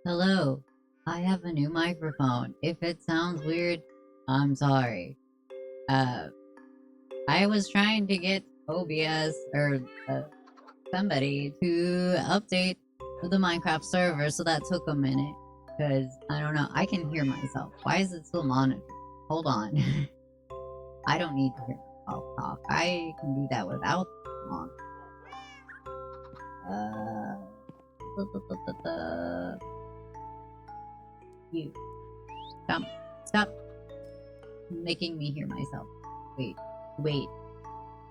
Hello, I have a new microphone. If it sounds weird, I'm sorry. Uh, I was trying to get OBS or somebody to update the Minecraft server, so that took a minute. Because, I don't know, I can hear myself. Why is it still monitored? Hold on. I don't need to hear myself talk. I can do that without the monitor. You. Stop making me hear myself. Wait.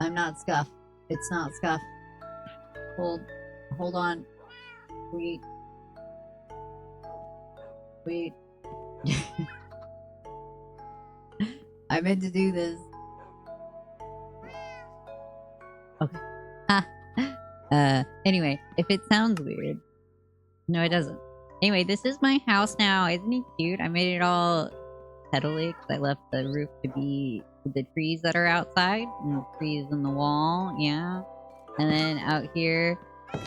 I'm not Scuff. It's not Scuff. Hold on. Wait. I meant to do this. Okay. Anyway, if it sounds weird. No, it doesn't. Anyway, this is my house now. Isn't he cute? I made it all petal-y because I left the roof to be the trees that are outside and the trees in the wall. Yeah. And then out here,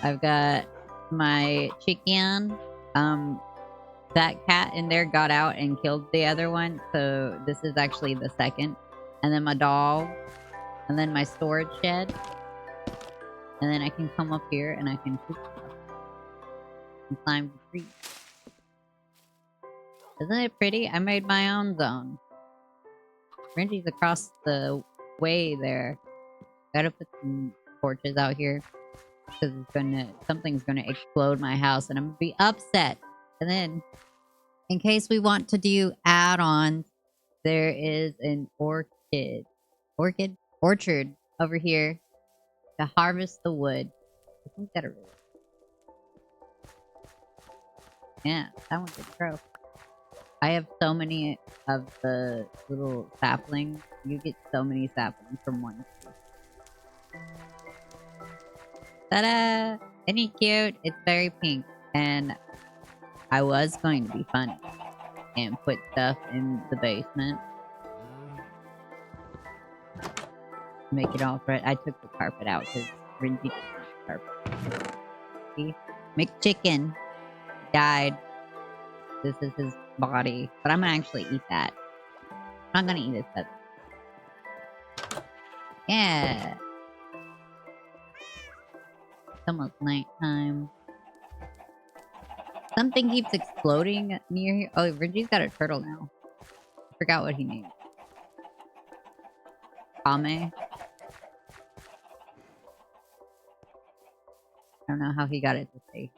I've got my chicken. That cat in there got out and killed the other one. So this is actually the second. And then my doll. And then my storage shed. And then I can come up here and I can shoot stuff. And climb the trees. Isn't it pretty? I made my own zone. Renji's across the way there. Gotta put some torches out here. Because something's gonna explode my house and I'm gonna be upset. And then, in case we want to do add-ons, there is an orchard over here to harvest the wood. I think that yeah, that one's a grow. I have so many of the little saplings. You get so many saplings from one tree. Ta-da! Isn't he cute? It's very pink. And I was going to be funny and put stuff in the basement. Make it all right. I took the carpet out because Rinji didn't want carpet. See? McChicken died. This is his body. But I'm gonna actually eat that. I'm not gonna eat his feather. Yeah. It's almost nighttime. Something keeps exploding near here. Oh, Rinji's got a turtle now. I forgot what he named. Kame. I don't know how he got it to stay.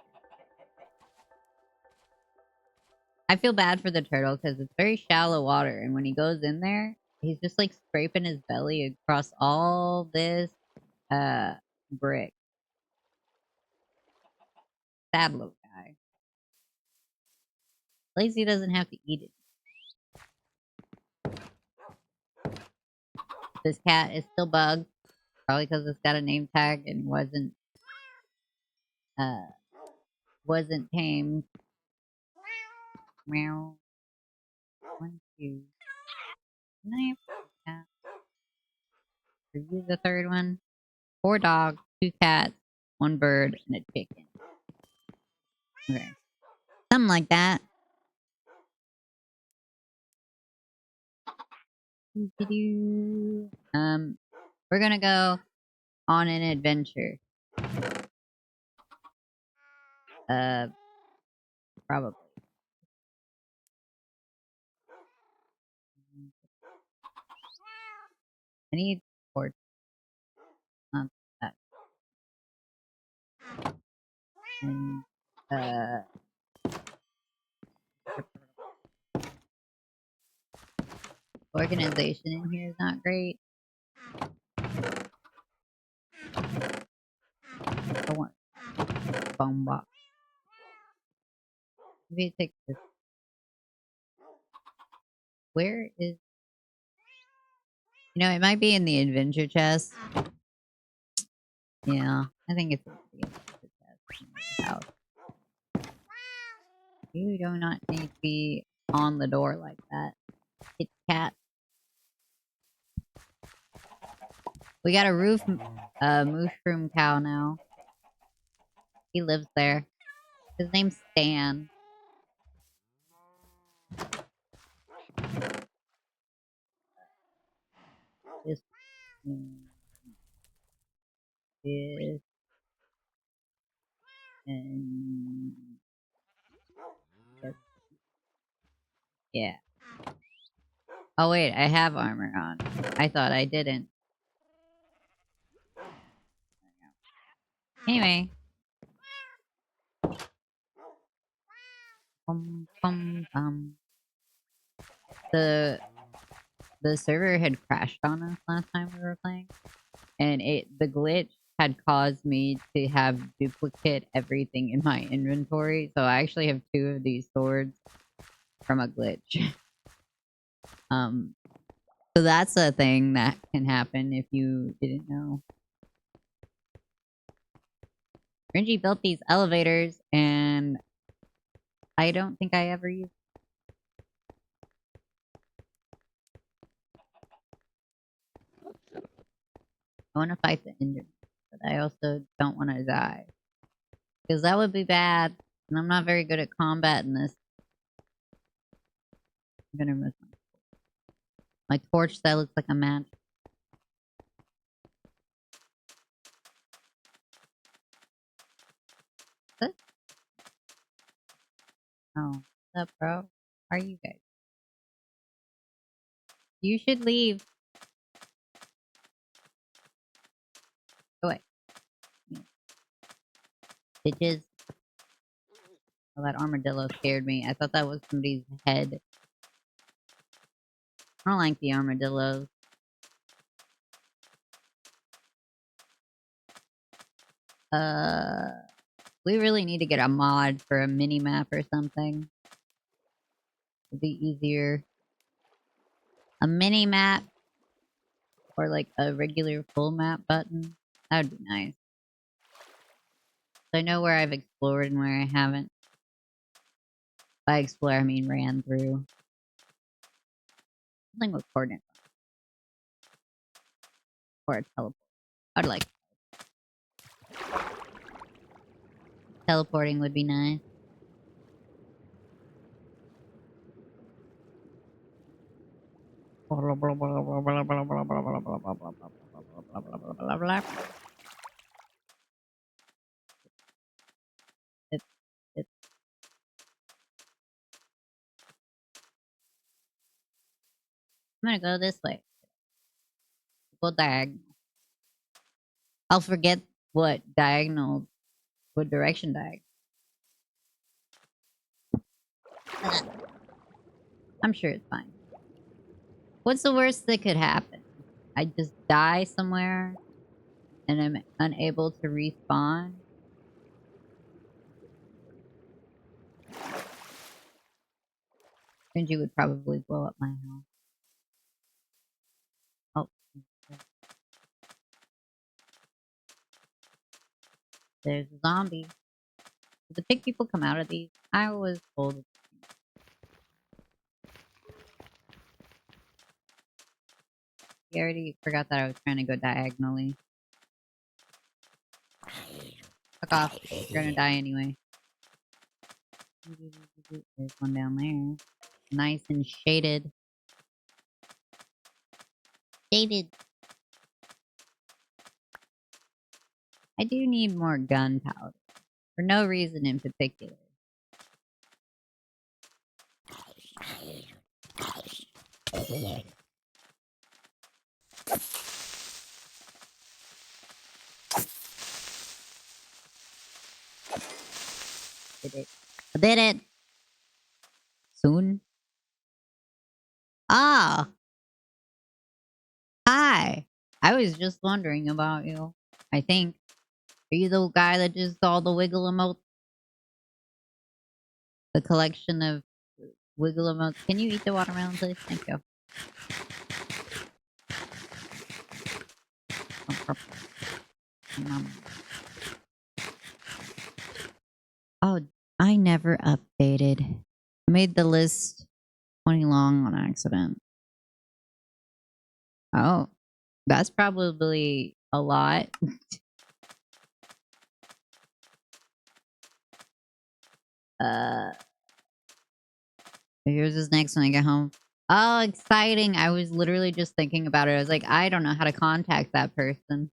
I feel bad for the turtle because it's very shallow water, and when he goes in there, he's just like scraping his belly across all this brick. Sad little guy. At least he doesn't have to eat it. This cat is still bugged, probably because it's got a name tag and wasn't tamed. Meow. 1, 2. Knife. Cat. Review the third one. 4 dogs, 2 cats, 1 bird, and a chicken. Okay. Something like that. We're gonna go on an adventure. Probably. I need torch. Not that. And, organization in here is not great. I want phone box. Maybe take this. Where is? You know, it might be in the adventure chest. Yeah, I think it's in the adventure chest in the house. You do not need to be on the door like that. It's cat. We got a mushroom cow now. He lives there. His name's Stan. This one is and yeah. Oh wait, I have armor on. I thought I didn't. Anyway. Bum, bum, bum. The server had crashed on us last time we were playing, and the glitch had caused me to have duplicate everything in my inventory. So I actually have 2 of these swords from a glitch. So that's a thing that can happen if you didn't know. Renji built these elevators, and I don't think I ever used. I want to fight the Enderman, but I also don't want to die. Because that would be bad, and I'm not very good at combat in this. I'm gonna miss my torch that looks like a match. What? Oh, what's up, bro? How are you guys? You should leave. Go away. Bitches. Oh, that armadillo scared me. I thought that was somebody's head. I don't like the armadillos. We really need to get a mod for a mini map or something. It'd be easier. A mini map or like a regular full map button. That would be nice. So I know where I've explored and where I haven't. By explore, I mean ran through. Something with coordinates. Or a teleport. I'd like teleporting would be nice. It's I'm gonna go this way. Go diagonal. I'll forget what direction diagonal. I'm sure it's fine. What's the worst that could happen? I just die somewhere and I'm unable to respawn. Benji would probably blow up my house. Oh. There's a zombie. Do the pig people come out of these? I was told. I already forgot that I was trying to go diagonally. Fuck off. You're gonna die anyway. There's one down there. Nice and shaded. Shaded. I do need more gunpowder. For no reason in particular. Did it. I did it! Soon? Ah! Hi! I was just wondering about you. I think. Are you the guy that just saw the wiggle emote? The collection of wiggle emotes. Can you eat the watermelon, please? Thank you. Oh, I never updated. I made the list 20 long on accident. Oh, that's probably a lot. Here's this next when I get home. Oh, exciting. I was literally just thinking about it. I was like, I don't know how to contact that person.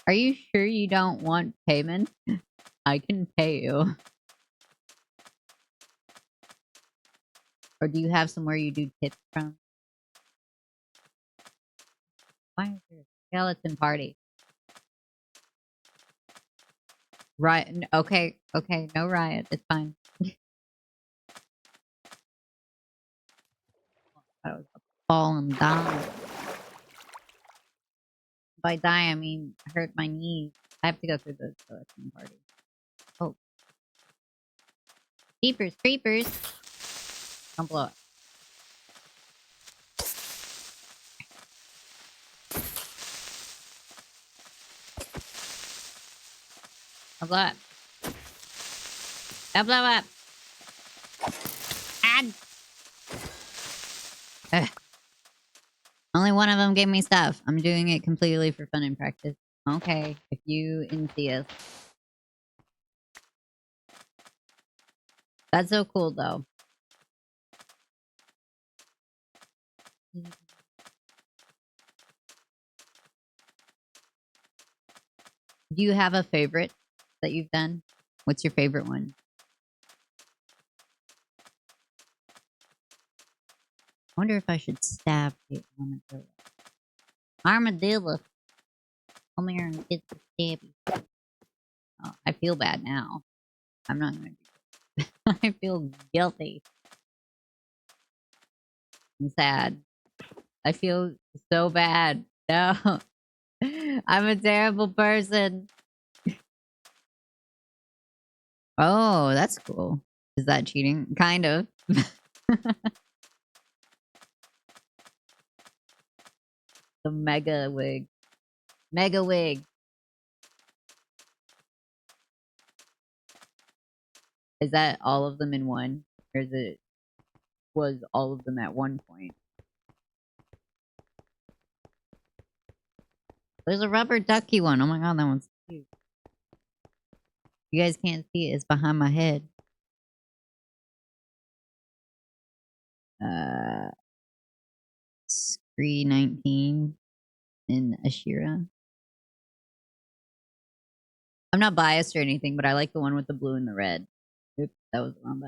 Are you sure you don't want payment? I can pay you. Or do you have somewhere you do tips from? Why is there a skeleton party? Right. Okay. Okay. No riot. It's fine. I was falling down. If I die, I mean, hurt my knees. I have to go through the skeleton party. Oh. Creepers. Creepers. Don't blow up. Don't blow up. Don't blow up. Ah. Ugh. Only one of them gave me stuff. I'm doing it completely for fun and practice. Okay, if you insist. That's so cool, though. Do you have a favorite that you've done? What's your favorite one? I wonder if I should stab the armadillo. Armadillo. Come here and get the stabby. Oh, I feel bad now. I'm not gonna do it. I feel guilty. I'm sad. I feel so bad. No. I'm a terrible person. Oh, that's cool. Is that cheating? Kind of. The mega wig. Mega wig. Is that all of them in one? Or is it was all of them at one point? There's a rubber ducky one. Oh my god, that one's cute. You guys can't see it. It's behind my head. Scree 19 in Ashira. I'm not biased or anything, but I like the one with the blue and the red. Oops, that was the wrong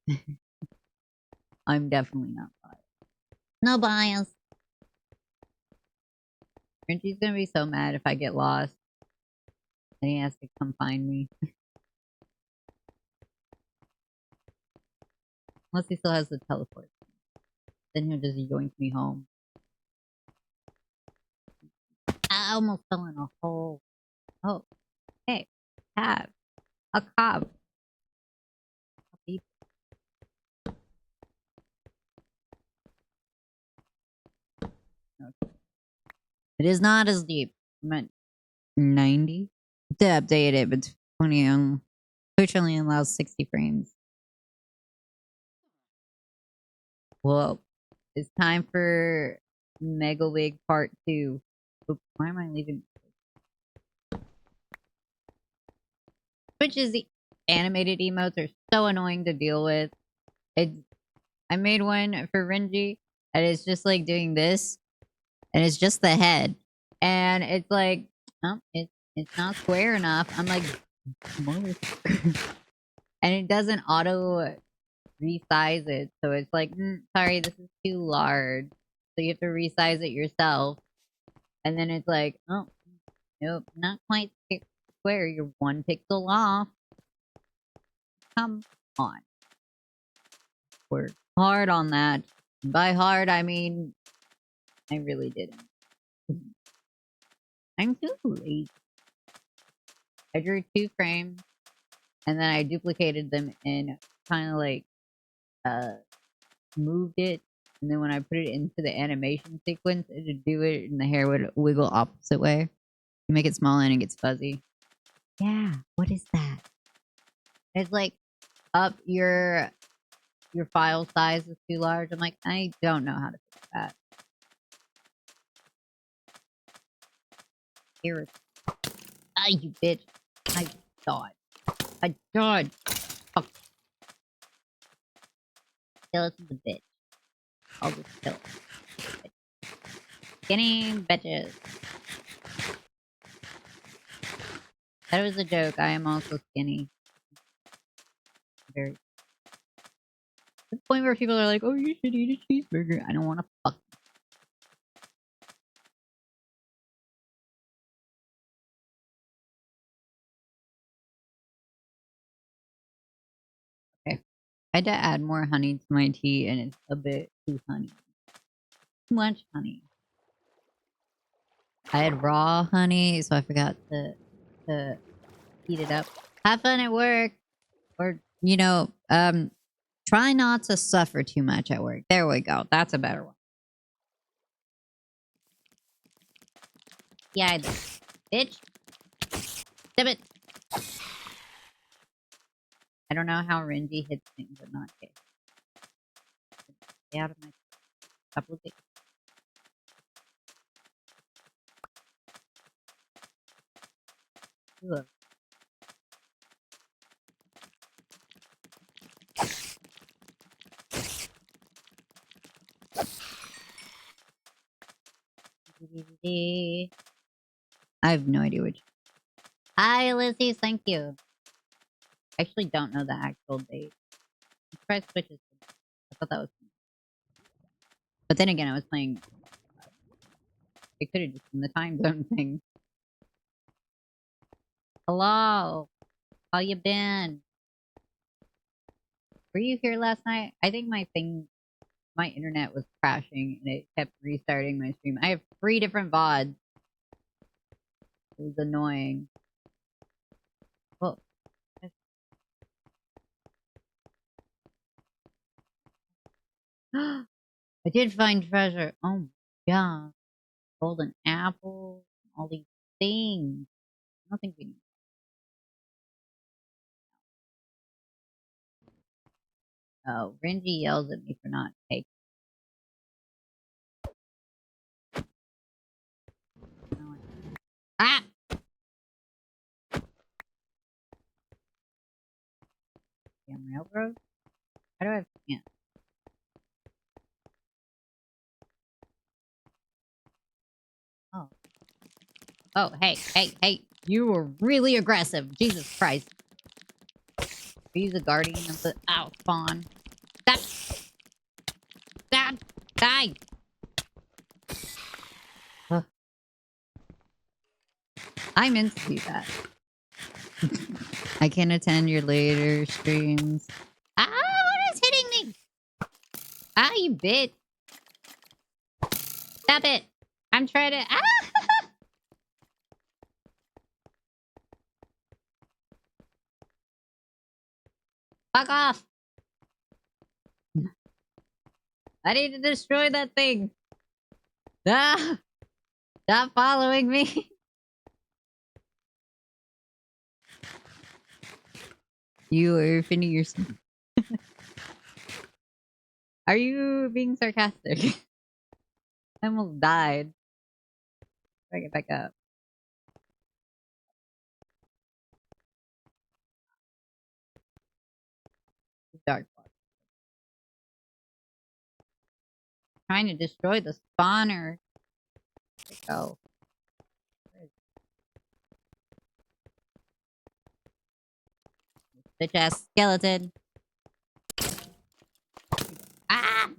button. I'm definitely not biased. No bias. Frenchie's gonna be so mad if I get lost. And he has to come find me. Unless he still has the teleport. Then he'll just yoink me home. I almost fell in a hole. Oh, hey, cab. A cob. Okay. It is not as deep. I'm at 90. To update it, but 20 on Twitch only allows 60 frames. Well, it's time for Mega Wig Part 2. Oops, why am I leaving? Twitch's animated emotes are so annoying to deal with. I made one for Renji, and it's just like doing this, and it's just the head, and it's like, oh, it's not square enough. I'm like, and it doesn't auto resize it, so it's like, sorry, this is too large, so you have to resize it yourself, and then it's like, oh, nope, not quite square. You're 1 pixel off. Come on. Work hard on that. By hard, I mean, I really didn't. I'm too lazy. I drew 2 frames, and then I duplicated them and kind of like moved it. And then when I put it into the animation sequence, it would do it, and the hair would wiggle opposite way. You make it small and it gets fuzzy. Yeah, what is that? It's like up your file size is too large. I'm like, I don't know how to fix that. Here, ah, you bitch! I thought. I died. Fuck. Skeleton's a bitch. I'll just kill it. Skinny bitches. That was a joke. I am also skinny. Very. To the point where people are like, "Oh, you should eat a cheeseburger." I don't want to fuck. Okay. I had to add more honey to my tea, and it's a bit too honey. Too much honey. I had raw honey, so I forgot to heat it up. Have fun at work, or you know, try not to suffer too much at work. There we go. That's a better one. Yeah, bitch. Damn it. I don't know how Renji hits things, but not okay. Stay out of my couple of things. Ugh. I have no idea which. Hi, Lizzie. Thank you. I actually don't know the actual date. Press switches. I thought that was. But then again, I was playing. It could have just been the time zone thing. Hello. How you been? Were you here last night? I think my internet was crashing and it kept restarting my stream. I have 3 different VODs. It was annoying. Well, I did find treasure. Oh yeah, golden apple, all these things. I don't think we need. Oh, Renji yells at me for not taking. Ah! Damn railroad. How do I? Yeah. Oh. Oh, hey! You were really aggressive. Jesus Christ. He's a guardian of the spawn. Stop! Die! Ugh. I meant to do that. I can attend your later streams. Ah, what is hitting me? Ah, you bitch. Stop it. I'm trying to... Ah! Fuck off. I need to destroy that thing. Ah! Stop following me. You are finna yourself. Are you being sarcastic? I almost died. I get back up. Dark block. Trying to destroy the spawner. Go. Bitch ass skeleton. Ah!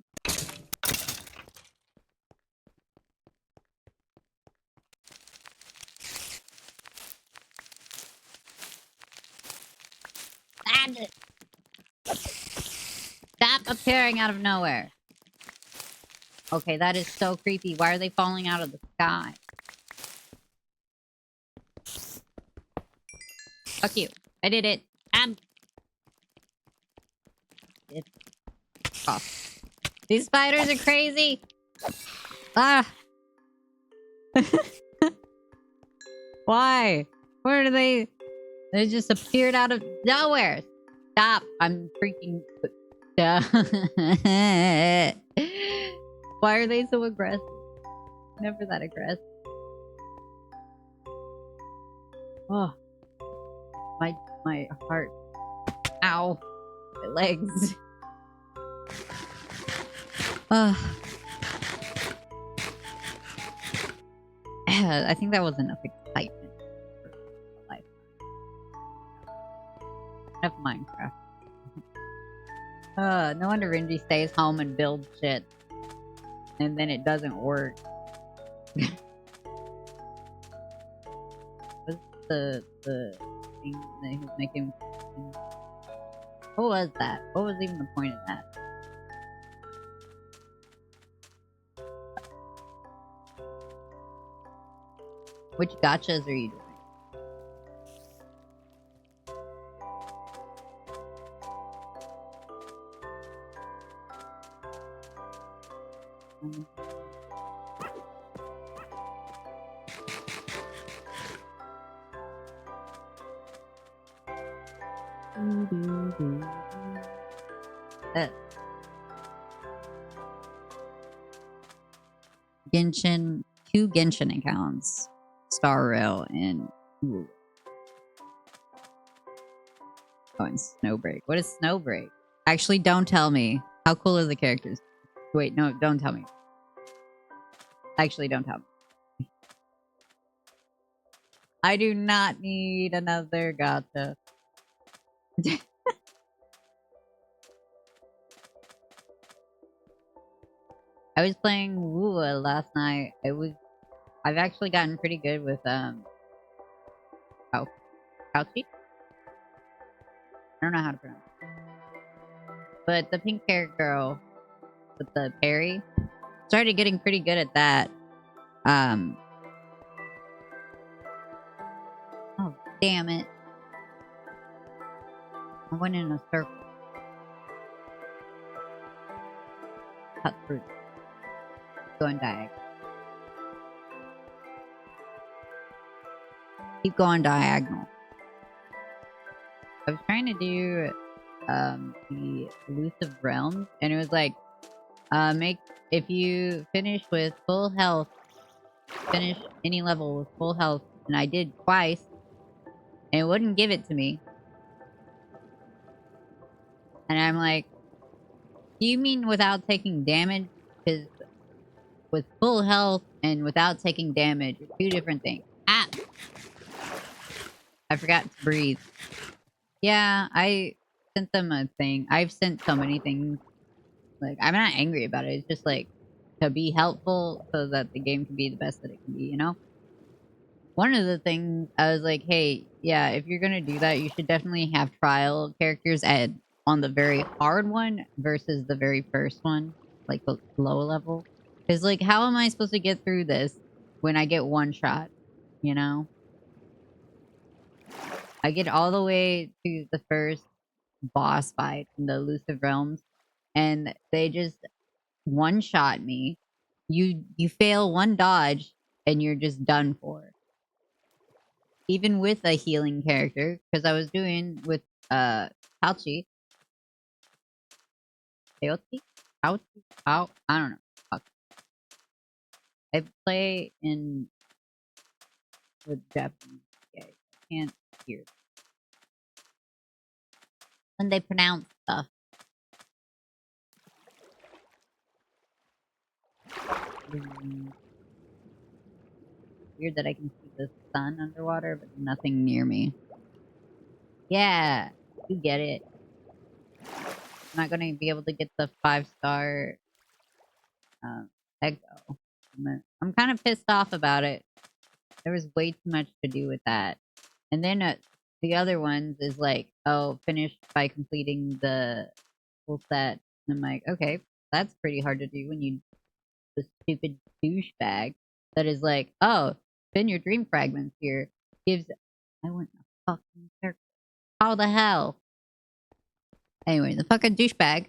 Stop appearing out of nowhere. Okay, that is so creepy. Why are they falling out of the sky? Fuck you. I did it. Oh. These spiders are crazy. Ah. Why? Where do they... They just appeared out of nowhere. Stop. I'm freaking... Why are they so aggressive? Never that aggressive. Oh. My heart. Ow. My legs. I think that was enough excitement for life. Enough Minecraft. No wonder Renji stays home and builds shit. And then it doesn't work. What's the thing that he was making? What was that? What was even the point of that? Which gachas are you doing? Genshin, 2 Genshin accounts, Star Rail, and and Snowbreak. What is Snowbreak? Actually, don't tell me. How cool are the characters? Wait, no, don't tell me. Actually, don't tell me. I do not need another gacha. I was playing Wua last night. I've actually gotten pretty good with Pouchy. I don't know how to pronounce it. But the pink hair girl with the berry started getting pretty good at that. Oh damn it. I went in a circle. Cut through. Going diagonal. Keep going diagonal. I was trying to do the elusive realms, and it was like if you finish with full health, finish any level with full health, and I did twice, and it wouldn't give it to me. And I'm like, do you mean without taking damage? Because with full health and without taking damage are 2 different things. Ah! I forgot to breathe. Yeah, I sent them a thing. I've sent so many things. Like, I'm not angry about it. It's just like to be helpful so that the game can be the best that it can be, you know? One of the things I was like, hey, yeah, if you're gonna do that, you should definitely have trial characters on the very hard one versus the very first one, like the low level. Because, like, how am I supposed to get through this when I get one shot, you know? I get all the way to the first boss fight in the elusive realms, and they just one-shot me. You fail one dodge, and you're just done for. Even with a healing character, because I was doing with Pouchy. Pouchy? I don't know. I play in with Japanese guys. I can't hear when they pronounce stuff. Weird that I can see the sun underwater, but nothing near me. Yeah, you get it. I'm not gonna be able to get the 5-star Echo. I'm kind of pissed off about it. There was way too much to do with that. And then the other ones is like, oh, finish by completing the full set. And I'm like, okay, that's pretty hard to do when you the stupid douchebag that is like, oh, spin your dream fragments here. I went in a fucking circle. How the hell? Anyway, the fucking douchebag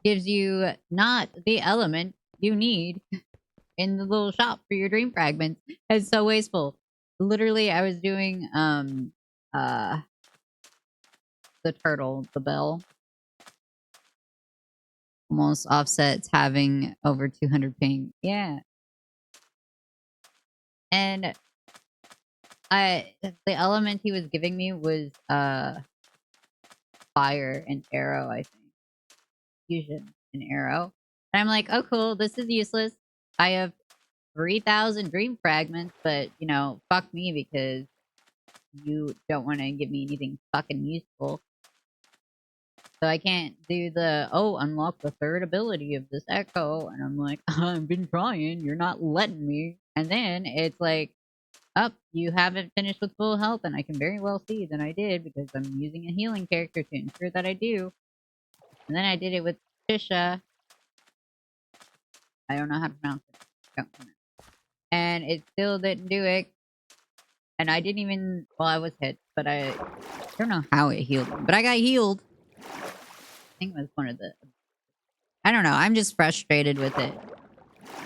gives you not the element you need in the little shop for your dream fragments. It's so wasteful. Literally, I was doing the turtle, the bell. Almost offsets having over 200 ping. Yeah. And The element he was giving me was fire and arrow, I think. Fusion and arrow. And I'm like, oh cool, this is useless. I have 3,000 dream fragments, but you know, fuck me because you don't want to give me anything fucking useful. So I can't do the, oh, unlock the third ability of this echo. And I'm like, I've been trying, you're not letting me. And then it's like, up, you haven't finished with full health, and I can very well see that I did because I'm using a healing character to ensure that I do. And then I did it with Tisha. I don't know how to pronounce it. Don't pronounce it. And it still didn't do it. And I didn't even, well, I was hit, but I don't know how it healed me. But I got healed. I think it was one of the, I don't know. I'm just frustrated with it.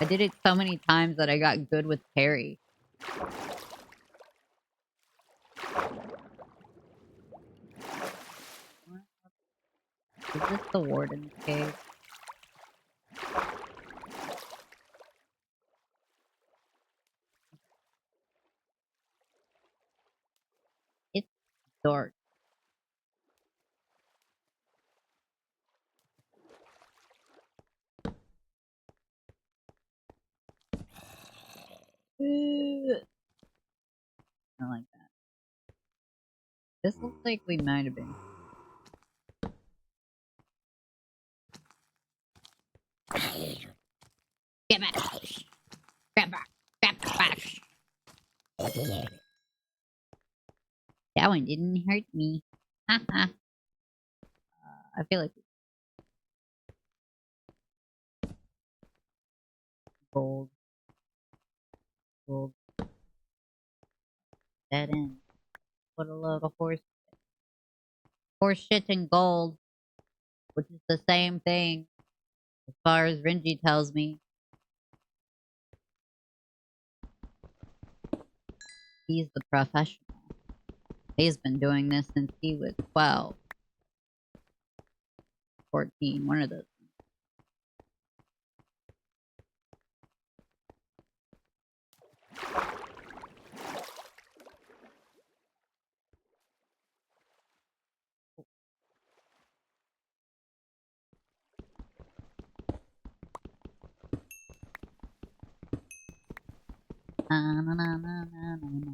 I did it so many times that I got good with parry. Is this the warden's cave? It's dark. I like that. This looks like we might have been. Get back! Get back! Get back! That one didn't hurt me. Haha. I feel like gold. Gold. Dead end. What a load of horse. Horse shit and gold. Which is the same thing. As far as Renji tells me. He's the professional. He's been doing this since he was 12. 14. One of those. Na, na, na, na, na, na, na.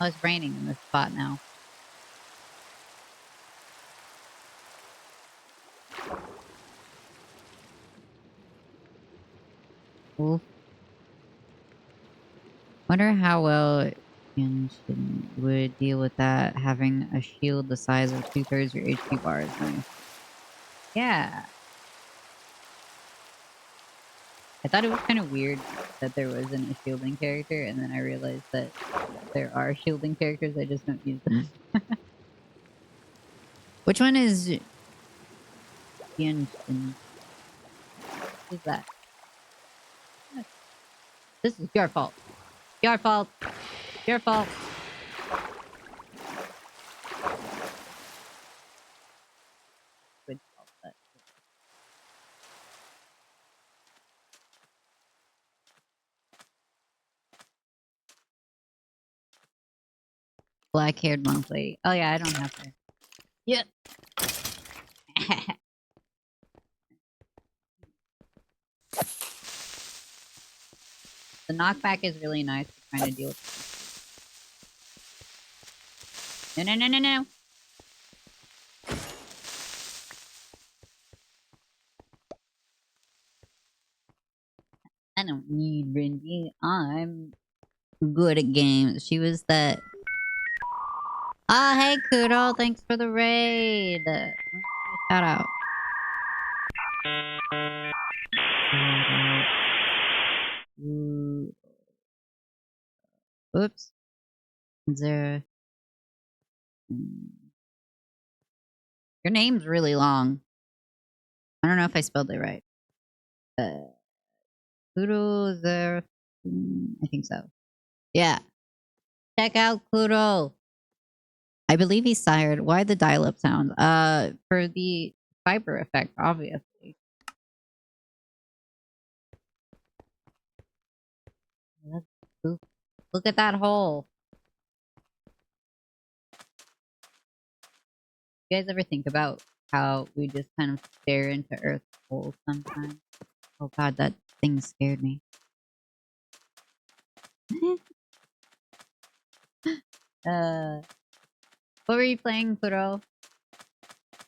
Oh, it's raining in this spot now. Oof. Wonder how well Genshin would deal with that, having a shield the size of 2/3 your HP bar is nice. Yeah. I thought it was kind of weird that there wasn't a shielding character, and then I realized that there are shielding characters, I just don't use them. Which one is Genshin? Who's that? This is your fault. Your fault. Your fault. Good fault, but- Black-haired monthly. Oh yeah, I don't have to. Yep. The knockback is really nice for trying to deal with. No, no, no, no, no. I don't need Rindy. I'm good at games. She was that. Oh, hey, Kudo. Thanks for the raid. Shout out. Oops. Is there... Your name's really long. I don't know if I spelled it right. Kudo there. I think so. Yeah. Check out Kudo. I believe he's sired. Why the dial-up sound? For the fiber effect, obviously. Ooh, look at that hole. You guys ever think about how we just kind of stare into Earth's hole sometimes? Oh god, that thing scared me. uh, what were you playing, Kuro?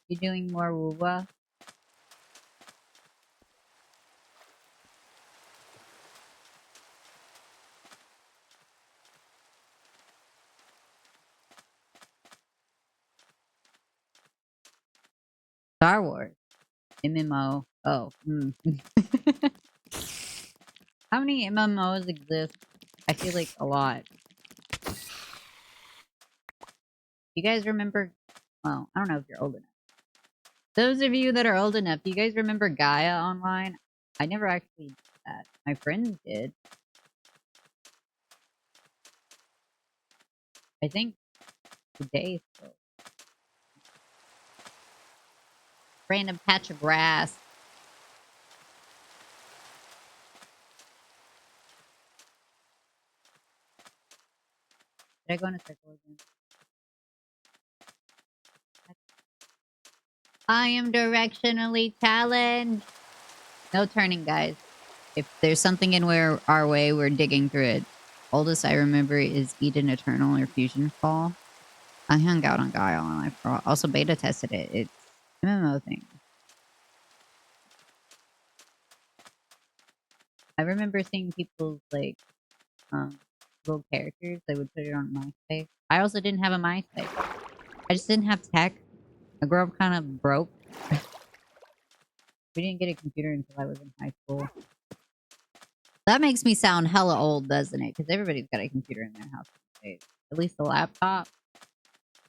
You doing more woowa? Star Wars. MMO. Oh. How many MMOs exist? I feel like a lot. You guys remember? Well, I don't know if you're old enough. Those of you that are old enough, do you guys remember Gaia Online? I never actually did that. My friends did. I think today still. Random patch of grass. Did I go in a circle again? I am directionally challenged. No turning, guys. If there's something in our way, we're digging through it. Oldest I remember is Eden Eternal or Fusion Fall. I hung out on Gaia Online for a while. Also beta tested it. It's MMO thing. I remember seeing people's like little characters. They would put it on MySpace. I also didn't have a MySpace. I just didn't have tech. I grew up kind of broke. We didn't get a computer until I was in high school. That makes me sound hella old, doesn't it? Because everybody's got a computer in their house these days. At least a laptop.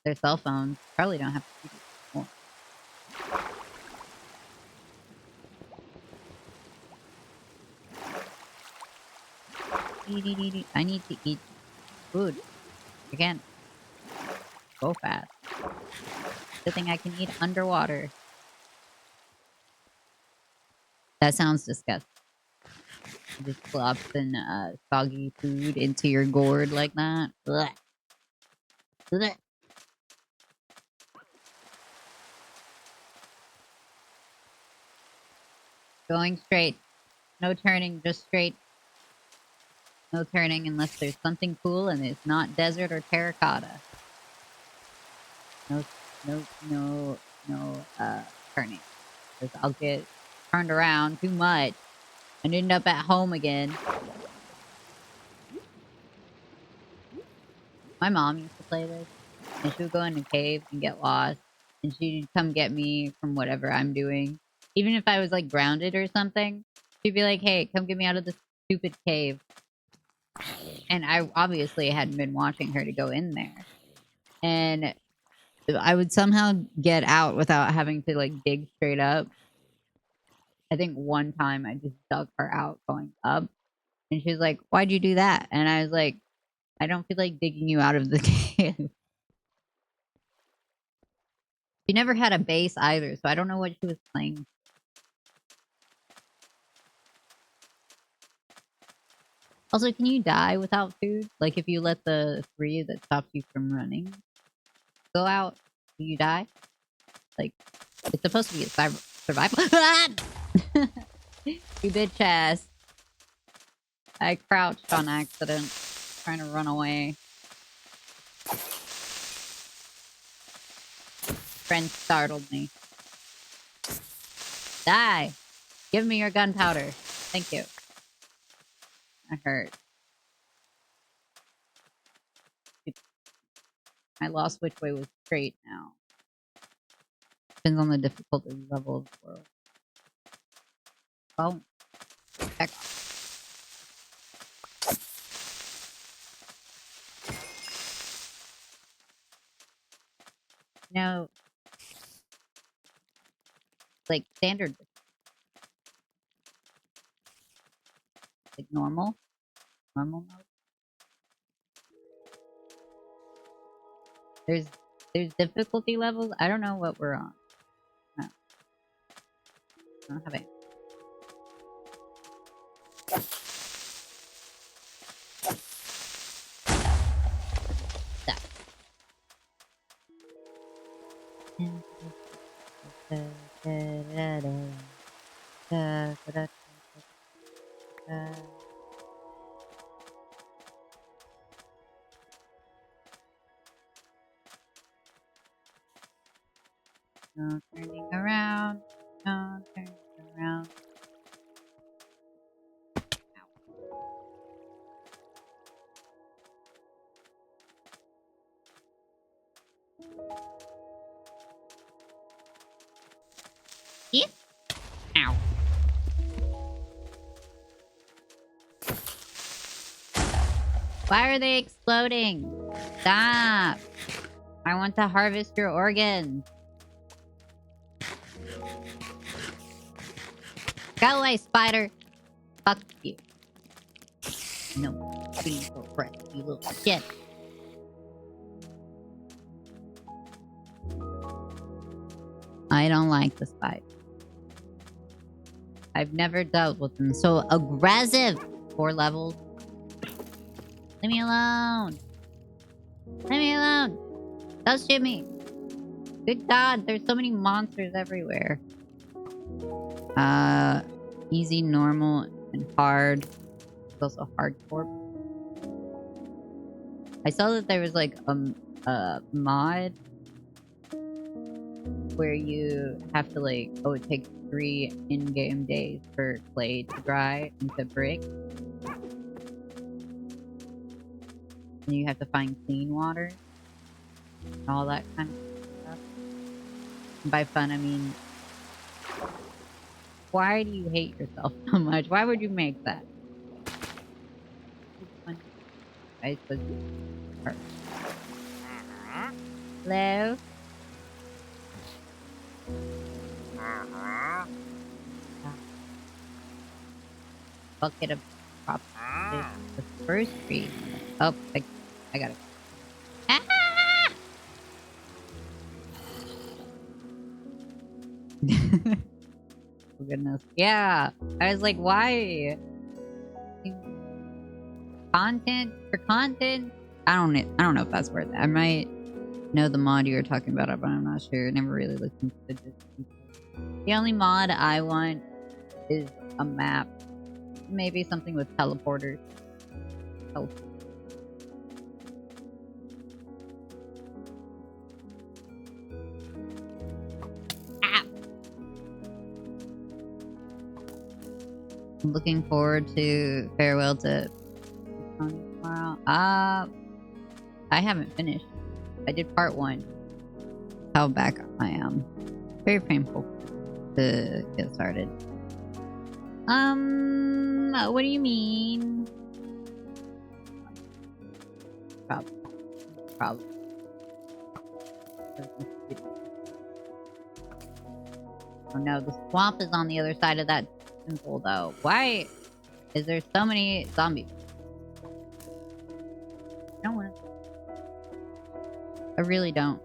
Their cell phones probably don't have computers anymore. I need to eat food. I can't go fast. Good thing I can eat underwater. That sounds disgusting. Just plopping soggy food into your gourd like that. Blech. Blech. Going straight. No turning, just straight. No turning unless there's something cool and it's not desert or terracotta. No, turning. Because I'll get turned around too much and end up at home again. My mom used to play this, and she would go in a cave and get lost, and she'd come get me from whatever I'm doing. Even if I was like grounded or something, she'd be like, "Hey, come get me out of this stupid cave." And I obviously hadn't been watching her to go in there, and I would somehow get out without having to like dig straight up. I think one time I just dug her out going up, and she was like, "Why'd you do that?" And I was like, "I don't feel like digging you out of the cave." She never had a base either, so I don't know what she was playing. Also, can you die without food? Like if you let the 3 that stops you from running go out, do you die? Like, it's supposed to be a survival. You bitch ass. I crouched on accident, trying to run away. Friend startled me. Die! Give me your gunpowder. Thank you. I hurt. I lost which way was straight now. Depends on the difficulty level of the world. Oh. Heck off. No. Like standard. Like normal. Normal mode. There's difficulty levels. I don't know what we're on. No. I don't have it. No turning around. No turning around. Yeah. Ow. Why are they exploding? Stop. I want to harvest your organs. Go away, spider. Fuck you. No. Beautiful breath, you little shit. I don't like the spider. I've never dealt with them so aggressive. 4 levels. Leave me alone. Leave me alone. Don't shoot me. Good God, there's so many monsters everywhere. Easy, normal, and hard. There's also hardcore. I saw that there was like a mod where you have to like, oh, it takes 3 in-game days for clay to dry into brick. And you have to find clean water. And all that kind of stuff. And by fun, I mean, why do you hate yourself so much? Why would you make that? I suppose you Hello? Bucket of crop. The first tree. Oh, I got it. Ah! Oh goodness. Yeah. I was like, why? Content for content? I don't know if that's worth it. I might know the mod you were talking about, but I'm not sure. Never really looked into it. The only mod I want is a map. Maybe something with teleporters. Oh. Ah. I'm looking forward to Farewell to tomorrow. I haven't finished. I did part 1. How back I am. Very painful to get started. What do you mean? Probably. Oh no, the swamp is on the other side of that temple though. Why is there so many zombies? I don't want to. I really don't.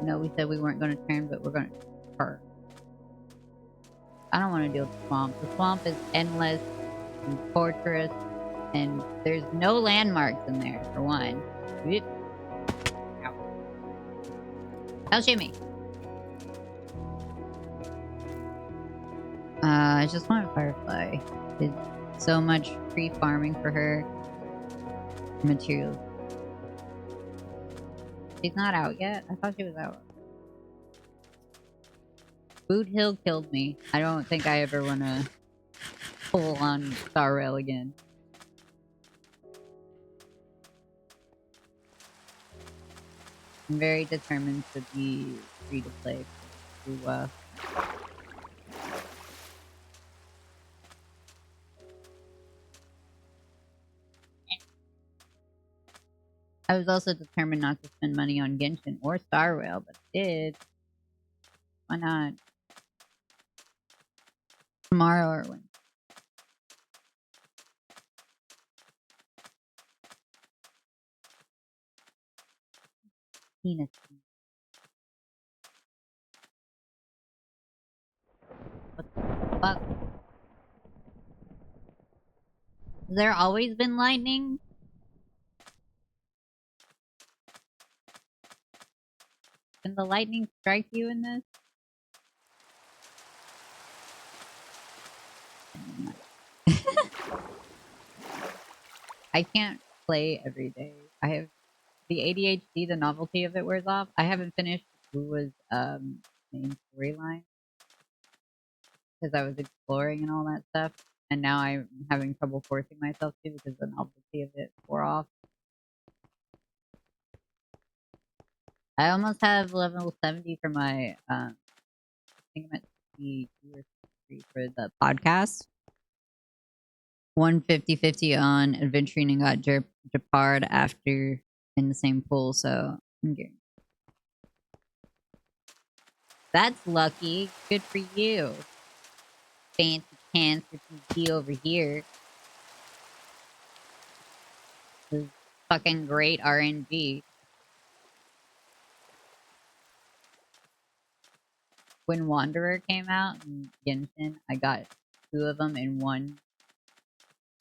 No, we said we weren't going to turn, but we're going to turn. I don't want to deal with the swamp. The swamp is endless and torturous, and there's no landmarks in there, for one. Ow. Don't shoot me. I just want Firefly. Did so much free farming for her. Materials. She's not out yet? I thought she was out. Boot Hill killed me. I don't think I ever want to pull on Star Rail again. I'm very determined to be free to play. I was also determined not to spend money on Genshin or Star Rail, but I did. Why not? Tomorrow or when? Penis. What the fuck? Has there always been lightning? Can the lightning strike you in this? I can't play every day. I have the ADHD, the novelty of it wears off. I haven't finished who was main storyline because I was exploring and all that stuff, and now I'm having trouble forcing myself to because the novelty of it wore off. I almost have level 70 for my I think I'm at 62 or 63 for the podcast. 150-50 on adventuring and got Japard after in the same pool, so I'm good. That's lucky. Good for you. Fancy pants for TV over here. This is fucking great RNG. When Wanderer came out in Genshin, I got 2 of them in one.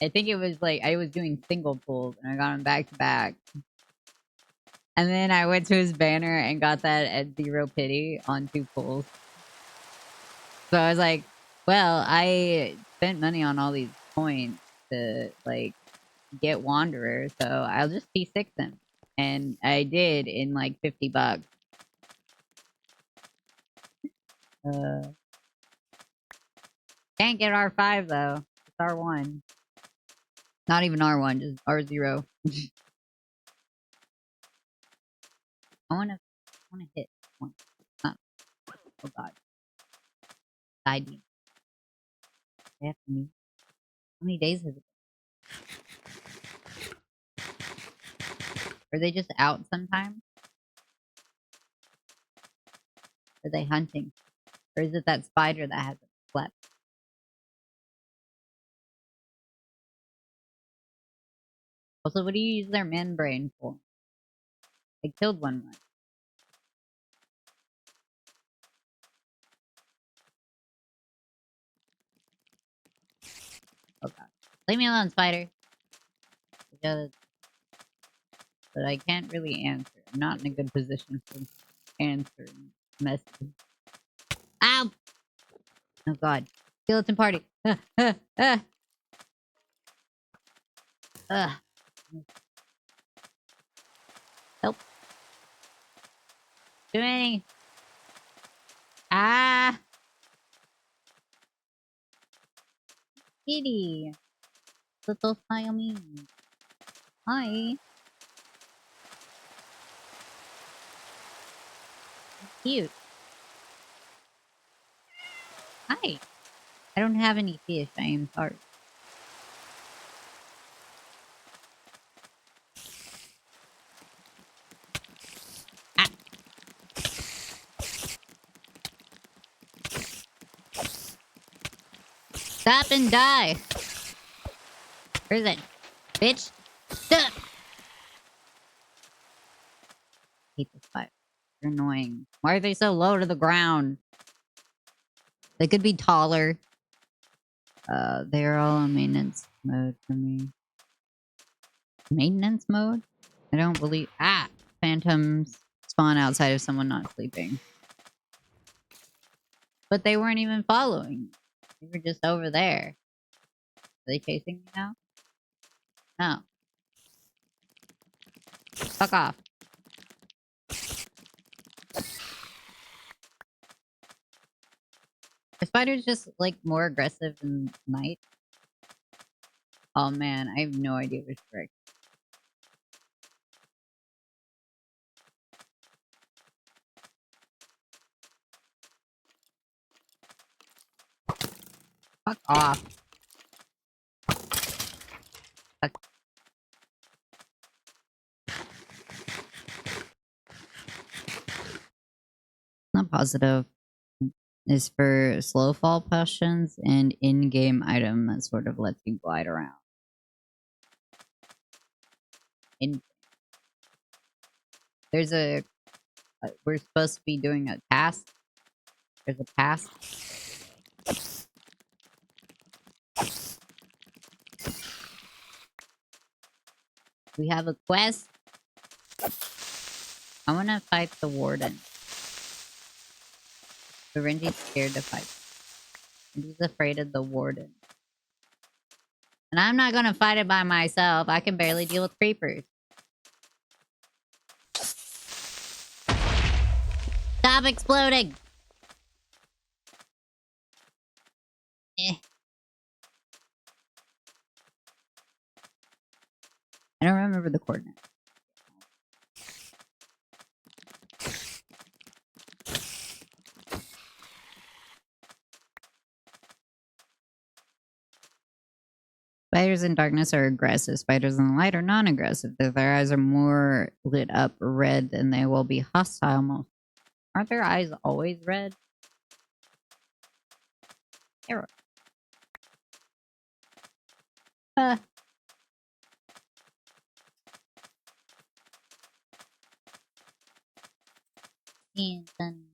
I think it was like I was doing single pulls and I got them back to back. And then I went to his banner and got that at 0 pity on 2 pulls. So I was like, well, I spent money on all these points to like get Wanderer, so I'll just P6 him. And I did in like 50 bucks. Can't get R5 though. It's R1. Not even R1, just R0. I wanna hit one. Oh god. Side beam. How many days has it been? Are they just out sometimes? Are they hunting? Or is it that spider that hasn't slept? Also, what do you use their man brain for? I killed one once. Oh god. Leave me alone, spider. But I can't really answer. I'm not in a good position for answering messages. Ow! Oh god. Skeleton party. Help. Too many. Ah! Kitty. Little Siamese. Hi. Cute. Hi. I don't have any fish. I am sorry. Ah. Stop and die. Where is it? Bitch. Duh. Hate this fight. They're annoying. Why are they so low to the ground? They could be taller. They're all on maintenance mode for me. Maintenance mode? I don't believe... Ah! Phantoms spawn outside of someone not sleeping. But they weren't even following. They were just over there. Are they chasing me now? No. Fuck off. Are spiders just, like, more aggressive than night? Oh man, I have no idea which direction. Fuck off. Fuck. Not positive. Is for slow fall potions and in-game item that sort of lets you glide around. There's a... we're supposed to be doing a task. There's a task. We have a quest. I want to fight the warden. But Renji's scared to fight. Renji's afraid of the warden. And I'm not gonna fight it by myself. I can barely deal with creepers. Stop exploding! Eh. I don't remember the coordinates. Spiders in darkness are aggressive. Spiders in the light are non-aggressive. If their eyes are more lit up red, then they will be hostile most. Aren't their eyes always red? Error. Uh. And then...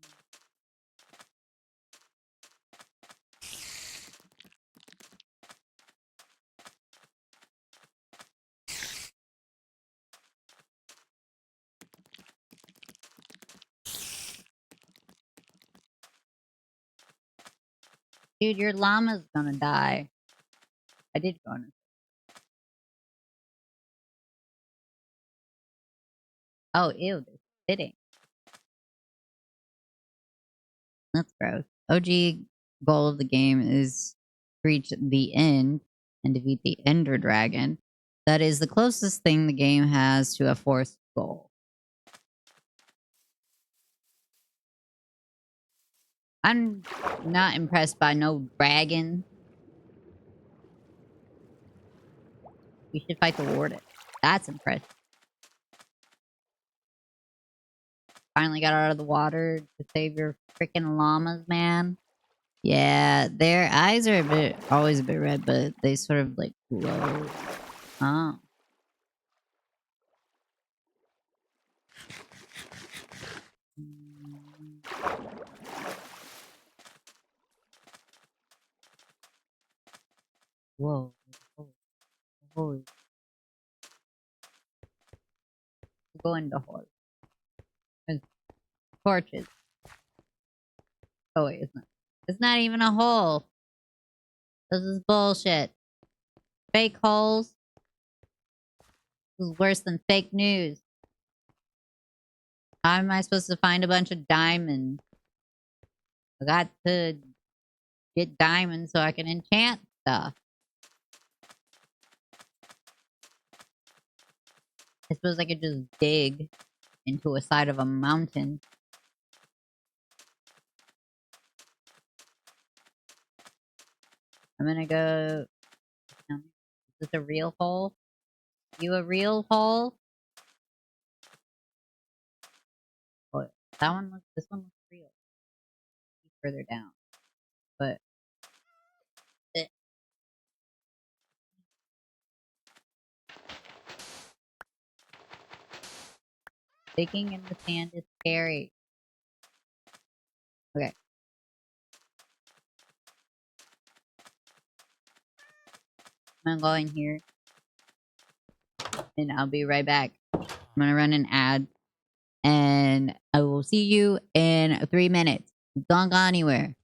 Dude, your llama's gonna die. I did go on. Oh, ew, they're spitting. That's gross. OG goal of the game is to reach the end and defeat the Ender Dragon. That is the closest thing the game has to a forced goal. I'm not impressed by no dragon. We should fight the warden. That's impressive. Finally got out of the water to save your freaking llamas, man. Yeah, their eyes are always a bit red, but they sort of like glow. Oh. Whoa. Holy. Go in the hole. There's torches. Oh wait, it's not even a hole. This is bullshit. Fake holes. This is worse than fake news. How am I supposed to find a bunch of diamonds? I got to get diamonds so I can enchant stuff. I suppose I could just dig into a side of a mountain. I'm gonna go... Is this a real hole? You a real hole? Oh, that one looks... This one looks real. Further down. But... Digging in the sand is scary. Okay. I'm gonna go in here. And I'll be right back. I'm gonna run an ad. And I will see you in 3 minutes. Don't go anywhere.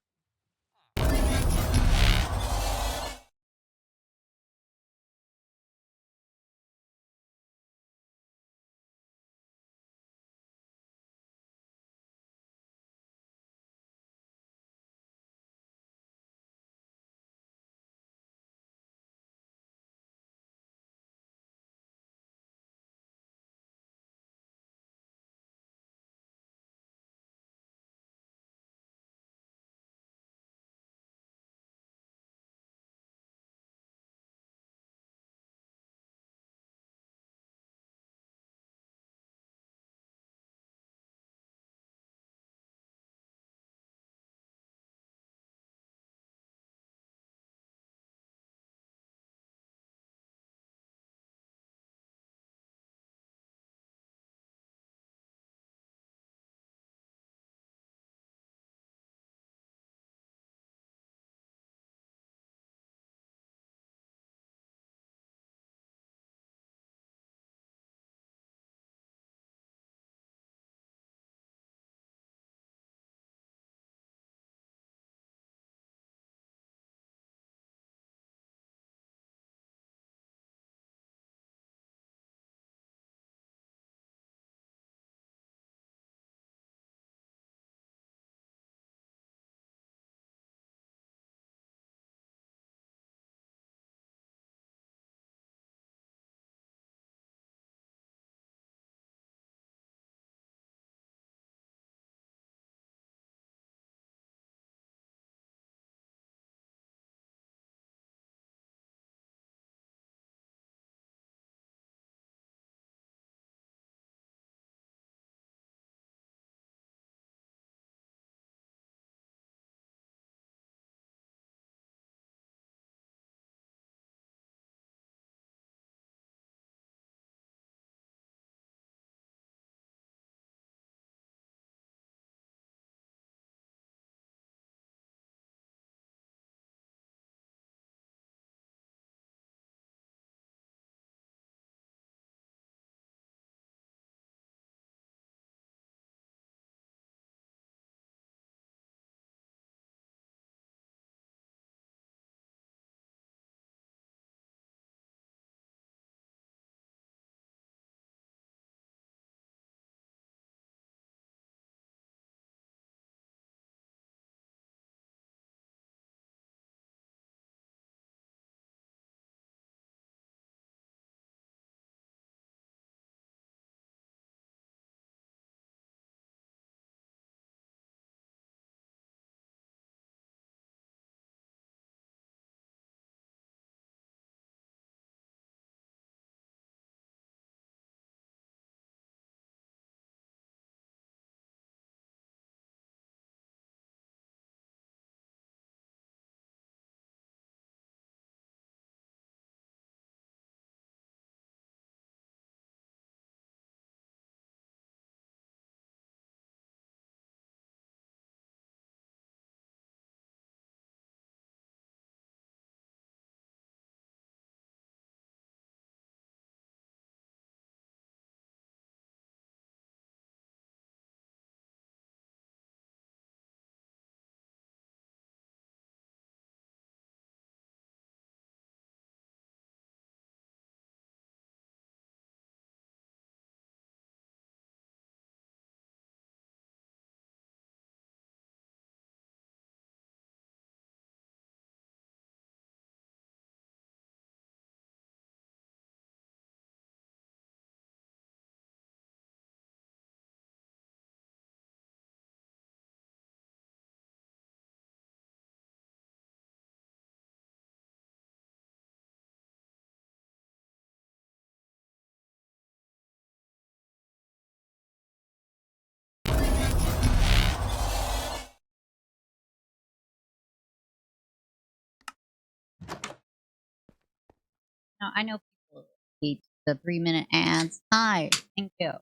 No, I know people hate the 3-minute ads. Hi, thank you.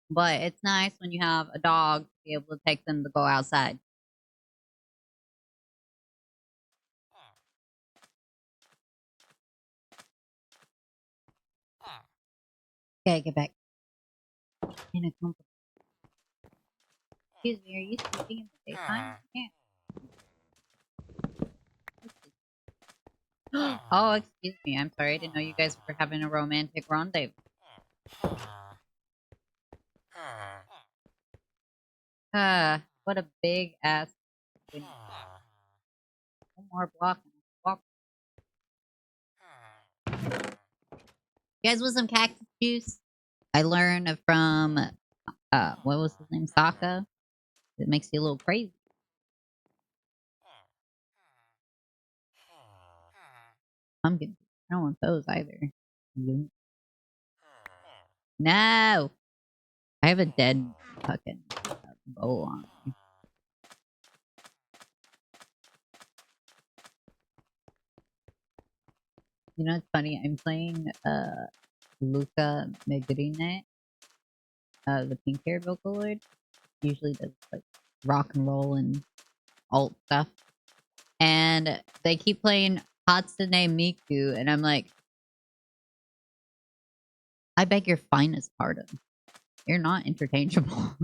But it's nice when you have a dog to be able to take them to go outside. Okay, get back. In a comfort. Excuse me, are you sleeping in the daytime? Yeah. Oh, excuse me. I'm sorry. I didn't know you guys were having a romantic rendezvous. What a big ass. One more block. Walk. You guys want some cactus juice? I learned from what was his name? Sokka. It makes you a little crazy. Pumpkin. I don't want those either. No. I have a dead fucking bowl on me. You know, it's funny. I'm playing Luca Megrine, the pink haired Vocaloid. Usually does like rock and roll and alt stuff. And they keep playing Hatsune Miku, and I'm like, I beg your finest pardon. You're not interchangeable.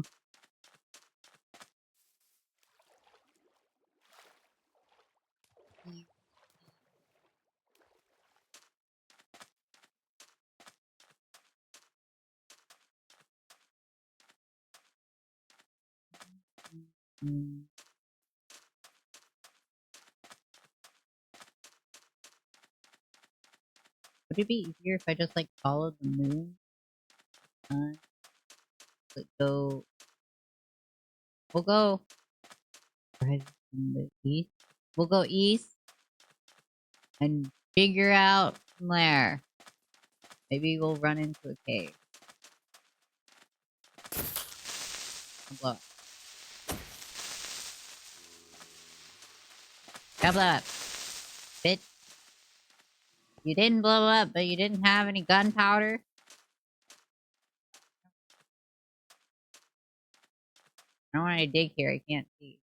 Would it be easier if I just like followed the moon? Like go. We'll go right in the east. We'll go east and figure out from there. Maybe we'll run into a cave. I'll blow up. Gotta blow up. Bitch. You didn't blow up, but you didn't have any gunpowder. I don't want to dig here. I can't see.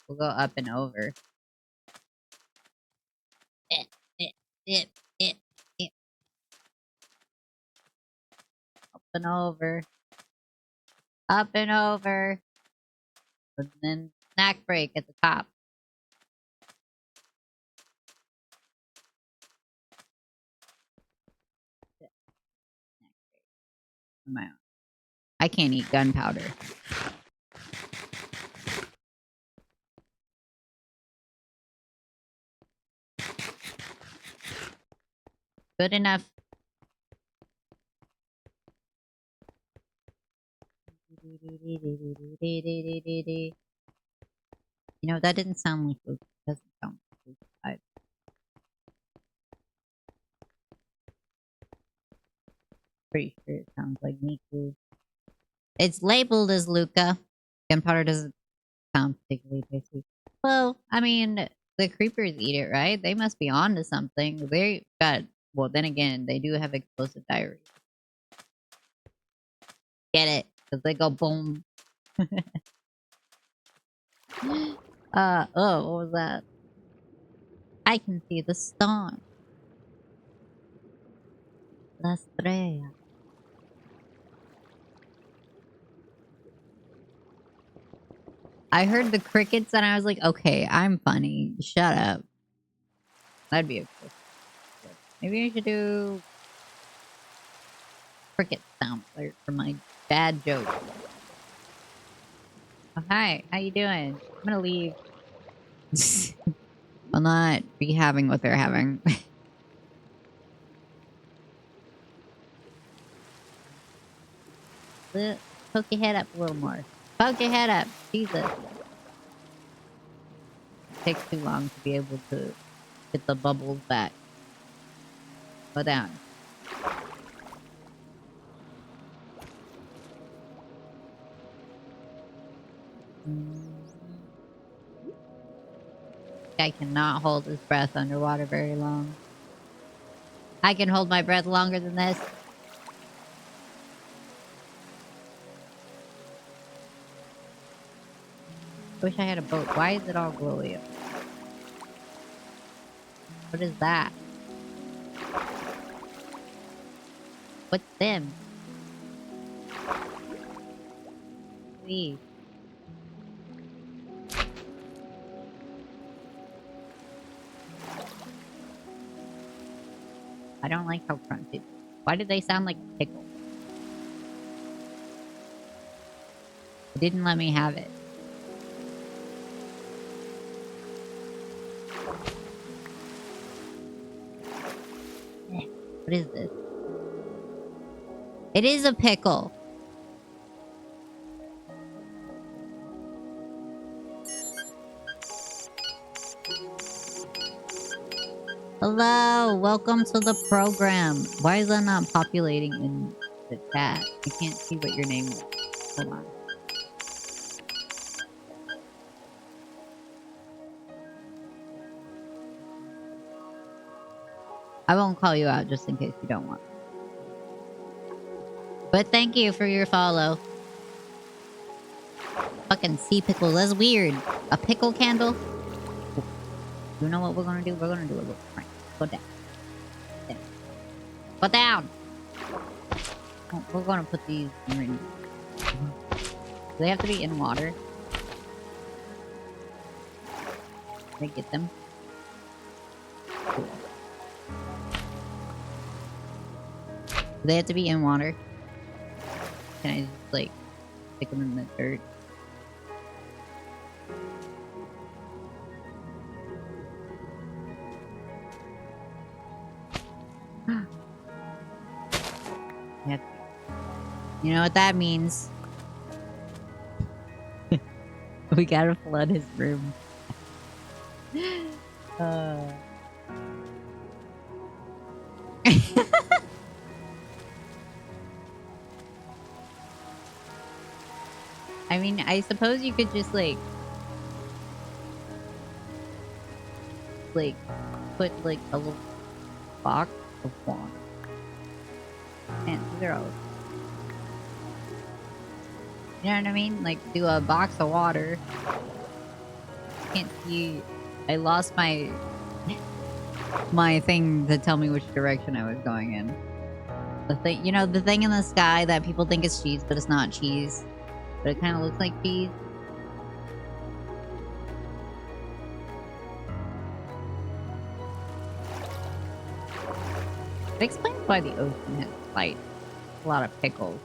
We'll go up and over. It, it, it, it. Up and over. Up and over. And then snack break at the top. I can't eat gunpowder. Good enough. You know, that didn't sound like Luke. Doesn't sound like Luke. I'm pretty sure it sounds like Miku. It's labeled as Luca. Gunpowder doesn't sound particularly tasty. Well, I mean, the creepers eat it, right? They must be on to something. They got, well, then again, they do have explosive diarrhea. Get it? Because they go boom. Oh, what was that? I can see the star. La estrella. I heard the crickets and I was like, okay, I'm funny. Shut up. That'd be a cool. Maybe I should do cricket sound alert for my bad joke. Oh, hi. How you doing? I'm gonna leave. I'll not be having what they're having. Poke your head up a little more. Poke your head up. Jesus. It takes too long to be able to get the bubbles back. Go down. Guy cannot hold his breath underwater very long. I can hold my breath longer than this. Wish I had a boat. Why is it all glowy? What is that? What's them? Please. I don't like how crunchy. Why did they sound like pickles? It didn't let me have it. What is this? It is a pickle. Hello, welcome to the program. Why is that not populating in the chat? I can't see what your name is. Hold on. I won't call you out just in case you don't want. But thank you for your follow. Fucking sea pickle, that's weird. A pickle candle? You know what we're gonna do? We're gonna do a little prank. Go down. Down. Go down! Oh, we're gonna put these in. Do they have to be in water? Can I get them? Cool. Do they have to be in water? Can I just, like, stick them in the dirt? You know what that means? We gotta flood his room. I mean, I suppose you could just like put like a little box of water. And they're all. You know what I mean? Like do a box of water. Can't see. I lost my my thing to tell me which direction I was going in. The thing, you know, the thing in the sky that people think is cheese, but it's not cheese. But it kind of looks like cheese. It explains why the ocean has like a lot of pickles.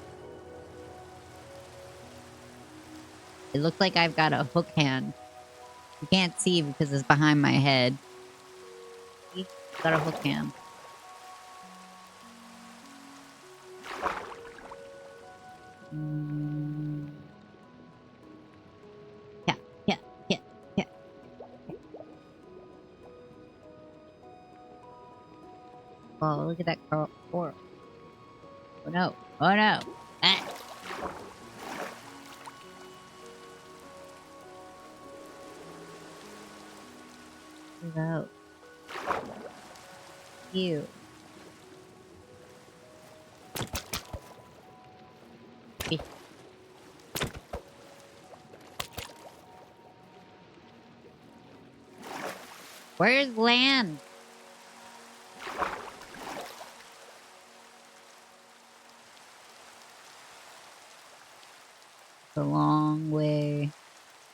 It looks like I've got a hook hand. You can't see because it's behind my head. See? Got a hook hand. Yeah. Oh, look at that coral. Oh no. Oh no. Ah. No. You. Where's land? It's a long way.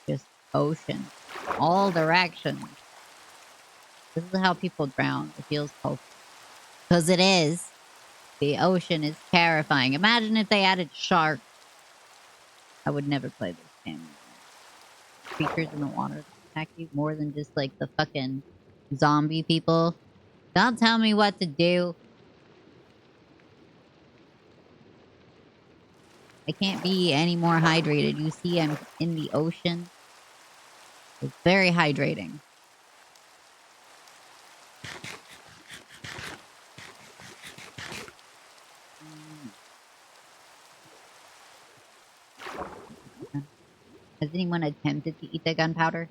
Just ocean. All directions. This is how people drown. It feels hopeless. Because it is. The ocean is terrifying. Imagine if they added sharks. I would never play this game. Creatures in the water attack you more than just like the fucking zombie people. Don't tell me what to do. I can't be any more hydrated. You see, I'm in the ocean. It's very hydrating. Has anyone attempted to eat the gunpowder?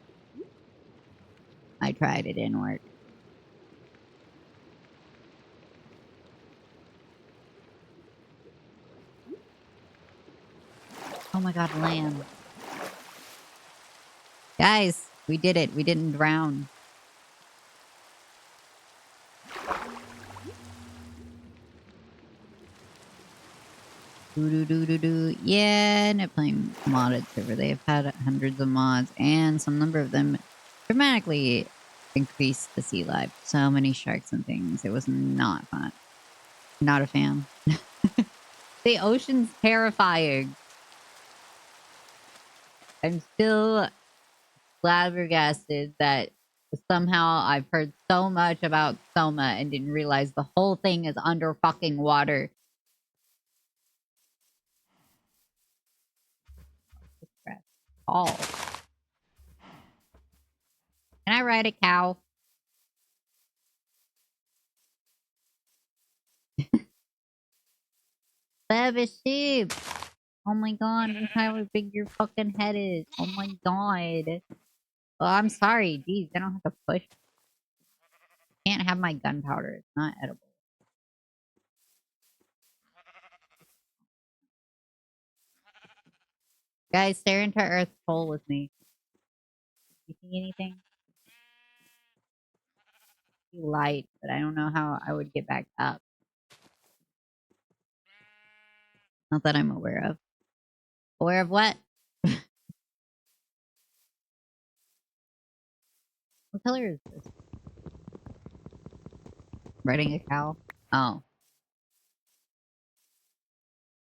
I tried. It didn't work. my god, lamb. Guys, we did it. We didn't drown. Yeah, and playing modded server. They have had hundreds of mods, and some number of them dramatically increased the sea life. So many sharks and things. It was not fun. Not a fan. The ocean's terrifying. I'm still flabbergasted that somehow I've heard so much about Soma and didn't realize the whole thing is under fucking water. Oh. Can I ride a cow? Baby sheep. Oh my god, look how big your fucking head is. Oh my god. Oh, I'm sorry. Jeez, I don't have to push. Can't have my gunpowder. It's not edible. Guys, stare into Earth's hole with me. You see anything? Light, but I don't know how I would get back up. Not that I'm aware of. Aware of what? What color is this? Riding a cow? Oh.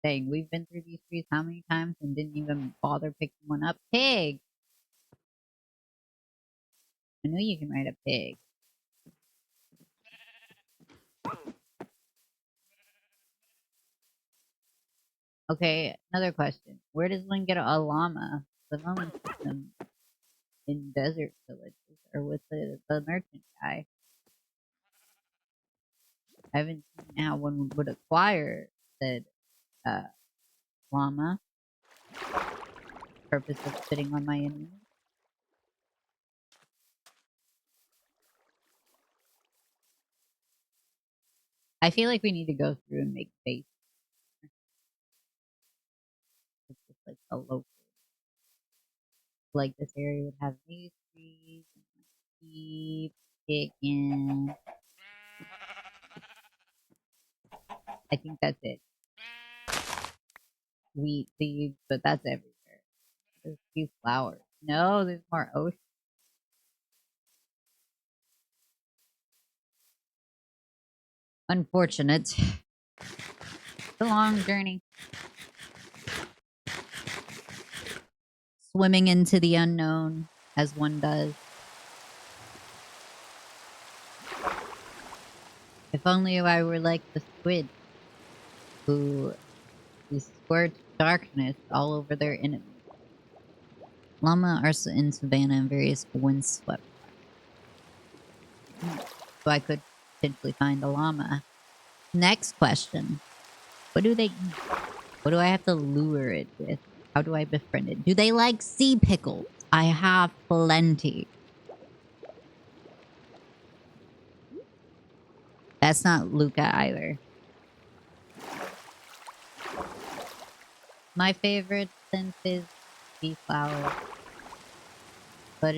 Dang, we've been through these trees how many times and didn't even bother picking one up? Pig! I know you can ride a pig. Okay, another question. Where does one get a llama? I've only seen them in desert villages or with the merchant guy. I haven't seen how one would acquire said llama. Purpose of sitting on my enemy. I feel like we need to go through and make space. It's just like a local. Like this area would have these trees, sheep, chicken. I think that's it. Wheat seeds, but that's everywhere. There's a few flowers. No, there's more ocean. Unfortunate. It's a long journey. Swimming into the unknown, as one does. If only I were like the squid, who squirt darkness all over their enemies. Llama are in savanna and various windswept. So I could potentially find a llama. Next question. What do they eat? What do I have to lure it with? How do I befriend it? Do they like sea pickles? I have plenty. That's not Luca either. My favorite scent is bee flower. But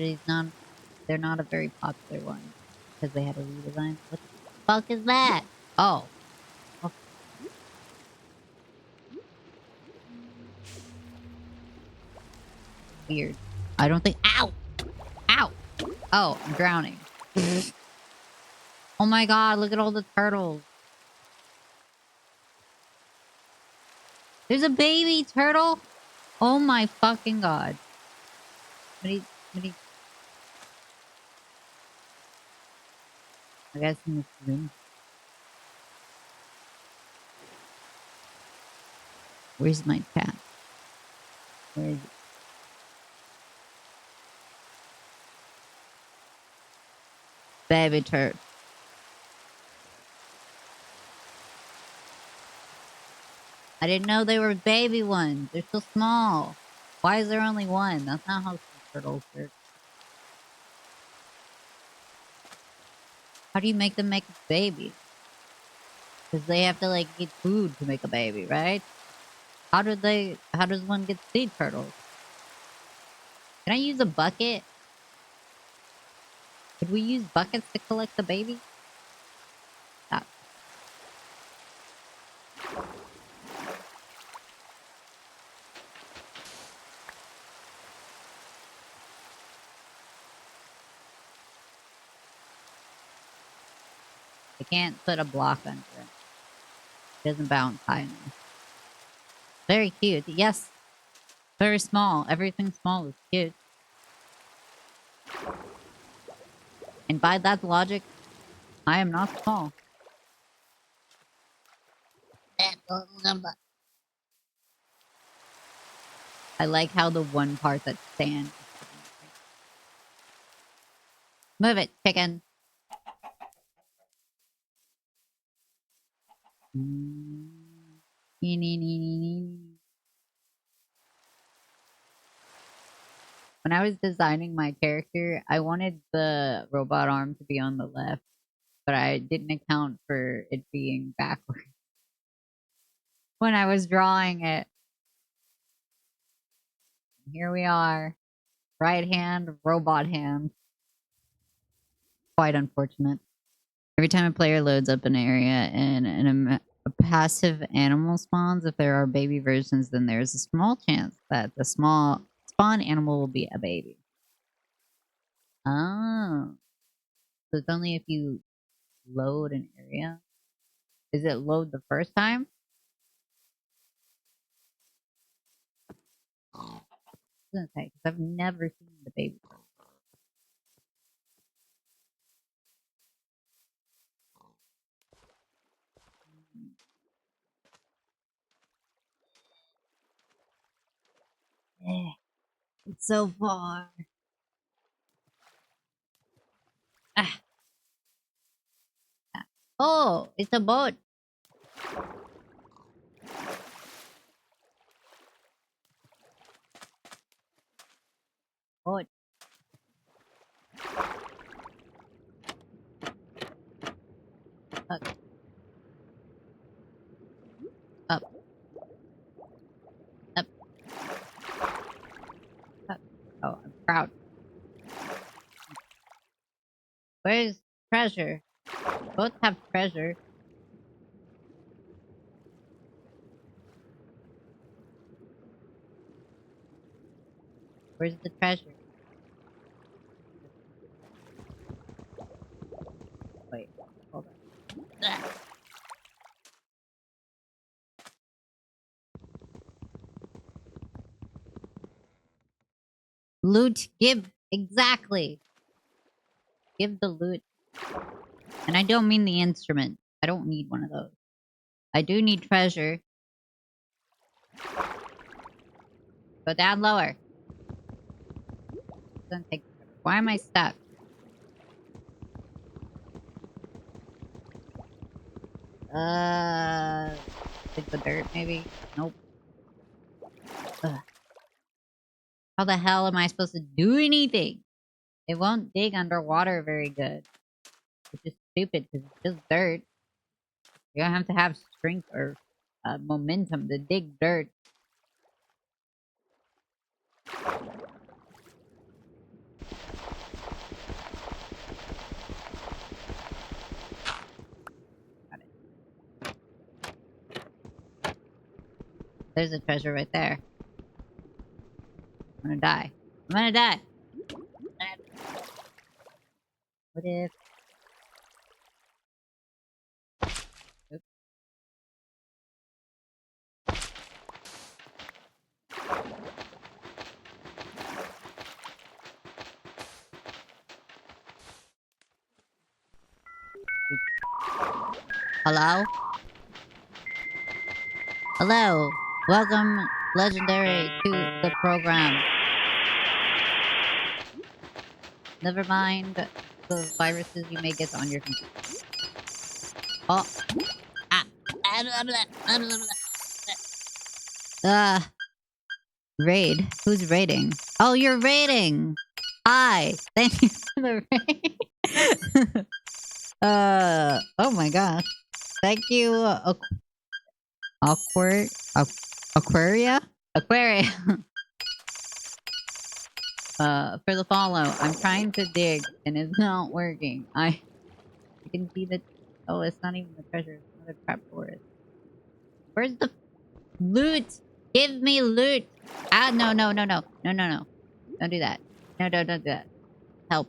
they're not a very popular one. Because they had a redesign. What the fuck is that? Oh. Weird. I don't think. Ow! Ow! Oh, I'm drowning. Oh my god, look at all the turtles. There's a baby turtle? Oh my fucking god. What do you... I guess in this room. Where's my cat? Where is it? Baby turtle. I didn't know they were baby ones. They're so small. Why is there only one? That's not how turtles work. How do you make them make a baby? Because they have to like eat food to make a baby, right? How does one get seed turtles? Can I use a bucket? Could we use buckets to collect the baby? Stop. I can't put a block under it. It doesn't bounce high enough. Very cute. Yes. Very small. Everything small is cute. And by that logic, I am not small. I like how the one part that's sand. Move it, chicken. When I was designing my character, I wanted the robot arm to be on the left, but I didn't account for it being backwards when I was drawing it. Here we are. Right hand, robot hand. Quite unfortunate. Every time a player loads up an area and a passive animal spawns, if there are baby versions, then there's a small chance that the small spawn animal will be a baby. Oh. So it's only if you load an area? Is it load the first time? I was gonna say, because I've never seen the baby. It's so far. Ah. Oh, it's a boat. Boat. Up. Up. Up. Up. Oh, I'm proud. Where's treasure? Both have treasure. Where's the treasure? Wait, hold on. Ah. Loot, give. Exactly. Give the loot. And I don't mean the instrument. I don't need one of those. I do need treasure. Go down lower. It's gonna take. Why am I stuck? Like the dirt, maybe? Nope. Ugh. How the hell am I supposed to do anything? It won't dig underwater very good. Which is stupid because it's just dirt. You don't have to have strength or momentum to dig dirt. Got it. There's a treasure right there. I'm gonna die. I'm gonna die. What if? Oops. Hello? Hello. Welcome, Legendary, to the program. Never mind the viruses you may get on your computer. Oh. Ah. Raid? Who's raiding? Oh, you're raiding! Hi! Thank you for the raid. Oh my gosh. Thank you, awkward. Aquaria? Aquaria. For the follow, I'm trying to dig and it's not working. I can see that. Oh, it's not even the treasure. It's another trap forest. Where's the loot? Give me loot. Ah, no, no, no, no, no, no, no. Don't do that. No, don't do that. Help.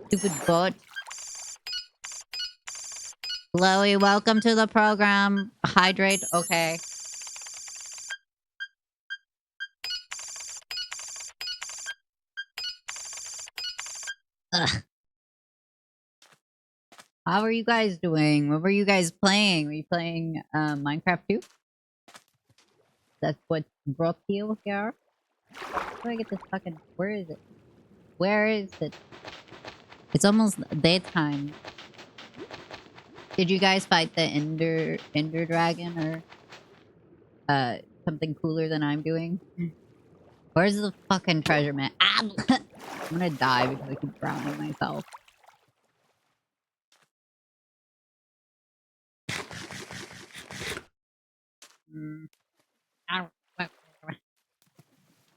Stupid bot. Chloe, welcome to the program. Hydrate. Okay. Ugh. How are you guys doing? What were you guys playing? Were you playing Minecraft too? That's what brought you here? How do I get this fucking... Where is it? Where is it? It's almost daytime. Did you guys fight the Ender Dragon or something cooler than I'm doing? Where's the fucking treasure, man? Ah! I'm gonna die because I keep drowning myself.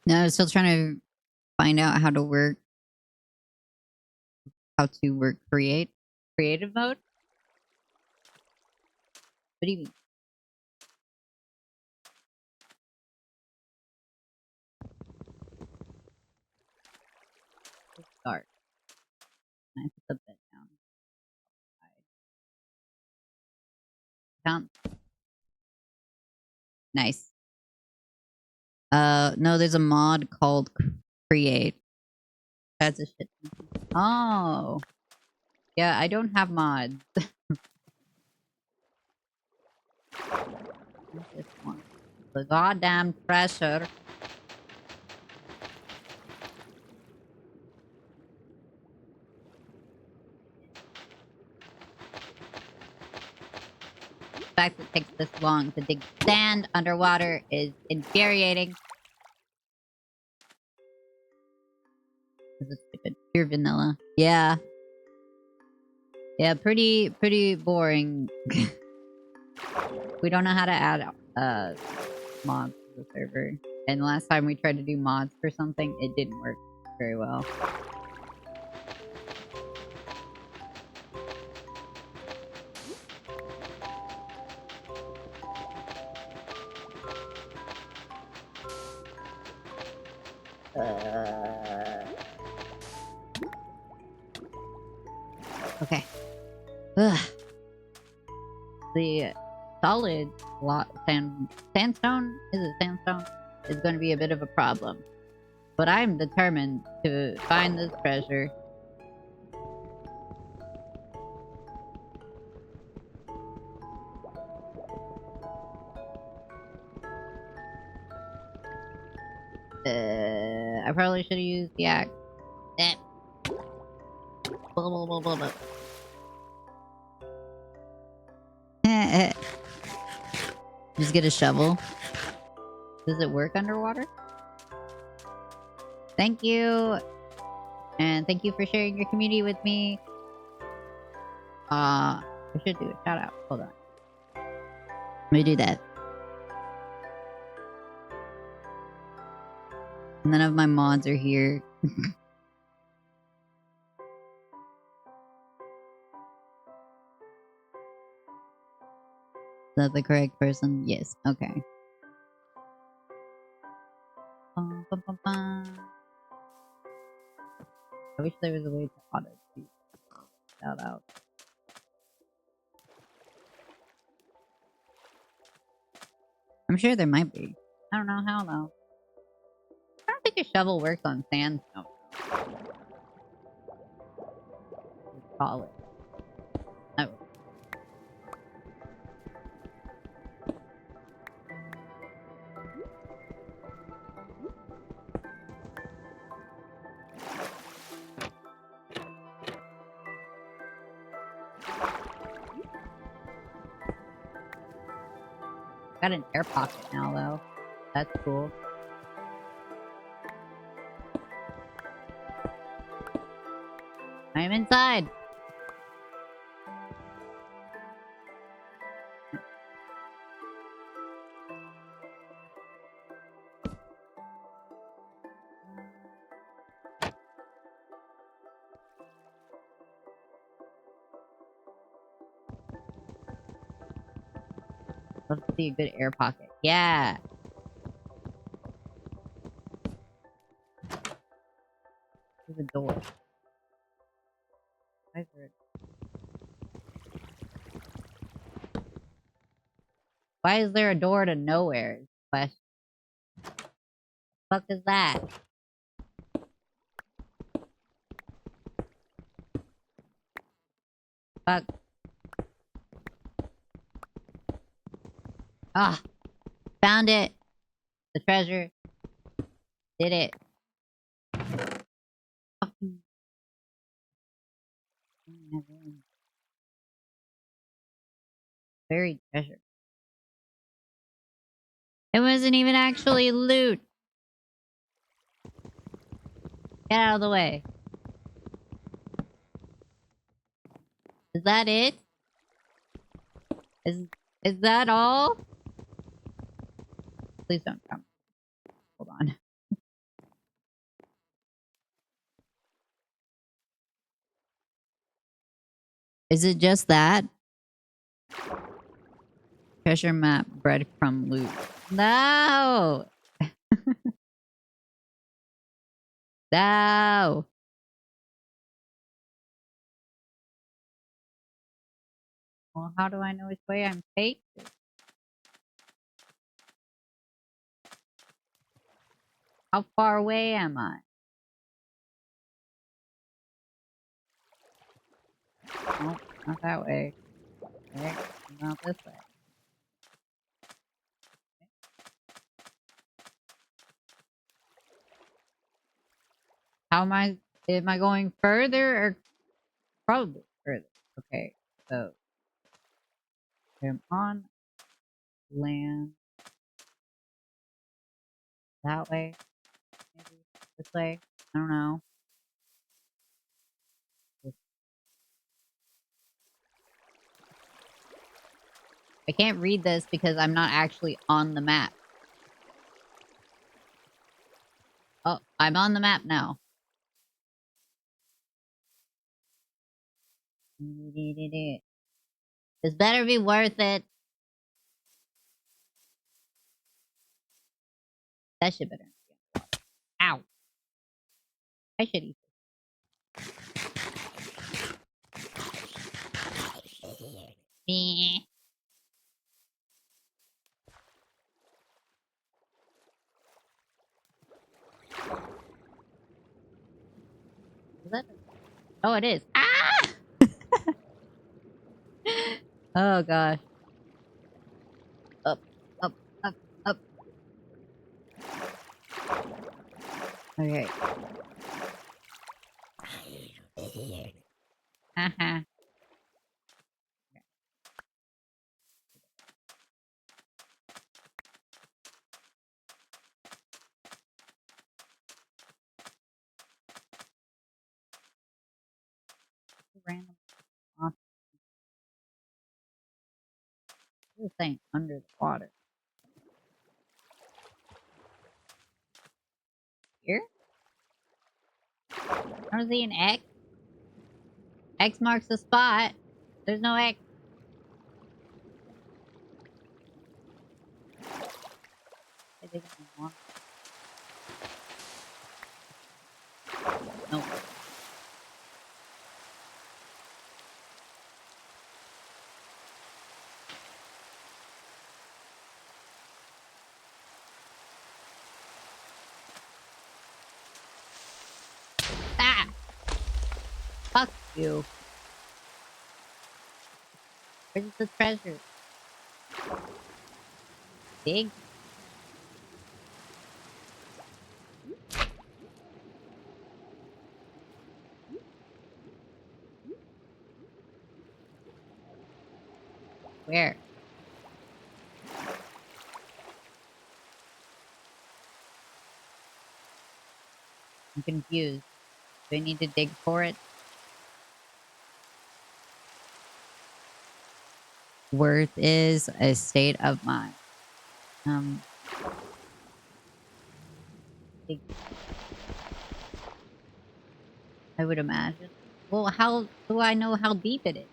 No, I'm still trying to find out how to work creative mode. What do you mean? Start. I put the bed down. Count. Nice. No, there's a mod called Create. That's a shit. Oh. Yeah, I don't have mods. This one. The goddamn treasure. The fact that it takes this long to dig sand underwater is infuriating. This is stupid. Pure vanilla. Yeah. Yeah, pretty boring. We don't know how to add mods to the server. And last time we tried to do mods for something, it didn't work very well. Okay. Ugh. The solid sandstone? Is it sandstone? Is going to be a bit of a problem. But I'm determined to find this treasure. I probably should have used the axe. Blah, blah, blah, blah, blah. Just get a shovel. Does it work underwater? Thank you. And thank you for sharing your community with me. I should do a shout out. Hold on. Let me do that. None of my mods are here. Is that the correct person? Yes. Okay. Bum, bum, bum, bum. I wish there was a way to auto shout out. I'm sure there might be. I don't know how though. I don't think a shovel works on sandstone. Call it. Oh. Got an air pocket now though. That's cool. I'm inside. Let's see a good air pocket. Yeah. There's a door. Why is there Why is there a door to nowhere? Question. Fuck is that? Fuck. Ah, found it. The treasure. Did it. Fucking. Buried treasure. It wasn't even actually loot. Get out of the way. Is that it? Is is that all? Please don't come. Hold on. Is it just that? Treasure map, breadcrumb loot. No! No! Well, how do I know which way I'm facing? How far away am I? Nope, not that way. Okay, not this way. How am I going further or probably further? Okay, so I'm on land that way, maybe this way. I don't know. I can't read this because I'm not actually on the map. Oh, I'm on the map now. This better be worth it. That shit better. Ow. I should eat this. Is that? Oh, it is. Ah! Oh gosh. Up, up, up, up. Okay. Haha. Random off. This thing under the water. Here? I don't see an X. X marks the spot. There's no X. I think it's one. Nope. Ah! Fuck you. Where's the treasure? Big? Where? I'm confused. Do I need to dig for it? Worth is a state of mind. Dig. I would imagine. Well, how do I know how deep it is?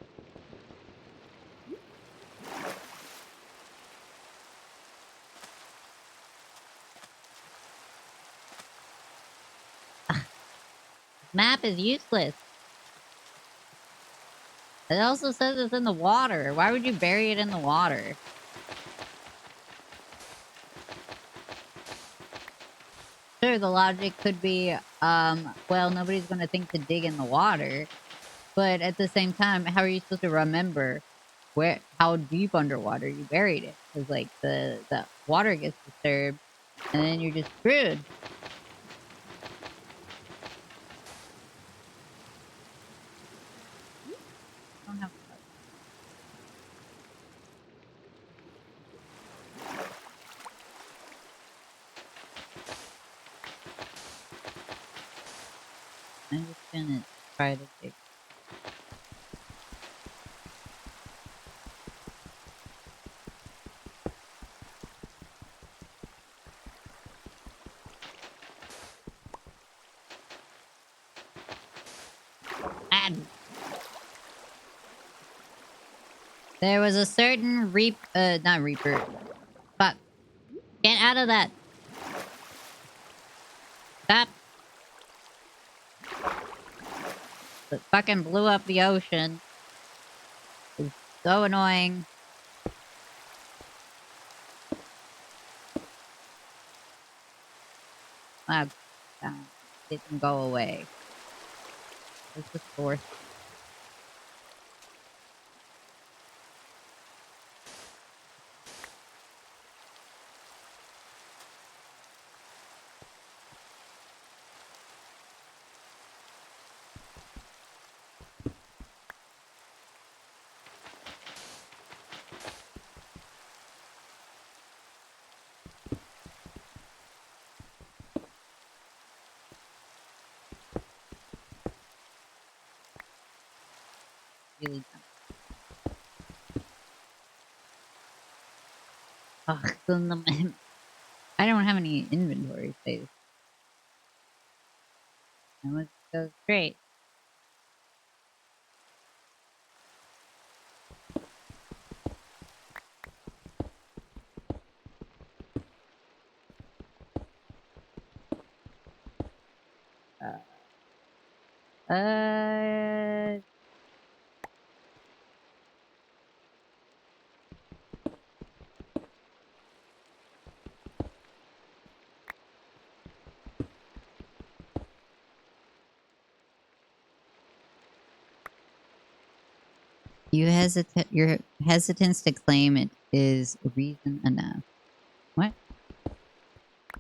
Map is useless. It also says it's in the water. Why would you bury it in the water? Sure, the logic could be, well, nobody's gonna think to dig in the water. But at the same time, how are you supposed to remember how deep underwater you buried it? Because, like, the water gets disturbed, and then you're just screwed. I don't have I'm just gonna try to dig. There was a certain not Reaper. Fuck. Get out of that. Stop. It fucking blew up the ocean. It's so annoying. Ah, it can go away. It's the source. Really dumb. Ugh, I don't have any inventory space. And let's go straight. Uh, your hesitance to claim it is reason enough. What?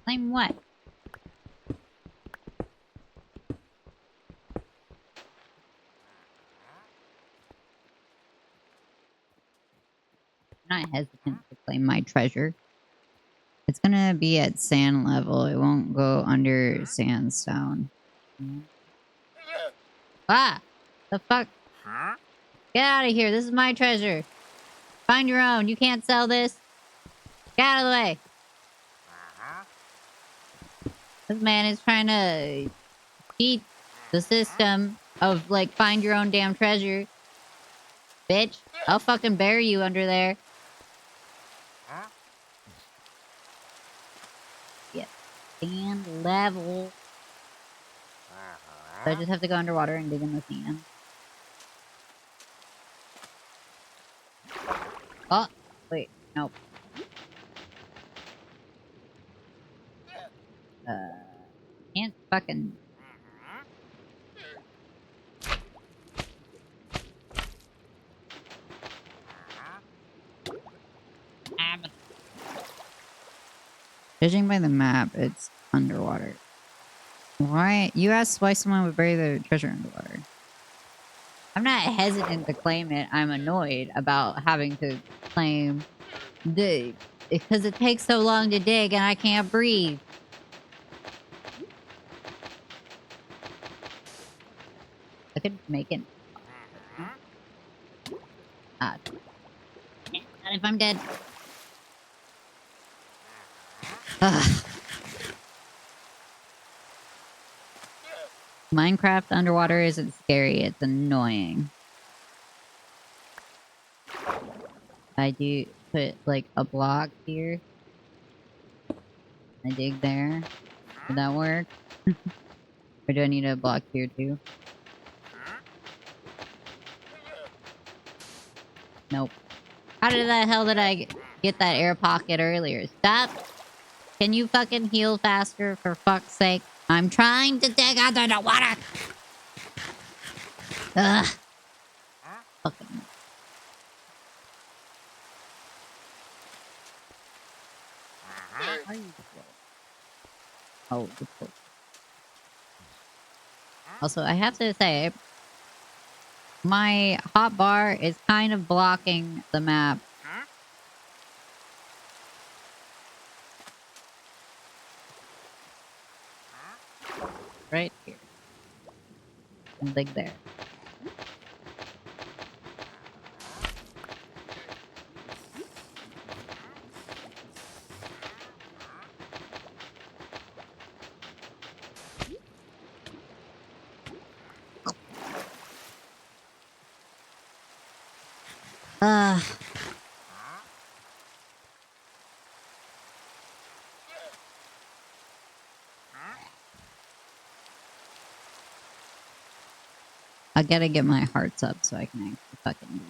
Claim what? I'm not hesitant to claim my treasure. It's gonna be at sand level. It won't go under sandstone. Ah! The fuck? Get out of here. This is my treasure. Find your own. You can't sell this. Get out of the way. This man is trying to cheat the system of, like, find your own damn treasure. Bitch. I'll fucking bury you under there. Yeah. Sand level. So I just have to go underwater and dig in the sand. Oh, wait. Nope. Can't fucking... Judging by the map, it's underwater. Why? You asked why someone would bury their treasure underwater. I'm not hesitant to claim it. I'm annoyed about having to claim dig because it takes so long to dig and I can't breathe. I could make it. Not if I'm dead. Ugh. Minecraft underwater isn't scary. It's annoying. I do put like a block here. I dig there. Did that work? Or do I need a block here too? Nope. How did the hell did I get that air pocket earlier? Stop! Can you fucking heal faster, for fuck's sake? I'm trying to dig under the water! Ugh. Fucking... Oh, also, I have to say, my hotbar is kind of blocking the map. Right here. And dig there. I gotta get my hearts up so I can actually fucking move.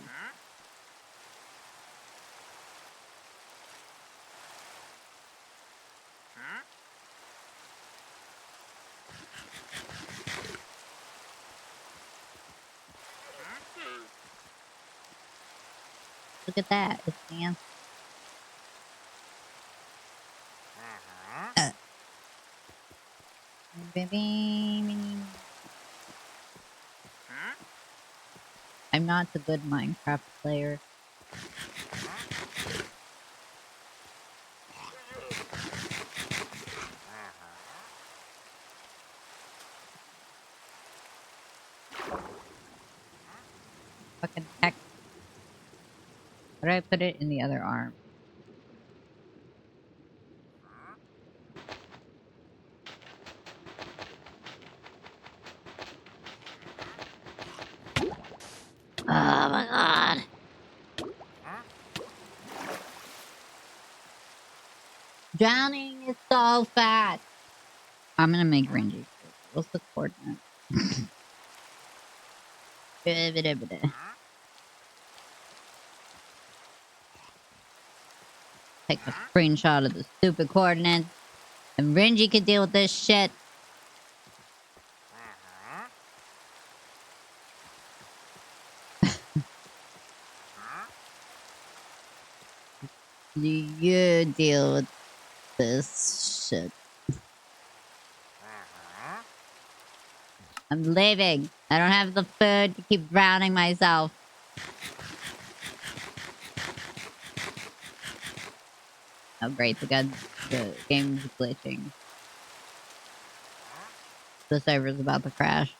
Look at that. It's dancing. I'm not a good Minecraft player. Fucking heck. Where do I put it in the other arm? Oh my god. Drowning is so fast. I'm gonna make Renji. What's the coordinate? Take a screenshot of the stupid coordinates. And Renji could deal with this shit. You deal with this shit. I'm leaving. I don't have the food to keep drowning myself. Oh great, the game's glitching. The server's about to crash.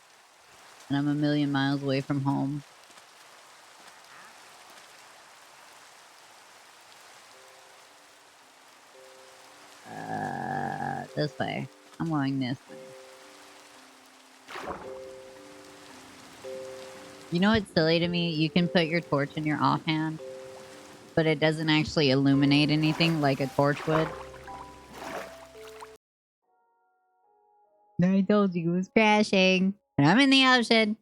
And I'm a million miles away from home. This way. I'm going this way. You know what's silly to me? You can put your torch in your offhand, but it doesn't actually illuminate anything like a torch would. I told you it was crashing. And I'm in the ocean.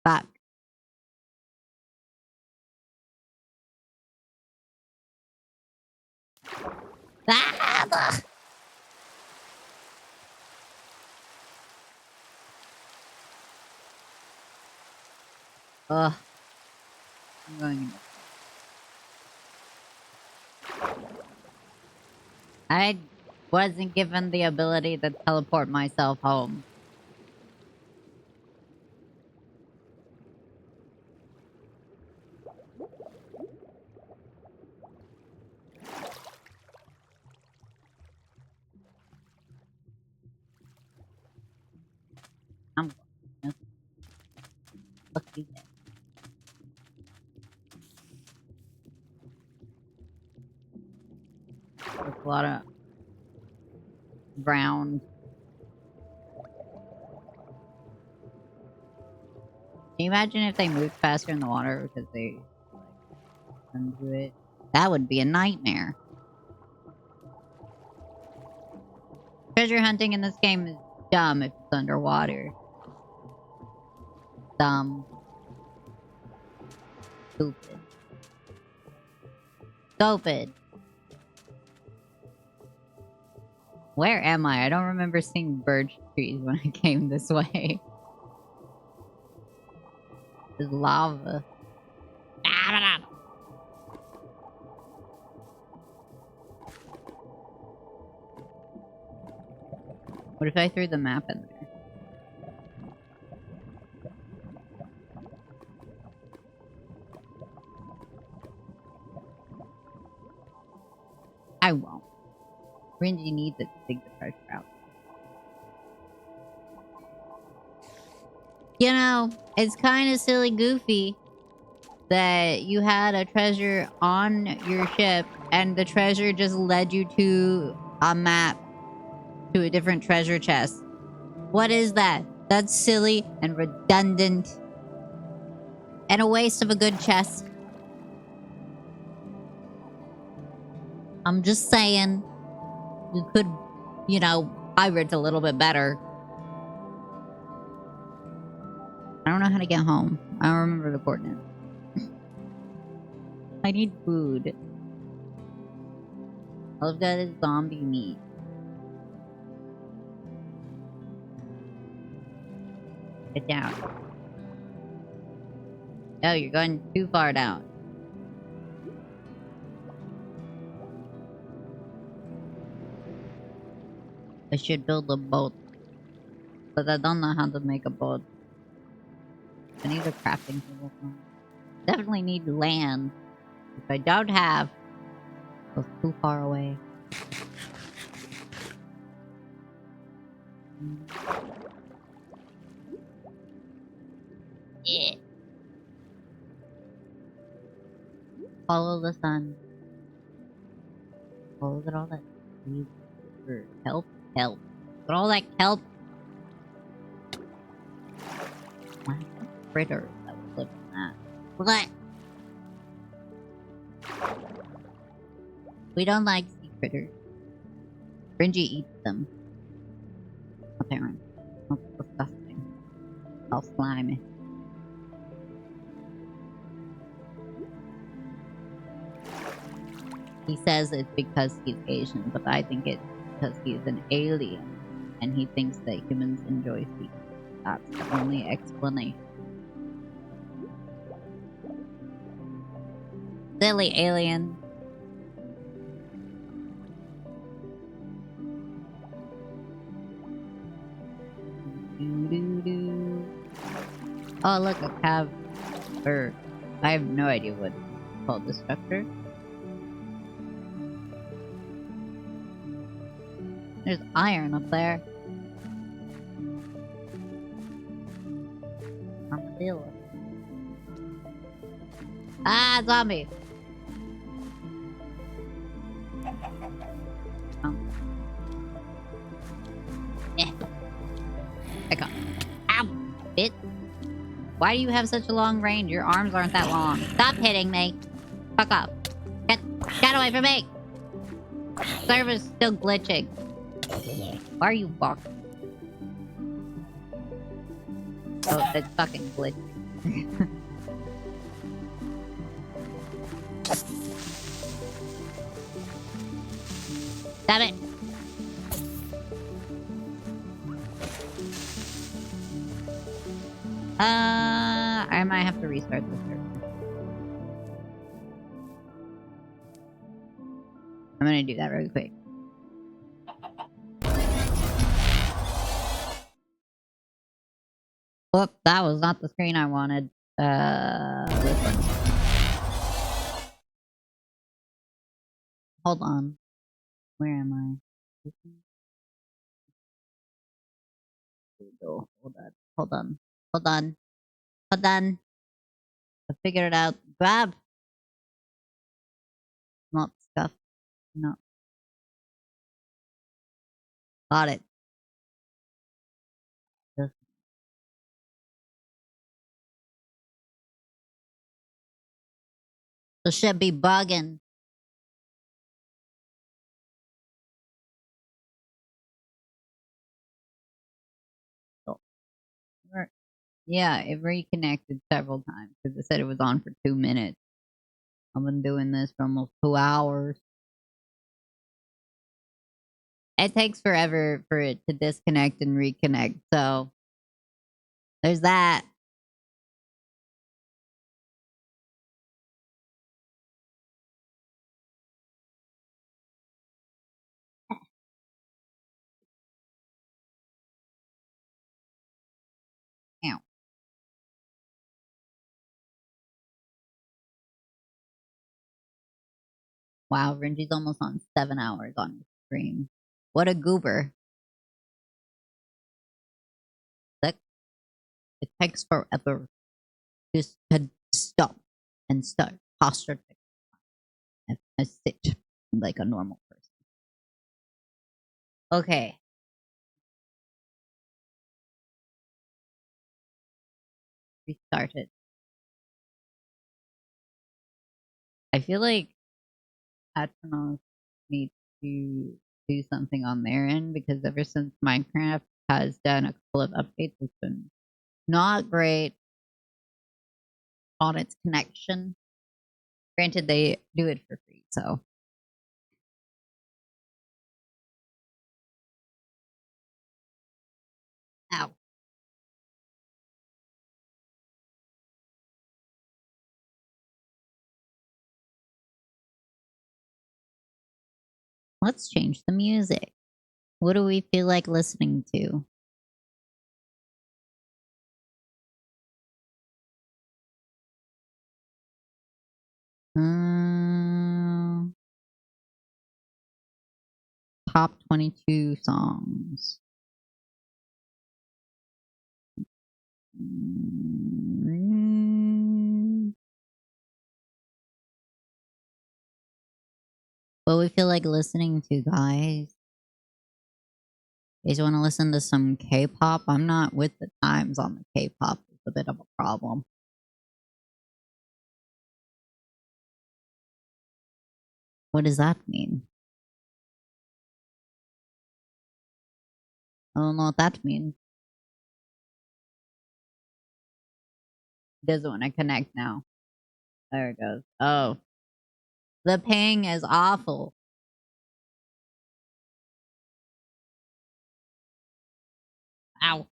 Fuck. Ah! Ugh. I'm going. I wasn't given the ability to teleport myself home. I'm going. Look at that. There's a lot of ground. Can you imagine if they moved faster in the water because they like couldn't do it? That would be a nightmare. Treasure hunting in this game is dumb if it's underwater. Dumb. Stupid. Stupid. Where am I? I don't remember seeing birch trees when I came this way. There's lava. What if I threw the map in there? I won't. Renji needs it to dig the treasure out. You know, it's kind of silly goofy that you had a treasure on your ship and the treasure just led you to a map to a different treasure chest. What is that? That's silly and redundant and a waste of a good chest. I'm just saying, you could, you know, pirate a little bit better. I don't know how to get home. I don't remember the coordinates. I need food. All I've got is zombie meat. Get down. Oh, you're going too far down. I should build a boat. But I don't know how to make a boat. I need a crafting table. Definitely need land. Which I don't have. It's too far away. Yeah. Follow the sun. Oh, look at all that seeds. Help, help. Look at all that kelp. Why critters that would live in that? What? We don't like sea critters. Renji eats them. Apparently. That's disgusting. All slimy. He says it's because he's Asian, but I think it's because he's an alien and he thinks that humans enjoy feet. That's the only explanation. Silly alien. Oh, look, a cab. Or, I have no idea what it's called, the structure. There's iron up there. Armadillo. Ah, zombie! Oh. Eh. I got. Ow! Bit. Why do you have such a long range? Your arms aren't that long. Stop hitting me! Fuck off. Get away from me! Server's still glitching. Why are you walking? Oh, it's fucking glitching. Damn it! I might have to restart this server. I'm gonna do that really quick. Whoop, that was not the screen I wanted. This one. Hold on. Where am I? This one? Here we go. Hold on. Hold on. Hold on. Hold on. I figured it out. Grab! Not stuff. No. Got it. This. The shit be bugging. Yeah, it reconnected several times because it said it was on for 2 minutes. I've been doing this for almost 2 hours. It takes forever for it to disconnect and reconnect, so there's that. Ow. Wow, Renji's almost on 7 hours on his stream. What a goober. That it takes forever just to stop and start posture and sit like a normal person. Okay. Restart it. I feel like Atronals need to do something on their end because ever since Minecraft has done a couple of updates, it's been not great on its connection. Granted, they do it for free, so. Ow. Let's change the music. What do we feel like listening to? Um, top 22 songs. What we feel like listening to, guys. You guys want to listen to some K-pop? I'm not with the times on the K-pop. It's a bit of a problem. What does that mean? I don't know what that means. It doesn't want to connect now. There it goes. Oh. The ping is awful. Ow.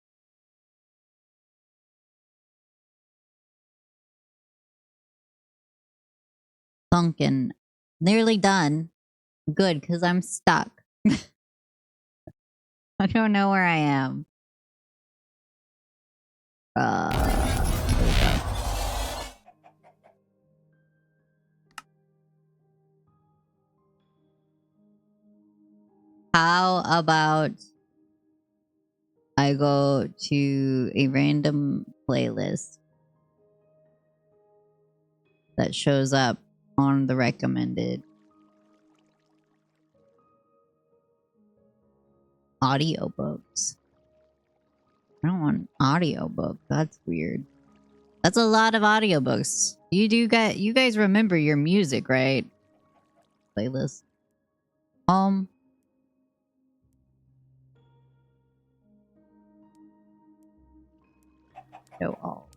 Sunken. Nearly done. Good, because I'm stuck. I don't know where I am. There we go. How about I go to a random playlist that shows up on the recommended audiobooks? I don't want audiobook. That's weird. That's a lot of audiobooks. You guys remember your music, right? Playlist. Show all.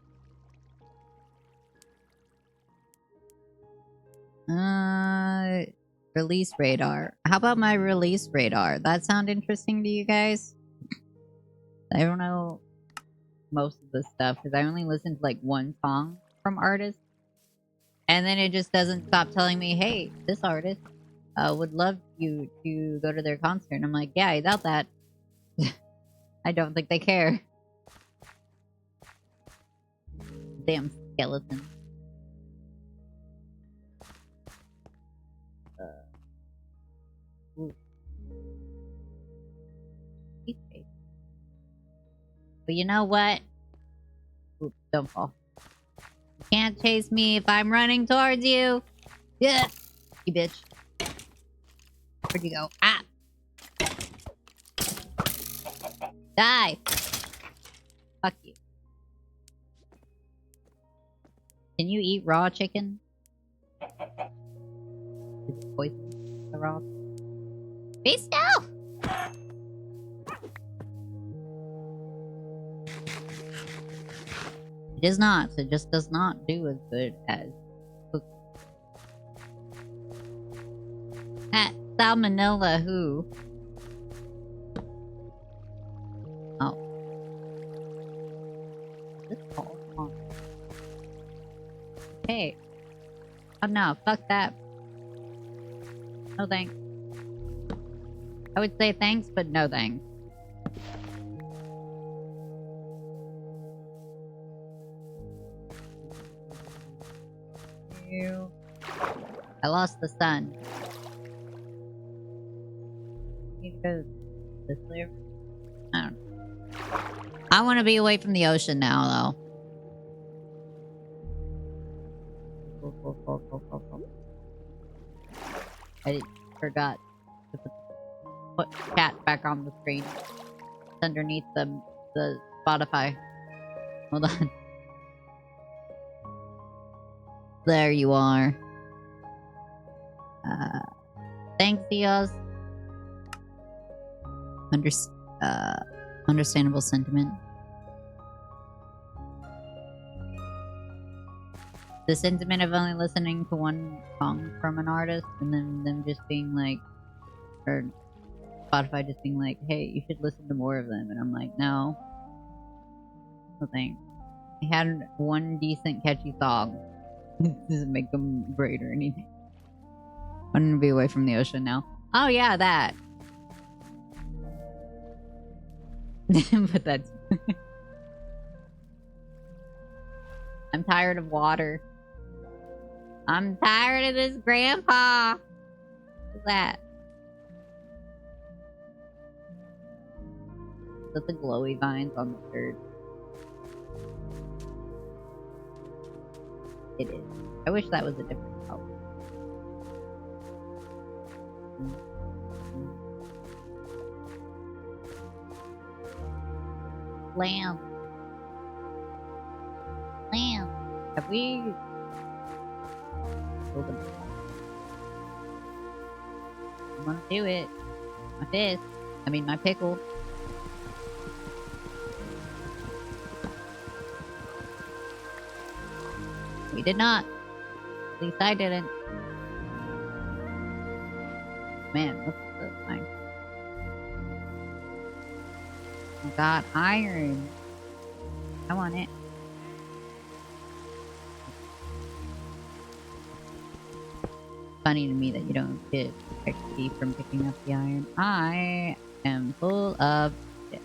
Release radar. How about my release radar? That sound interesting to you guys? I don't know most of the stuff because I only listen to like one song from artists. And then it just doesn't stop telling me, hey, this artist would love you to go to their concert. And I'm like, yeah, I doubt that. I don't think they care. Damn skeleton. But you know what? Oops, don't fall. You can't chase me if I'm running towards you. Yeah, you bitch. Where'd you go? Ah! Die! Fuck you. Can you eat raw chicken? Is it poison? The raw? Be still! It is not. It just does not do as good as cooking. That salmonella who? Oh. This falls on. Hey. Oh no, fuck that. No thanks. I would say thanks, but no thanks. I lost the sun. Need to go this way. I don't know. I want to be away from the ocean now, though. I forgot to put chat back on the screen. It's underneath the Spotify. Hold on. There you are. Thanks, Diaz. Understandable sentiment. The sentiment of only listening to one song from an artist and then them just being like, or Spotify just being like, hey, you should listen to more of them. And I'm like, no. No thanks. I had one decent catchy song. It doesn't make them great or anything. I'm gonna be away from the ocean now. Oh yeah, that. But that's... I'm tired of water. I'm tired of this grandpa. What's that? Is that the glowy vines on the third? It is. I wish that was a different color. Lamb. Lamb. Have we... I'm gonna do it. My fist. I mean, my pickle. We did not. At least I didn't. Man, what's the time? I got iron. I want it. Funny to me that you don't get XP from picking up the iron. I am full of shit.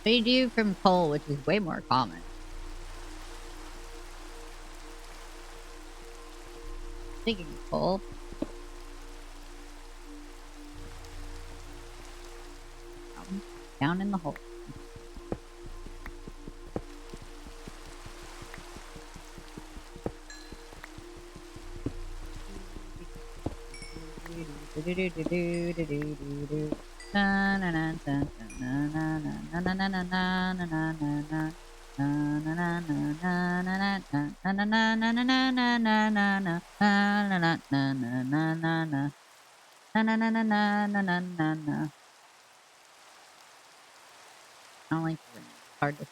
What do you do from coal, which is way more common? Speaking of coal. Down in the hole. I don't like the ring. It's hard to...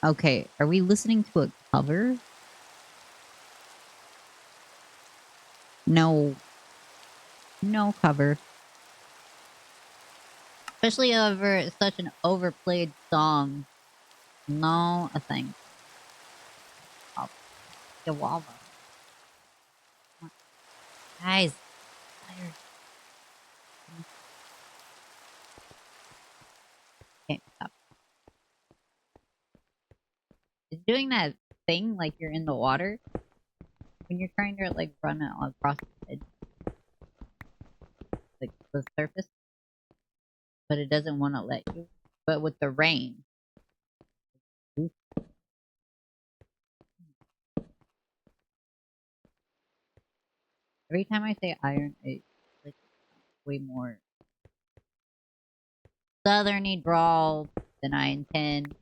Okay, are we listening to a cover? No. No cover. Especially over such an overplayed song. No, a thing. Oh, Chihuahua. Guys. Tired. Can't stop. It's doing that thing like you're in the water when you're trying to like run it across the edge, like the surface, but it doesn't want to let you. But with the rain, oof. Every time I say iron, it's like way more southerny drawl than I intend.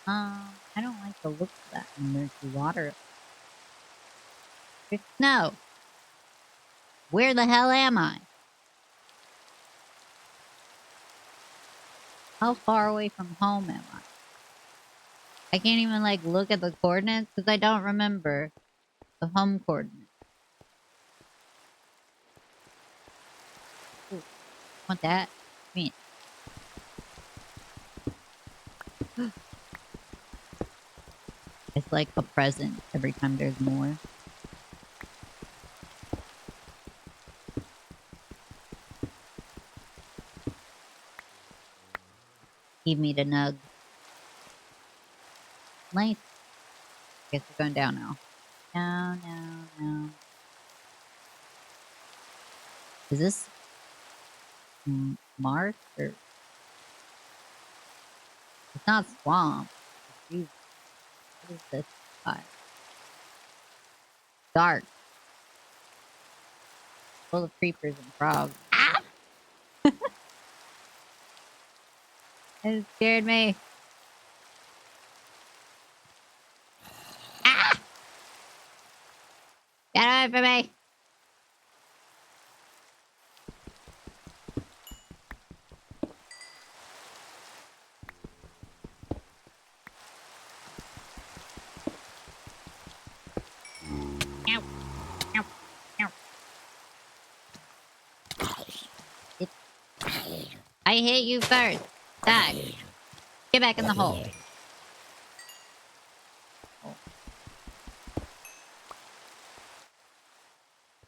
I don't like the look of that when there's water. There's snow. Where the hell am I? How far away from home am I? I can't even like look at the coordinates because I don't remember the home coordinates. Ooh, want that? Me. It's like a present every time there's more. Give me the nug. Nice. Guess we're going down now. No. Is this marsh or it's not swamp? Jeez, what is this spot? Dark. Full of creepers and frogs. Ah! It scared me. Ah! Get away from me! Ow. Ow. Ow. I hit you first. Die. Get back in the hole.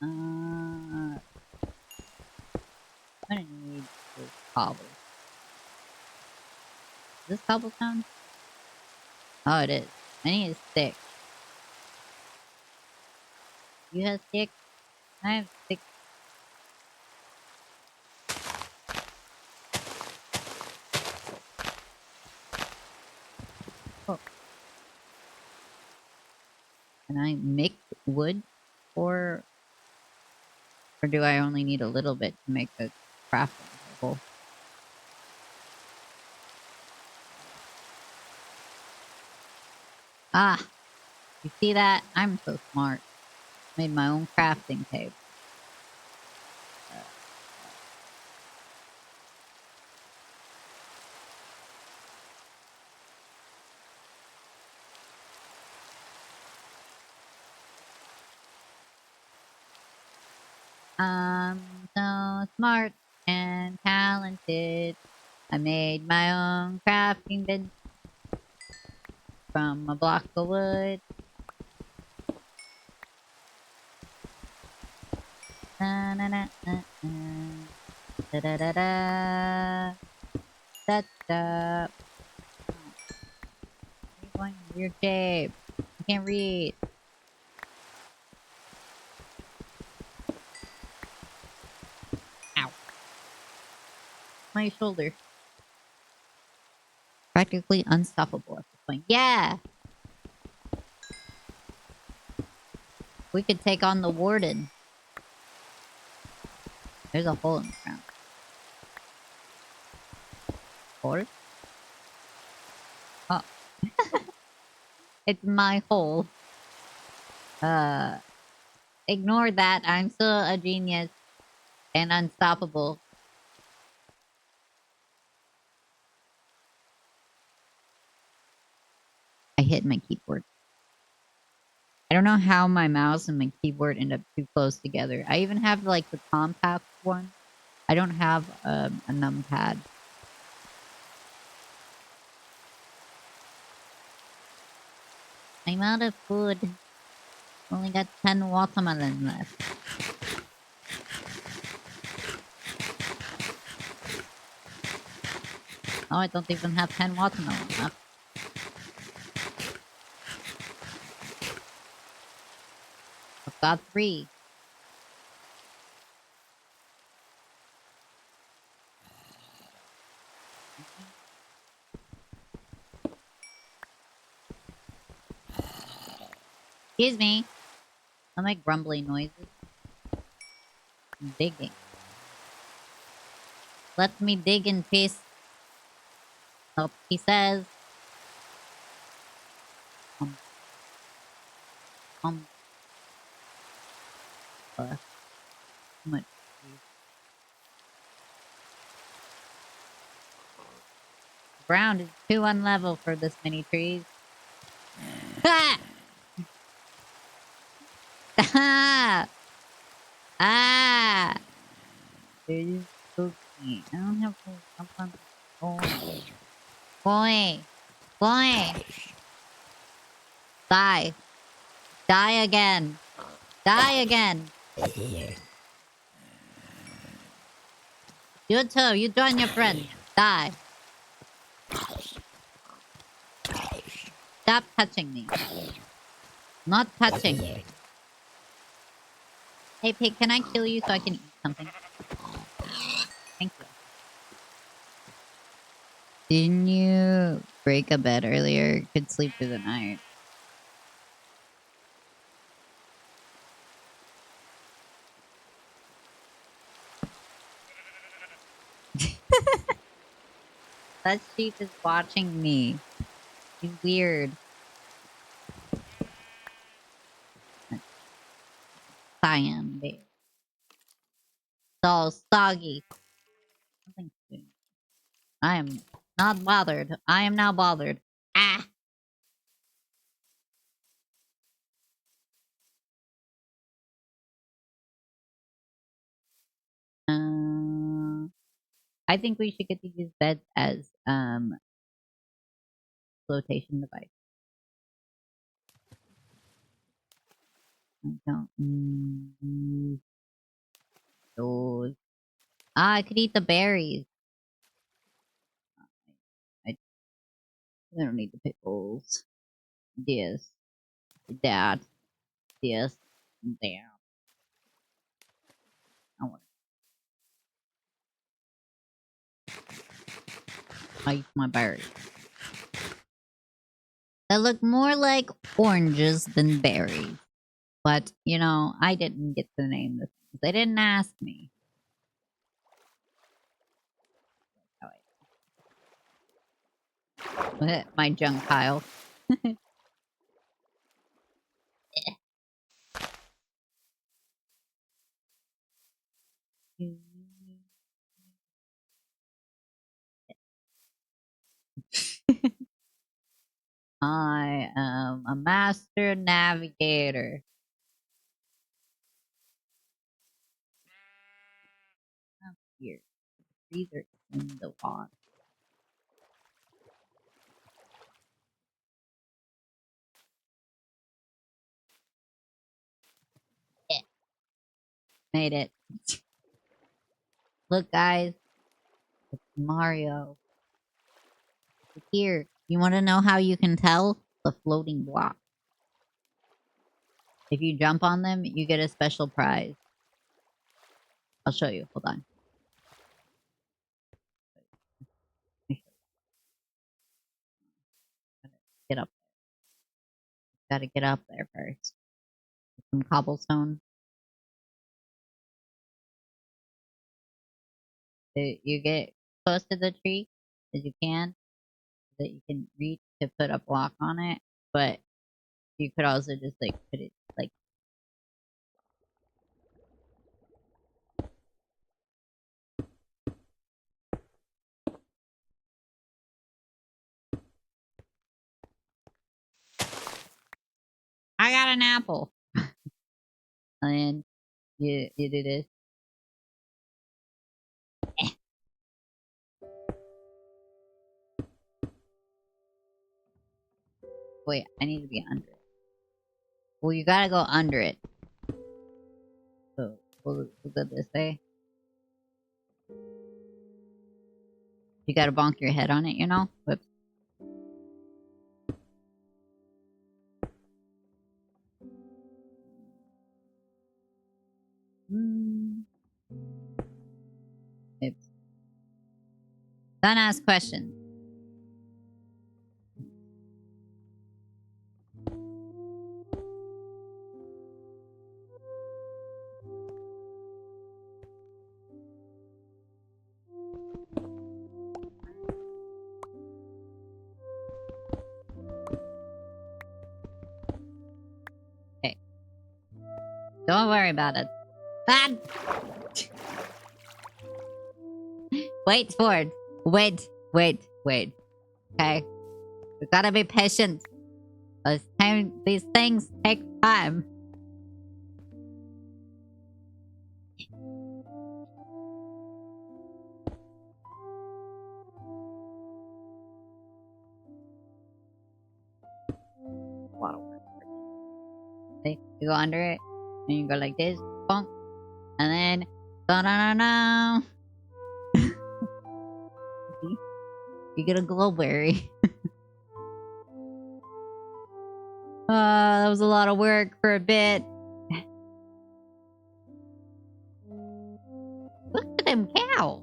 I'm gonna need this cobble. Is this cobblestone? Oh, it is. I need a stick. You have stick? I have stick. Oh. Can I make wood? Or do I only need a little bit to make a crafting table? Ah! You see that? I'm so smart. Made my own crafting table. I'm so smart and talented. I made my own crafting bench from a block of wood. Da da da da da da da da da da. You're going in weird shape. I can't read. Ow. My shoulder. Practically unstoppable at this point. Yeah! We could take on the warden. There's a hole in the ground. Hole? Oh. It's my hole. Ignore that. I'm still a genius and unstoppable. I hit my keyboard. I don't know how my mouse and my keyboard end up too close together. I even have like the compact one. I don't have a numpad. I'm out of food. Only got 10 watermelons left. Oh, I don't even have 10 watermelons left. I've got 3. Excuse me. I make grumbly noises. I'm digging. Let me dig in peace. Oh, he says. Too much trees. The ground is too unlevel for this many trees. Ah! Ah! Ah! It is cooking. I don't have to jump on the boy. Boy! Die. Die again. Die again. You too. You join your friend. Die. Stop touching me. Not touching. Hey, pig, can I kill you so I can eat something? Thank you. Didn't you break a bed earlier? Could sleep through the night. That sheep is watching me. He's weird. Cyan bear. So soggy. Something soon. I am not bothered. I am now bothered. Ah! I think we should get to use beds as flotation device. I don't need those. Ah, I could eat the berries. I don't need the pickles. This. That. This. There. I want to eat my berries. That look more like oranges than berries. But, you know, I didn't get to name this. They didn't ask me. My junk pile. I am a master navigator. Oh, here. These are in the water. Yeah. Made it. Look, guys. It's Mario. Here. You want to know how you can tell? The floating block. If you jump on them, you get a special prize. I'll show you. Hold on. Get up. Gotta get up there first. Some cobblestone. So you get close to the tree as you can, so that you can reach to put a block on it. But you could also just like put it like. I got an apple. And you do this. Eh. Wait, I need to be under it. Well, you gotta go under it. So we'll go this way. You gotta bonk your head on it, you know? Whoops. Oops. Don't ask questions. Okay. Don't worry about it. Ah! Wait for it. Wait. Okay? We gotta be patient. These things take time. A lot of work. See? You go under it, and you go like this, bonk, and then da-da-da-da. You get a glowberry. That was a lot of work for a bit. Look at them cows.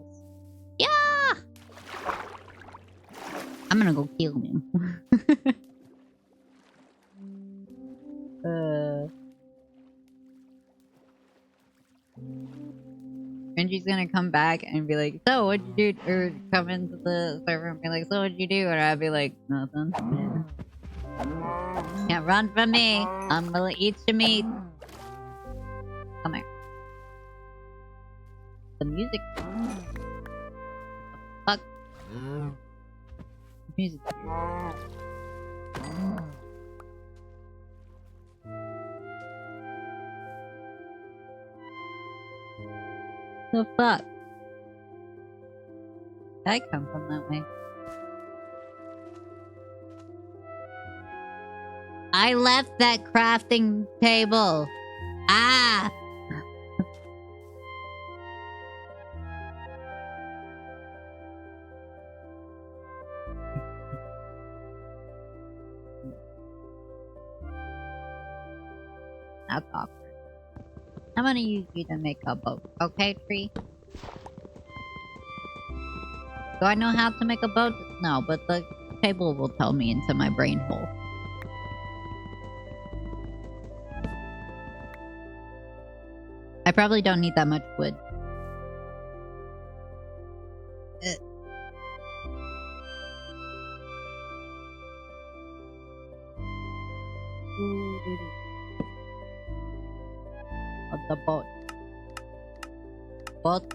Yeah! I'm gonna go kill them. Renji's gonna come back and be like, so what'd you do? Or come into the server and be like, so what'd you do? And I'd be like, nothing. Can't run from me. I'm gonna eat your meat. Come here. The music. Fuck. The music. The fuck? Did I come from that way? I left that crafting table. Ah! That's awkward. I'm gonna use you to make a boat, okay, tree? Do I know how to make a boat? No, but the table will tell me into my brain hole. I probably don't need that much wood. The boat. Boat.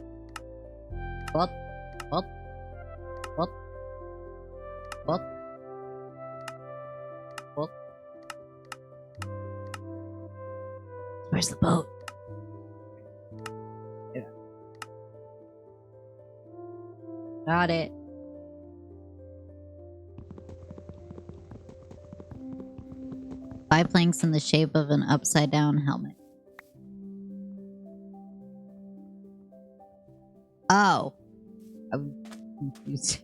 Where's the boat? Yeah. Got it. Five planks in the shape of an upside down helmet. Oh. I'm confused.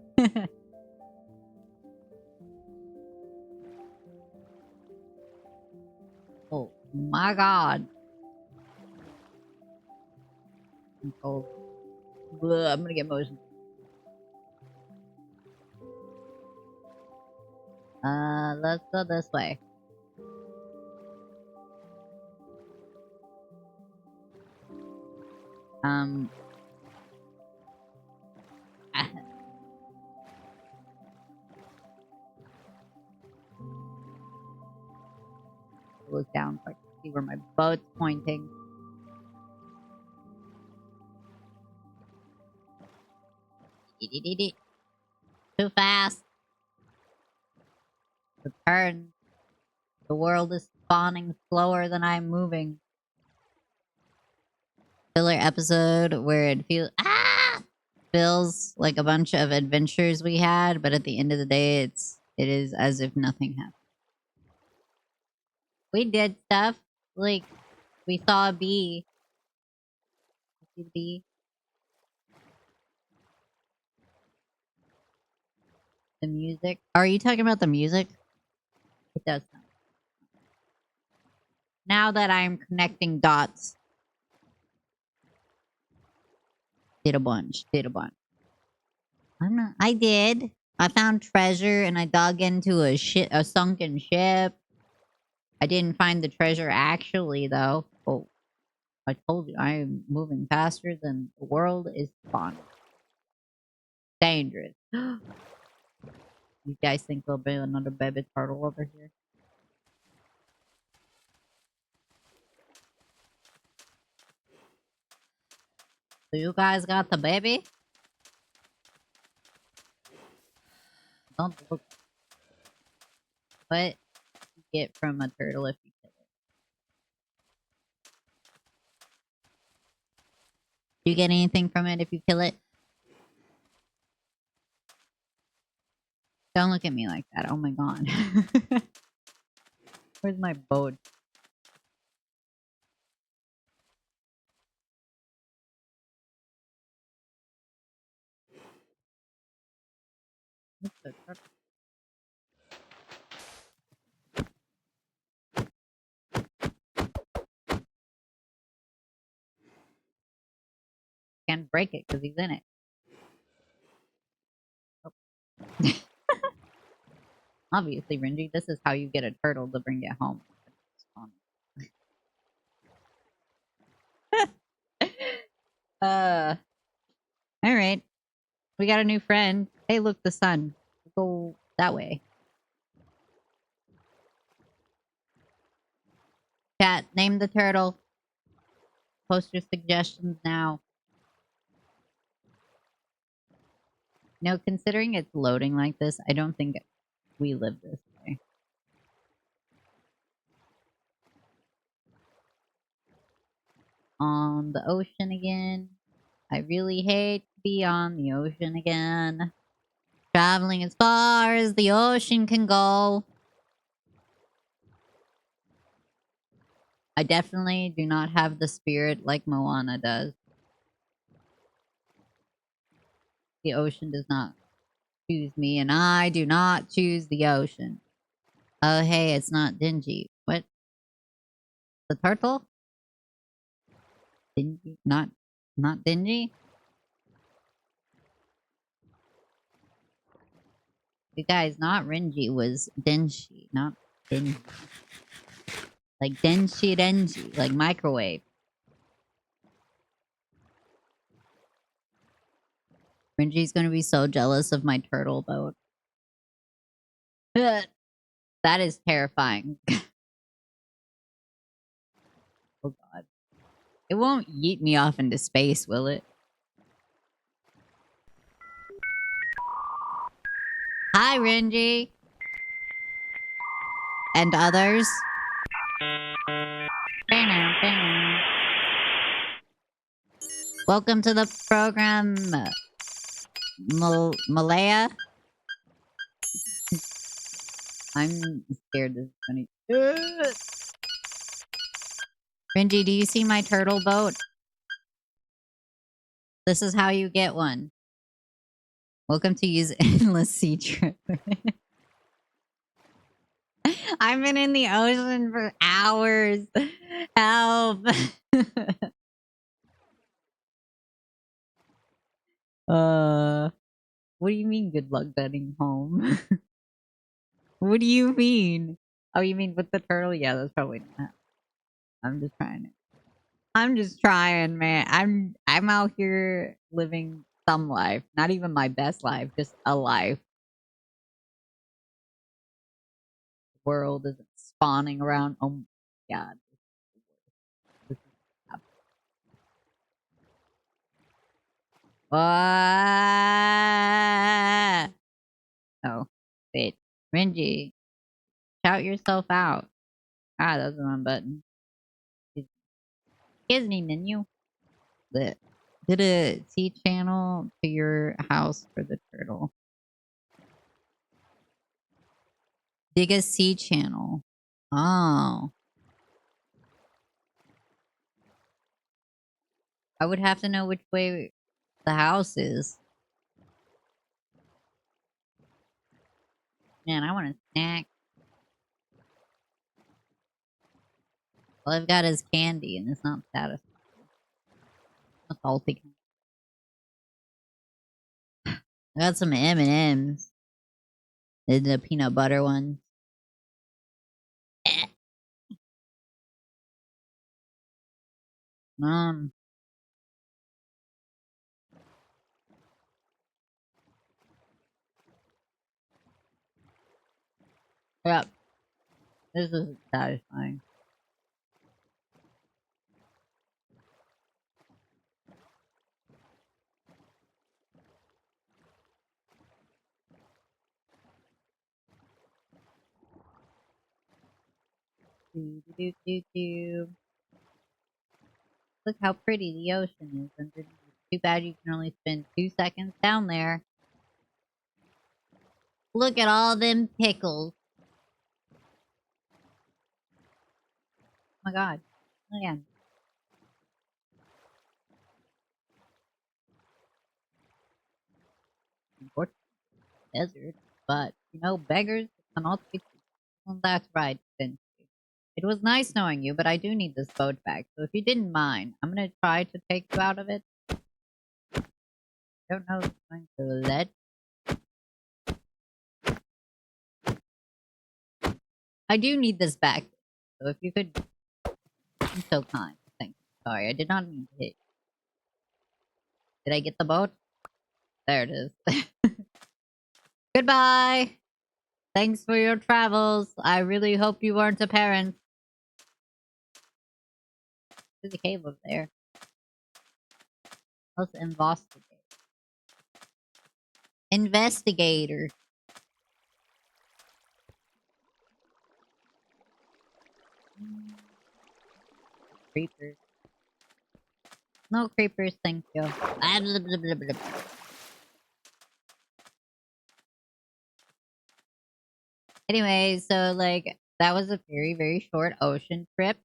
Oh my god. I'm cold. Ugh, I'm gonna get motion. Let's go this way. Look down so I can see where my boat's pointing. Too fast. Return. The world is spawning slower than I'm moving. Filler episode where it feels like a bunch of adventures we had, but at the end of the day, it is as if nothing happened. We did stuff like we saw a bee. See the bee? The music. Are you talking about the music? It does sound. Now that I'm connecting dots. Did a bunch. I'm not. I did. I found treasure and I dug into a sunken ship. I didn't find the treasure actually though. Oh, I told you I am moving faster than the world is spawning. Dangerous. You guys think there'll be another baby turtle over here? So you guys got the baby? Don't look what you get from a turtle if you kill it. Do you get anything from it if you kill it? Don't look at me like that. Oh my god. Where's my boat? Can't break it because he's in it. Oh. Obviously, Renji, this is how you get a turtle to bring it home. All right. We got a new friend. Hey, look, the sun. Go that way. Chat, name the turtle. Post your suggestions now. No, considering it's loading like this, I don't think we live this way. On the ocean again. I really hate to be on the ocean again. Traveling as far as the ocean can go. I definitely do not have the spirit like Moana does. The ocean does not choose me, and I do not choose the ocean. Oh, hey, it's not dingy. What? The turtle? Dingy? Not dingy? You guys, not Renji was Denshi, not dingy. Like Denshi, like microwave. Renji's gonna be so jealous of my turtle boat. That is terrifying. Oh god. It won't yeet me off into space, will it? Hi, Renji. And others. Welcome to the program, Malaya. I'm scared this is funny. Renji, do you see my turtle boat? This is how you get one. Welcome to use endless sea trip. I've been in the ocean for hours. Help. What do you mean good luck getting home? What do you mean? Oh, you mean with the turtle? Yeah, that's probably not. I'm just trying it. I'm just trying, man. I'm out here living some life. Not even my best life, just a life. The world isn't spawning around. Oh my god. This is ah! Oh, wait. Renji, shout yourself out. Ah, that's the wrong button. Excuse me, menu. Did a C channel to your house for the turtle. Dig a C channel. Oh. I would have to know which way the house is. Man, I want a snack. All I've got is candy, and it's not satisfying. A salty. I got some M&Ms. The peanut butter one. Um. Yep. This is satisfying. Do, do, do, do, do. Look how pretty the ocean is underneath. Too bad you can only spend 2 seconds down there. Look at all them pickles. Oh my god. Again. Unfortunately, desert. But, you know, beggars cannot be. Well, that's right, then. It was nice knowing you, but I do need this boat back. So if you didn't mind, I'm gonna try to take you out of it. Don't know if it's going to let. I do need this back. So if you could be so kind. Thank you. Sorry, I did not mean to hit. Did I get the boat? There it is. Goodbye. Thanks for your travels. I really hope you weren't a parent. There's a cave over there. Let's investigate. Investigator. Creepers. No creepers, thank you. Ah, blah, blah, blah, blah, blah. Anyway, so like that was a very, very short ocean trip.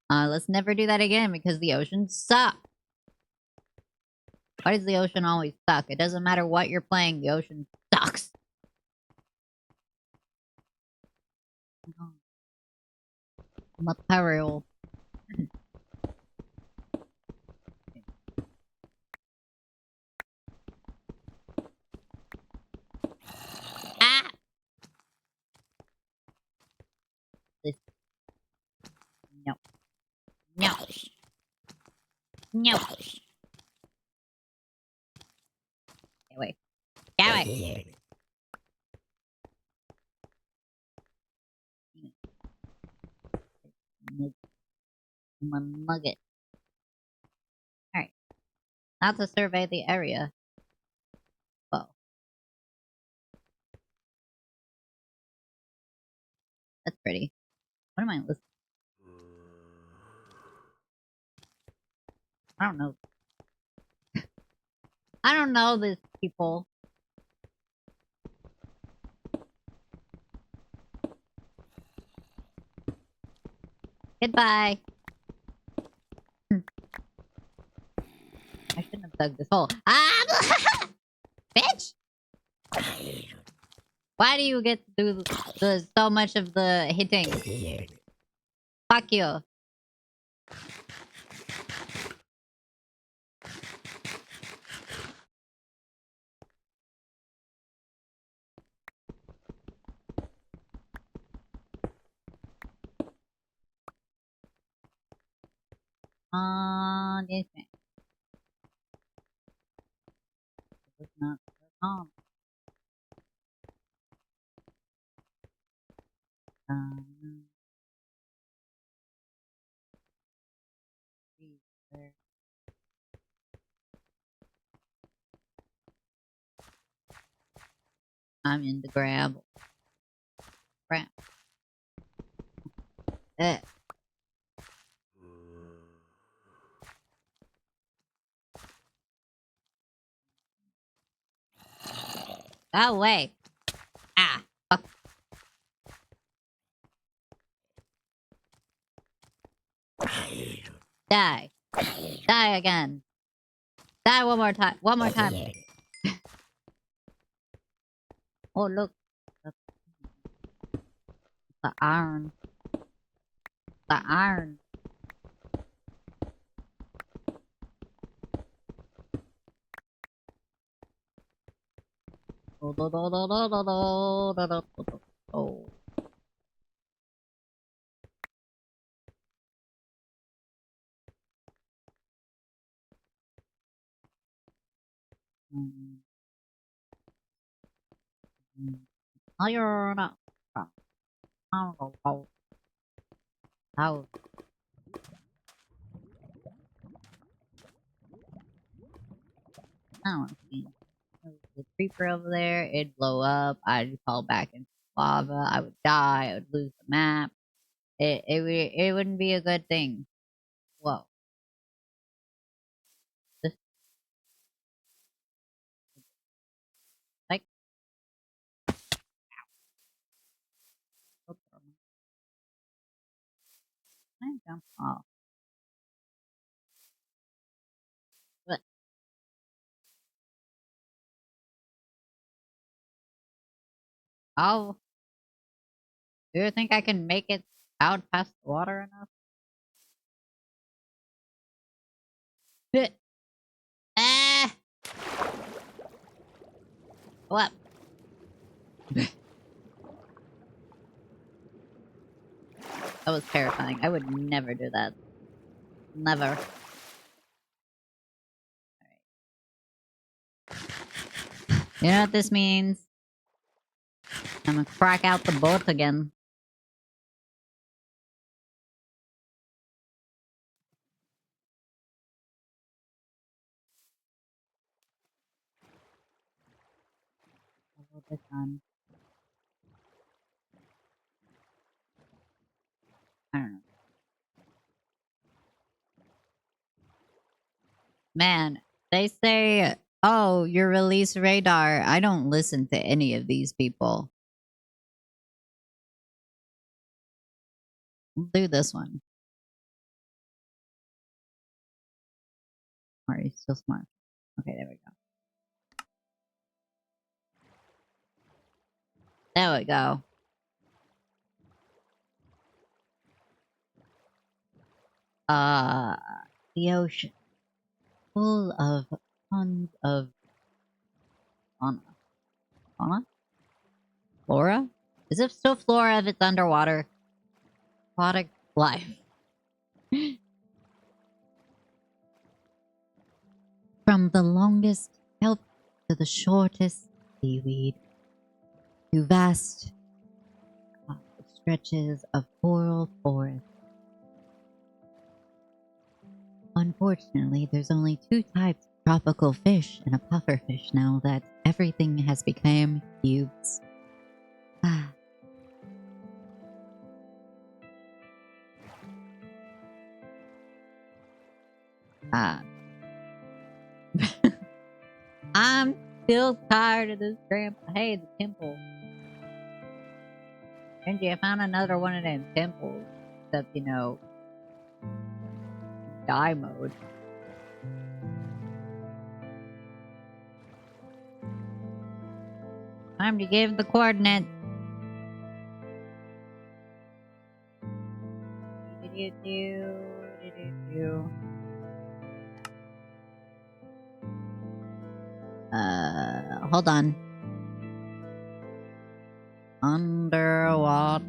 Let's never do that again because the ocean sucks. Why does the ocean always suck? It doesn't matter what you're playing, the ocean sucks. I'm a peril. Ah! This. No. No. No. Get away. Get away. I'm a nugget. Alright. Now to survey the area. Whoa. That's pretty. What am I listening? I don't know. I don't know these people. Goodbye. I shouldn't have dug this hole. Ah! Bitch! Why do you get to do so much of the hitting? Fuck you. This man. This is not so calm. There. I'm in the gravel. Crap. Eh. Go away. Ah. Fuck. Die. Die again. Die one more time. One more time. Oh, look. That's the iron. The iron. Oh. Iron. Oh. How? I don't see. There's a creeper over there. It'd blow up. I'd fall back into lava. I would die. I would lose the map. It wouldn't be a good thing. Whoa. This like I jump off. But oh, do you think I can make it out past the water enough? Bit. Ah, what? That was terrifying. I would never do that. Never. You know what this means? I'm gonna crack out the boat again. All the time. I don't know. Man, they say, oh, you release radar. I don't listen to any of these people. We'll do this one. Are you still smart? Okay, there we go. There we go. Uh, the ocean. Full of tons of fauna. Fauna? Flora? Is it still flora if it's underwater? Aquatic life. From the longest kelp to the shortest seaweed, to vast stretches of coral forest. Unfortunately, there's only two types of tropical fish and a pufferfish now that everything has become cubes. Ah. I'm still tired of this grandpa. Hey, the temple. Benji, I found another one of them temples. Except, you know, die mode. Time to give the coordinates. Hold on. Underwater.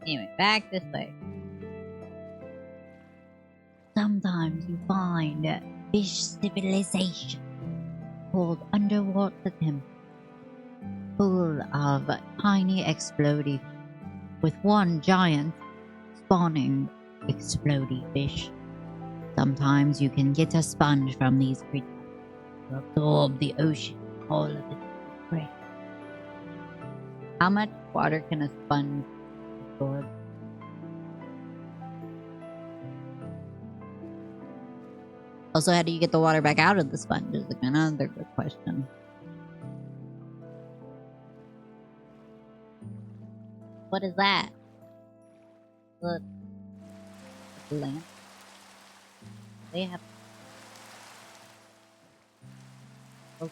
Anyway, back this way. Sometimes you find fish civilization called underwater temple, full of tiny explodey, with one giant spawning explodey fish. Sometimes you can get a sponge from these creatures to absorb the ocean, all of its prey. How much water can a sponge absorb? Also, how do you get the water back out of the sponge is another good question. What is that? Look. Lamp. They have. Oh.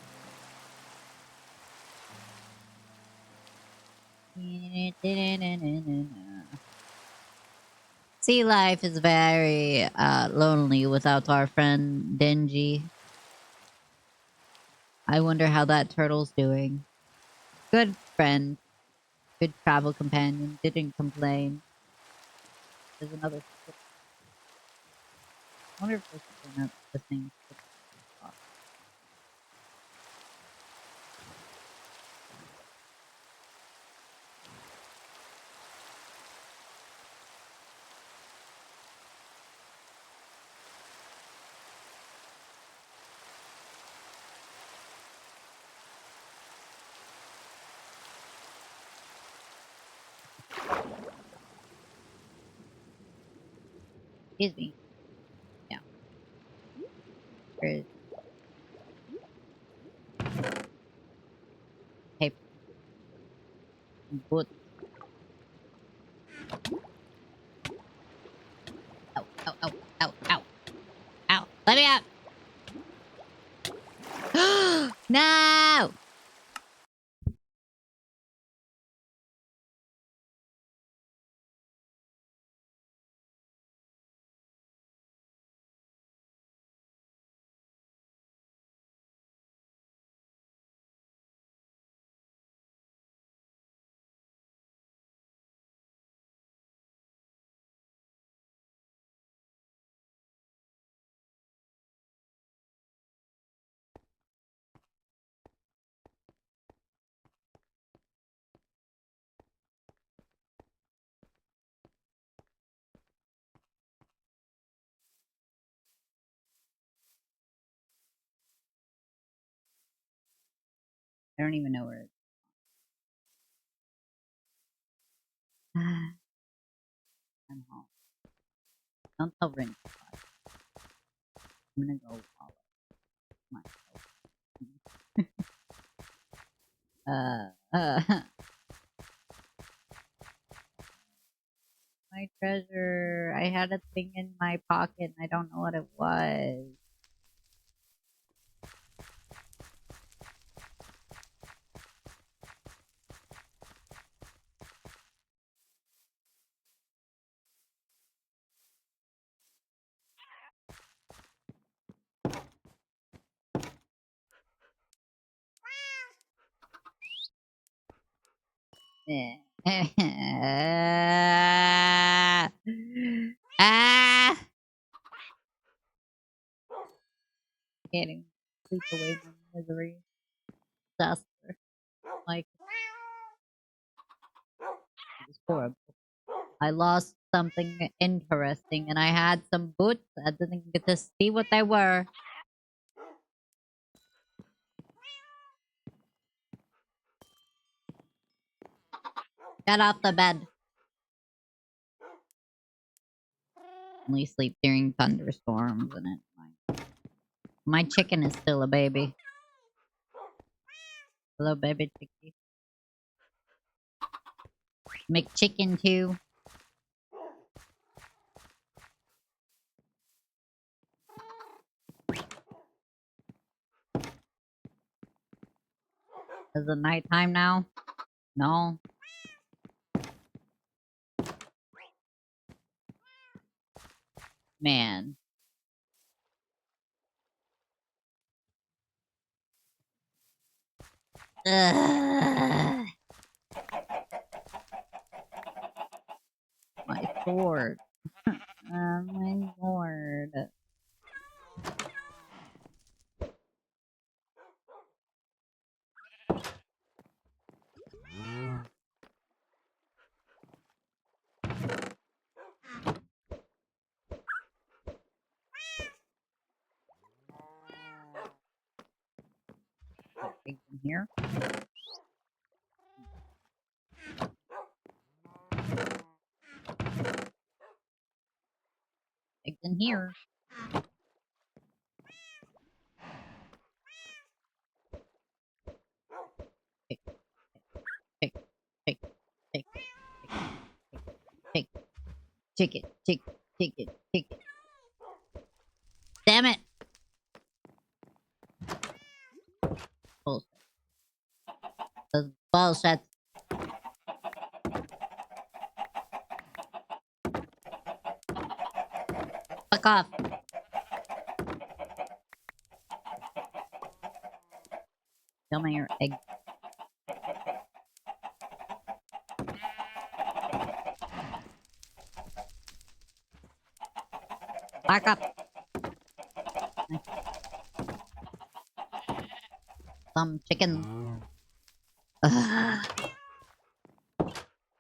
Sea life is very lonely without our friend Denji. I wonder how that turtle's doing. Good friend. Good travel companion. Didn't complain. There's another. I wonder if this is the thing. Excuse me. Yeah. There's paper. Boot. Ow, ow, ow, ow, ow. Ow. Let me out. No! I don't even know where it's I'm home. Don't tell Rin. I'm gonna go follow my my treasure. I had a thing in my pocket and I don't know what it was. Ah! Getting sleep away from misery. Disaster. Like, it was horrible. I lost something interesting and I had some boots. I didn't get to see what they were. Get off the bed. Only sleep during thunderstorms and it. My chicken is still a baby. Hello, baby chickie. McChicken too. Is it nighttime now? No. Man. Ugh. My sword. My sword. Eggs in here. Eggs in here. Pick, pick, pick, pick, pick, pick, pick, pick. Damn it! Bullshit. This is bullshit. Fuck off. Tell me your egg. Back up. Some chicken. Ugh.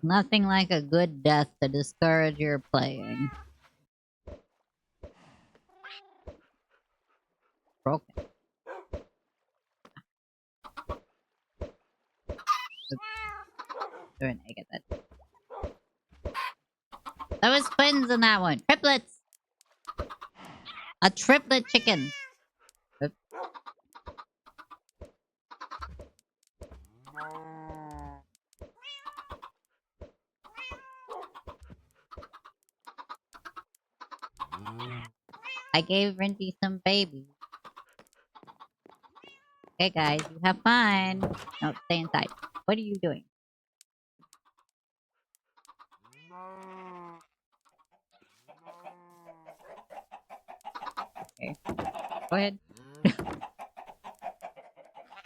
Nothing like a good death to discourage your playing. Broken. Throw an egg at that. There was twins in that one. Triplets! A triplet chicken. Oops. I gave Rinty some babies. Okay, guys, you have fun. No, stay inside. What are you doing? Okay, go ahead.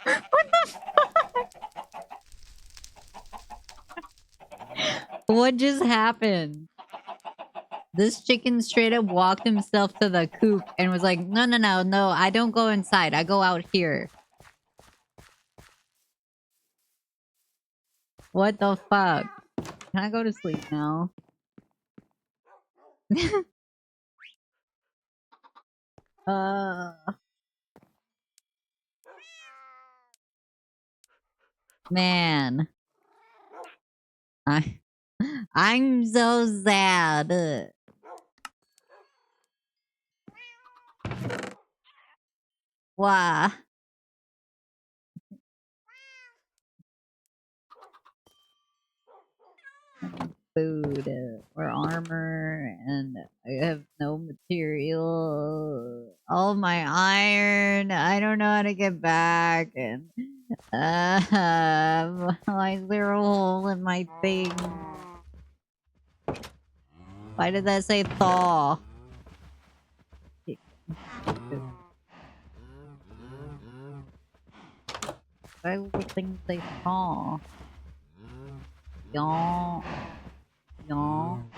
What the fuck? What just happened? This chicken straight up walked himself to the coop and was like, no, no, no, no, I don't go inside. I go out here. What the fuck? Can I go to sleep now? uh, man. I'm so sad. Why? Food or armor, and I have no material. All my iron. I don't know how to get back, and why is there a hole in my thing? Why did that say thaw? Why will the thing say thaw? Yawn. Yawn.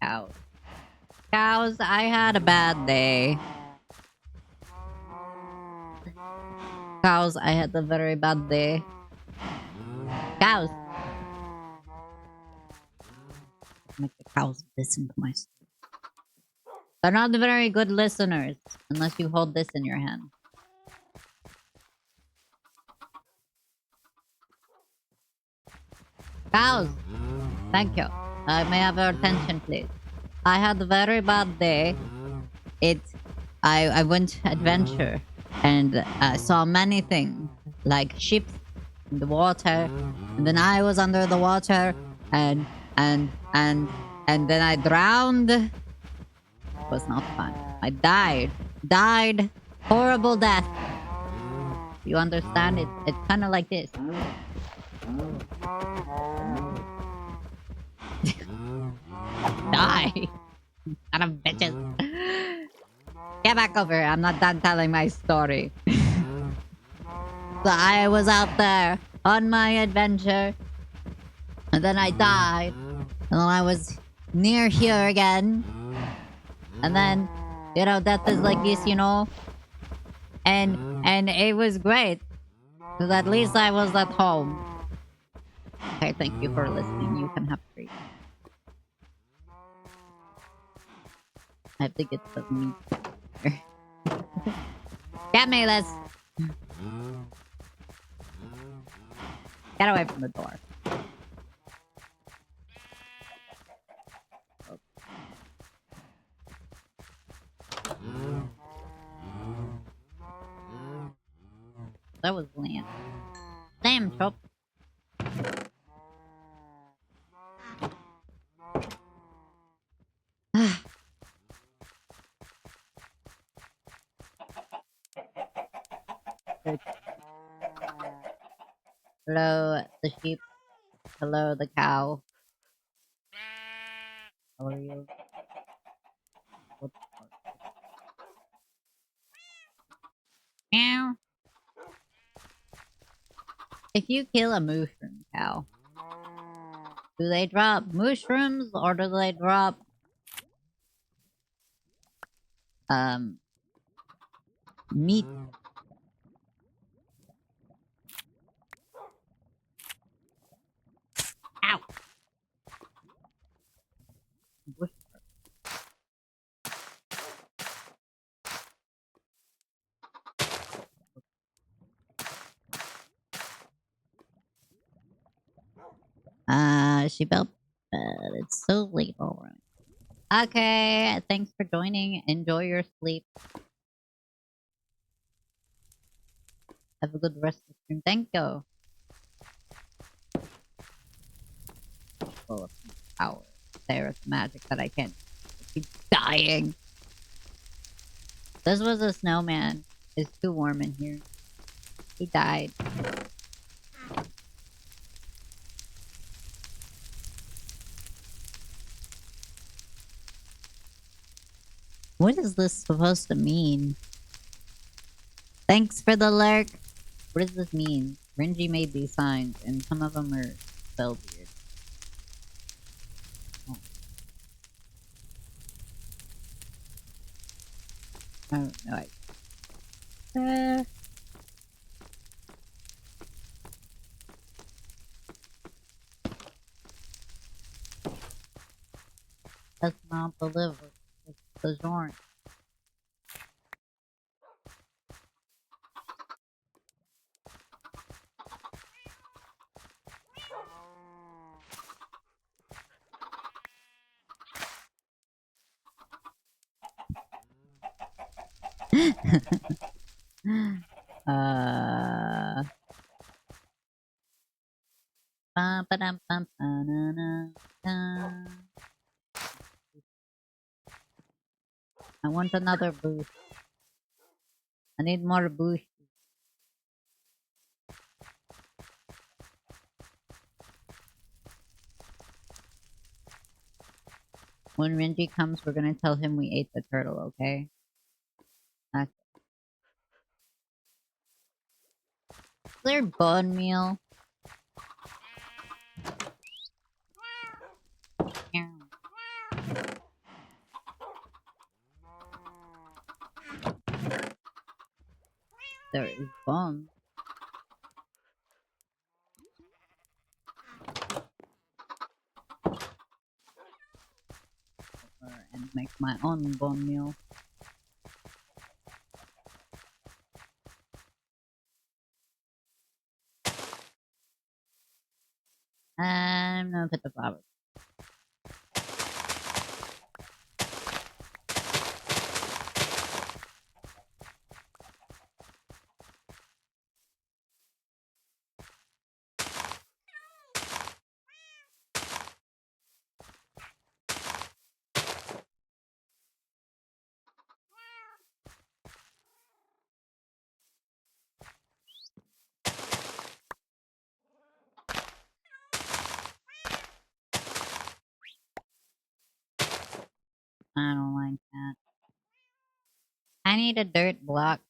Cows. Cows, I had a bad day. Cows, I had a very bad day. Cows. Make the cows listen to my story. They're not very good listeners unless you hold this in your hand. Cows! Thank you. May I have your attention, please? I had a very bad day. I went adventure and saw many things, like ships in the water, and then I was under the water, and then I drowned. It was not fun. I died, horrible death. You understand? It's kind of like this. Die, son of bitches. Get back over here. I'm not done telling my story. So I was out there on my adventure, and then I died, and then I was near here again, and then, you know, death is like this, you know, and it was great, because at least I was at home. Okay, thank you for listening. You can have free. I have to get the meat. Get me, Liz. Get away from the door. That was land. Damn, Chop. Hello, the sheep. Hello, the cow. How are you? Meow. If you kill a mushroom cow, do they drop mushrooms or do they drop meat? Ow! she built bed. It's so late already. Okay, thanks for joining. Enjoy your sleep. Have a good rest of the stream. Thank you. Full of power. There's magic that I can't keep dying. This was a snowman. It's too warm in here. He died. What is this supposed to mean? Thanks for the lurk. What does this mean? Renji made these signs, and some of them are spelled weird. Oh. I don't know. That's not the liver. It's the joint. I want another boost. I need more boost. When Renji comes, we're gonna tell him we ate the turtle, okay? That's their bone meal. Yeah. There is bone. And make my own bone meal. I'm gonna put the flowers. I don't like that. I need a dirt block.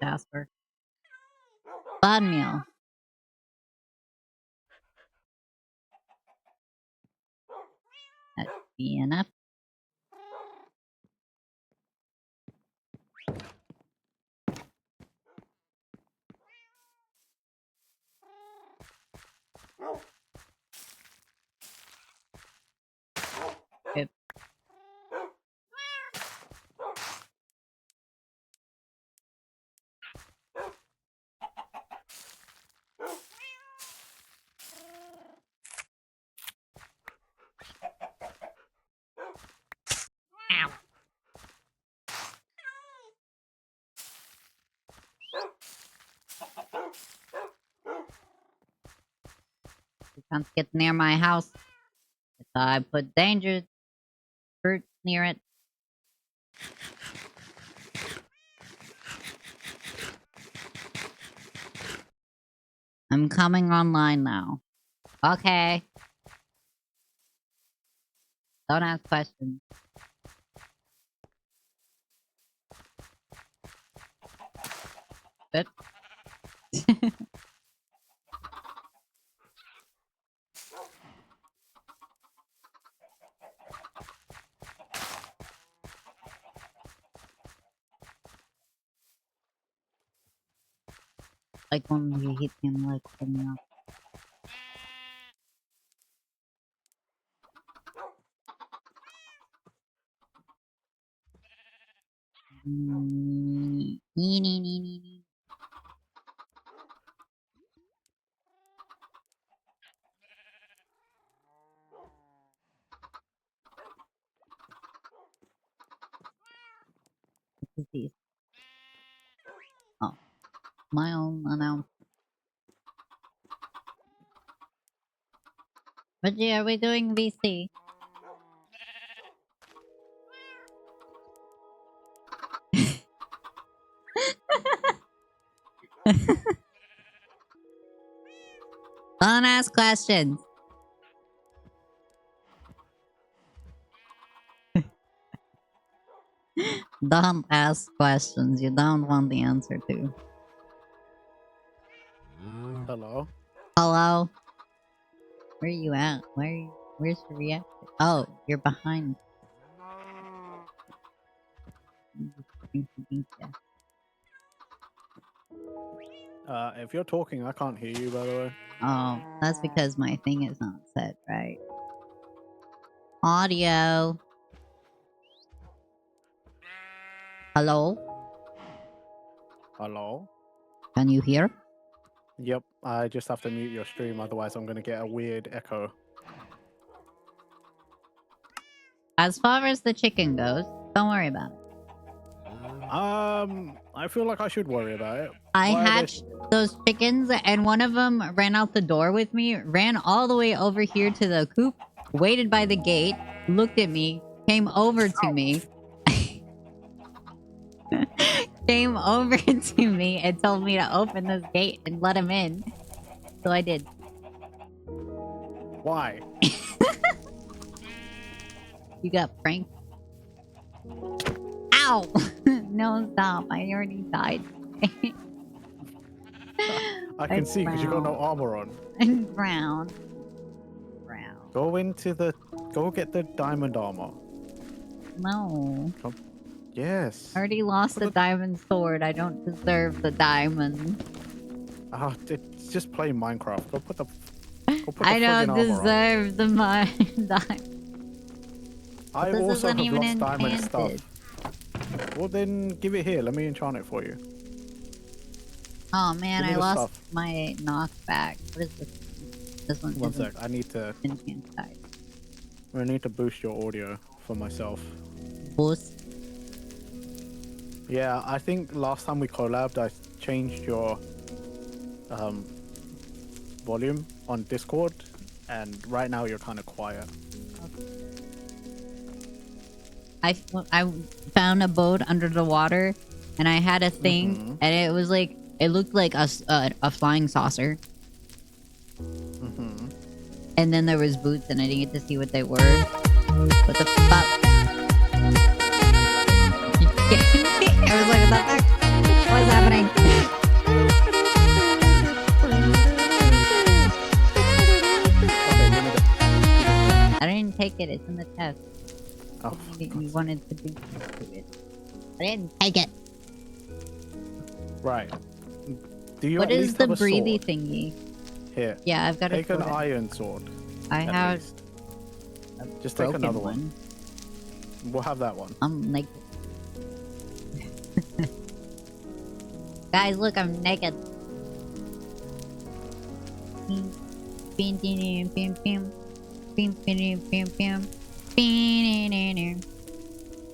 Jasper. Bone meal. That'd be enough. Good. Ow. You can't get near my house. If I put danger fruit near it. I'm coming online now. Okay. Don't ask questions. Good. Like when you hit him, like coming up. What is this? Oh, my own announcement. But yeah, are we doing VC? Don't ask questions. Don't ask questions you don't want the answer to. Hello? Hello? Where are you at? Where's your reactor? Oh, you're behind. If you're talking, I can't hear you, by the way. Oh, that's because my thing is not set right. Audio. Hello? Hello? Can you hear? Yep, I just have to mute your stream, otherwise I'm gonna get a weird echo. As far as the chicken goes, don't worry about it. I feel like I should worry about it. I hatched those chickens and one of them ran out the door with me, ran all the way over here to the coop, waited by the gate, looked at me, came over to me, came over to me and told me to open this gate and let him in. So I did. Why? You got pranked. Ow! No, stop. I already died. I can see because you got no armor on. And brown. Go get the diamond armor. No. Yes. I already lost the diamond sword. I don't deserve the diamond. Ah, it's just play Minecraft. Go put the I don't deserve the diamond. I This also isn't have even lost diamond enchanted. stuff. Well then, give it here. Let me enchant it for you. Oh man, Give me I the lost stuff. my knockback. What is this? This one. One sec. I need to. Enchant type. I need to boost your audio for myself. Boost. Yeah, I think last time we collabed, I changed your volume on Discord, and right now you're kind of quiet. I found a boat under the water, and I had a thing, and it was like it looked like a flying saucer. And then there was boots, and I didn't get to see what they were. What the fuck? I was like, what the fuck? What's happening? I didn't take it. It's in the test. Oh, you wanted to do to it. I didn't take it. Right. Do you What at is least the have a breathy sword? thingy? Here. Yeah, I've got take a an sword. iron sword. I have. Just take another one. We'll have that one. I'm naked. Guys, look, I'm naked.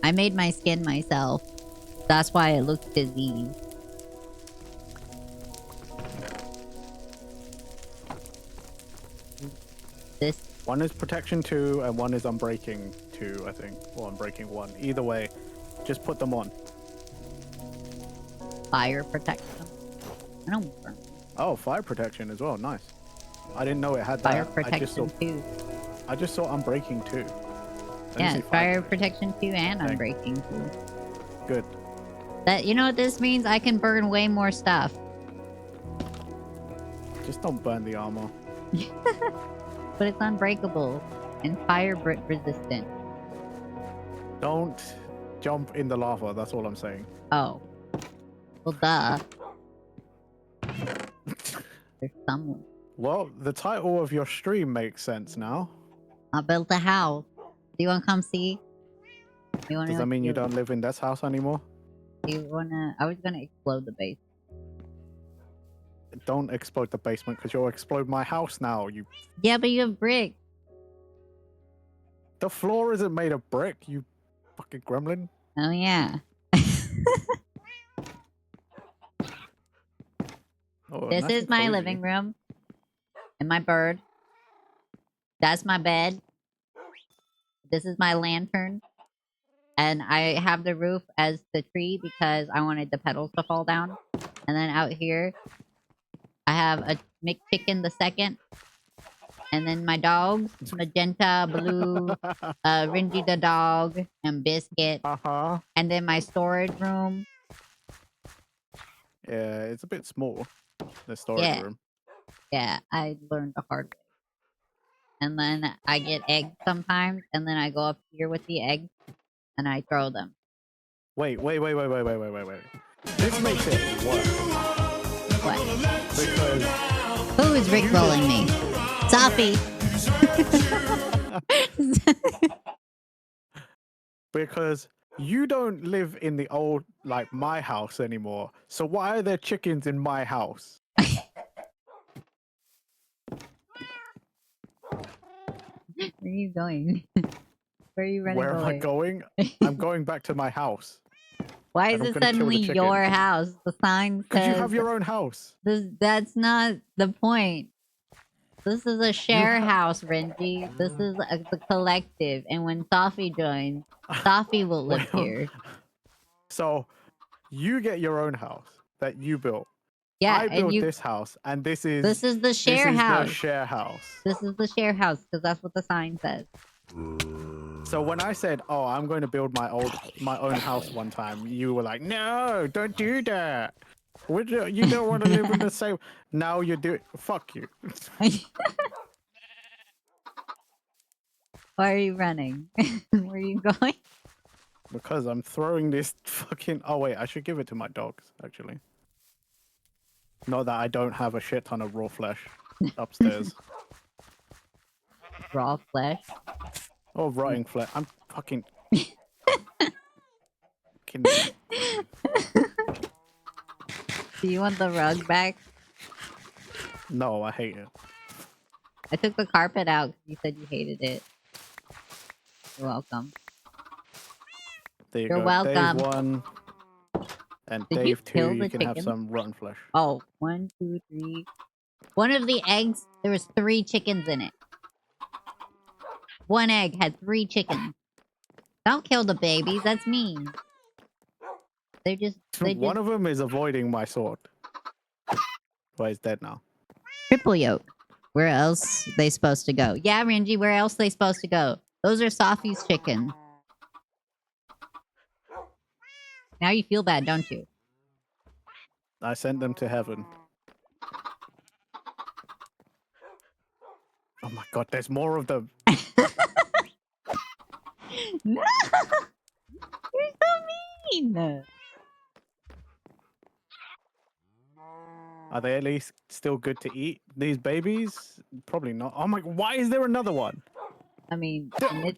I made my skin myself. That's why it looks diseased. This one is protection 2 and one is unbreaking 2, I think, or unbreaking 1. Either way, just put them on. Fire protection. I don't burn. Oh, fire protection as well. Nice. I didn't know it had fire that. protection 2. I just saw unbreaking 2. Yeah, fire protection 2 and unbreaking 2. Good. That, you know what this means? I can burn way more stuff. Just don't burn the armor. But it's unbreakable and fire resistant. Don't jump in the lava. That's all I'm saying. Oh. Well, duh. There's someone. Well, the title of your stream makes sense now. I built a house. Do you want to come see? You want Does that mean you don't live in this house anymore? Do you wanna? I was gonna explode the base. Don't explode the basement because you'll explode my house now. You. Yeah, but you have brick. The floor isn't made of brick. You fucking gremlin. Oh yeah. Oh, This nice is and my cozy. living room. And my bird. That's my bed. This is my lantern. And I have the roof as the tree because I wanted the petals to fall down. And then out here, I have a McChicken the second. And then my dogs, Magenta, Blue, Ringy the dog, and Biscuit. Uh-huh. And then my storage room. Yeah, it's a bit small. The storage room. Yeah, I learned the hard way. And then I get eggs sometimes, and then I go up here with the eggs, and I throw them. Wait. This makes it worse. What? Because Who is rickrolling me? Sophie! because you don't live in the old, like, my house anymore. So why are there chickens in my house? Where are you going? Where are you running Where away? am I going? I'm going back to my house. Why And is I'm it gonna kill the suddenly chicken. your house? The sign Because says... you have your own house. That's not the point. This is a share house, Renji. This is the collective. And when Sophie joins, Sophie will live Well, here. So, you get your own house that you built. Yeah, I and built you... this house, and this is the share house. the share house. This is the share house, because that's what the sign says. So when I said, "Oh, I'm going to build my own house one time," you were like, "No, don't do that. You don't want to live in the same." Now you do it. Fuck you. Why are you running? Where are you going? Because I'm throwing this fucking... Oh wait, I should give it to my dogs, actually. Not that I don't have a shit ton of raw flesh upstairs. Raw flesh? Oh, rotting flesh. I'm fucking... Do you want the rug back? No, I hate it. I took the carpet out because you said you hated it. You're welcome. There you You're go. welcome. Dave 1 and Did you Dave 2, kill you the can have chicken? some rotten flesh. Oh, 1, 2, 3. One of the eggs, there was 3 chickens in it. One egg had 3 chickens. Don't kill the babies, that's mean. One of them is avoiding my sword. Well, he's dead now. Triple yolk. Where else they supposed to go? Yeah, Renji, where else they supposed to go? Those are Sophie's chickens. Now you feel bad, don't you? I sent them to heaven. Oh my god, there's more of them. No! You're so mean! Are they at least still good to eat? These babies? Probably not. Oh my... Why is there another one? I mean...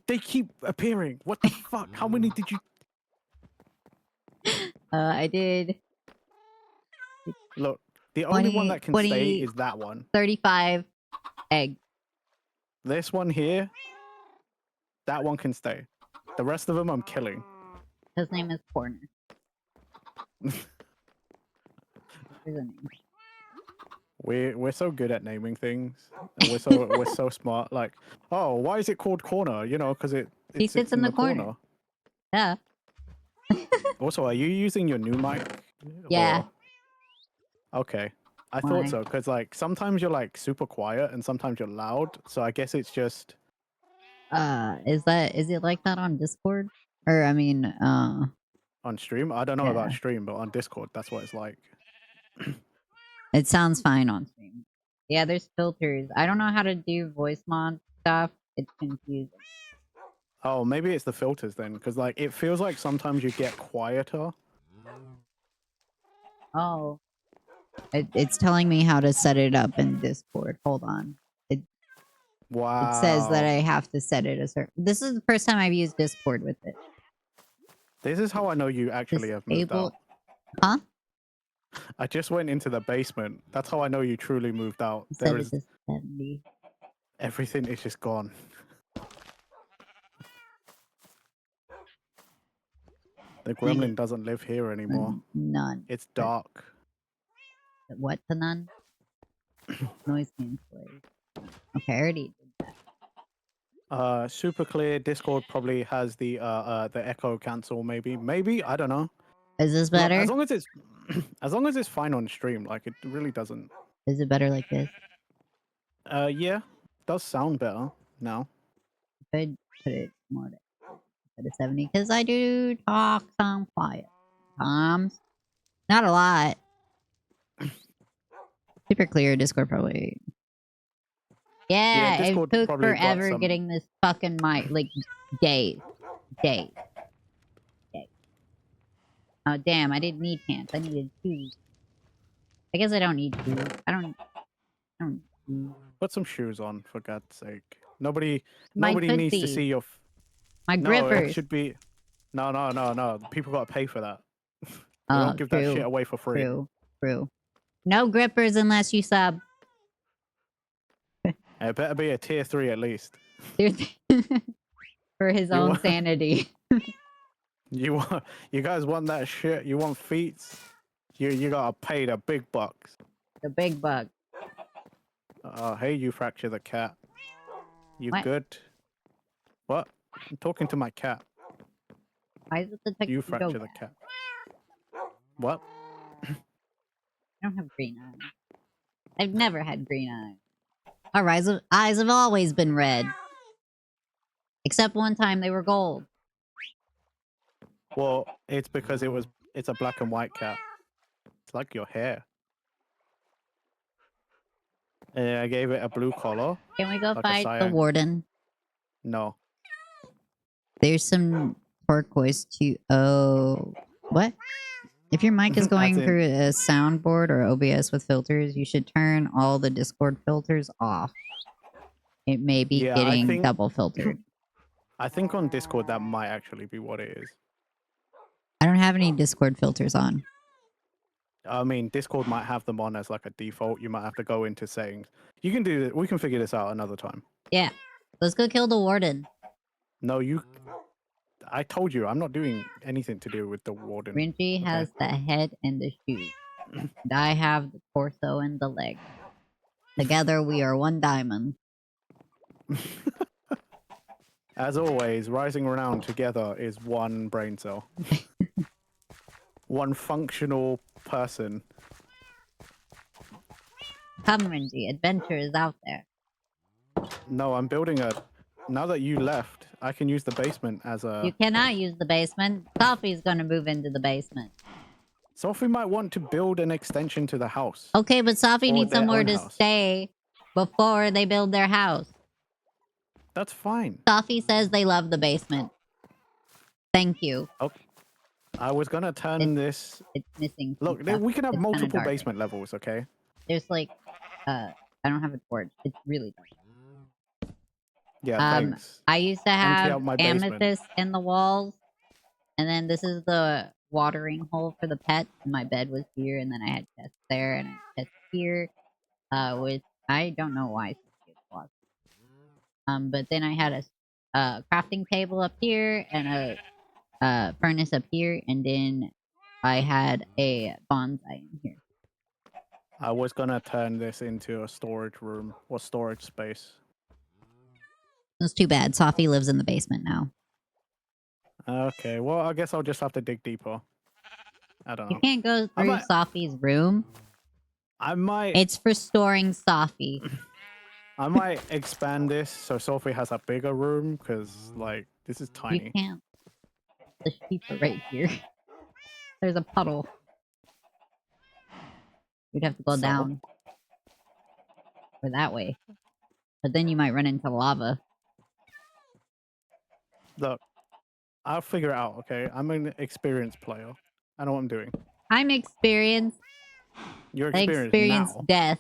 They keep appearing. What the fuck? How many did you... I did... Look, the only one that can stay is that one. 35 eggs. This one here, that one can stay. The rest of them I'm killing. His name is Corner. Here's a name. We're so good at naming things. And we're so smart. Like, oh, why is it called Corner? You know, because it sits in the corner. Yeah. Also, are you using your new mic? Yeah. Or... Okay. I thought so, because like sometimes you're like super quiet and sometimes you're loud. So I guess it's just... Is it like that on Discord? Or I mean, on stream? I don't know about stream, but on Discord, that's what it's like. It sounds fine on stream. Yeah, there's filters. I don't know how to do voice mod stuff. It's confusing. Oh, maybe it's the filters then, because like it feels like sometimes you get quieter. Oh. It's telling me how to set it up in Discord. Hold on. It says that Wow. I have to set it a certain. This is the first time I've used Discord with it. This is how I know you actually have moved out. Disable. Huh? I just went into the basement. That's how I know you truly moved out. Set There it is to 70. everything is just gone. The gremlin doesn't live here anymore. None. It's dark. What to none? Noise cancellation. Okay, I already did that. Super clear. Discord probably has the echo cancel. Maybe I don't know. Is this Look, better? as long as it's as long as it's fine on stream, like it really doesn't. Is it better like this? Yeah, does sound better now. Could put it more to 70 because I do talk some quiet times. Not a lot. Super clear. Discord probably. Yeah, it Discord took probably got forever some. getting this fucking mic. Like days. Oh damn! I didn't need pants. I needed shoes. I guess I don't need shoes. I don't. Put some shoes on, for God's sake. Nobody My needs to Tootsies. see your. My No, grippers. it should be. No. People gotta pay for that. They Oh, don't give that shit away for free. True. No grippers unless you sub. It better be a tier 3 at least. For his You own want- sanity. You guys want that shit? You want feats? You gotta pay the big bucks. The big buck. Hey, you fracture the cat. You What? good? What? I'm talking to my cat. Why is it the You tuxedo fracture the cat? cat. What? I don't have green eyes. I've never had green eyes. Our eyes have always been red. Except one time they were gold. Well, it's because it's a black and white cat. It's like your hair. And I gave it a blue collar. Can we go Like a fight the cyan. warden? No. There's some turquoise too. Oh, what? If your mic is As going in- through a soundboard or OBS with filters, you should turn all the Discord filters off. It may be Yeah, I getting think- double filtered. I think on Discord that might actually be what it is. I don't have any Discord filters on. I mean, Discord might have them on as like a default. You might have to go into settings. You can do that. We can figure this out another time. Yeah. Let's go kill the warden. No, I told you, I'm not doing anything to do with the warden. Renji has the head and the shoes. And I have the torso and the leg. Together we are one diamond. As always, rising renown together is one brain cell. One functional person. Come, Renji. Adventure is out there. No, I'm building a... Now that you left, I can use the basement as a... You cannot use the basement. Sophie's gonna move into the basement. Sophie might want to build an extension to the house. Okay, but Sophie Or needs their somewhere own to house. stay before they build their house. That's fine. Sophie says they love the basement. Thank you. I was gonna turn this... It's missing. some Look, stuff. we can have It's kinda multiple dark. basement levels, okay? There's like, I don't have a torch. It's really dark. Yeah, thanks. I used to Empty have out my basement. amethyst in the walls, and then this is the watering hole for the pets. And my bed was here, and then I had chests there and a chest here. With I don't know why it's lost. But then I had a crafting table up here and a furnace up here, and then I had a bonsai in here. I was gonna turn this into a storage room or storage space. It's too bad. Sophie lives in the basement now. Okay, well, I guess I'll just have to dig deeper. I don't You know. can't go I through might- Sophie's room. I might It's for storing Sophie. expand this so Sophie has a bigger room because, like, this is You tiny. can't. The sheep are right here. There's a puddle. You'd have to go So? down. Or that way. But then you might run into lava. Look, I'll figure it out, okay? I'm an experienced player. I know what I'm doing. I'm experienced. You're I experienced experienced now. death.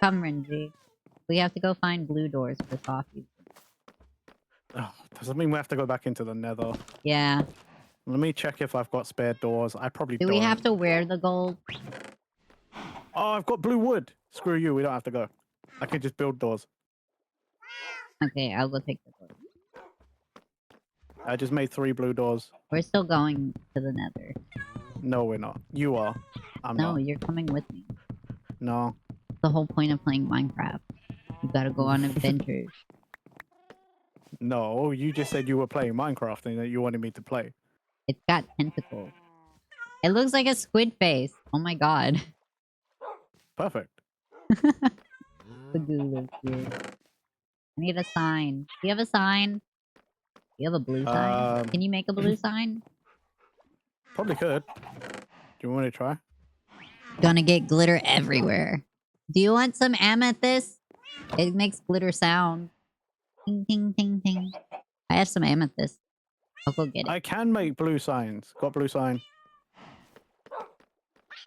Come, Renji. We have to go find blue doors for coffee. Oh, does that mean we have to go back into the nether? Yeah. Let me check if I've got spare doors. I probably Do don't. we have to wear the gold? Oh, I've got blue wood. Screw you. We don't have to go. I can just build doors. Okay, I'll go take the gold. I just made 3 blue doors. We're still going to the nether. No, we're not. You are. I'm No, not. you're coming with me. No. The whole point of playing Minecraft. You gotta go on adventures. No, you just said you were playing Minecraft and that you wanted me to play. It's got tentacles. It looks like a squid face. Oh my god. Perfect. The goo lives here. I need a sign. Do you have a sign? Do you have a blue sign? Can you make a blue sign? Probably could. Do you want to try? Gonna get glitter everywhere. Do you want some amethyst? It makes glitter sound. Ting, ting, ting, ting. I have some amethyst. I'll go get it. I can make blue signs. Got blue sign.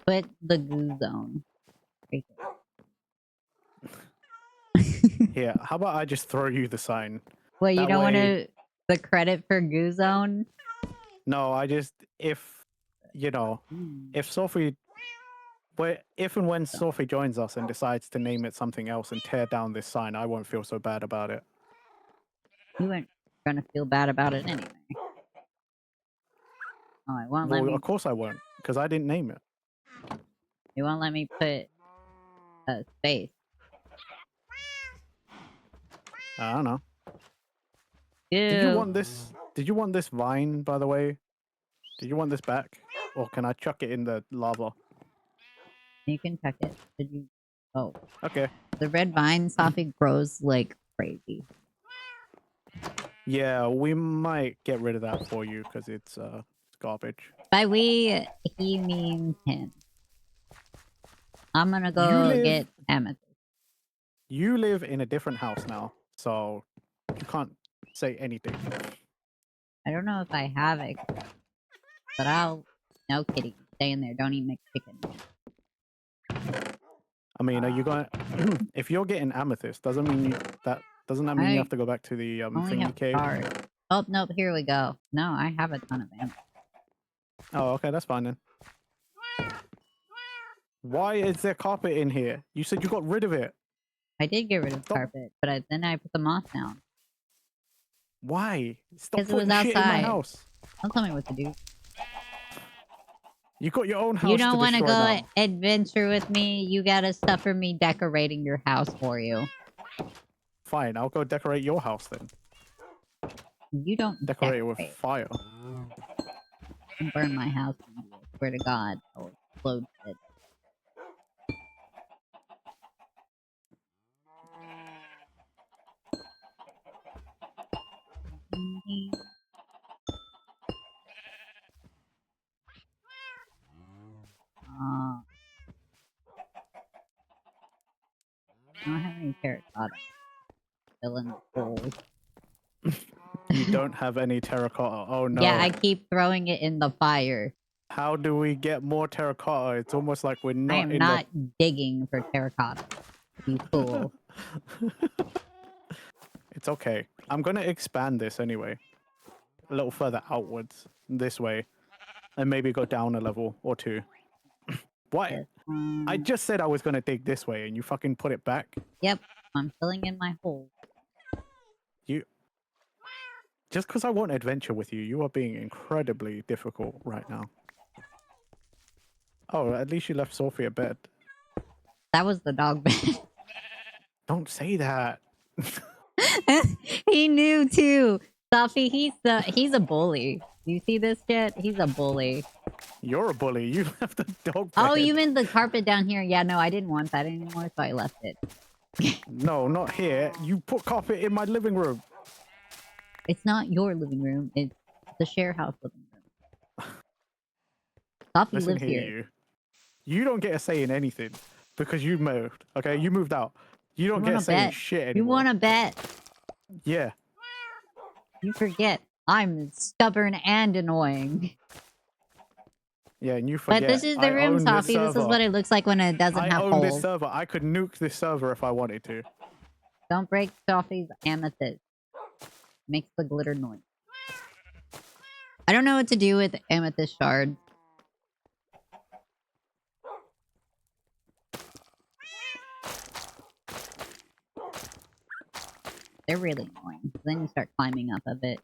Put the goo zone. Right Here, how about I just throw you the sign? Well, you That don't want way- to the credit for goo zone? No, I just if you know if Sophie, if and when Sophie joins us and decides to name it something else and tear down this sign, I won't feel so bad about it. You weren't gonna feel bad about it anyway. Oh, it won't let Well, me. of course I won't, because I didn't name it. It won't let me put a space. I don't know. Ew. Did you want this? Did you want this vine, by the way? Did you want this back, or can I chuck it in the lava? You can check it. Did you? Oh, Okay. the red vine Safi grows like crazy. Yeah, we might get rid of that for you because it's garbage. By we, he means him. I'm gonna You go live- get amethyst. You live in a different house now, so you can't say anything. I don't know if I have it, but I'll. No kidding. Stay in there. Don't eat mixed chicken. I mean, are you going? If you're getting amethyst, doesn't mean doesn't that mean you have to go back to the Only thingy have cave? cards. Oh nope. Here we go. No, I have a ton of amethyst. Oh, okay, that's fine then. Why is there carpet in here? You said you got rid of it. I did get rid of carpet, but then I put the moss down. Why? Stop 'Cause it was putting shit in my outside. house. Don't tell me what to do. You got your own house. You don't want to go now. adventure with me. You gotta suffer me decorating your house for you. Fine, I'll go decorate your house then. You don't Decorate it with fire. and burn my house. I swear to God, I'll explode it. I don't have any terracotta. Fill in the holes. You don't have any terracotta. Oh no. Yeah, I keep throwing it in the fire. How do we get more terracotta? It's almost like we're not I am in not digging for terracotta. You fool. It's okay. I'm gonna expand this anyway. A little further outwards. This way. And maybe go down a level or 2. What? Yes, I just said I was gonna dig this way and you fucking put it back. Yep, I'm filling in my hole. Just because I want adventure with you, you are being incredibly difficult right now. Oh, at least you left Sophie a bed. That was the dog bed. Don't say that. He knew too. Sophie, he's a bully. Do you see this shit? He's a bully. You're a bully. You left the dog bed. Oh, you meant the carpet down here? Yeah, no, I didn't want that anymore, so I left it. No, not here. You put carpet in my living room. It's not your living room. It's the share house living room. Sophie Listen lives here. You don't get a say in anything because you moved. Okay, you moved out. You don't get a say in shit anymore. You want to bet? Yeah. You forget. I'm stubborn and annoying. Yeah, and you But forget. this is the I room, own this Sophie. This is server. what it looks like when it doesn't I have own this holes. server. I could nuke this server if I wanted to. Don't break Sophie's amethyst. Makes the glitter noise. I don't know what to do with amethyst shards. They're really annoying. Then you start climbing up a bit.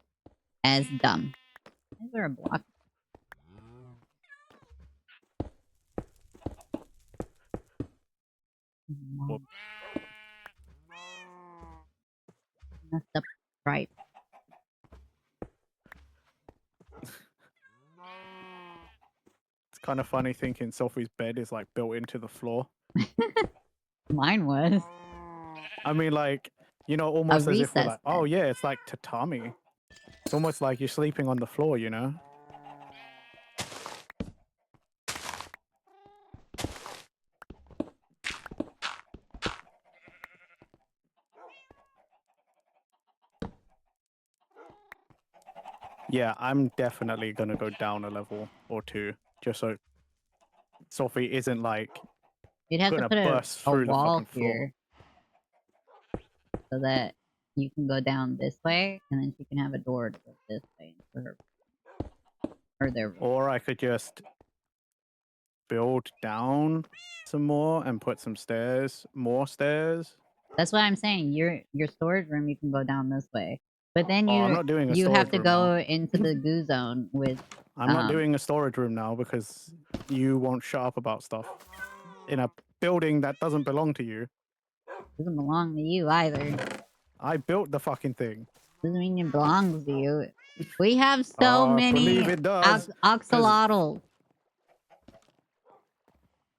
As dumb. Is there a block? Whoop. Messed up right. It's kind of funny thinking Sophie's bed is like built into the floor. Mine was. I mean, like, you know, almost as if we're like, recess oh bed. yeah, it's like tatami. It's almost like you're sleeping on the floor, you know? Yeah, I'm definitely gonna go down a level or two, just so Sophie isn't like You'd have to gonna put burst a through the wall fucking floor. here. So that you can go down this way, and then she can have a door to go this way for her. Or their room. Or I could just build down some more and put some stairs, more stairs. That's what I'm saying. Your storage room, you can go down this way. But then Oh, I'm not doing a you have storage to room go now. into the goo zone with I'm not doing a storage room now because you won't shut up about stuff in a building that doesn't belong to you. doesn't belong to you either. I built the fucking thing. Doesn't mean it belongs to you. We have so I many believe it does. axolotls.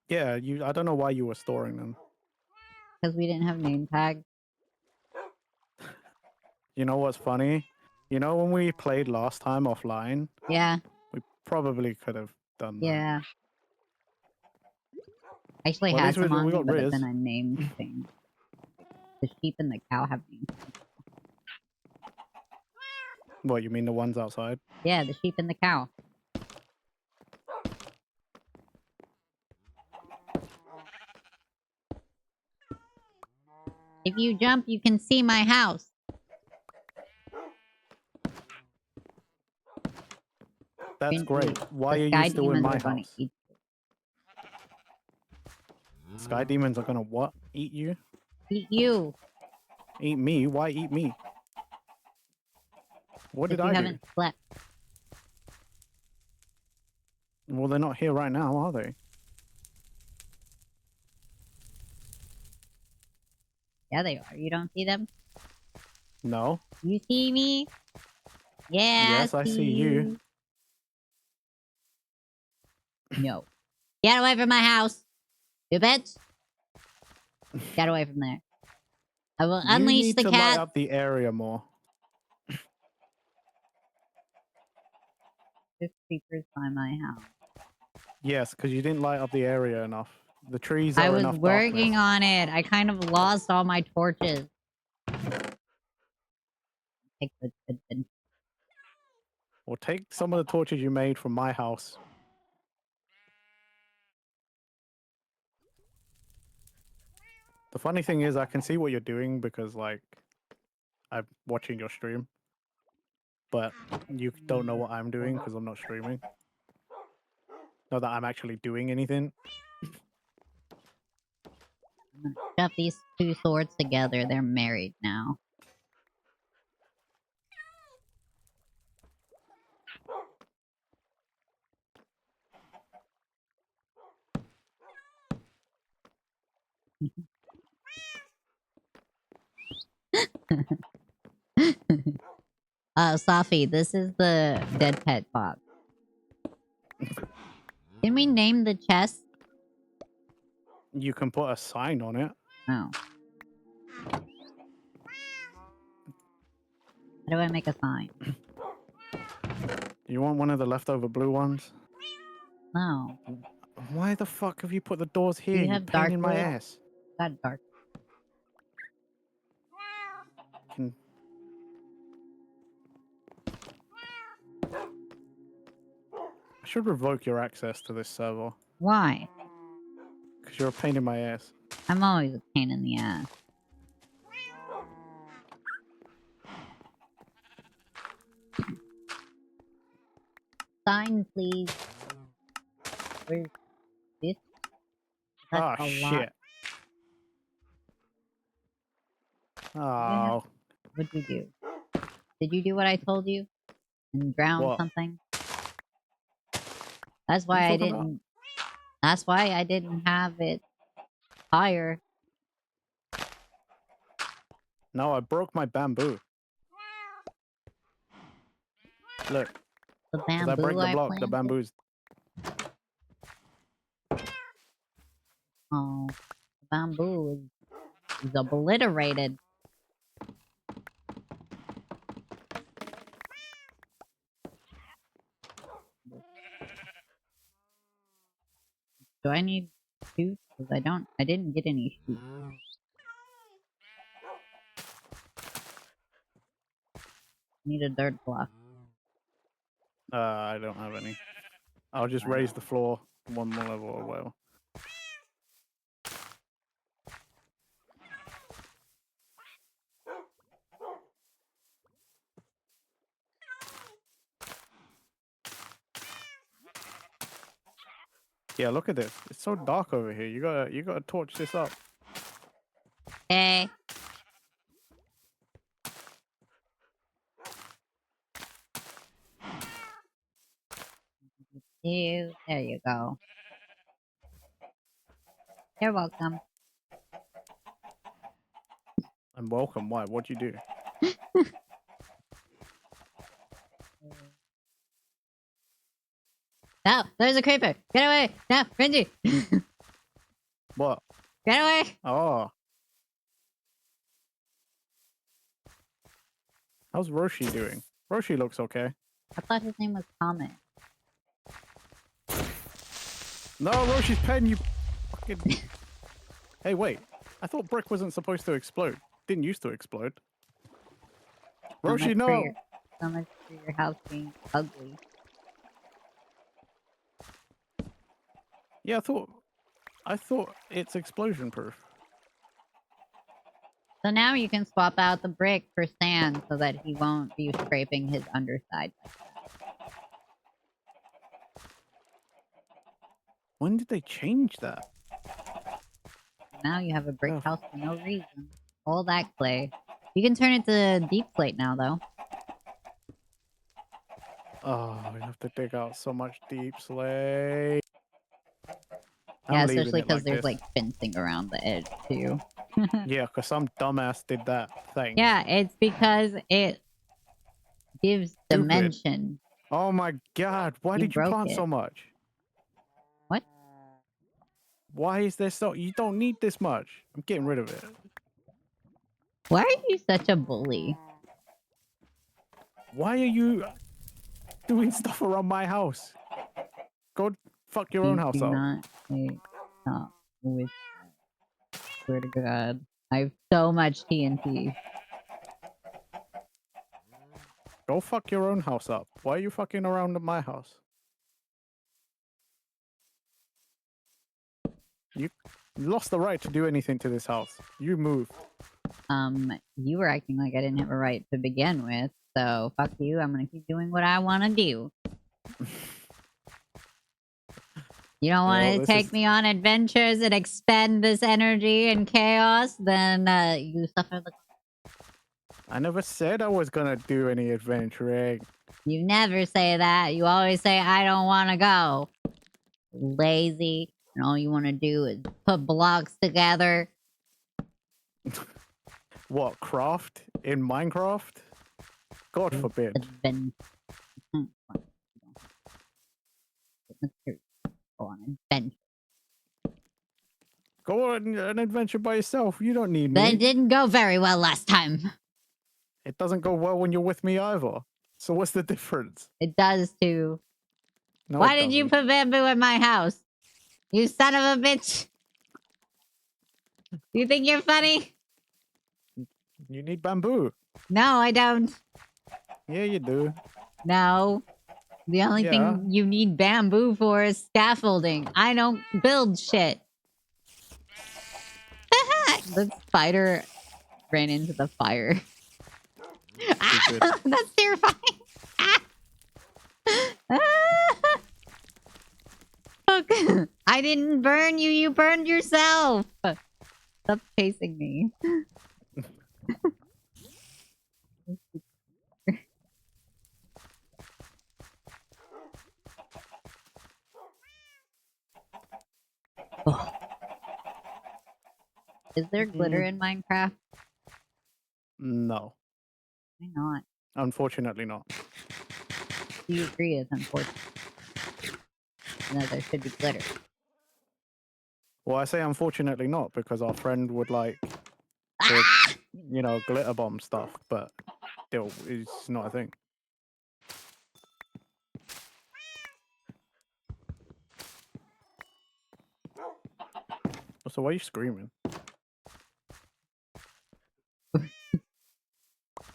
Yeah, you. I don't know why you were storing them. Because we didn't have name tags. You know what's funny? You know when we played last time offline? Yeah. We probably could have done that. Yeah. I actually Well, at had least some on we me, got but Riz. then I named things. The sheep and the cow have names. What, you mean the ones outside? Yeah, the sheep and the cow. If you jump, you can see my house. That's great. Why are Sky you still in demons my are gonna house? eat Sky demons are gonna what? Eat you? Eat you. Eat me? Why eat me? What did you I do? haven't slept. Well, they're not here right now, are they? Yeah, they are. You don't see them? No. You see me? Yeah, Yes, I see you. No. Get away from my house. You bitch. Get away from there. I will You unleash need the to light cat. up the area more. There's creepers by my house. Yes, because you didn't light up the area enough. The trees I are was enough working darkness. on it. I kind of lost all my torches. Take the Or take some of the torches you made from my house. The funny thing is, I can see what you're doing because, like, I'm watching your stream. But you don't know what I'm doing because I'm not streaming. Not that I'm actually doing anything. I'm gonna shove these two swords together. They're married now. Safi, this is the dead pet box. Can we name the chest? You can put a sign on it. Oh. How do I make a sign? You want one of the leftover blue ones? No. Why the fuck have you put the doors here? Do you You have pain dark in my wood? ass. Got dark. Can... I should revoke your access to this server. Why? Because you're a pain in my ass. I'm always a pain in the ass. Sign, please. Where's this? That's Ah, a lot. shit. Oh. What'd you do? Did you do what I told you? And drown What? something? That's What are why you I talking about? didn't. That's why I didn't have it higher. No, I broke my bamboo. Look, The because I break bamboo the I block, the planted. bamboo's... Oh, the bamboo is obliterated. Do I need shoots? Because I didn't get any shoots. Need a dirt block. I don't have any. I'll just raise the floor one more level or whatever. Yeah, look at this. It's so dark over here. You gotta torch this up. Hey. There you go. You're welcome. And welcome. Why? What'd you do? No, there's a creeper. Get away. No, Renji. What? Get away. Oh. How's Roshi doing? Roshi looks okay. I thought his name was Comet. No, Roshi's pen, you fucking... Hey, wait. I thought brick wasn't supposed to explode. Didn't used to explode. Roshi, no! So much for your house being ugly. Yeah, I thought it's explosion proof. So now you can swap out the brick for sand so that he won't be scraping his underside. When did they change that? Now you have a brick house for no reason. All that clay. You can turn it to deep slate now, though. Oh, we have to dig out so much deep slate. Yeah, I'm leaving especially it because like there's this. like fencing around the edge too. Yeah, because some dumbass did that thing. Yeah, it's because it gives dimension. Oh my god, why did you broke plant it. so much? What? Why is there so... You don't need this much. I'm getting rid of it. Why are you such a bully? Why are you doing stuff around my house? Go fuck your own house do up. not stop with that. Swear to God. I have so much TNT. Go fuck your own house up. Why are you fucking around at my house? You lost the right to do anything to this house. You moved. You were acting like I didn't have a right to begin with, so fuck you. I'm gonna keep doing what I want to do. You don't want to take me on adventures and expend this energy and chaos, then you suffer the... I never said I was gonna do any adventuring. You never say that. You always say, I don't want to go. Lazy. And all you want to do is put blocks together. What, craft? In Minecraft? God forbid. Go on adventure. Go on an adventure by yourself. You don't need me. That didn't go very well last time. It doesn't go well when you're with me either. So what's the difference? It does too. No, Why did you put bamboo in my house? You son of a bitch. You think you're funny? You need bamboo. No, I don't. Yeah, you do. No. The only thing you need bamboo for is scaffolding. I don't build shit. The spider ran into the fire. That's terrifying. Fuck. I didn't burn you. You burned yourself. Stop chasing me. Oh. Is there glitter in Minecraft? No. Why not? Unfortunately not. Do you agree it's unfortunate? No, there should be glitter. Well, I say unfortunately not because our friend would like to, you know, glitter bomb stuff, but still, it's not a thing. So why are you screaming?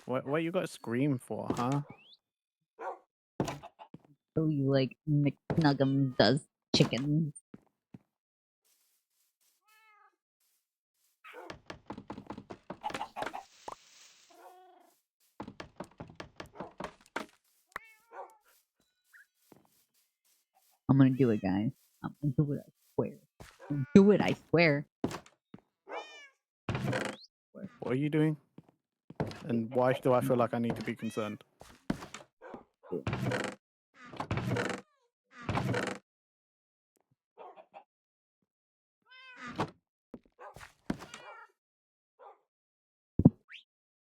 What you got to scream for, huh? So you like McNuggum does chickens. I'm gonna do it, guys. I'm gonna do it, I swear. I'm gonna do it, I swear. What are you doing? And why do I feel like I need to be concerned?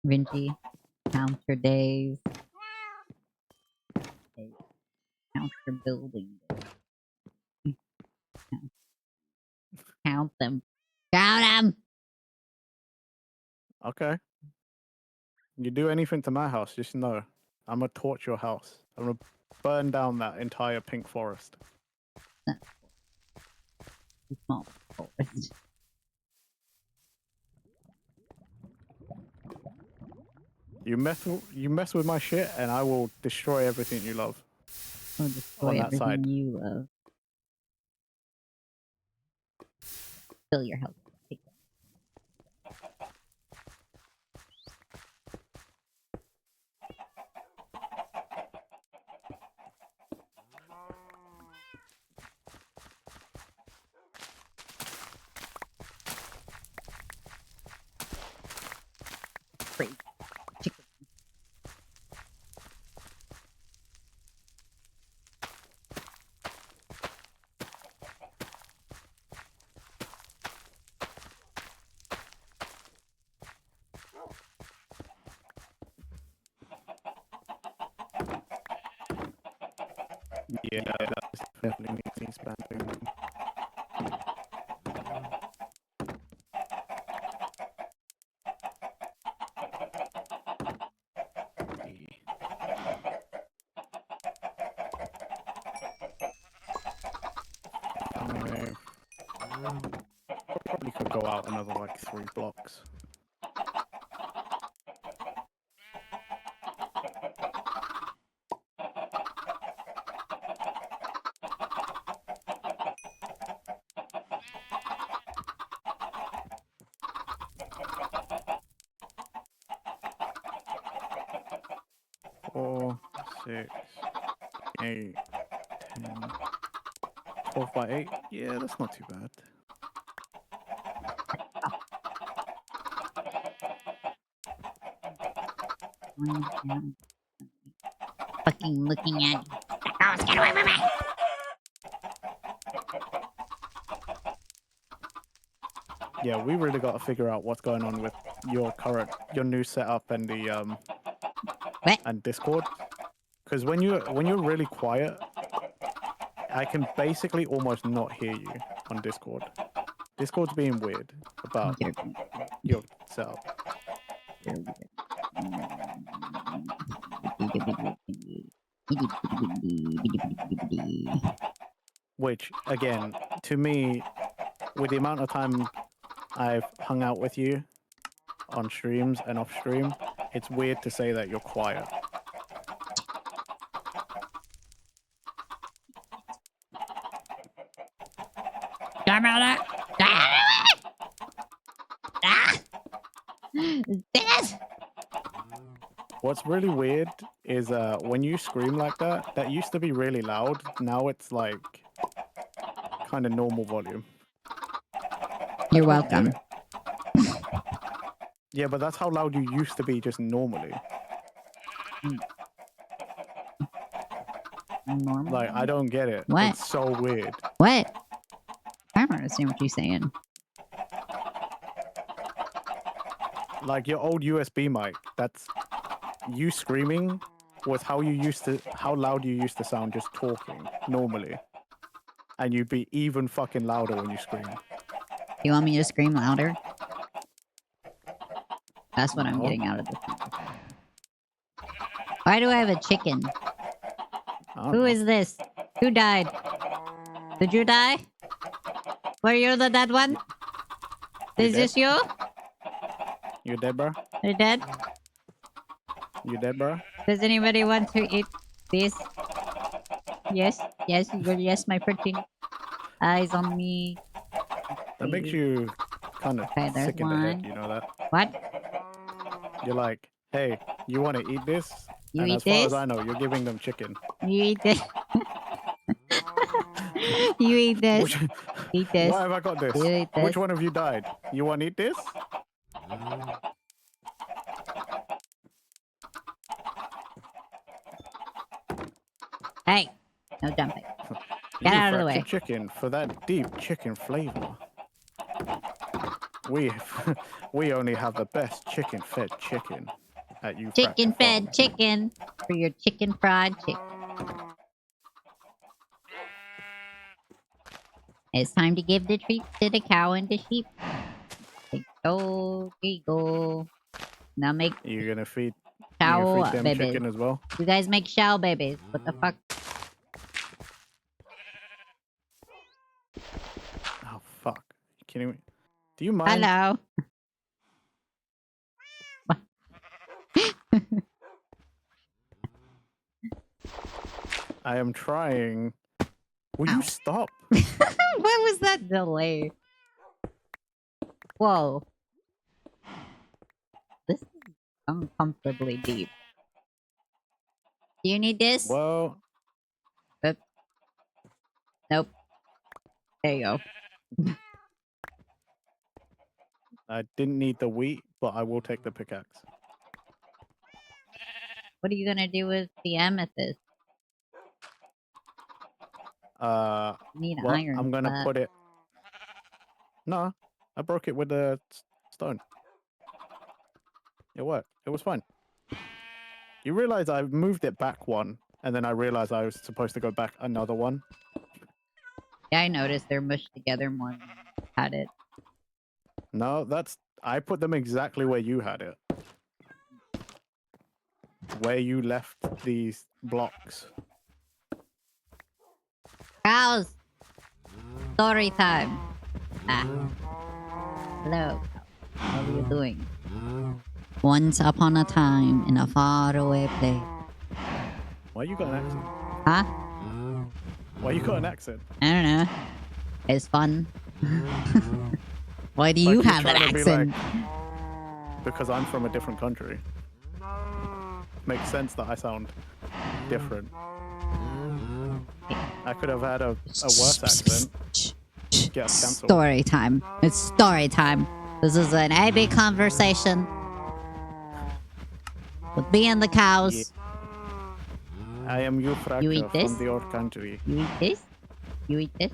Vinci, count your days. Count your building days. Count them. Count them! Okay. You do anything to my house, just know I'm gonna torch your house. I'm gonna burn down that entire pink forest. Small forest. You mess with my shit, and I will destroy everything you love. I'll destroy everything side. You love. Fill your house. Take that. Crazy. Chicken. Yeah, that definitely needs expanding. Probably could go out another like 3 blocks. Four, 6, 8, 10, 12 by 8. Yeah, that's not too bad. Fucking looking at you. Girls, get away from me! Yeah, we really got to figure out what's going on with your new setup and the and Discord. Because when you're really quiet, I can basically almost not hear you on Discord. Discord's being weird about your setup. Which, again, to me, with the amount of time I've hung out with you on streams and off stream, it's weird to say that you're quiet. What's really weird is when you scream like that, that used to be really loud. Now it's like kind of normal volume. You're welcome. Yeah, but that's how loud you used to be just normally. Normal. Like, I don't get it. What? It's so weird. What? I don't understand what you're saying. Like your old USB mic, that's you screaming was how loud you used to sound just talking normally. And you'd be even fucking louder when you scream. You want me to scream louder? That's what I'm No. getting out of this. Why do I have a chicken? Who is this? Who died? Did you die? Were you the dead one? Is this you? You dead, bro? Are you dead? You dead, bro? Does anybody want to eat this? Yes, yes, yes, my pretty eyes on me. That makes you kind of Okay, there's sick in the head, one. you know that? What? You're like, hey, you want to eat this? You And eat as far this? as I know, you're giving them chicken. You eat this. You eat this. Which, Eat this. why have I got this? You eat this. Which one of you died? You want to eat this? Hey, no jumping. You Get out of the fractured way. chicken for that deep chicken flavor. We we only have the best chicken-fed chicken at you. Chicken fed chicken for your chicken fried chicken. It's time to give the treats to the cow and the sheep. Go, go. Now make You're gonna feed cow them babies. chicken as well. You guys make shell babies. What the fuck? Oh fuck! You kidding me? Do you mind? Hello. I am trying. Will you stop? What was that delay? Whoa. This is uncomfortably deep. Do you need this? Well, Nope. There you go. I didn't need the wheat, but I will take the pickaxe. What are you gonna do with the amethyst? Need Well, iron. I'm gonna put it. No, I broke it with the stone. It worked. It was fine. You realize I moved it back one, and then I realized I was supposed to go back another one. Yeah, I noticed they're mushed together more than I had it. No, I put them exactly where you had it. Where you left these blocks. Cows! Story time. Ah. Hello. How are you doing? Once upon a time in a faraway place. Why you got an accent? Huh? Why you got an accent? I don't know. It's fun. Why do Like you you're have an trying to be accent? Because I'm from a different country. Makes sense that I sound different. I could have had a worse accent. Get us cancelled. Story time. It's story time. This is an AB conversation. With me and the cows. I am you, You eat Fracture, this? from the old country. You eat this? You eat this?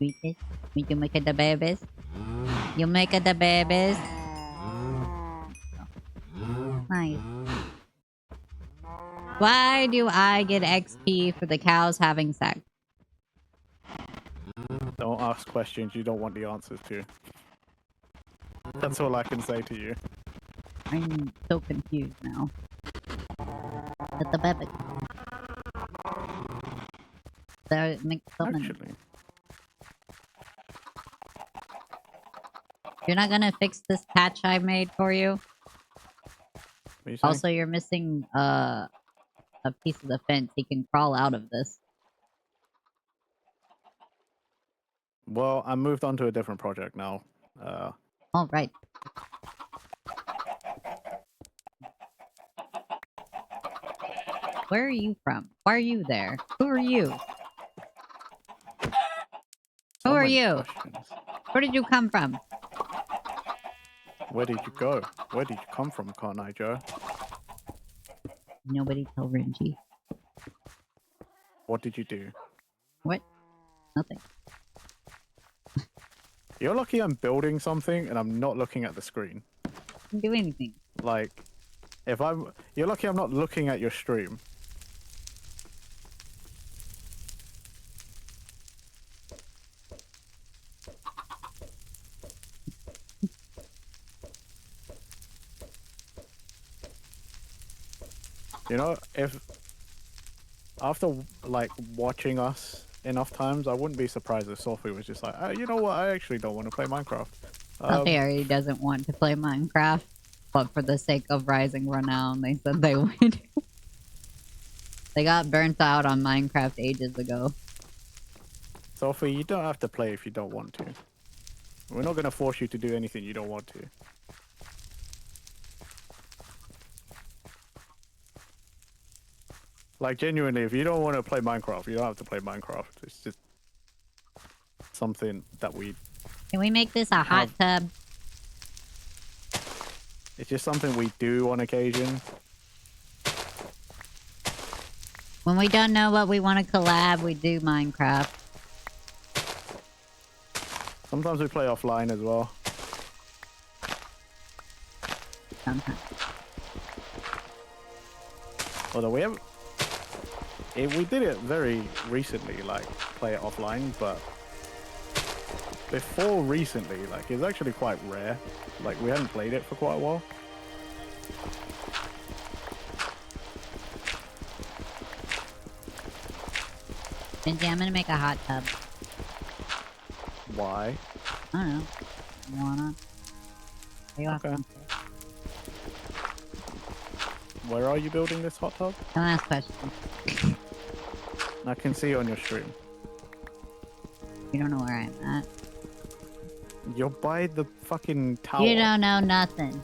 You eat this? You make it the babies? You make it the babies? Nice. Why do I get XP for the cows having sex? Don't ask questions you don't want the answers to. That's all I can say to you. I'm so confused now. At the baby. There makes so many. Actually, You're not gonna fix this patch I made for you? what are you saying? Also, you're missing a piece of the fence. He can crawl out of this. Well, I moved on to a different project now. All right. Where are you from? Why are you there? Who are you? So Who are many you? questions. Where did you come from? Where did you go? Where did you come from, Can't I, Joe? Nobody tell Renji. What did you do? What? Nothing. You're lucky I'm building something and I'm not looking at the screen. Didn't do anything. Like, you're lucky I'm not looking at your stream. You know, if after like watching us enough times, I wouldn't be surprised if Sophie was just like, you know what, I actually don't want to play Minecraft. Harry doesn't want to play Minecraft, but for the sake of rising renown, they said they would. They got burnt out on Minecraft ages ago. Sophie, you don't have to play if you don't want to. We're not going to force you to do anything you don't want to. Like, genuinely, if you don't want to play Minecraft, you don't have to play Minecraft. It's just something that we... Can we make this a hot tub? It's just something we do on occasion. When we don't know what we want to collab, we do Minecraft. Sometimes we play offline as well. Sometimes. Although we haven't... we did it very recently, like, play it offline, but... Before recently, like, it's actually quite rare. Like, we hadn't played it for quite a while. Benji, I'm gonna make a hot tub. Why? I don't know. You wanna? Are you Okay. awesome? Where are you building this hot tub? Don't ask questions. I can see on your stream. You don't know where I'm at. You're by the fucking tower. You don't know nothing.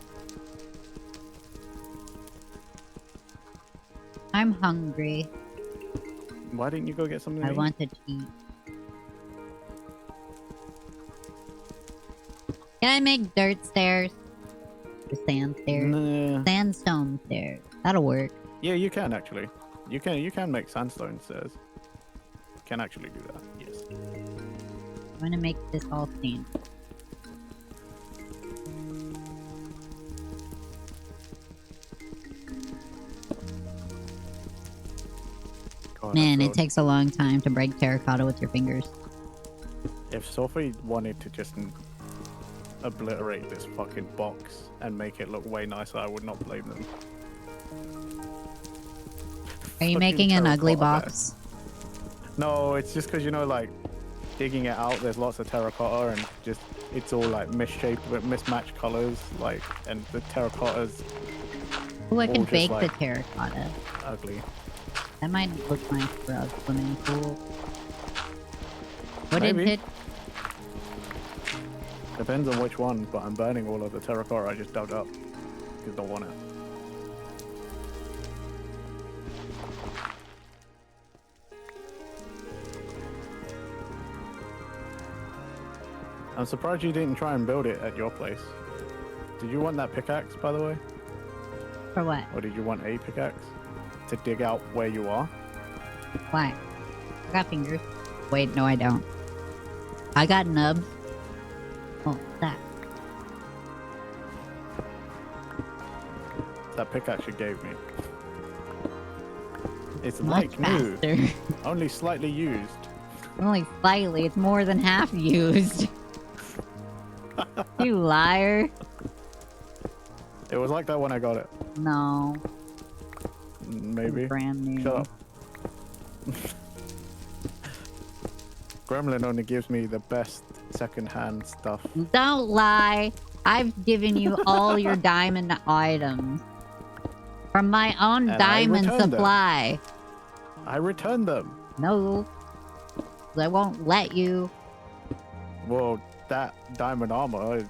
I'm hungry. Why didn't you go get something to I eat? want to eat. Can I make dirt stairs? Or sand stairs? Nah. Sandstone stairs. That'll work. Yeah, you can actually. You can make sandstone stairs. You can actually do that. Yes. I'm gonna make this all sand. God, Man, I it thought takes a long time to break terracotta with your fingers. if Sophie wanted to just obliterate this fucking box and make it look way nicer, I would not blame them. Are you Fucking making an ugly terracotta box? No, it's just because, you know, like, digging it out, there's lots of terracotta and just, it's all, like, mismatched colors, like, and the terracotta's Oh, I all could just, bake the like, terracotta. ugly. That might look nice for a swimming pool. Wooden Maybe. pit? Depends on which one, but I'm burning all of the terracotta I just dug up because I don't want it. I'm surprised you didn't try and build it at your place. Did you want that pickaxe, by the way? For what? Or did you want a pickaxe? To dig out where you are? Why? I got fingers. Wait, no I don't. I got nubs. Oh, that. That pickaxe you gave me. It's Much like new, faster. only slightly used. Only slightly. It's more than half used. You liar. It was like that when I got it. No. Maybe. Brand new. Shut up. Gremlin only gives me the best second-hand stuff. Don't lie. I've given you all your diamond items. From my own And I diamond returned them. supply. I returned them. No. I won't let you. Well, that diamond armor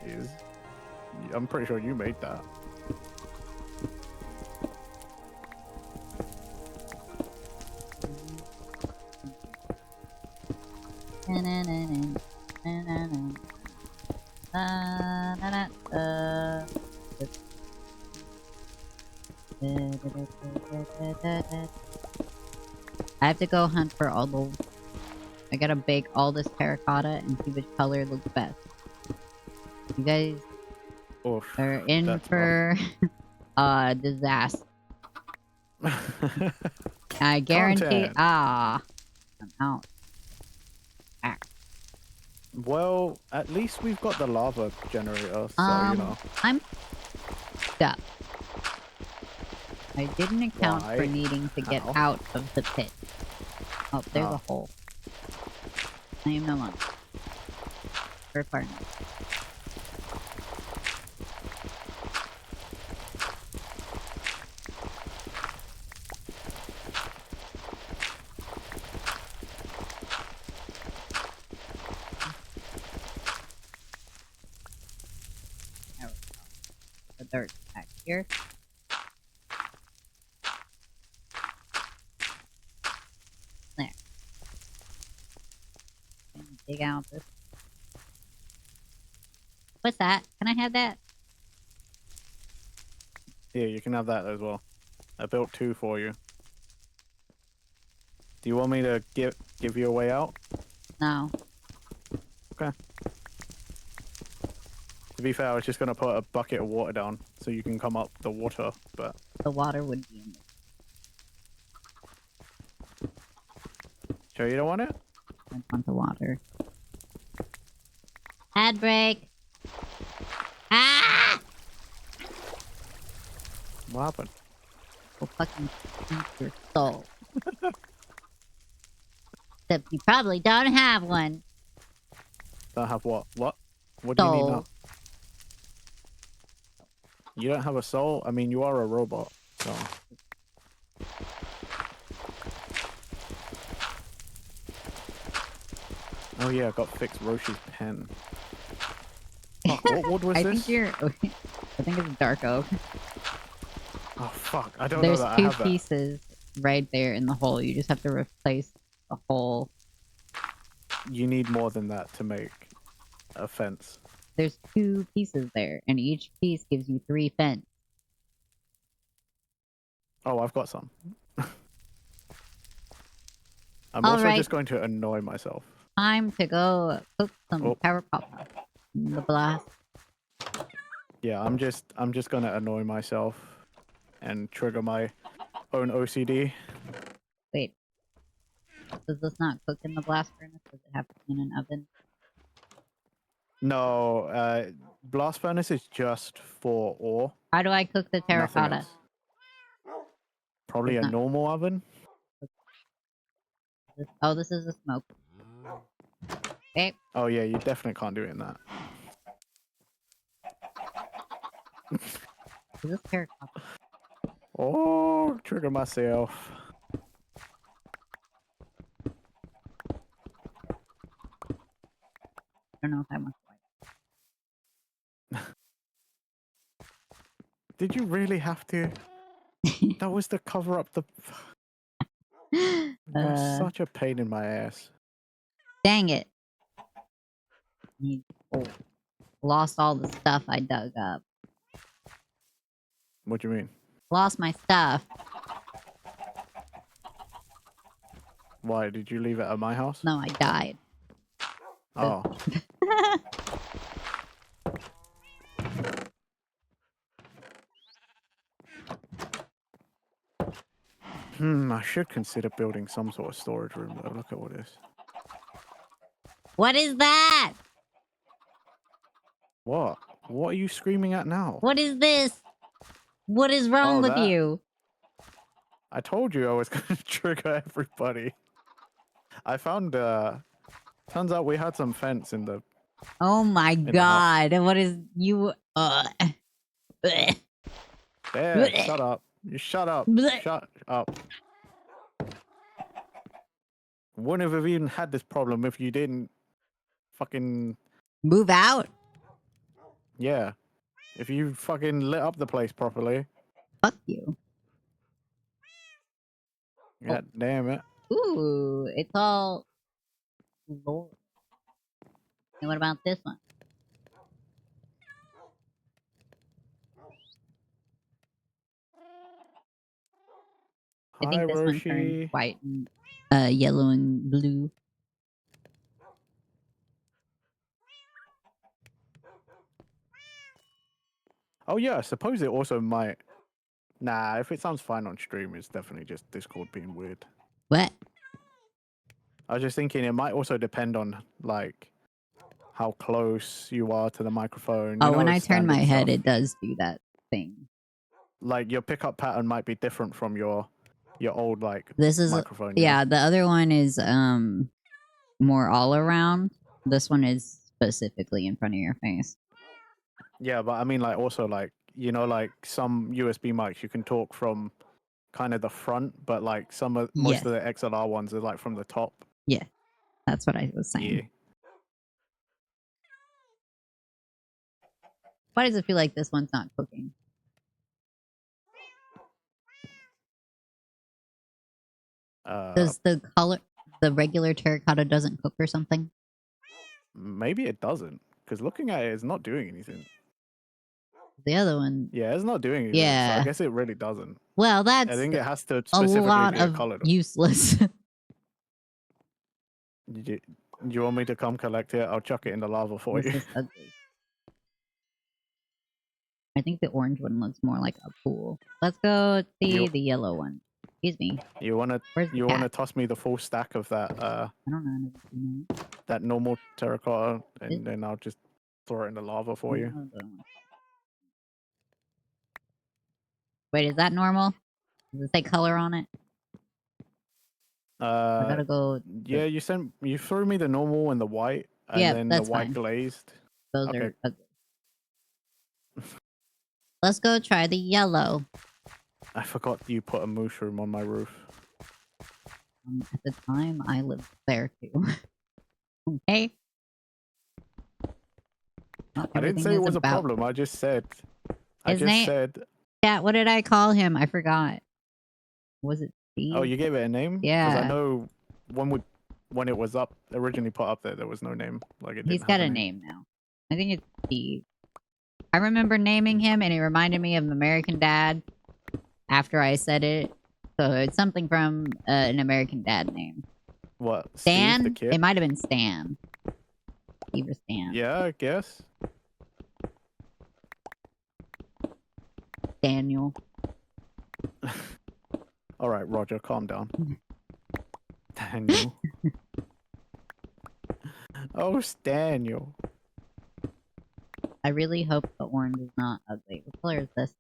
is. I'm pretty sure you made that. I have to go hunt for all the. I gotta bake all this terracotta and see which color looks best. You guys Oof, are in that's for disaster. I guarantee. Content. I'm out. Well, at least we've got the lava generator, so you know. I'm stuck. I didn't account for Why? needing to get How? out of the pit. Oh, there's a Oh. hole. I am no longer. For partner. There we go. The dirt back here. There. Dig out this. What's that? Can I have that? Yeah, you can have that as well. I built 2 for you. Do you want me to give you a way out? No. Okay. To be fair, I was just gonna put a bucket of water down so you can come up the water, but The water would be in this. sure you don't want it? I want the water. Ad break. Ah! What happened? Will fucking eat your soul. Except you probably don't have one. Don't have what? What? What do you need now? Soul. You don't have a soul? I mean, you are a robot, so. Oh yeah, I got fixed Roshi's pen. Fuck, what wood was I this? think you're. I think it's dark oak. Oh fuck, I don't There's know that I two have that. pieces right there in the hole. You just have to replace the hole. You need more than that to make a fence. There's 2 pieces there, and each piece gives you 3 fence. Oh, I've got some. I'm All also right. just going to annoy myself. Time to go cook some terracotta in the blast. Yeah, I'm just gonna annoy myself and trigger my own OCD. Wait. Does this not cook in the blast furnace? Does it have to be in an oven? No, blast furnace is just for ore. How do I cook the Nothing terracotta? else. Probably It's a not- normal oven. Oh, this is a smoke. Okay. Oh yeah, you definitely can't do it in that. Is this terracotta? Oh, trigger myself. I don't know if I want to Did you really have to? That was to cover up the. You're such a pain in my ass. Dang it. Lost all the stuff I dug up. What do you mean? Lost my stuff. Why did you leave it at my house? No, I died. Oh. I should consider building some sort of storage room though. Look at all this. What is that? What? What are you screaming at now? What is this? What is wrong with that. you? I told you I was going to trigger everybody. I found, turns out we had some fence in the... Oh my god. What is you... There, shut up. You shut up. Shut up. Wouldn't have even had this problem if you didn't fucking Move out. yeah. If you fucking lit up the place properly. Fuck you. God damn it. Ooh, it's all Lord. And what about this one? I Hi, think this one turned Roshi. white and yellow and blue. Oh yeah, I suppose it also might. Nah, if it sounds fine on stream, it's definitely just Discord being weird. What? I was just thinking it might also depend on like how close you are to the microphone. Oh, You know, when I turn my standard head, stuff. it does do that thing. Like your pickup pattern might be different from your old like This is microphone. yeah. The other one is more all around. This one is specifically in front of your face. Yeah, but I mean like also like you know like some USB mics you can talk from kind of the front, but like most Yes. of the XLR ones are like from the top. Yeah, that's what I was saying. Yeah. Why does it feel like this one's not cooking? Does the color, the regular terracotta doesn't cook or something? Maybe it doesn't, because looking at it, it's not doing anything. The other one, Yeah, it's not doing anything. So I yeah. guess it really doesn't. Well, I that's think it has to a specifically lot be a of color. useless. Do you want me to come collect it? I'll chuck it in the lava for This you. is ugly. I think the orange one looks more like a pool. Let's go see the yellow one. Excuse me. You wanna Where's the wanna cat? toss me the full stack of that I don't know. that normal terracotta, and then I'll just throw it in the lava for you. Wait, is that normal? Does it say color on it? I gotta go. Yeah, you threw me the normal and the white, and Yeah, then the that's white fine. glazed. Those Okay. are ugly. Let's go try the yellow. I forgot you put a mushroom on my roof. At the time, I lived there too. Okay. Well, I didn't say it was a problem. I just said. His name. Yeah, what did I call him? I forgot. Was it Steve? Oh, you gave it a name? Yeah. Because I know when it was up originally put up there was no name. Like it. He's didn't got have a name now. I think it's Steve. I remember naming him, and he reminded me of American Dad after I said it. So it's something from an American Dad name. What? Stan? Steve the kid? It might have been Stan. Steve or Stan. Yeah, I guess. Daniel. All right, Roger, calm down. Daniel. Oh, Daniel. I really hope the orange is not ugly. What color is this?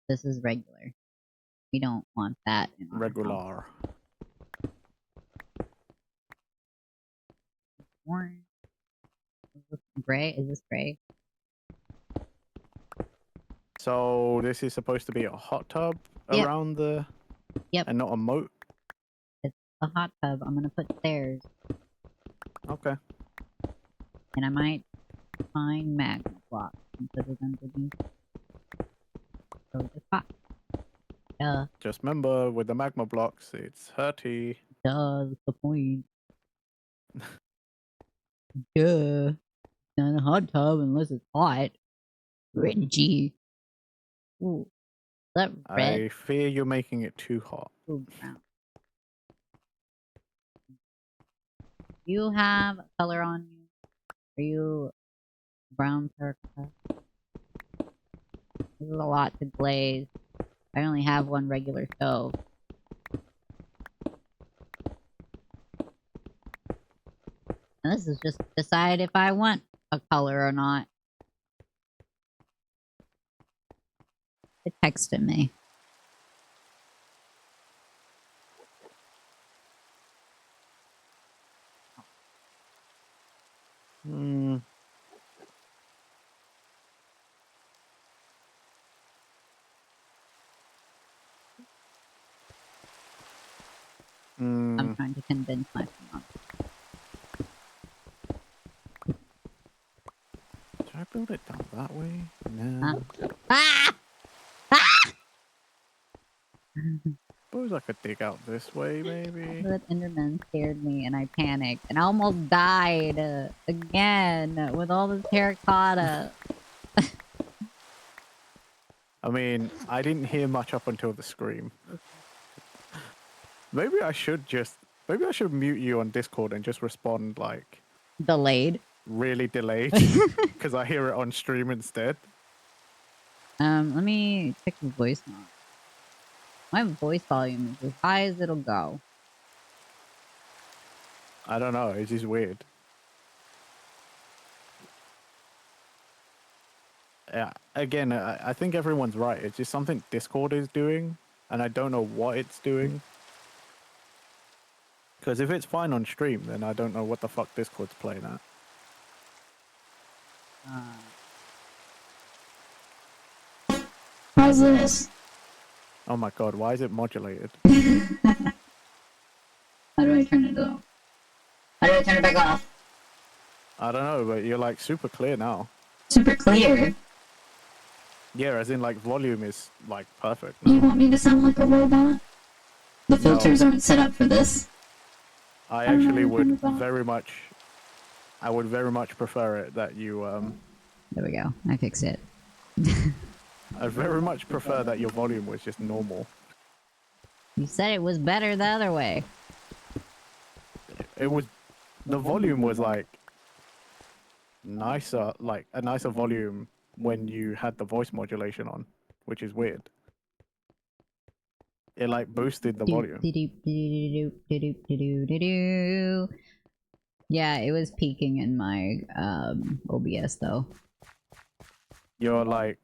This is regular. We don't want that in our Regular. house. Orange. Is this gray? Is this gray? So this is supposed to be a hot tub around the... Yep. And not a moat? It's a hot tub. I'm gonna put stairs. Okay. And I might find magma blocks and put it underneath. So it's hot. Duh. Just remember, with the magma blocks, it's hurty. Duh, that's the point. Duh. Not a hot tub unless it's hot. Reggie. Ooh. Is that red? I fear you're making it too hot. Ooh, brown. You have color on you? Are you brown terracotta? This is a lot to glaze. I only have one regular stove. And this is just to decide if I want a color or not. It texted me. Hmm. I'm trying to convince my mom. I build it down that way? No. Ah! Ah! Suppose I could dig out this way, maybe. That Enderman scared me and I panicked and I almost died again with all the terracotta. I mean, I didn't hear much up until the scream. Maybe I should mute you on Discord and just respond like Delayed. really delayed because I hear it on stream instead. Let me check the voice now. My voice volume is as high as it'll go. I don't know. It's just weird. Yeah. Again, I think everyone's right. It's just something Discord is doing, and I don't know what it's doing. Because if it's fine on stream, then I don't know what the fuck Discord's playing at. How's this? Oh my god, why is it modulated? How do I turn it off? How do I turn it back off? I don't know, but you're like super clear now. Super clear. Yeah, as in like volume is like perfect. You want me to sound like a robot? The filters aren't set up for this. I actually would very much prefer it that you There we go. I fixed it. I very much prefer that your volume was just normal. You said it was better the other way. The volume was like nicer, like a nicer volume when you had the voice modulation on, which is weird. It like boosted the volume. Yeah, it was peaking in my OBS though. You're like,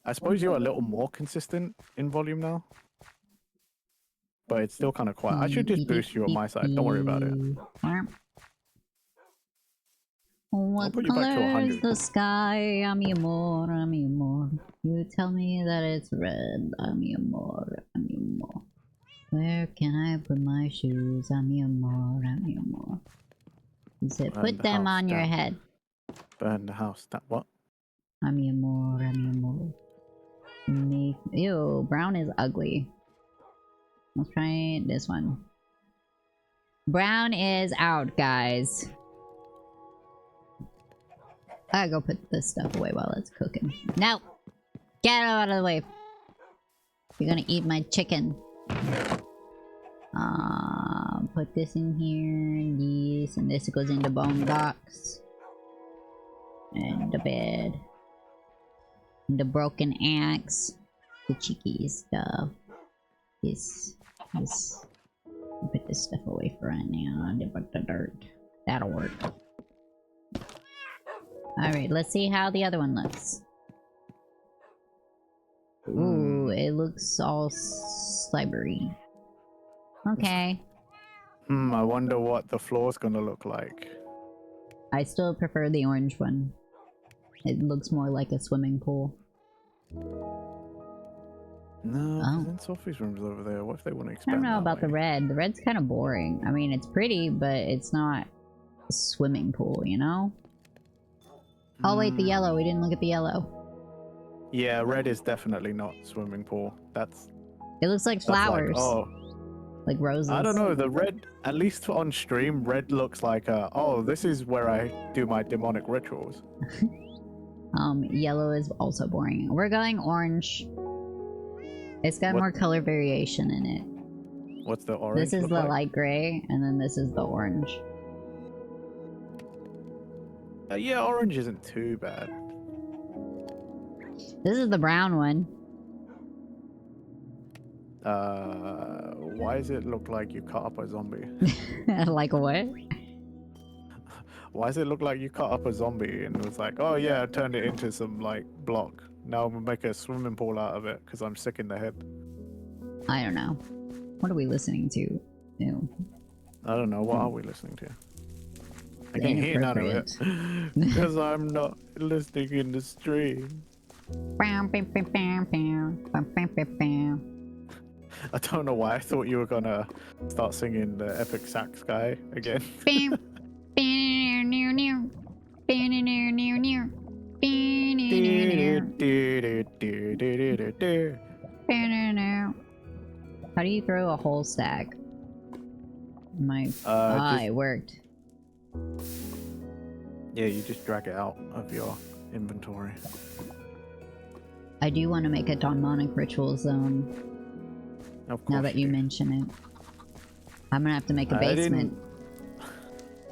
I suppose you're a little more consistent in volume now, but it's still kind of quiet. I should just boost you on my side. Don't worry about it. What put you back to color is 100. the sky? Ami amor, ami amor. You tell me that it's red. Ami amor, ami amor. Where can I put my shoes? Ami amor, ami amor. He said, put them on your head. Burn the house. That what? Ami amor, ami amor. Ew, brown is ugly. Let's try this one. Brown is out, guys. I gotta go put this stuff away while it's cooking. No! Get out of the way! You're gonna eat my chicken. Put this in here, and this goes in the bone box. And the bed. And the broken axe. The cheeky stuff. Put this stuff away for right now. Put the dirt. That'll work. Alright, let's see how the other one looks. Ooh, it looks all cybery. Okay. I wonder what the floor's gonna look like. I still prefer the orange one. It looks more like a swimming pool. No, because then Sophie's room's over there. What if they want to I expand? don't know about the way? red. The red's kind of boring. I mean, it's pretty, but it's not a swimming pool, you know? Oh wait, the yellow. We didn't look at the yellow. Yeah, red is definitely not swimming pool. It looks like flowers. Like, oh, like roses. I don't know. The red, at least on stream, red looks like oh, this is where I do my demonic rituals. Yellow is also boring. We're going orange. It's got more color variation in it. What's the orange? This is the light gray, and then this is the orange. Yeah, orange isn't too bad. This is the brown one. Why does it look like you cut up a zombie? Like what? Why does it look like you cut up a zombie and it was like, oh yeah, I turned it into some like block. Now I'm gonna make a swimming pool out of it because I'm sick in the head. I don't know. What are we listening to? Ew. I don't know. What are we listening to? I can't hear none of it because I'm not listening in the stream. I don't know why I thought you were gonna start singing the epic sax guy again. How do you throw a whole stack? It worked. Yeah, you just drag it out of your inventory. I do want to make a demonic ritual zone. Of course. Now that you mention it, I'm gonna have to make a basement.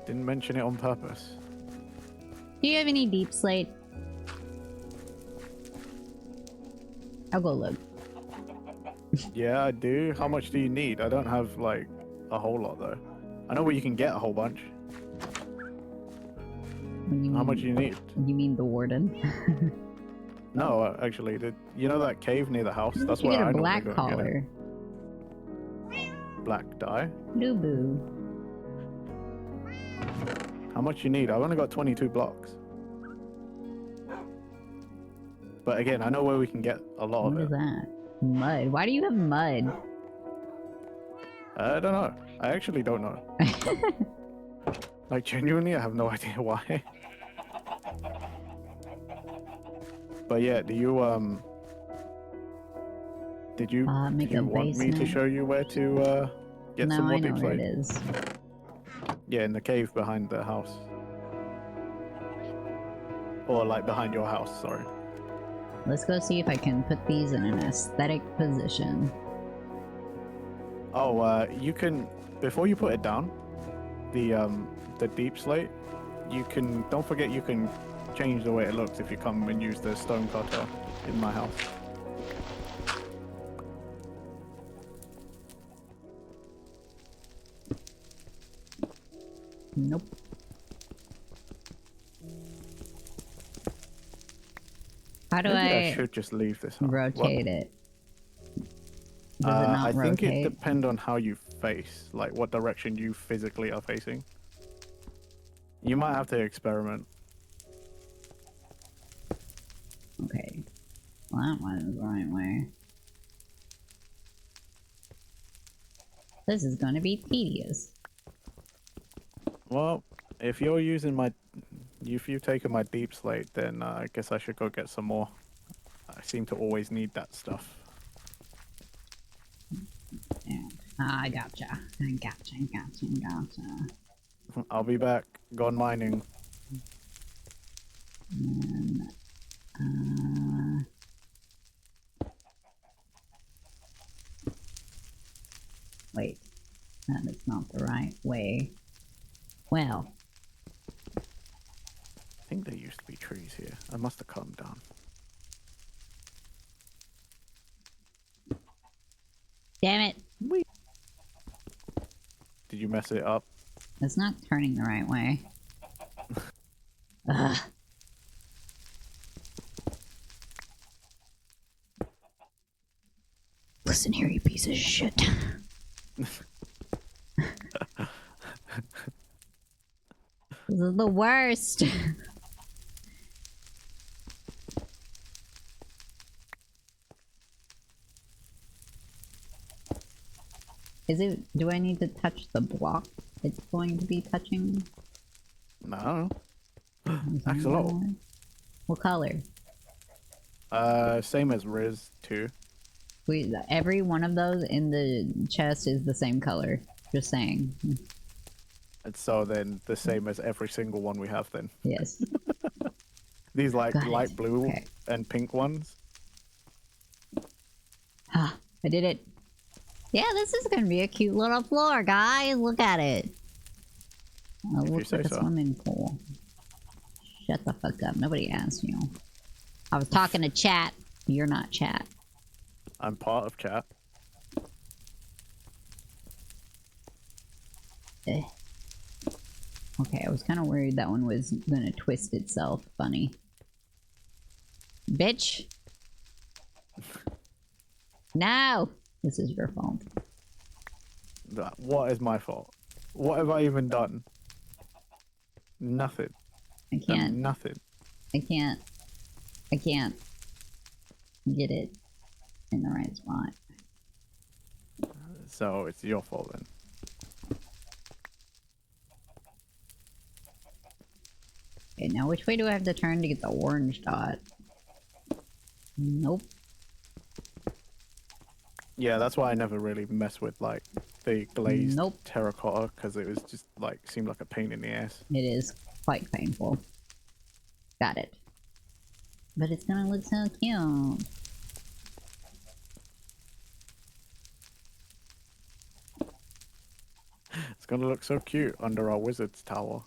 Didn't mention it on purpose. Do you have any deep slate? I'll go look. Yeah, I do. How much do you need? I don't have like a whole lot though. I know where you can get a whole bunch. How much do you need? You mean the warden? No, actually, you know that cave near the house? That's you where get I a normally black go and collar. get it. Black dye? Boo boo. How much you need? I've only got 22 blocks. But again, I know where we can get a lot of it. What is that? Mud. Why do you have mud? I don't know. I actually don't know. Like, genuinely, I have no idea why. But yeah, did you want me to show you where to get some more deep slate? No, I know where it is. Yeah, in the cave behind the house. Or like behind your house, sorry. Let's go see if I can put these in an aesthetic position. Oh, you can, before you put it down, the deep slate, you can, don't forget you can change the way it looks if you come and use the stone cutter in my house. Nope. How do Maybe I should just leave this on. rotate it? Does it not I think rotate? it depends on how you face, like what direction you physically are facing. You might have to experiment. Okay. Well, that one is the right way. This is going to be tedious. Well, if you're using if you've taken my deep slate, then I guess I should go get some more. I seem to always need that stuff. Yeah. I gotcha. I gotcha. I'll be back. Gone mining. And, wait. That is not the right way. Well. I think there used to be trees here. I must have cut them down. Damn it. Whee! Did you mess it up? It's not turning the right way. Ugh. Listen here, you piece of shit. This is the worst. Do I need to touch the block it's going to be touching? No. Axolotl. What color? Same as Riz 2. Every one of those in the chest is the same color. Just saying. And so then the same as every single one we have then. Yes. These like light blue and pink ones. Ah, I did it. Yeah, this is gonna be a cute little floor, guys. Look at it. Oh, it looks like a swimming pool. Shut the fuck up. Nobody asked you. I was talking to chat. You're not chat. I'm part of chat. Okay, I was kind of worried that one was gonna twist itself. Funny. Bitch! No! This is your fault. What is my fault? What have I even done? Nothing. I can't. Nothing. I can't get it in the right spot. So it's your fault then. Okay, now which way do I have to turn to get the orange dot? Nope. Yeah, that's why I never really mess with like the glazed Nope. terracotta because it was just like seemed like a pain in the ass. It is quite painful. Got it. But it's gonna look so cute. It's gonna look so cute under our wizard's tower.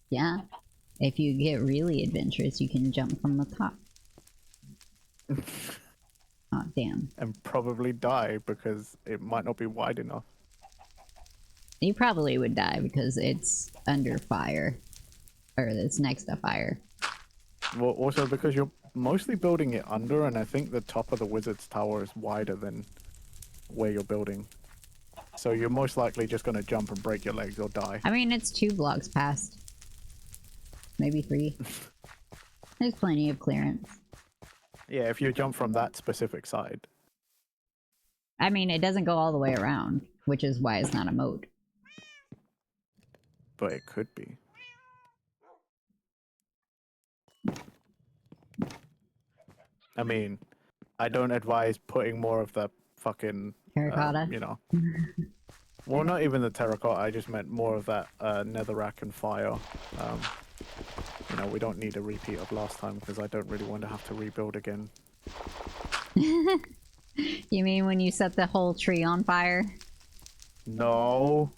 Yeah. If you get really adventurous, you can jump from the top. Oh, damn. And probably die because it might not be wide enough. You probably would die because it's under fire. Or it's next to fire. Well, also because you're mostly building it under, and I think the top of the wizard's tower is wider than where you're building. So you're most likely just gonna jump and break your legs or die. I mean, it's 2 blocks past. Maybe 3. There's plenty of clearance. Yeah, if you jump from that specific side. I mean, it doesn't go all the way around, which is why it's not a moat. But it could be. I mean, I don't advise putting more of the fucking Terracotta? you know. Well, not even the terracotta. I just meant more of that netherrack and fire. You know, we don't need a repeat of last time because I don't really want to have to rebuild again. You mean when you set the whole tree on fire? No.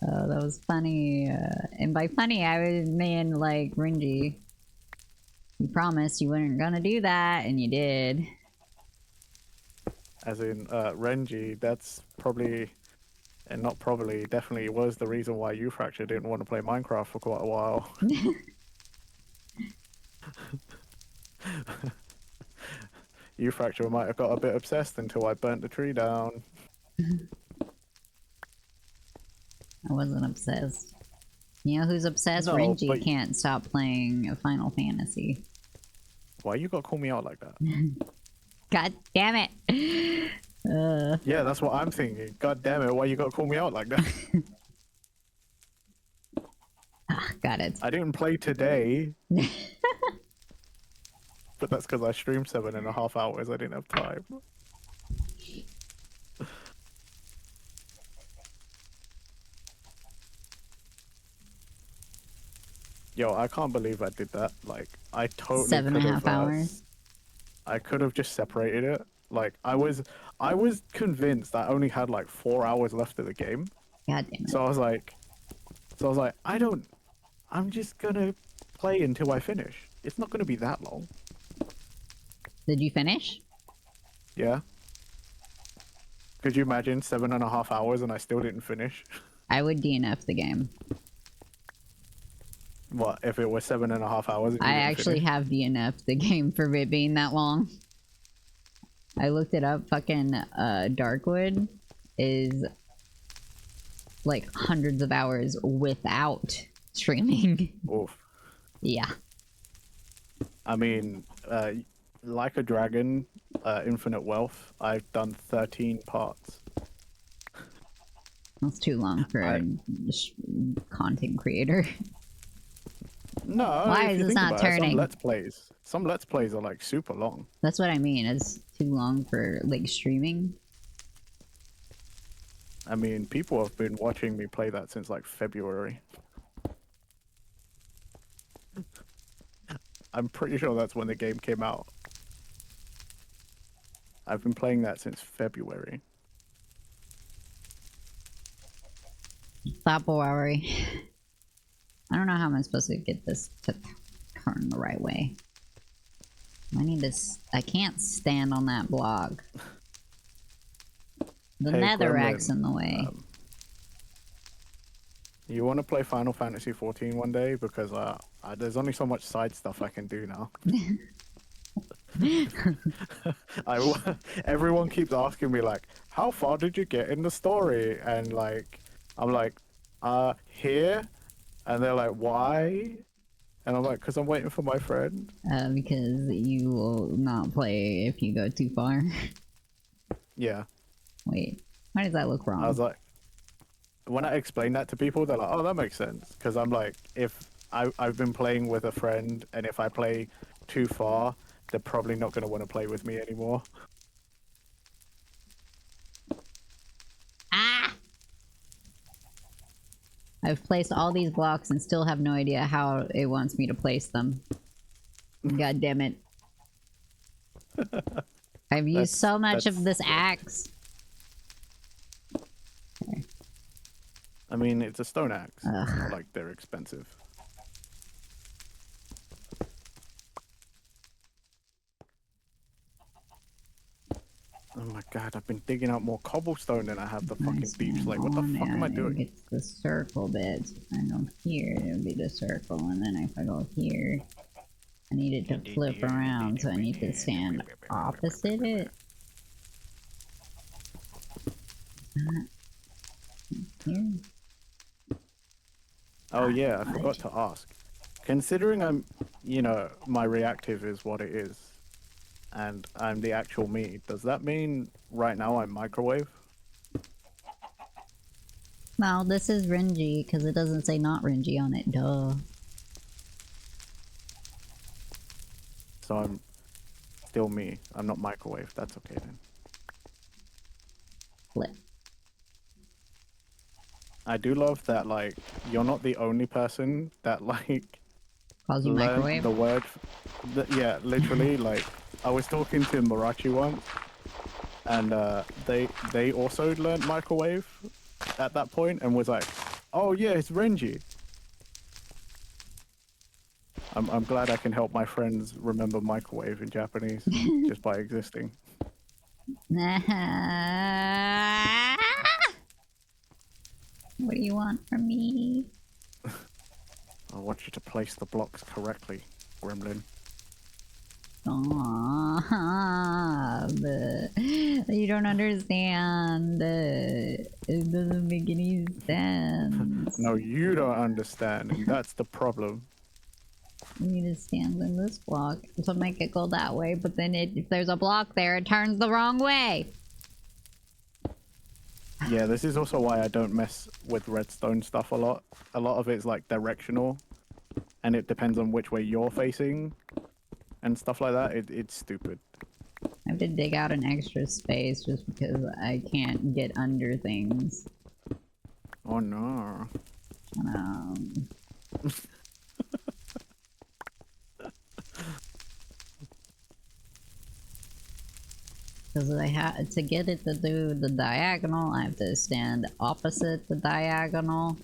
Oh, that was funny. And by funny, I was mean like Renji. You promised you weren't gonna do that, and you did. As in, Renji, that's probably, and not probably, definitely was the reason why Fracture didn't want to play Minecraft for quite a while. Fracture might have got a bit obsessed until I burnt the tree down. I wasn't obsessed. You know who's obsessed? No, Renji but... can't stop playing Final Fantasy. Why you gotta call me out like that? God damn it! Yeah, that's what I'm thinking. God damn it, why you gotta call me out like that? Got it. I didn't play today. But that's because I streamed 7.5 hours. I didn't have time. Yo, I can't believe I did that. Like, I totally 7.5 hours. I could have just separated it. Like, I was convinced I only had like 4 hours left of the game. God damn it. So I was like, I'm just gonna play until I finish. It's not gonna be that long. Did you finish? Yeah. Could you imagine 7.5 hours and I still didn't finish? I would DNF the game. What, if it was 7.5 hours? And you I didn't actually finish? have DNF the game for it being that long. I looked it up. Fucking Darkwood is like hundreds of hours without streaming. Oof. Yeah. I mean, like a dragon, infinite wealth. I've done 13 parts. That's too long for a content creator. No, Why if is you this think not about it, turning? Some let's plays are like super long. That's what I mean. It's too long for like streaming. I mean, people have been watching me play that since like February. I'm pretty sure that's when the game came out. I've been playing that since February. Stop worry. I don't know how I'm supposed to get this to turn the right way. I can't stand on that block. The Hey, netherrack's Gremlin, in the way. You want to play Final Fantasy 14 one day? Because there's only so much side stuff I can do now. Everyone keeps asking me like, how far did you get in the story? And like, I'm like, here. And they're like, why? And I'm like, because I'm waiting for my friend. Because you will not play if you go too far. Yeah. Wait, why does that look wrong? I was like, when I explain that to people, they're like, oh, that makes sense. Because I'm like, if I've been playing with a friend, and if I play too far, they're probably not going to want to play with me anymore. Ah! I've placed all these blocks and still have no idea how it wants me to place them. God damn it. I've used so much of this axe. Okay. I mean, it's a stone axe. It's Ugh. not like they're expensive. Oh my god, I've been digging out more cobblestone than I have the fucking beach. Like, what the fuck am I doing? It's the circle bit. If I go here, it'll be the circle, and then if I go here, I need it to flip around, so I need to stand opposite it. Here. Oh yeah, I forgot to ask. Considering I'm, you know, my reactive is what it is, and I'm the actual me, does that mean right now I'm microwave? No, this is Renji, because it doesn't say not Renji on it, duh. So I'm still me. I'm not microwave. That's okay then. Flip. I do love that, like, you're not the only person that, like, Calls you learned microwave? the word. Yeah, literally, like, I was talking to Marachi once, and they also learned microwave at that point, and was like, oh yeah, it's Renji. I'm glad I can help my friends remember microwave in Japanese just by existing. What do you want from me? I want you to place the blocks correctly, Gremlin. You don't understand. It doesn't make any sense. No, you don't understand, and that's the problem. You need to stand in this block to make it go that way, but then if there's a block there, it turns the wrong way. Yeah, this is also why I don't mess with redstone stuff a lot. A lot of it's like directional, and it depends on which way you're facing and stuff like that. It's stupid. I have to dig out an extra space just because I can't get under things. Oh no. Because I had to get it to do the diagonal, I have to stand opposite the diagonal.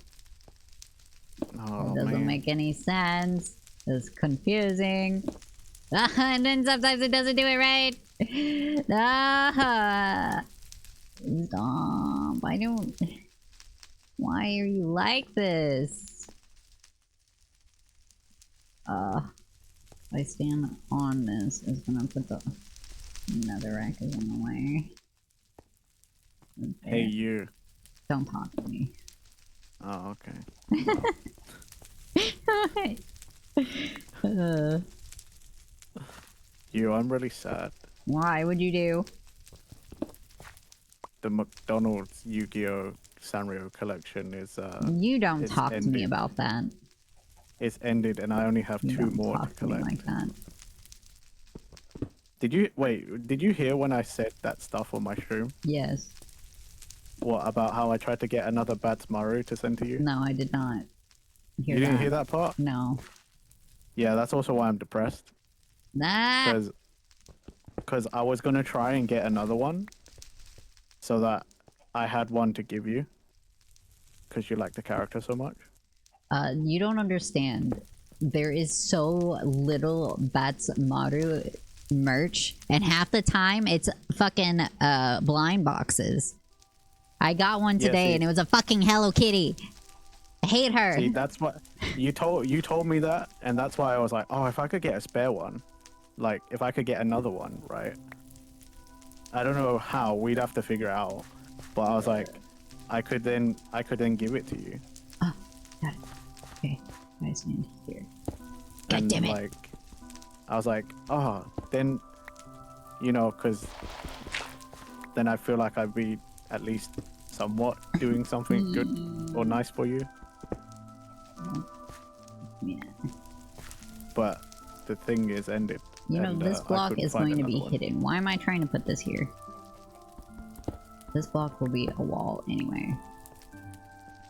Oh, It doesn't make any sense. It's confusing. And then sometimes it doesn't do it right. Stop. I don't... Why are you like this? If I stand on this, it's gonna put the netherrack is in the way. Hey, you. Don't talk to me. Oh, okay. You, I'm really sad. Why would you do? The McDonald's Yu-Gi-Oh! Sanrio collection is You don't it's talk to me ended. about that. It's ended, and I only have You two don't more to talk to me collect. like that. Did you hear when I said that stuff on my stream? Yes. What about how I tried to get another Batsmaru to send to you? No, I did not. You didn't hear that part? No. Yeah, that's also why I'm depressed. Nah. Because I was gonna try and get another one, so that I had one to give you. Because you like the character so much. You don't understand. There is so little Batsmaru merch, and half the time it's fucking blind boxes. I got one today, and it was a fucking Hello Kitty. I hate her. See, that's what you told me that, and that's why I was like, oh, if I could get a spare one, like if I could get another one, right? I don't know how, we'd have to figure out, but I was like, I could then give it to you. Oh, got it. Okay, I stand here. God damn it! Like, I was like, oh, then, you know, because then I feel like I'd be at least somewhat doing something good or nice for you. Yeah. But the thing is ended. You know, and, this I block couldn't is find going to be another one. hidden. Why am I trying to put this here? This block will be a wall anyway.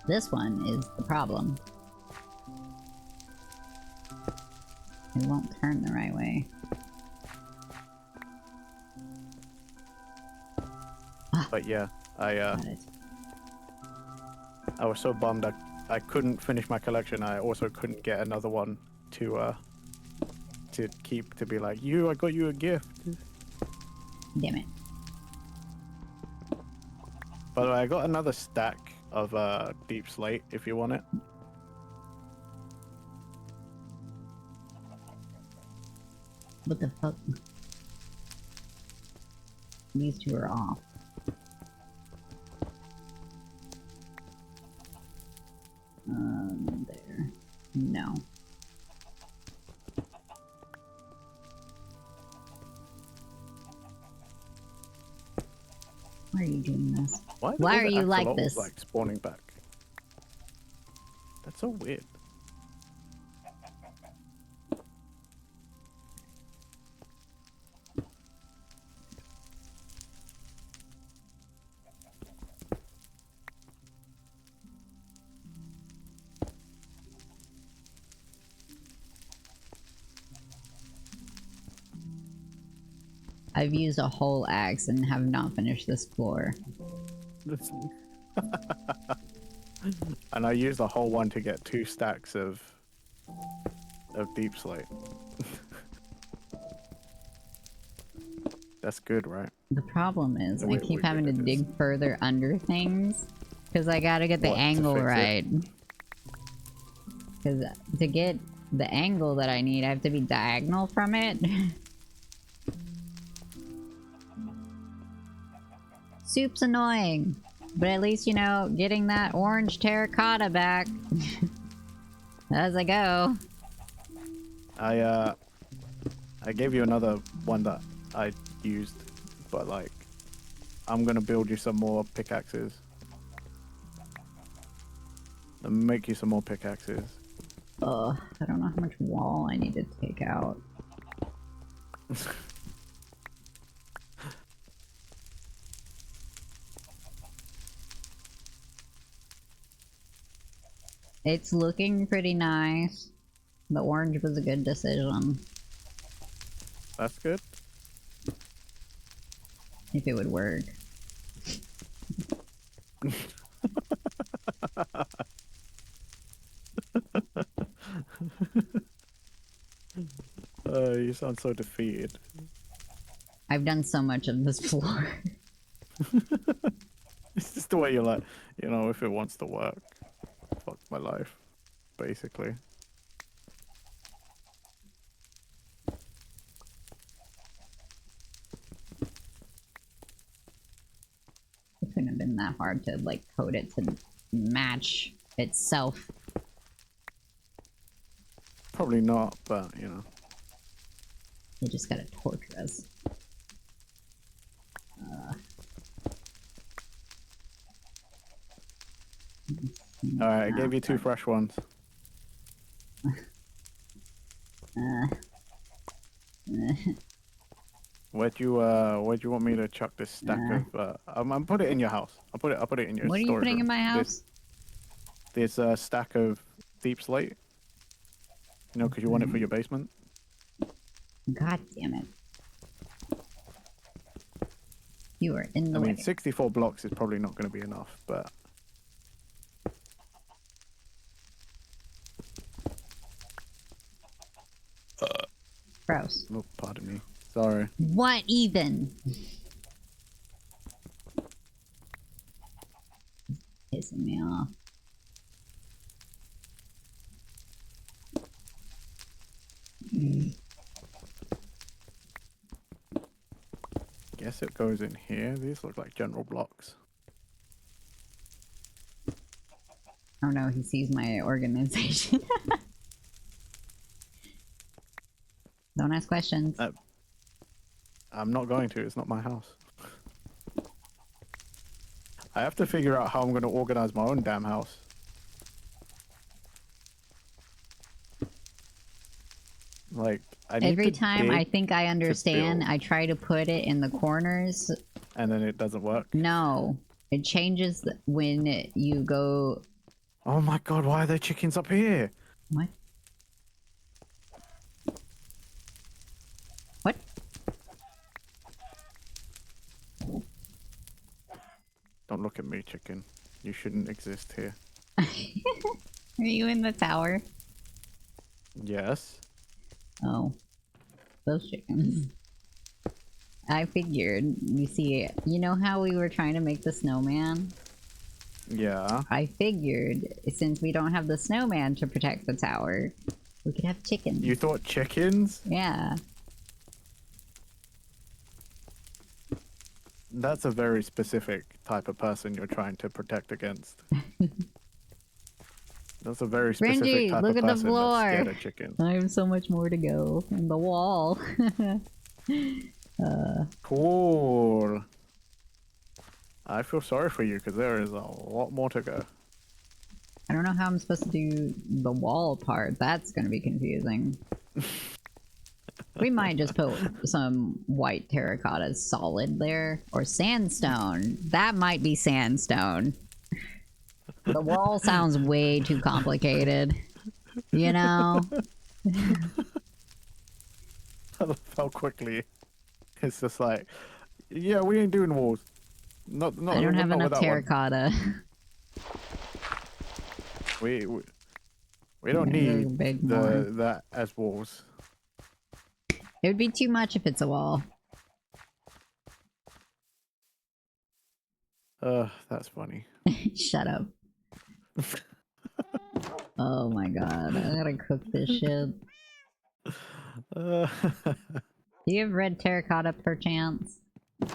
This one is the problem. It won't turn the right way. But yeah, I Got it. I was so bummed I couldn't finish my collection. I also couldn't get another one to keep, to be like, I got you a gift. Damn it. By the way, I got another stack of deep slate if you want it. What the fuck? These two are off. There. No. Why are you doing this? Why are you like this? Like spawning back. That's so weird. I've used a whole axe and have not finished this floor. And I used the whole one to get 2 stacks of deep slate. That's good, right? The problem is, I Wait, keep wait, having to it is. dig further under things because I gotta get the What, to angle fix it? right. Because to get the angle that I need, I have to be diagonal from it. Soup's annoying, but at least, you know, getting that orange terracotta back as I go. I gave you another one that I used, but like, I'm gonna build you some more pickaxes. And make you some more pickaxes. Ugh, I don't know how much wall I need to take out. It's looking pretty nice. The orange was a good decision. That's good. If it would work. You sound so defeated. I've done so much of this floor. It's just the way you're like, you know, if it wants to work, fuck my life, basically. It couldn't have been that hard to, like, code it to match itself. Probably not, but you know. They just gotta torture us. Alright, I gave you 2 fresh ones. Where'd you want me to chuck this stack of I'm put it in your house. I'll put it in your What are you storage putting in room. my house? There's a stack of deep slate. You know, because you want it for your basement. God damn it. You are in the I way. mean, 64 blocks is probably not going to be enough, but... Gross. Oh, pardon me. Sorry. What even? Pissing me off. Guess it goes in here. These look like general blocks. Oh no, he sees my organization. Don't ask questions. I'm not going to. It's not my house. I have to figure out how I'm going to organize my own damn house. Like, I need Every to time I dig think I understand, build. I try to put it in the corners. and then it doesn't work. No, it changes when you go. Oh my god, why are there chickens up here? What? What? Don't look at me, chicken. You shouldn't exist here. Are you in the tower? Yes. Oh, those chickens. I figured. You see, you know how we were trying to make the snowman? Yeah. I figured since we don't have the snowman to protect the tower, we could have chickens. You thought chickens? Yeah. That's a very specific type of person you're trying to protect against. That's a very specific Brindy, type look of at the person that's scared floor. of chickens. I have so much more to go. And the wall. Cool. I feel sorry for you because there is a lot more to go. I don't know how I'm supposed to do the wall part. That's gonna be confusing. We might just put some white terracotta solid there. Or sandstone. That might be sandstone. The wall sounds way too complicated. You know? I love how quickly it's just like, yeah, we ain't doing walls. Not I don't have not with enough that one. terracotta. We don't There's a need big more. that as walls. It would be too much if it's a wall. That's funny. Shut up. Oh my god, I gotta cook this shit. Uh, Do you have red terracotta perchance? I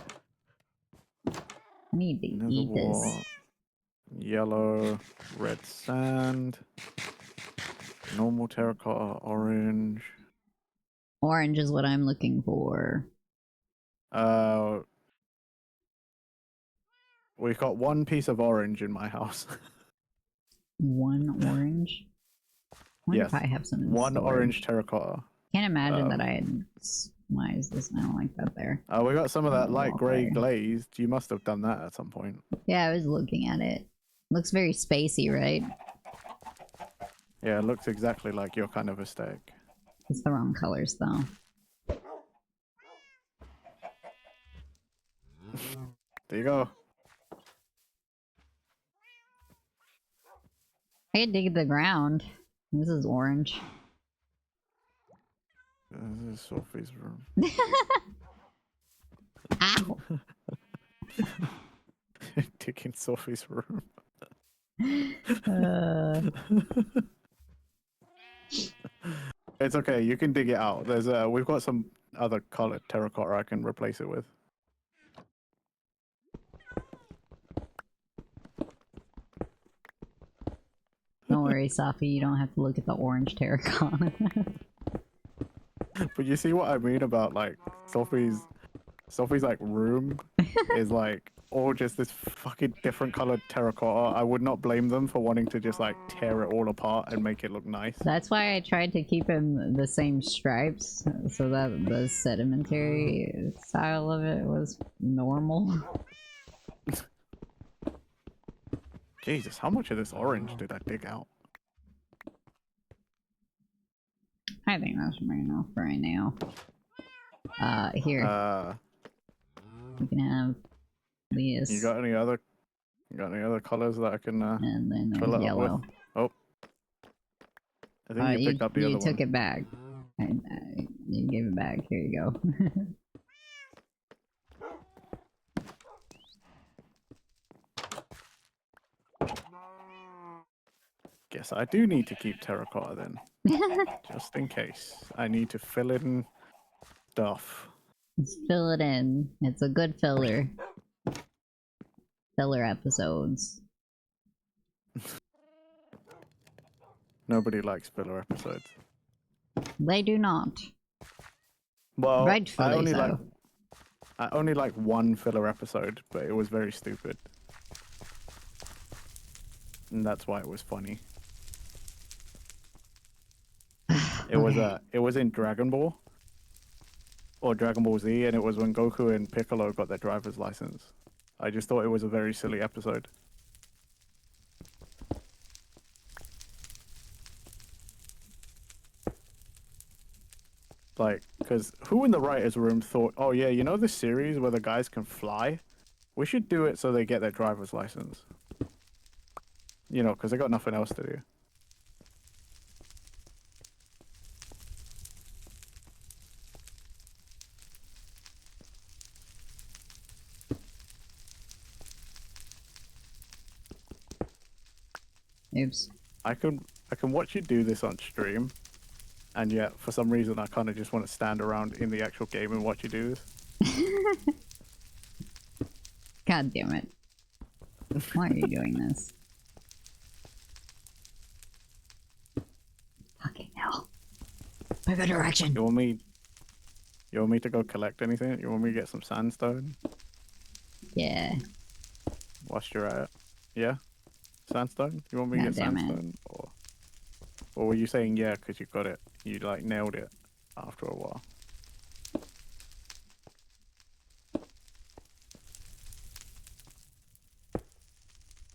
need to another eat this. wall. Yellow, red sand, normal terracotta, orange. Orange is what I'm looking for. We got one piece of orange in my house. One orange? I wonder Yes, if I have some in one storage. orange terracotta. Can't imagine that I had... Why is this? I don't like that there. We got some of that light gray Okay. glazed. You must have done that at some point. Yeah, I was looking at it. Looks very spacey, right? Yeah, it looks exactly like your kind of aesthetic. It's the wrong colors, though. There you go. I could dig the ground. This is orange. This is Sophie's room. Ow! Digging Sophie's room. It's okay, you can dig it out. There's we've got some other colored terracotta I can replace it with. Don't worry, Safi, you don't have to look at the orange terracotta. But you see what I mean about like Sophie's like room is like all just this fucking different colored terracotta. I would not blame them for wanting to just like tear it all apart and make it look nice. That's why I tried to keep him the same stripes, so that the sedimentary style of it was normal. Jesus, how much of this orange did I dig out? I think that's enough right now. Here. You can have these. You got any other colors that I can and then fill there's it up with? yellow. Oh. I think you picked up the other You one. took it back. You gave it back. Here you go. Guess I do need to keep terracotta then. Just in case. I need to fill in stuff. Let's fill it in. It's a good filler. Filler episodes. Nobody likes filler episodes. They do not. Well, Rightfully so. I only like one filler episode, but it was very stupid. And that's why it was funny. It was in Dragon Ball or Dragon Ball Z, and it was when Goku and Piccolo got their driver's license. I just thought it was a very silly episode. Like, because who in the writers' room thought, oh yeah, you know this series where the guys can fly? We should do it so they get their driver's license. You know, because they got nothing else to do. Oops. I can watch you do this on stream, and yet for some reason I kind of just want to stand around in the actual game and watch you do this. God damn it. Why are you doing this? Fucking hell. Move a direction. You want me to go collect anything? You want me to get some sandstone? Yeah. Whilst you're at it? Yeah? Sandstone? You want me to God get damn it. sandstone? Or were you saying yeah because you got it? You like nailed it after a while.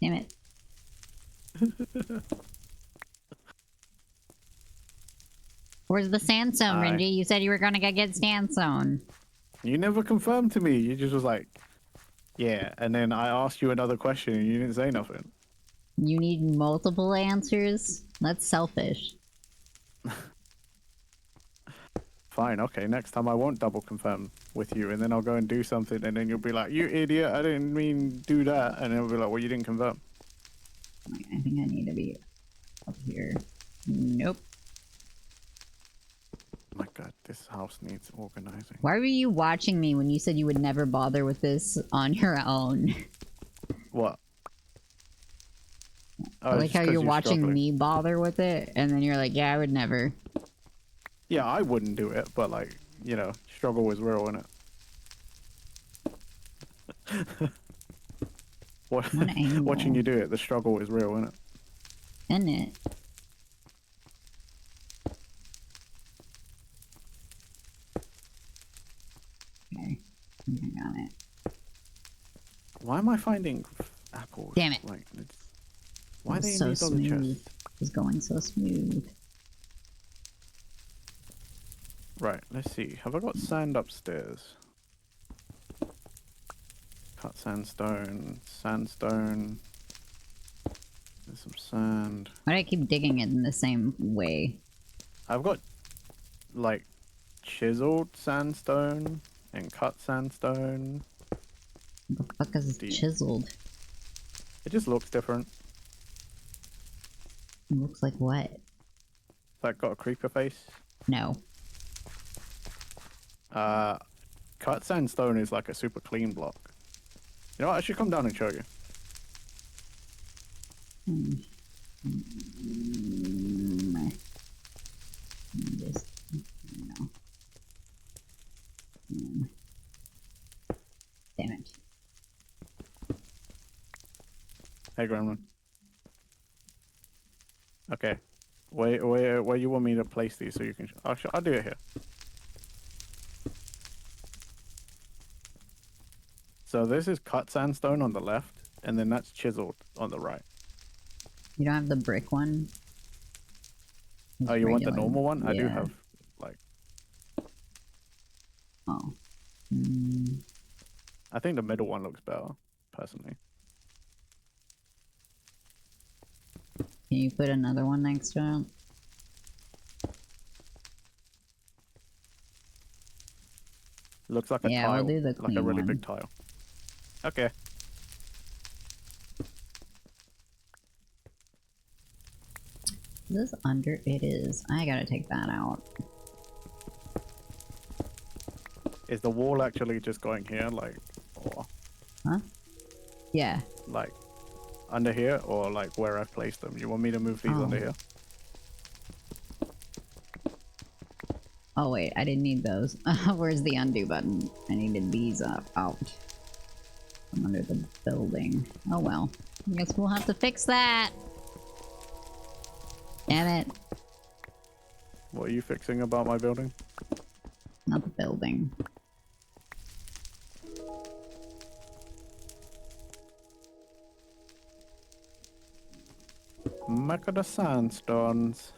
Damn it. Where's the sandstone, Aye. Renji? You said you were gonna go get sandstone. You never confirmed to me. You just was like, yeah. And then I asked you another question and you didn't say nothing. You need multiple answers? That's selfish. Fine, okay. Next time I won't double confirm with you, and then I'll go and do something, and then you'll be like, "You idiot! I didn't mean do that," and then I'll be like, "Well, you didn't confirm." Wait, I think I need to be up here. Nope. Oh my god, this house needs organizing. Why were you watching me when you said you would never bother with this on your own? What? I like just how 'cause you're watching struggling. me bother with it, and then you're like, yeah, I would never. Yeah, I wouldn't do it, but like, you know, struggle is real, innit? What angle? Watching you do it, the struggle is real, innit? In it. Okay. I think I got it. Why am I finding apples? Damn it. Like, why It they was so need on the smooth. chest? It was going so smooth. Right, let's see. Have I got sand upstairs? Cut sandstone, sandstone. There's some sand. Why do I keep digging it in the same way? I've got like chiseled sandstone and cut sandstone. What the fuck is Deep. chiseled? It just looks different. It looks like what? Like got a creeper face. No. Cut sandstone is like a super clean block. You know what? I should come down and show you. Just, no. Damn it. Hey, Gremlin. Okay. Where you want me to place these so you can... I'll do it here. So this is cut sandstone on the left, and then that's chiseled on the right. You don't have the brick one? Oh, you want the Regular. normal one? I do Yeah. have, like... Oh. I think the middle one looks better, personally. Can you put another one next to it? Looks like a Yeah, tile. we'll do the like a clean really one. big tile. Okay. Is this under? It is. I gotta take that out. Is the wall actually just going here, like, or Huh? Yeah. like under here, or like where I've placed them? You want me to move these under Oh. here? Oh wait, I didn't need those. Where's the undo button? I needed these out. From under the building. Oh well. I guess we'll have to fix that. Damn it. What are you fixing about my building? Not the building. Mecca the sandstones.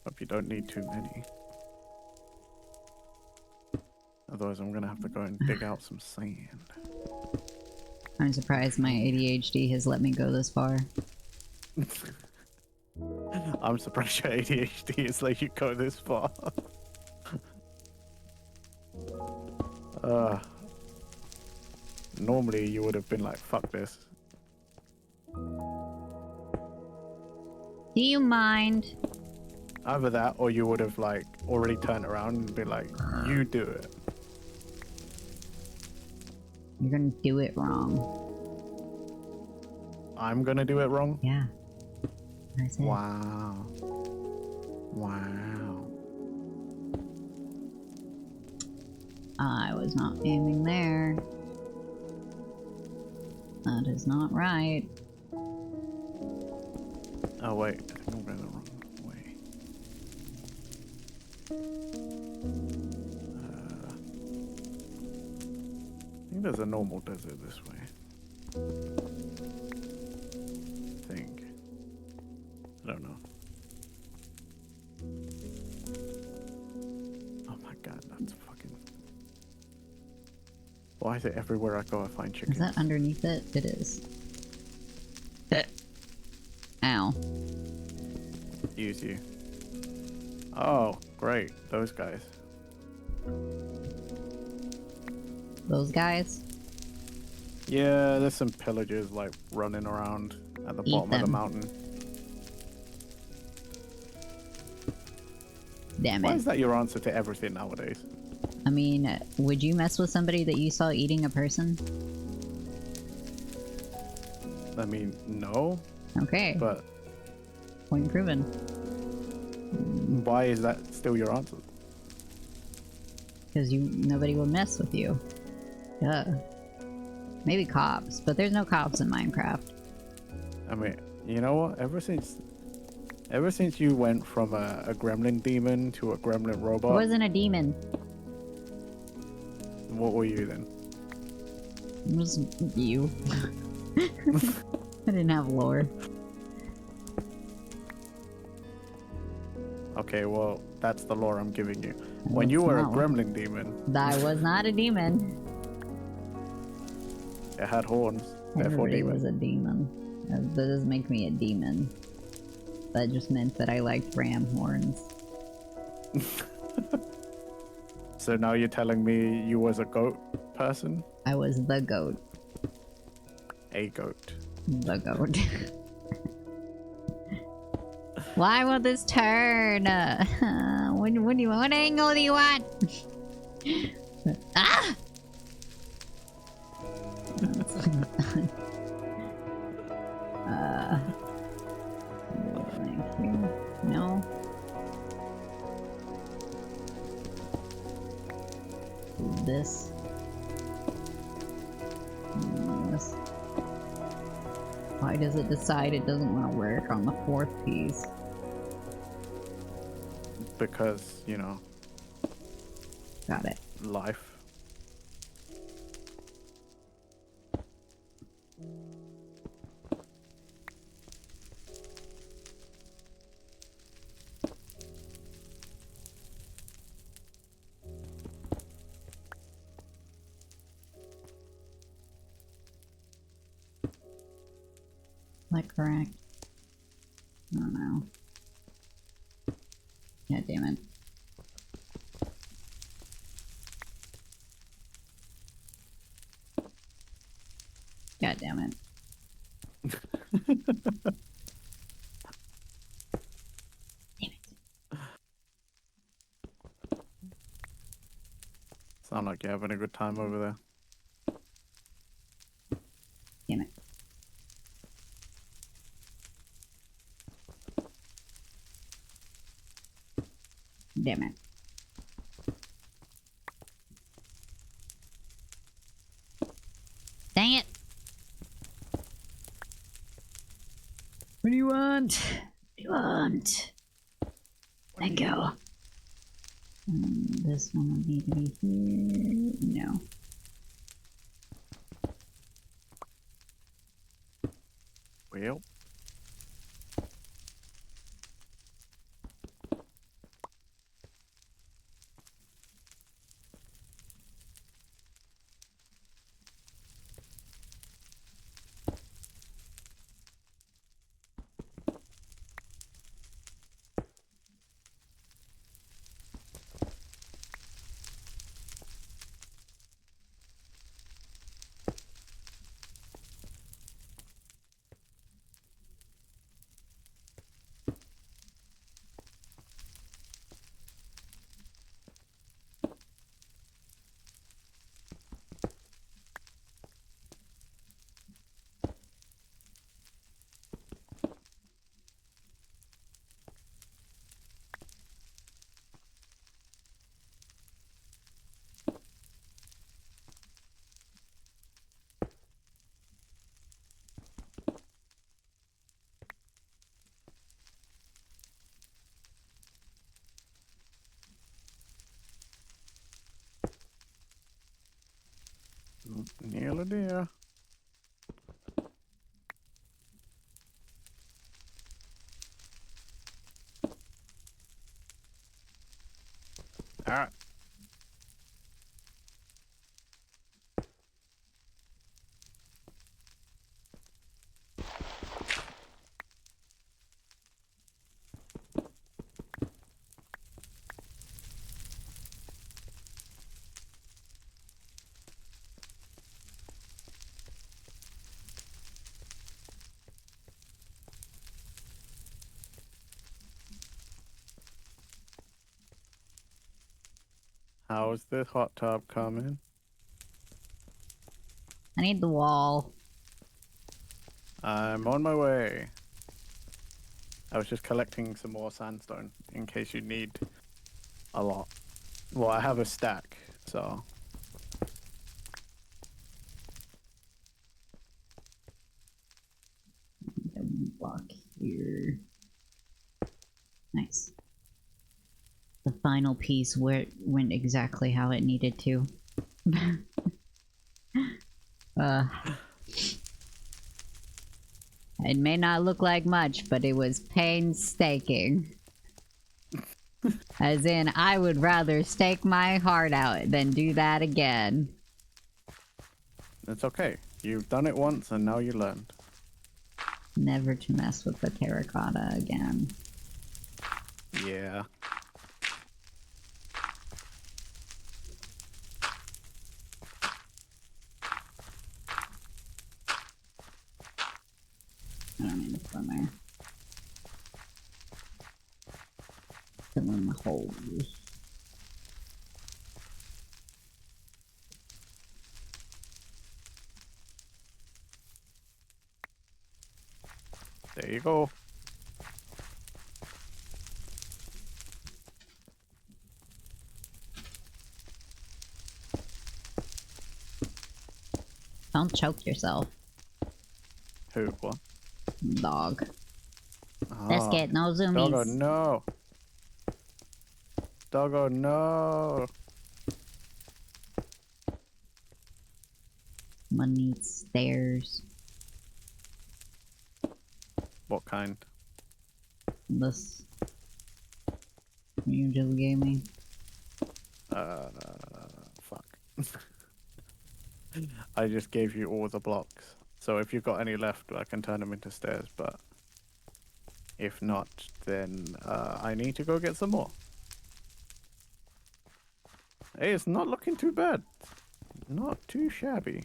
Hope you don't need too many. Otherwise I'm gonna have to go and dig out some sand. I'm surprised my ADHD has let me go this far. I'm surprised your ADHD is let you go this far. Normally you would have been like, fuck this. Do you mind? Either that or you would have like already turned around and been like, you do it. You're gonna do it wrong. I'm gonna do it wrong? Yeah. I said. Wow. Wow. I was not aiming there. That is not right. Oh wait, I think I'm going the wrong way. I think there's a normal desert this way. I think. I don't know. Oh my god, that's fucking... Why is it everywhere I go I find chickens? Is that underneath it? It is. Ow. Use you. Oh, great. Those guys. Those guys? Yeah, there's some pillagers like running around at the Eat bottom of the them. mountain. Damn Why it. is that your answer to everything nowadays? I mean, would you mess with somebody that you saw eating a person? I mean, no, Okay. but Point proven. why is that still your answer? Because nobody will mess with you. Duh. Maybe cops, but there's no cops in Minecraft. I mean, you know what? Ever since you went from a gremlin demon to a gremlin I robot, wasn't a demon. what were you then? It was you. I didn't have lore. Okay, well, that's the lore I'm giving you. When you That's were a not- gremlin demon, I was not a demon. it had horns, therefore Everybody demon. was a demon. That doesn't make me a demon. That just meant that I liked ram horns. So now you're telling me you was a goat person? I was the goat. A goat. The goat. Why will this turn? What angle do you want? Ah! Thank you. No. This. This. Why does it decide it doesn't want to work on the fourth piece? Because, you know, Got it. life. Is that correct? I don't know. God damn it. God damn it. Damn it. Sound like you're having a good time over there. Damn it. Damn it. Dang it. What do you want? What do you Excellent. Thank you. This one will need to be here. No. Well. Nearly there. Alright. How's this hot tub coming? I need the wall. I'm on my way. I was just collecting some more sandstone in case you need a lot. Well, I have a stack, so. Block here. Nice. The final piece where it went exactly how it needed to. It may not look like much, but it was painstaking. As in, I would rather stake my heart out than do that again. It's okay. You've done it once and now you learned. Never to mess with the terracotta again. Yeah. I don't need to put there. Fill in the holes. There you go. Don't choke yourself, Who? What? dog. Let's Ah, get no zoomies. Doggo, no. Doggo, no. One needs stairs. What kind? This you just gave me. Fuck. I just gave you all the blocks. So if you've got any left, I can turn them into stairs, but if not, then I need to go get some more. Hey, it's not looking too bad. Not too shabby.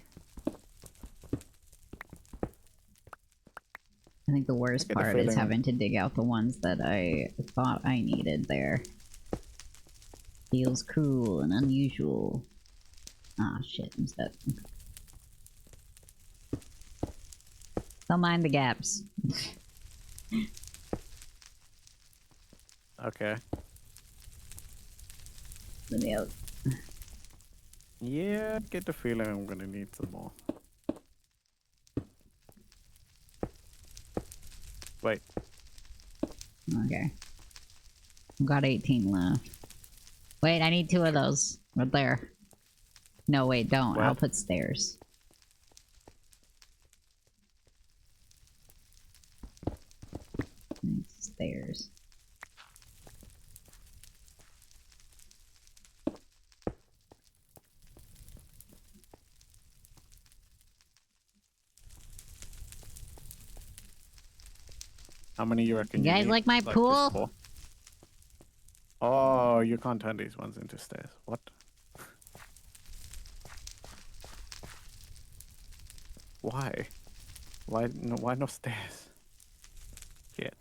I think the worst get the part is feeling- having to dig out the ones that I thought I needed there. Feels cruel and unusual. Ah, shit, I'm stuck. Don't mind the gaps. Okay. Let me out. Yeah, get the feeling I'm gonna need some more. Wait. Okay. I've got 18 left. Wait, I need 2 of those. Right there. No, wait, don't. What? I'll put stairs. Stairs. How many you reckon You guys need? like my just pool? 4? Oh, you can't turn these ones into stairs. What? Why? Why no stairs? Shit.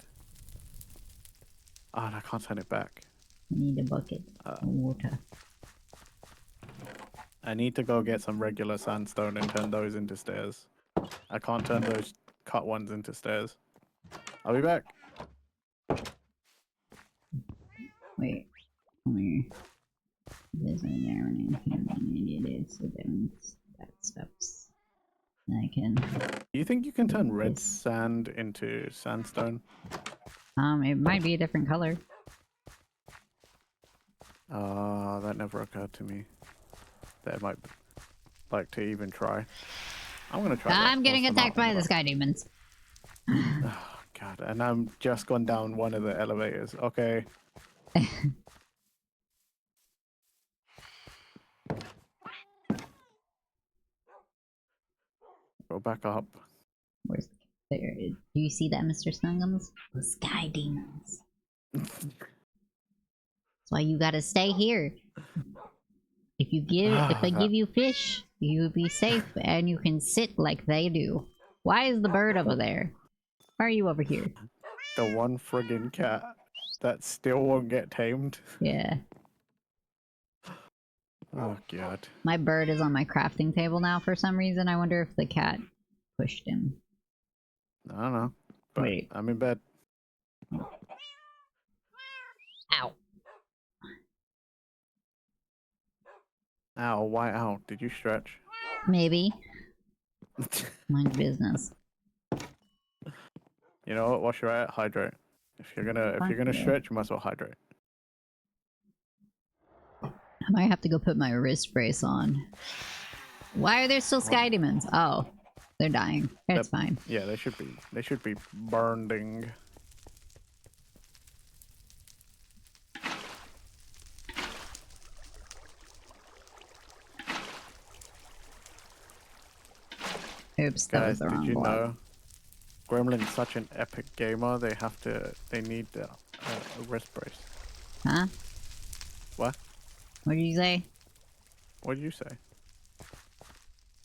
Oh, and I can't turn it back. I need a bucket of water. I need to go get some regular sandstone and turn those into stairs. I can't turn those cut ones into stairs. I'll be back. Wait. Come here. There's an arrow in here. I need it. So then that steps. I can. Do you think you can turn red This. sand into sandstone? It might be a different color. That never occurred to me. That might like to even try. I'm gonna try. I'm that getting whilst I'm attacked out and by the about. sky demons. Oh god, and I'm just gone down one of the elevators. Okay. Go back up. Where's there? Do you see that, Mr. Snuggums? The sky demons. That's why you gotta stay here. If I give you fish, you'll be safe and you can sit like they do. Why is the bird over there? Why are you over here? The one friggin' cat that still won't get tamed. Yeah. Oh god. My bird is on my crafting table now for some reason. I wonder if the cat pushed him. I don't know. But Wait. I'm in bed. Ow. Ow, why ow? Did you stretch? Maybe. Mind business. You know what? Wash your eye, hydrate. If you're gonna stretch, you might as well hydrate. I might have to go put my wrist brace on. Why are there still sky demons? Oh, they're dying. It's fine. Yeah, they should be burning. Oops, that was Guys, the did wrong you block. know Gremlin's such an epic gamer, they need a wrist brace. Huh? What? What did you say? What did you say?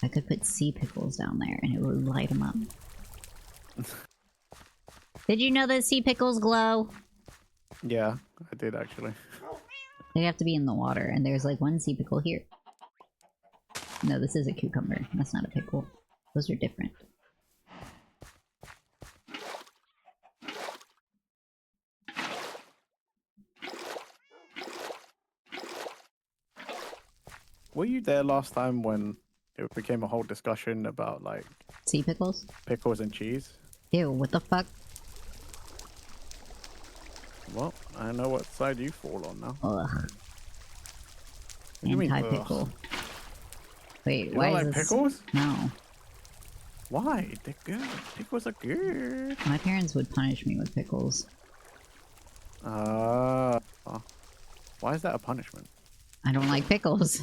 I could put sea pickles down there and it would light them up. Did you know that sea pickles glow? Yeah, I did actually. They have to be in the water, and there's like one sea pickle here. No, this is a cucumber. That's not a pickle. Those are different. Were you there last time when it became a whole discussion about like Sea pickles? pickles and cheese? Ew, what the fuck? Well, I know what side you fall on now. Ugh. What do you mean, Anti-pickle. Wait, You why don't is like this... pickles? No. Why? They're good. Pickles are good. My parents would punish me with pickles. Why is that a punishment? I don't like pickles.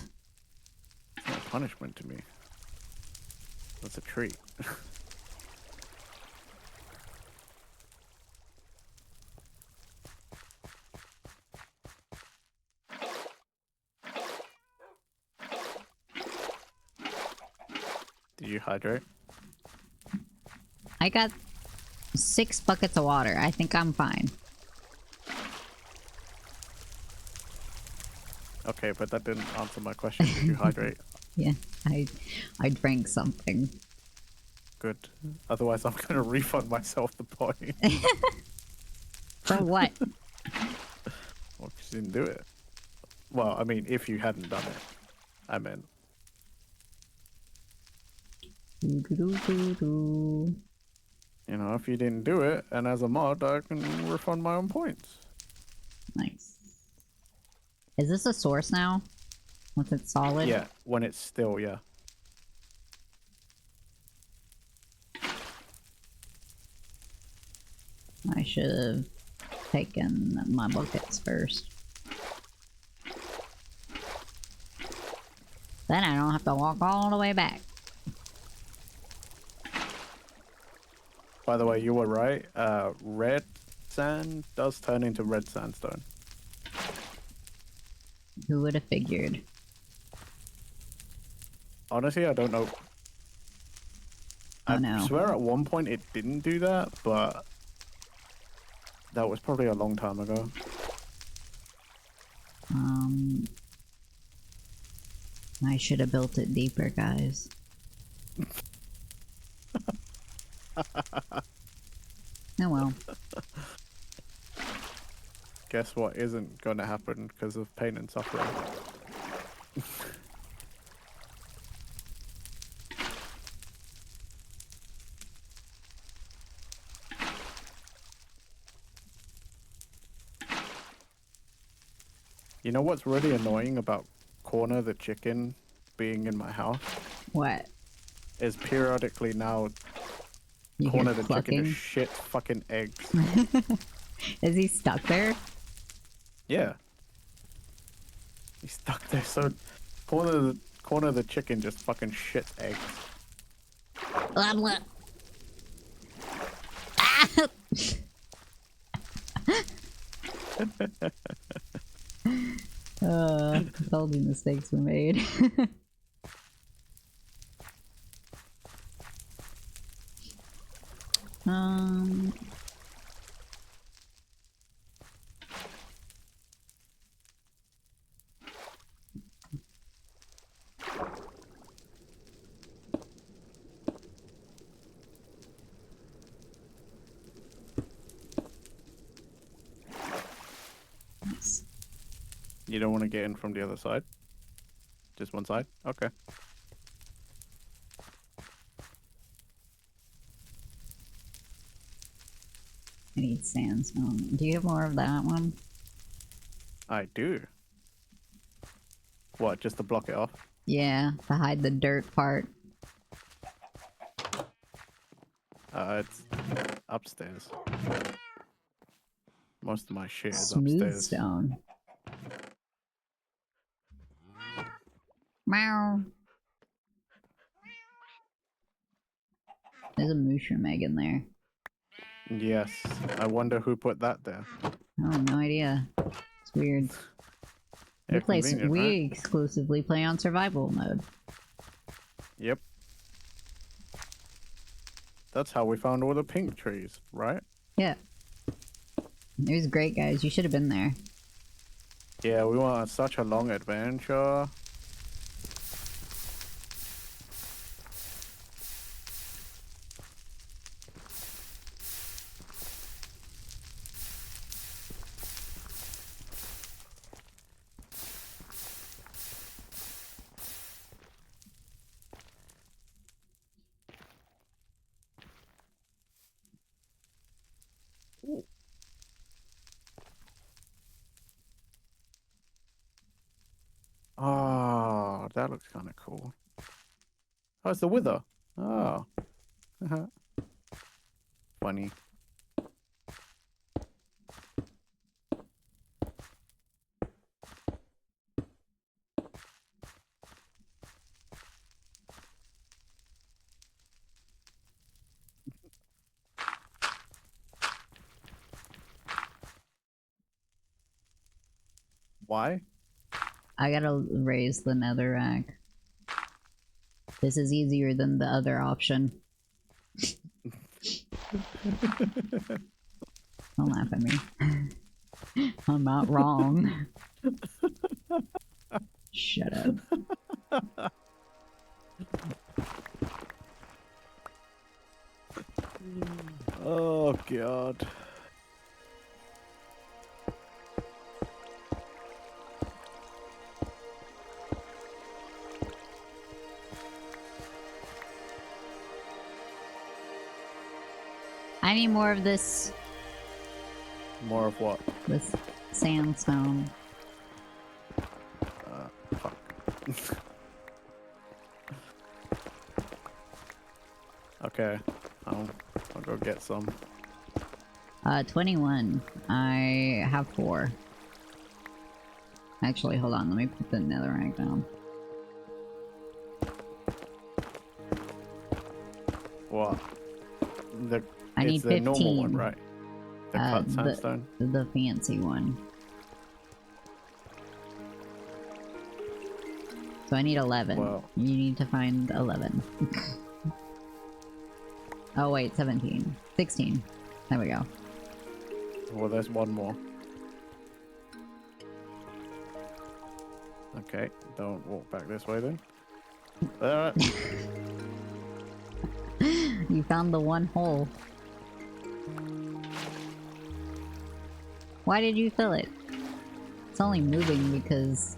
It's not a punishment to me. That's a treat. Did you hydrate? I got 6 buckets of water. I think I'm fine. Okay, but that didn't answer my question. Did you hydrate? Yeah, I drank something. Good. Otherwise, I'm gonna refund myself the point. For what? Well, 'cause you didn't do it. Well, I mean, if you hadn't done it, I meant. Doo-doo-doo-doo-doo. You know, if you didn't do it, and as a mod, I can refund my own points. Nice. Is this a source now? Once it's solid? Yeah, when it's still, yeah. I should have taken my buckets first. Then I don't have to walk all the way back. By the way, you were right. Red sand does turn into red sandstone. Who would have figured? Honestly, I don't know. Oh I no. swear at one point it didn't do that, but that was probably a long time ago. I should have built it deeper, guys. Oh well. Guess what isn't going to happen because of pain and suffering? You know what's really annoying about Corner the chicken being in my house? What? Is periodically now You Corner hear the chicken clucking? just shit fucking eggs. Is he stuck there? Yeah. He's stuck there, so Corner the chicken just fucking shits eggs. Told you mistakes were made. um. Nice. You don't want to get in from the other side? Just one side? Okay. I need sandstone. Do you have more of that one? I do. What, just to block it off? Yeah, to hide the dirt part. It's upstairs. Most of my shit is Smooth upstairs. stone. Meow. There's a mushroom egg in there. Yes. I wonder who put that there. Oh, no idea. It's weird. Yeah, We convenient, right? exclusively play on survival mode. Yep. That's how we found all the pink trees, right? Yeah. It was great, guys. You should have been there. Yeah, we went on such a long adventure. Ooh. Oh, that looks kind of cool. Oh, it's the wither. Oh. Funny. Why? I gotta raise the netherrack. This is easier than the other option. Don't laugh at me. I'm not wrong. Shut up. Oh, God. I need more of this. More of what? This sandstone. Fuck. Okay, I'll go get some. 21. I have 4. Actually, hold on. Let me put the netherrack down. What? I need it's the 15. normal one, right? The cut sandstone? The fancy one. So I need 11. Well, you need to find 11. Oh wait, 17. 16. There we go. well, there's one more. Okay, don't walk back this way then. You found the one hole. Why did you fill it? It's only moving because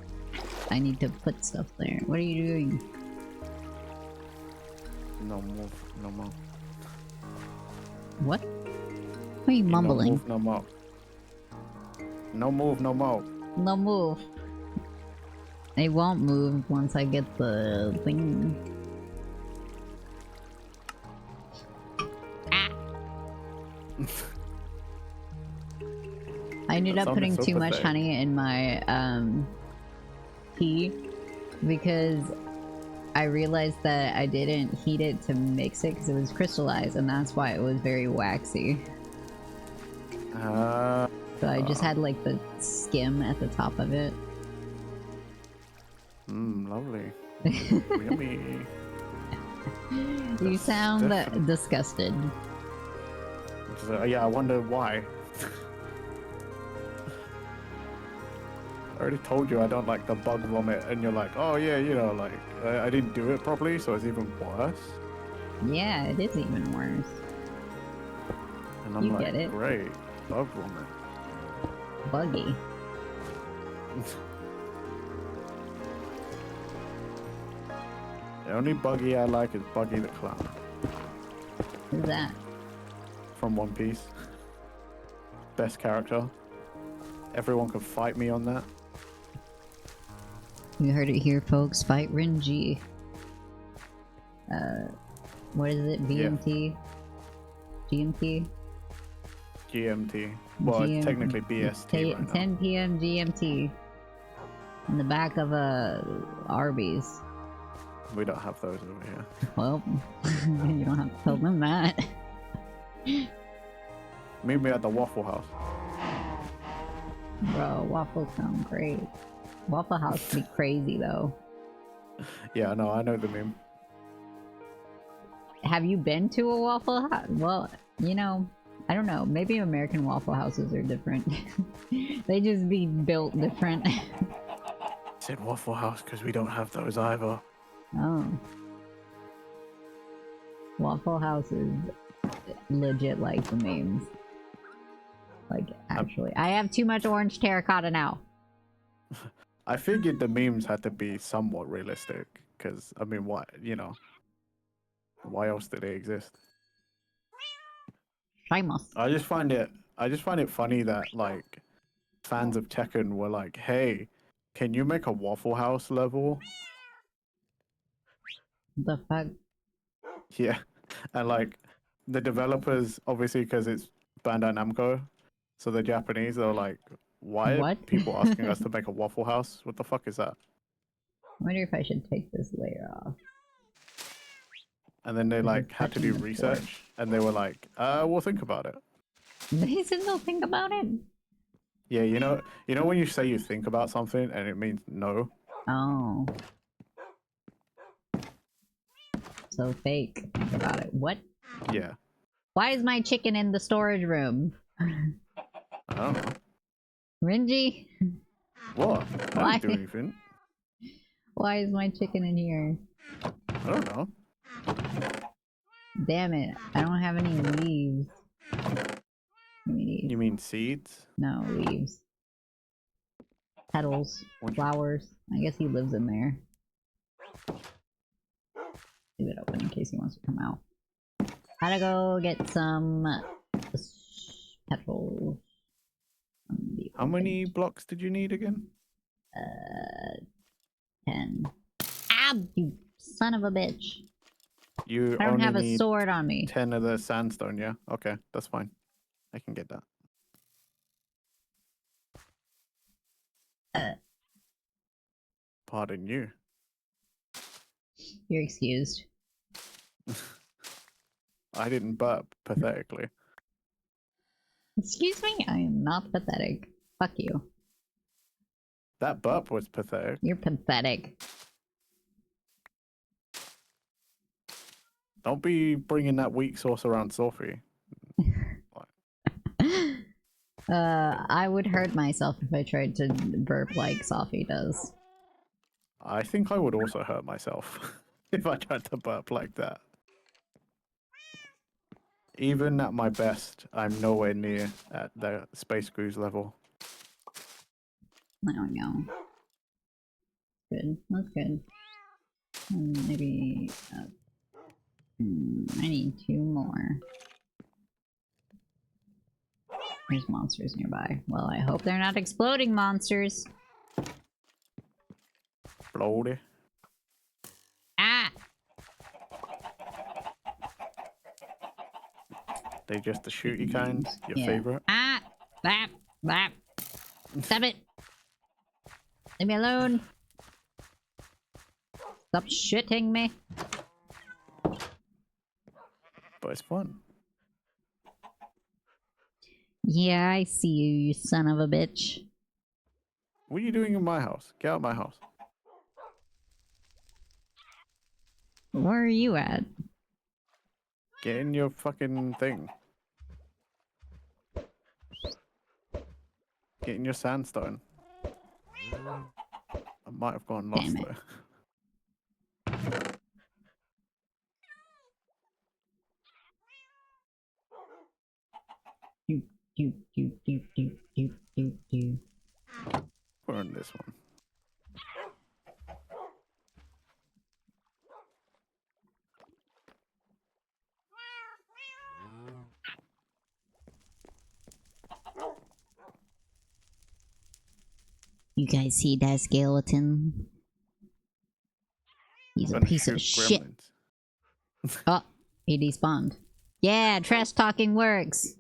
I need to put stuff there. What are you doing? No move, no more. What? What are you mumbling? No move, no more. No move, no more. No move. It won't move once I get the thing. Ah! I ended up putting too much honey in my tea because I realized that I didn't heat it to mix it because it was crystallized, and that's why it was very waxy. So I just had like the skim at the top of it. Lovely. Yummy. You sound disgusted. Yeah, I wonder why. I already told you I don't like the bug vomit, and you're like, oh yeah, you know, like, I didn't do it properly, so it's even worse. Yeah, it is even worse. And I'm You like, get it. great, bug vomit. Buggy. The only Buggy I like is Buggy the Clown. Who's that? From One Piece. Best character. Everyone could fight me on that. You heard it here, folks. Fight Renji. What is it? BMT? GMT? GMT. Well, it's technically BST right now. 10 p.m. GMT. In the back of a Arby's. We don't have those over here. Well, you don't have to tell them that. Meet me at the Waffle House. Bro, waffles sound great. Waffle House be crazy though. Yeah, no, I know the meme. Have you been to a Waffle House? Well, you know, I don't know. Maybe American Waffle Houses are different. They just be built different. I said Waffle House because we don't have those either. Oh. Waffle House is legit like the memes. Like, actually. I have too much orange terracotta now. I figured the memes had to be somewhat realistic. Because, I mean, what, you know. Why else do they exist? Famous. I just find it funny that, like, fans of Tekken were like, hey, can you make a Waffle House level? The fuck? Yeah. And, like, the developers, obviously, because it's Bandai Namco, so the Japanese are like, why are What? people asking us to make a Waffle House? What the fuck is that? I wonder if I should take this layer off. And then they like had to do research, and they were like, we'll think about it. They said they'll think about it? Yeah, you know when you say you think about something and it means no? Oh. So fake. Think about it. What? Yeah. Why is my chicken in the storage room? I don't know. Renji? What? I Why? didn't do anything. Why is my chicken in here? I don't know. Damn it. I don't have any leaves. You mean seeds? No, leaves. Petals. Flowers. I guess he lives in there. Leave it open in case he wants to come out. Gotta go get some petals. How many blocks did you need again? 10. Ah, you son of a bitch. You I don't only have a need sword on me. 10 of the sandstone, yeah? Okay, that's fine. I can get that. Pardon you. You're excused. I didn't burp pathetically. Excuse me? I am not pathetic. Fuck you. That burp was pathetic. You're pathetic. Don't be bringing that weak sauce around Sophie. I would hurt myself if I tried to burp like Sophie does. I think I would also hurt myself if I tried to burp like that. Even at my best, I'm nowhere near at the Space Cruise level. I don't know. Good. That's good. Maybe... I need 2 more. There's monsters nearby. Well, I hope they're not exploding monsters. Bloody. Ah! They just the shooty kind, your favorite. Ah! Bap! Bap! Stop it! Leave me alone! Stop shitting me! But it's fun. Yeah, I see you, you son of a bitch. What are you doing in my house? Get out of my house. Where are you at? Get in your fucking thing. Get in your sandstone. I might have gone lost Damn it. there. Do. We're on this one. You guys see that skeleton? He's a Gonna piece of shoot shit. gremlins. Oh, he despawned. Yeah, trash talking works.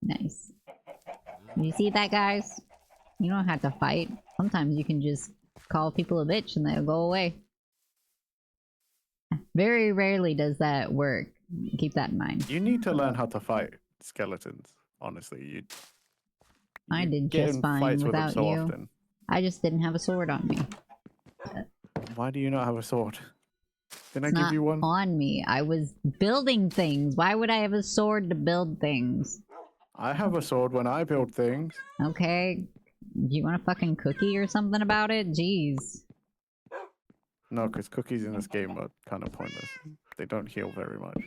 Nice. You see that, guys? You don't have to fight. Sometimes you can just call people a bitch and they'll go away. Very rarely does that work. Keep that in mind. You need to learn how to fight skeletons. Honestly, I did get just in fine fights with them without so you. often. I just didn't have a sword on me. Why do you not have a sword? Didn't I It's give not you one? on me. I was building things. Why would I have a sword to build things? I have a sword when I build things. Okay. Do you want a fucking cookie or something about it? Jeez. No, because cookies in this game are kind of pointless. They don't heal very much.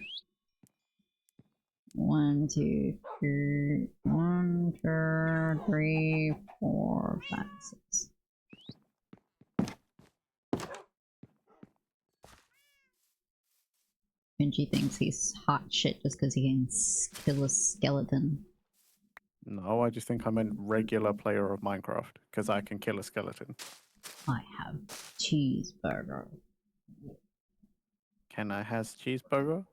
1, 2, 3. 1, 2, 3, 4, 5, 6. Benji thinks he's hot shit just because he can kill a skeleton. No, I just think I'm a regular player of Minecraft because I can kill a skeleton. I have cheeseburger. Can I has cheeseburger?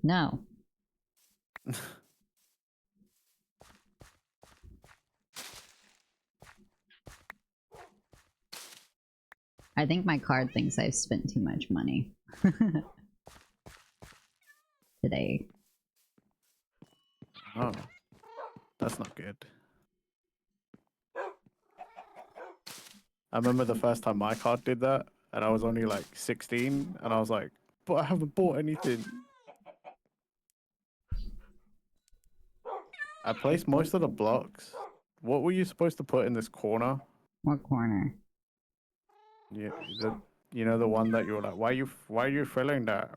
No. I think my card thinks I've spent too much money. Today. Oh, that's not good. I remember the first time my card did that, and I was only like 16, and I was like, but I haven't bought anything. I placed most of the blocks. What were you supposed to put in this corner? What corner? Yeah, you know the one that you were like, why are you filling that?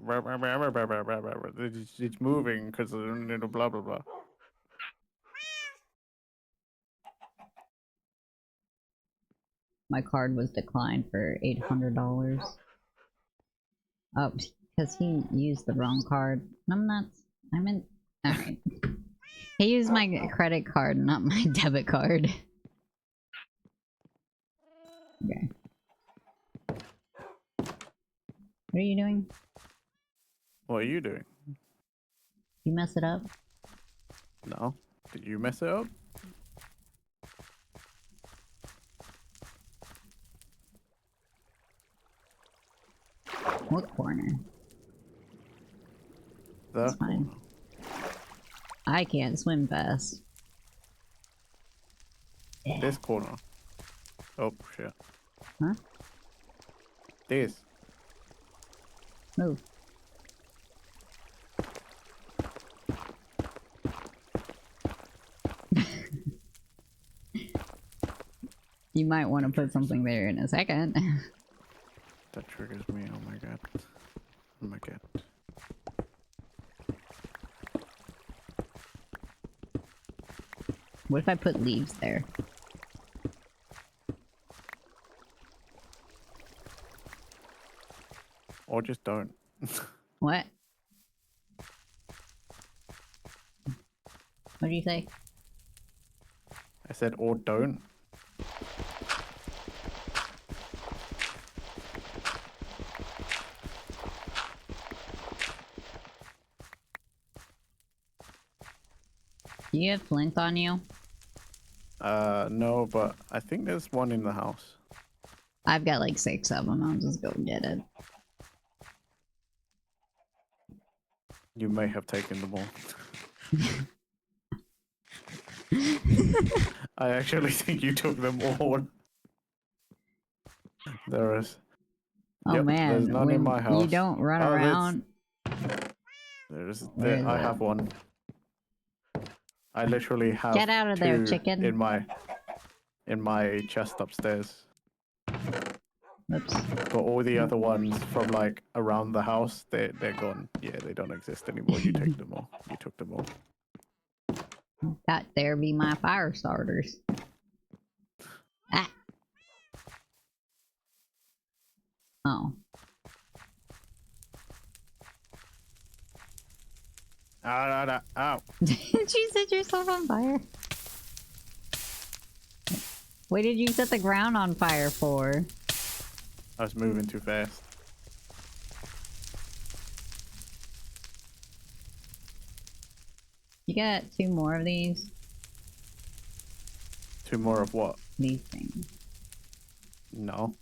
It's moving because blah blah blah. my card was declined for $800. Oh, because he used the wrong card. I'm not. I'm in. Alright. He used my credit card, not my debit card. Okay. What are you doing? What are you doing? You mess it up? No. Did you mess it up? What corner? That's fine. I can't swim fast. Yeah. This corner. Oh, shit. Huh? This. Move. You might want to put something there in a second. That triggers me. Oh my god. Oh my god. What if I put leaves there? Or just don't. What? What do you say? I said, or don't. Do you have flint on you? No, but I think there's one in the house. I've got like 6 of them. I'll just go get it. You may have taken them all. I actually think you took them all. There is. Oh Yep, man, there's none in my house. you don't run Oh, around. There, is I it? have one. I literally have Get out of there, two chicken. in my chest upstairs. Oops. But all the other ones from like around the house, they're gone. Yeah, they don't exist anymore. You take them all. You took them all. That there be my fire starters. Ah. Oh. Ow. Did you set yourself on fire? What did you set the ground on fire for? I was moving too fast. You got 2 more of these? 2 more of what? These things. No.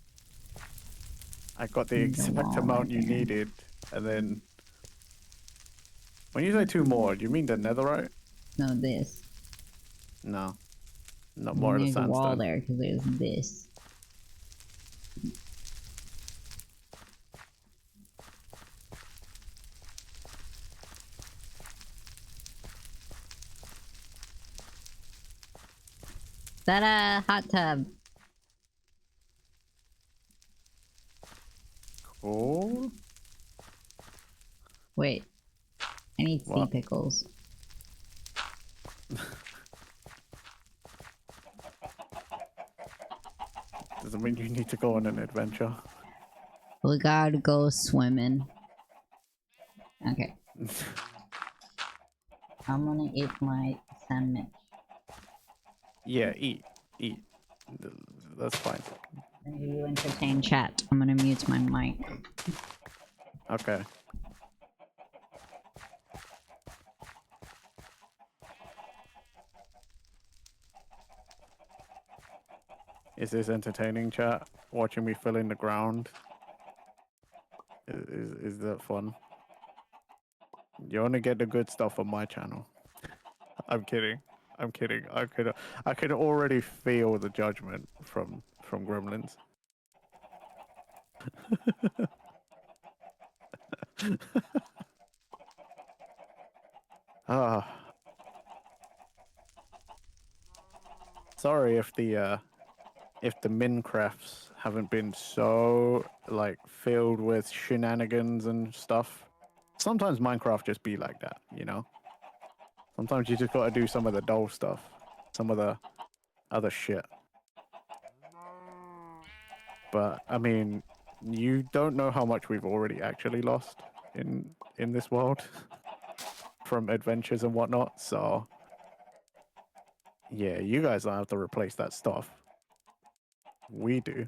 I got the The exact wall amount right you there. needed, and then... When you say 2 more, do you mean the netherite? No, this. No. Not And more of the there's a wall sandstone. there because there's this. Is that a hot tub? Cool. Wait. I need sea What? pickles. Doesn't mean you need to go on an adventure. We gotta go swimming. Okay. I'm gonna eat my sandwich. Yeah, eat. That's fine. And you entertain chat. I'm gonna mute my mic. Okay. Is this entertaining, chat? Watching me fill in the ground? Is that fun? You only get the good stuff on my channel. I'm kidding. I'm kidding. I could already feel the judgment from Gremlins. Ah. Sorry if the Minecrafts haven't been so like filled with shenanigans and stuff. Sometimes Minecraft just be like that, you know? Sometimes you just gotta do some of the dull stuff. Some of the other shit. But I mean, you don't know how much we've already actually lost in this world from adventures and whatnot. So yeah, you guys don't have to replace that stuff. We do.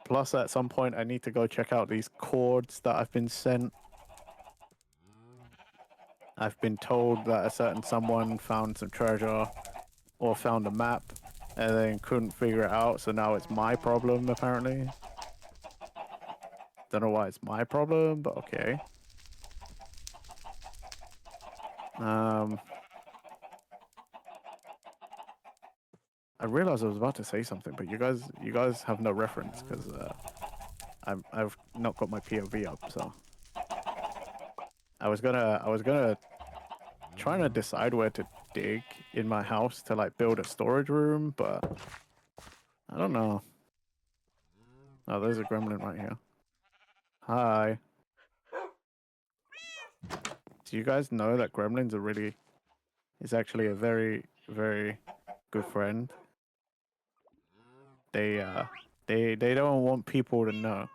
Plus, at some point, I need to go check out these cords that I've been sent. I've been told that a certain someone found some treasure or found a map and then couldn't figure it out, so now it's my problem, apparently. Don't know why it's my problem, but okay. I realized I was about to say something, but you guys have no reference because I've not got my POV up, so I was gonna trying to decide where to dig in my house to like build a storage room, but I don't know. Oh, there's a gremlin right here. Hi. Do you guys know that gremlins are really is actually a very, very good friend? They don't want people to know.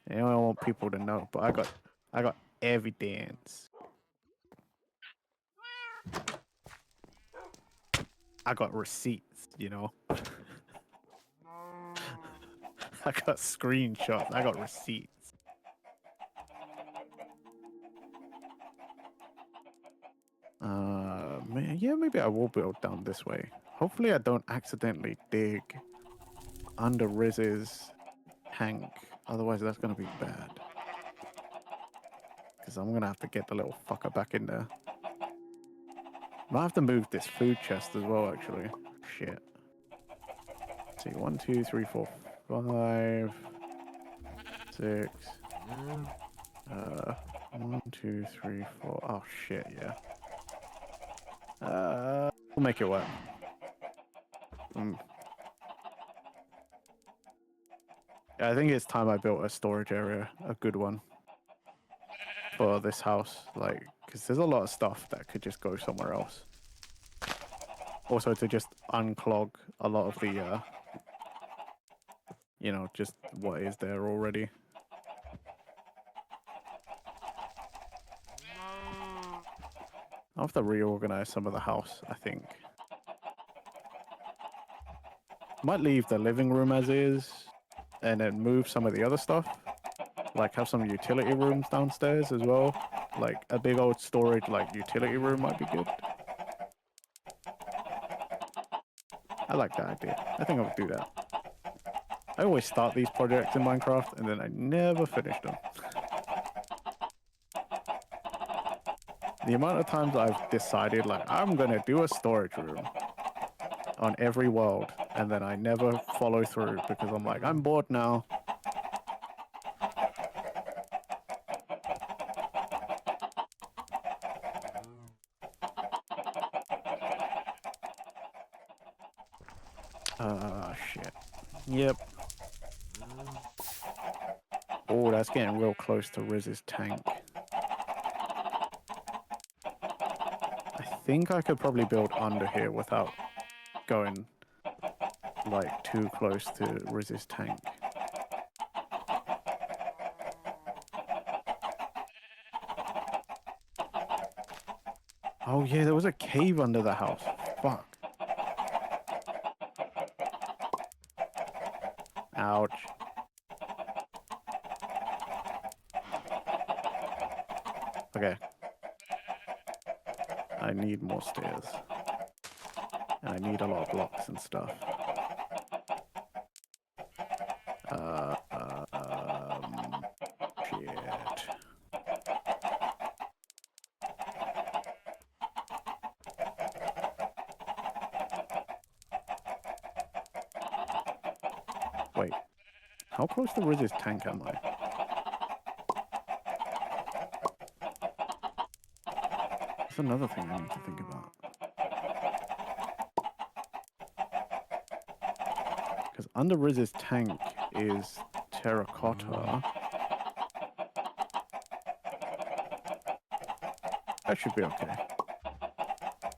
They don't want people to know, but I got evidence. I got receipts, you know. I got screenshots. I got receipts. Man, yeah, maybe I will build down this way. Hopefully, I don't accidentally dig under Riz's tank. Otherwise, that's gonna be bad. Because I'm gonna have to get the little fucker back in there. Might have to move this food chest as well, actually. Shit. Let's see, 1, 2, 3, 4, 5, 6. 1, 2, 3, 4. Oh shit, yeah. We'll make it work. Yeah, I think it's time I built a storage area, a good one, for this house. Like, because there's a lot of stuff that could just go somewhere else. Also, to just unclog a lot of the, you know, just what is there already. I'll have to reorganize some of the house, I think. Might leave the living room as is, and then move some of the other stuff. Like have some utility rooms downstairs as well. Like a big old storage, like utility room might be good. I like that idea. I think I would do that. I always start these projects in Minecraft and then I never finish them. The amount of times I've decided like I'm gonna do a storage room on every world and then I never follow through because I'm like, I'm bored now. Shit. Yep. Oh, that's getting real close to Riz's tank. I think I could probably build under here without going like too close to Riz's tank. Oh yeah, there was a cave under the house. Fuck. Ouch. Okay. I need more stairs. And I need a lot of blocks and stuff. Shit. Wait. How close to Riz's tank am I? That's another thing I need to think about. Because under Riz's tank is terracotta. That should be okay.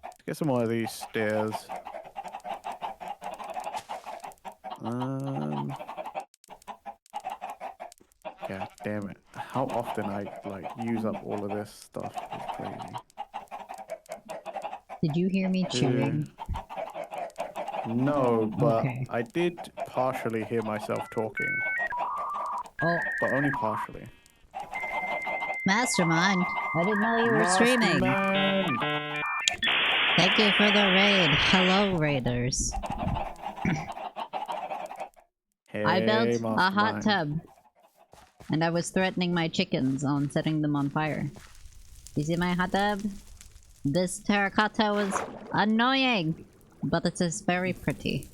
Let's get some more of these stairs. Um. God damn it! How often I like use up all of this stuff is crazy. Did you hear me chewing? No, but Okay. I did partially hear myself talking, Oh, but only partially. Mastermind. I didn't know you were streaming. Mastermind! Thank you for the raid. Hello, raiders. I built Hey, a hot Mastermind. tub. And I was threatening my chickens on setting them on fire. You see my hot tub? This terracotta was annoying, but it is very pretty.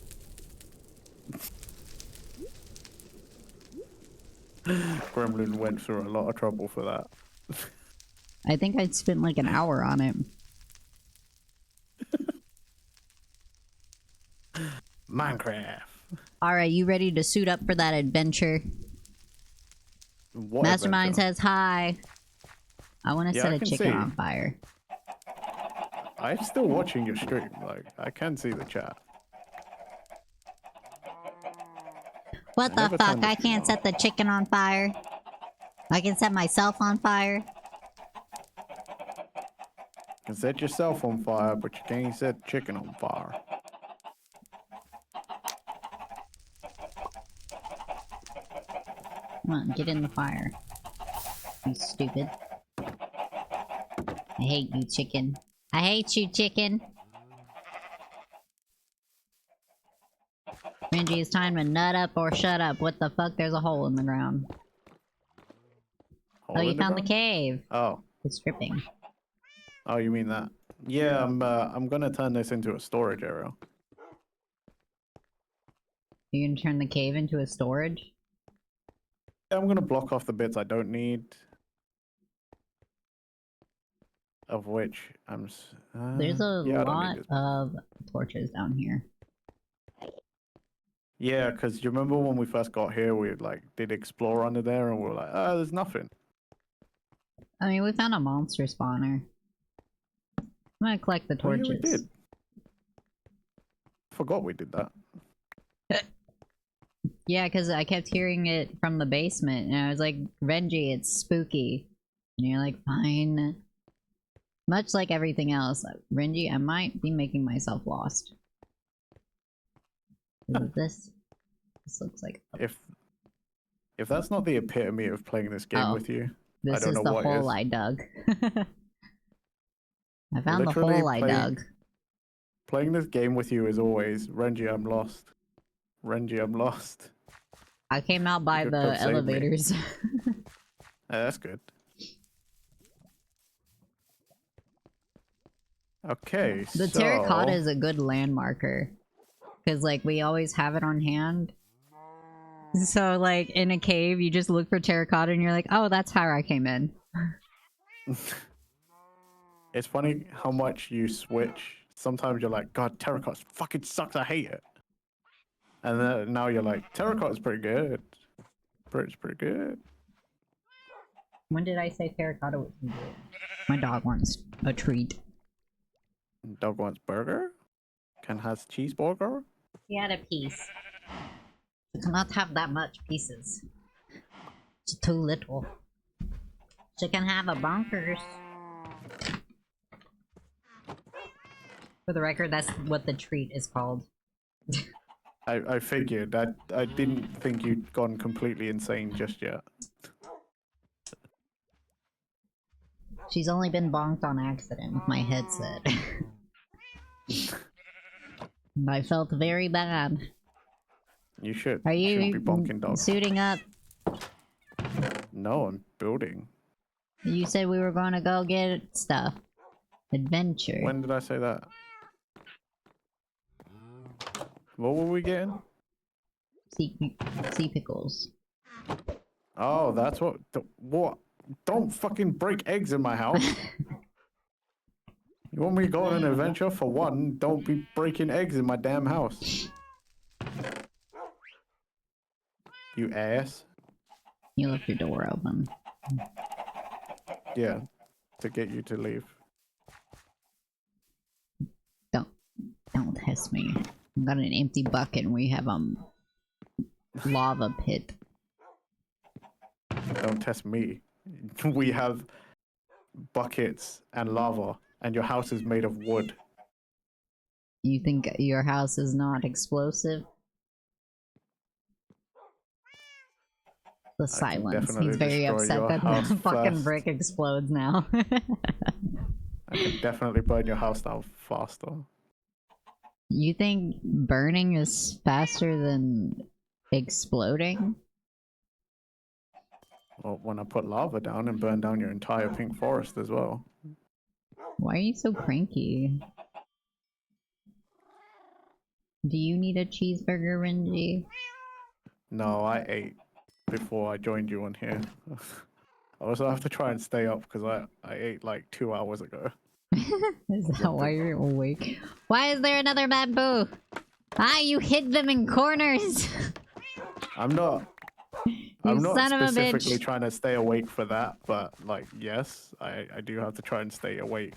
Gremlin went through a lot of trouble for that. I think I spent like an hour on it. Minecraft. Alright, you ready to suit up for that adventure? What Mastermind adventure? says hi. I want to Yeah, set I a can chicken see. on fire. I'm still watching your stream. Like, I can see the chat. What I the never fuck? turned the I stream can't on. set the chicken on fire. I can set myself on fire. You can set yourself on fire, but you can't set chicken on fire. Come on, get in the fire. You stupid. I hate you, chicken. I hate you, chicken. Renji, it's time to nut up or shut up. What the fuck? There's a hole in the ground. Hole Oh, you in the found the ground? cave. Oh. It's dripping. Oh, you mean that? Yeah, I'm gonna turn this into a storage area. You're gonna turn the cave into a storage? I'm gonna block off the bits I don't need. Of which There's a yeah, I don't lot need this. of torches down here. Yeah, because you remember when we first got here, we like did explore under there, and we were like, oh, there's nothing. I mean, we found a monster spawner. I'm gonna collect the Oh yeah, torches. we did. Forgot we did that. Yeah, because I kept hearing it from the basement, and I was like, Renji, it's spooky. And you're like, fine. Much like everything else, Renji, I might be making myself lost. Is this? This looks like... If that's not the epitome of playing this game Oh, with you, I this don't is know the what hole is. I dug. I found Literally the hole I dug. Playing this game with you is always, Renji, I'm lost. Renji, I'm lost. I came out by could the come save me. elevators. That's good. Okay, The so... terracotta is a good landmarker. Because, like, we always have it on hand. So, like, in a cave, you just look for terracotta and you're like, oh, that's how I came in. It's funny how much you switch. Sometimes you're like, God, terracotta fucking sucks, I hate it. And then now you're like, terracotta's pretty good. It's pretty good. When did I say terracotta was good? My dog wants a treat. Dog wants burger? Can has cheeseburger? He had a piece. You cannot have that much pieces. It's too little. She can have a bonkers. For the record, that's what the treat is called. I figured. I didn't think you'd gone completely insane just yet. She's only been bonked on accident with my headset. And I felt very bad. You should. Are You shouldn't you be bonking dogs. suiting up? No, I'm building. You said we were going to go get stuff. Adventure. When did I say that? What were we getting? Sea pickles. Oh, that's what. What? Don't fucking break eggs in my house. You want me to go on an adventure? For one, don't be breaking eggs in my damn house. You ass. You left your door open. Yeah, to get you to leave. Don't test me. I've got an empty bucket and we have lava pit. Don't test me. We have buckets and lava, and your house is made of wood. You think your house is not explosive? The silence. definitely He's very destroy upset your that house the fucking first. brick explodes now. I can definitely burn your house down faster. You think burning is faster than exploding? Well, when I put lava down and burn down your entire pink forest as well. Why are you so cranky? Do you need a cheeseburger, Renji? No, I ate before I joined you on here. I also have to try and stay up because I ate like 2 hours ago. Is that why you're awake? Why is there another bamboo? Ah, you hid them in corners! I'm not You son of a specifically bitch! trying to stay awake for that, but like yes, I do have to try and stay awake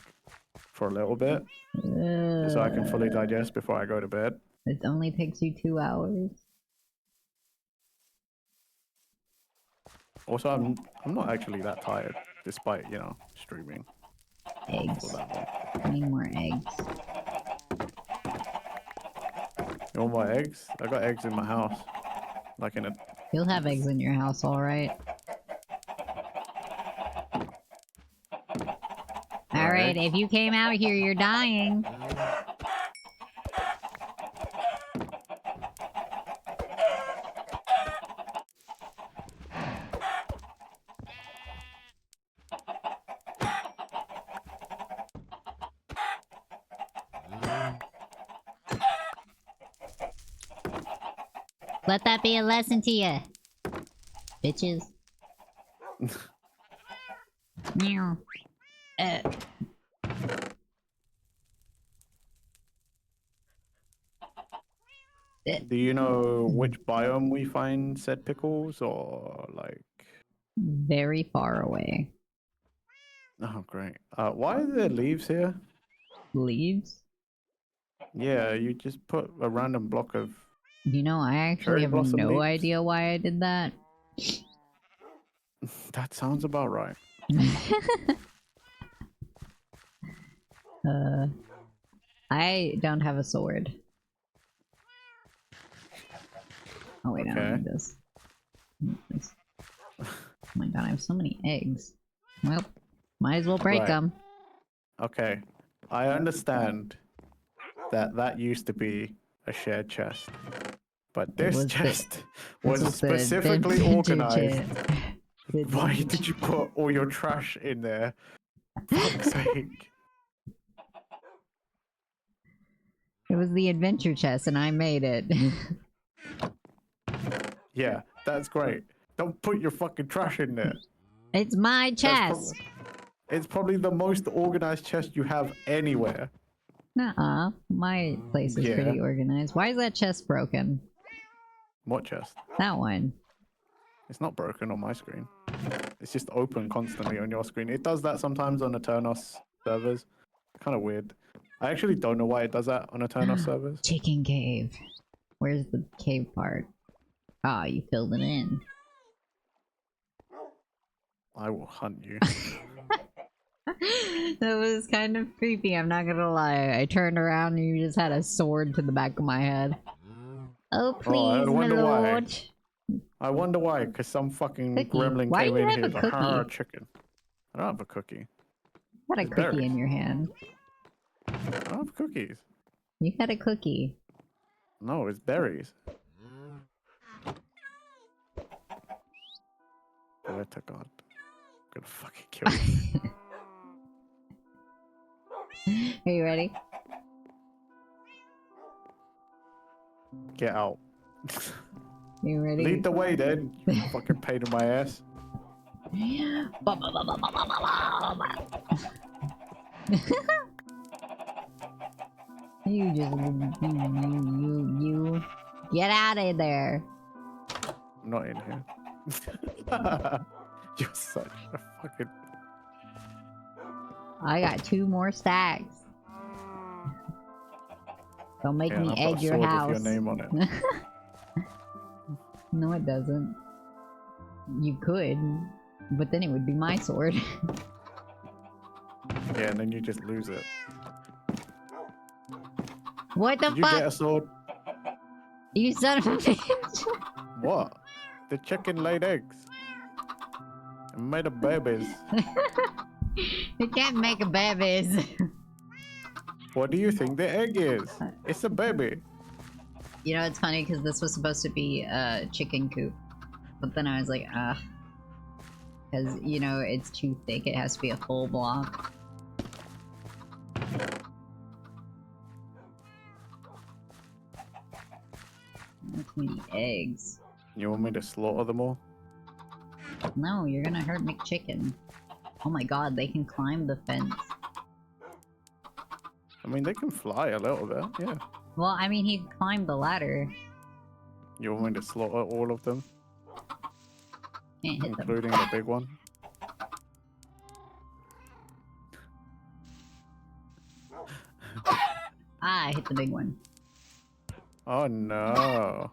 for a little bit just so I can fully digest before I go to bed. It only takes you 2 hours. Also, I'm not actually that tired, despite streaming Eggs. for that long. I need more eggs. You want more eggs? I got eggs in my house, like in a. You'll have eggs in your house, alright. Alright, if you came out here, you're dying. Let that be a lesson to you, bitches. Meow. Do you know which biome we find said pickles, or like? Very far away. Oh, great. Why are there leaves here? Leaves? Yeah, you just put a random block of. You know, I actually Cherry have blossom no leaves? idea why I did that. That sounds about right. I don't have a sword. Oh wait, I don't Okay. need this. I need this. Oh my god, I have so many eggs. Well, might as well break Right. them. Okay, I understand that used to be a shared chest, but this was the- chest This was the specifically vintage organized. Why vintage- did you put all your trash in there? Fuck's sake. It was the adventure chest, and I made it. Yeah, that's great. Don't put your fucking trash in there. It's my That's chest. It's probably the most organized chest you have anywhere. Nuh-uh. My place is Yeah. pretty organized. Why is that chest broken? What chest? That one. It's not broken on my screen. It's just open constantly on your screen. It does that sometimes on Eternos servers. Kind of weird. I actually don't know why it does that on Eternos servers. Chicken cave. Where's the cave part? Ah, you filled it in. I will hunt you. That was kind of creepy, I'm not gonna lie. I turned around and you just had a sword to the back of my head. Oh, please, my wonder why. lord. I wonder why, because some fucking Cookie. gremlin Why came do you in have here a and was like, "Ah, cookie?" chicken." I don't have a cookie. You had a It's cookie berries. in your hand. I don't have cookies. You had a cookie. No, it's berries. Swear to God. I'm gonna fucking kill you. Are you ready? Get out. You ready? Lead the way then, you fucking pain in my ass. You just you get out of there. I'm not in here. You're such a fucking. I got 2 more stacks. Don't make Yeah, me I've got egg a your sword house. with your name on it. No, it doesn't. You could, but then it would be my sword. Yeah, and then you just lose it. What the Did you fuck? get a sword? You son of a bitch! What? The chicken laid eggs. It made a babies. You can't make a babies. What do you think the egg is? It's a baby. You know, it's funny because this was supposed to be a chicken coop, but then I was like, because you know it's too thick. It has to be a full block. That's many eggs. You want me to slaughter them all? No, you're gonna hurt McChicken. Oh my god, they can climb the fence. I mean, they can fly a little bit, yeah. Well, I mean, he climbed the ladder. You want me to slaughter all of them? Can't hit them. Including the big one? Ah, I hit the big one. Oh no.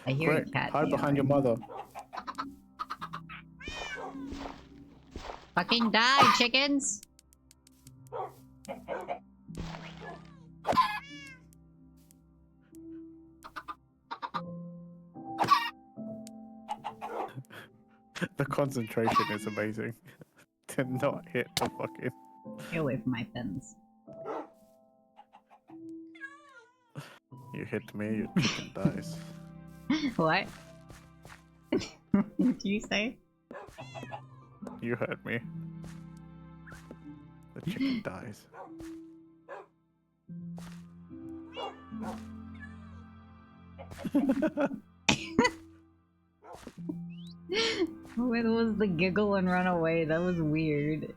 I hear Quick, a cat. hide behind your mother. Fucking die, chickens! The concentration is amazing. To not hit the fucking... Get away from my fence. You hit me, your chicken dies. What? What did you say? You heard me. The chicken dies. When was the giggle and run away? That was weird.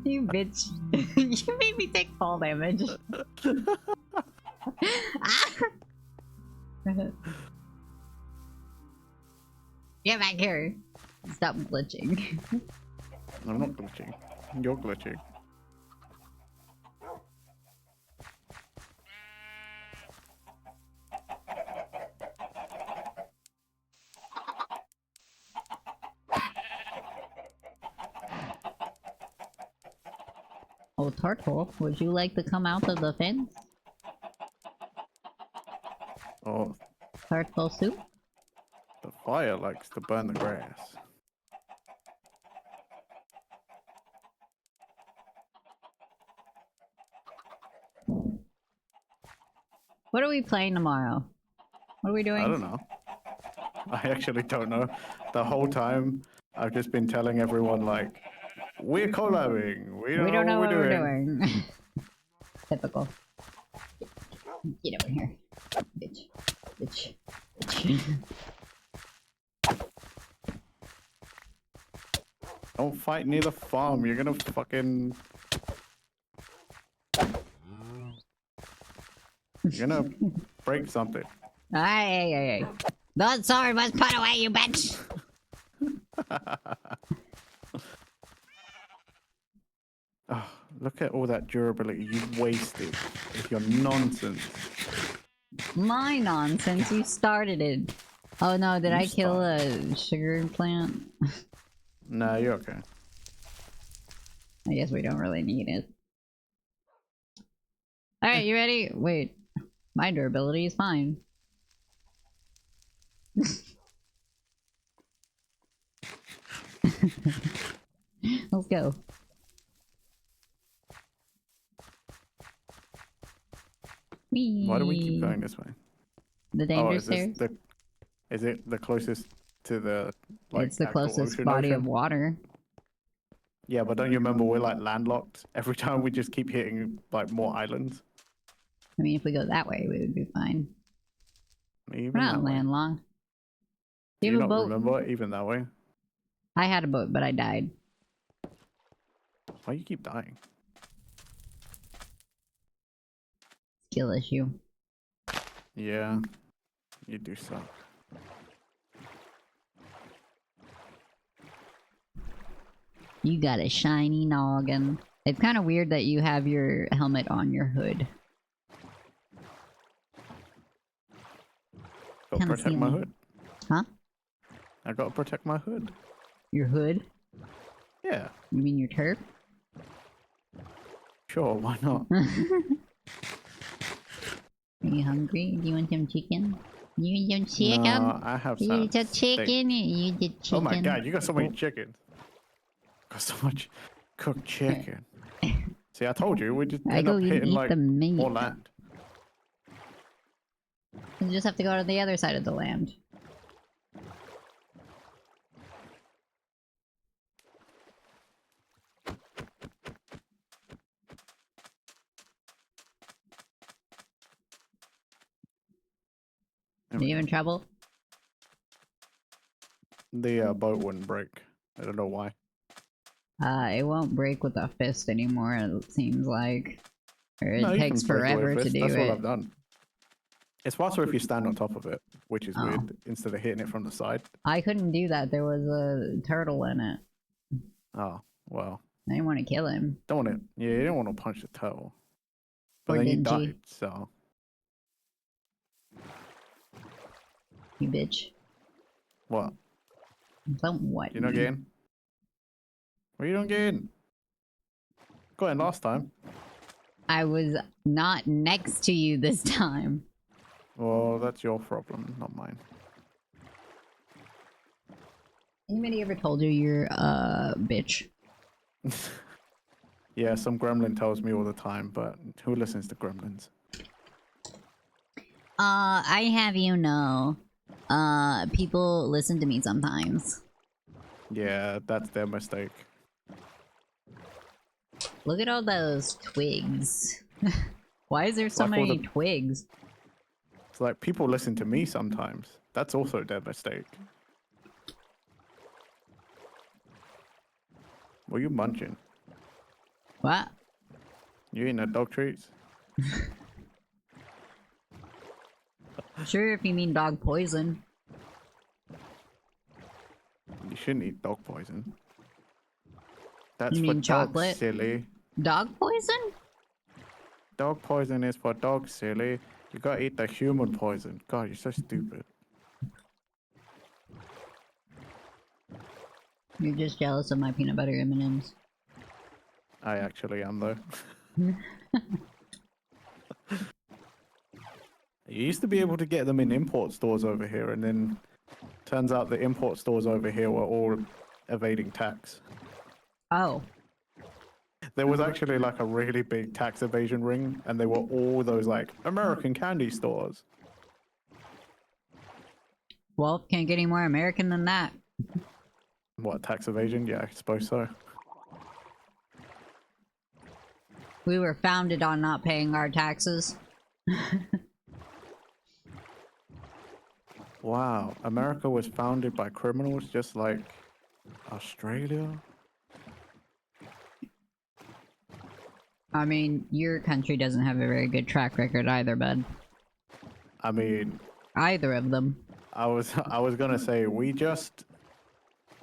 You bitch. You made me take fall damage. Get back here. Stop glitching. I'm not glitching. You're glitching. Oh, Turtle, would you like to come out of the fence? Oh, Turtle soup? the fire likes to burn the grass. What are we playing tomorrow? What are we doing? I don't know. I actually don't know. The whole time, I've just been telling everyone, like, we're collabing. We don't know what we're doing. Typical. Get over here. Bitch. Bitch. Bitch. Don't fight near the farm. You're gonna fucking... You're gonna break something. Aye. The sword was put away, you bitch! Oh, look at all that durability you've wasted with your nonsense. My nonsense, you started it. Oh no, did You I kill started. a sugar plant? No, you're okay. I guess we don't really need it. Alright, you ready? Wait. My durability is fine. Let's go. Whee! Why do we keep going this way? The Oh, danger is this stairs? is it the closest to the like It's the actual closest ocean body of ocean? water. Yeah, but don't you remember we're like landlocked? Every time we just keep hitting like more islands. I mean, if we go that way, we would be fine. Even We're not that way. landlocked. Do You you have a not boat? remember even that way? I had a boat, but I died. Why you keep dying? Skill issue. Yeah, you do suck. You got a shiny noggin. It's kind of weird that you have your helmet on your hood. gotta kind of protect my ceiling? hood. Huh? I gotta protect my hood. Your hood? Yeah, You mean your turf? sure, why not? Are you hungry? Do you want some chicken? You want some chicken? No, I have You some the steak. chicken? You the chicken? Oh my god, you got so many chickens. Got so much cooked chicken. See, I told you, we just I end go up eat hitting like the meat. more land. You just have to go to the other side of the land. There Are we you go. in trouble? The boat wouldn't break. I don't know why. It won't break with a fist anymore, it seems like. Or No, it you can takes break away forever with to this. do That's what it. I've done. It's faster if you stand on top of it, which is Oh. weird, instead of hitting it from the side. I couldn't do that, there was a turtle in it. Oh, well. I didn't want to kill him. Don't want to. Yeah, you don't want to punch the turtle. But Or then you didn't you? died, so. You bitch. What? Don't what? You're not me. getting? What are you not getting? Got in last time. I was not next to you this time. Well, that's your problem, not mine. Anybody ever told you you're a bitch? Yeah, some gremlin tells me all the time, but who listens to gremlins? I have you know. People listen to me sometimes. Yeah, that's their mistake. Look at all those twigs. Why is there so Like all many the- twigs? It's like people listen to me sometimes. That's also their mistake. What are you munching? What? You eating the dog treats? Sure, if you mean dog poison. You shouldn't eat dog poison. That's You for mean dogs, chocolate? silly. Dog poison? Dog poison is for dogs, silly. You gotta eat the human poison. God, you're so stupid. You're just jealous of my peanut butter M&Ms. I actually am, though. You used to be able to get them in import stores over here, and then turns out the import stores over here were all evading tax. Oh. There was actually like a really big tax evasion ring, and they were all those like American candy stores. Well, can't get any more American than that. What, tax evasion? Yeah, I suppose so. We were founded on not paying our taxes. Wow, America was founded by criminals just like Australia? I mean, your country doesn't have a very good track record either, bud. I mean, Either of them. I was gonna say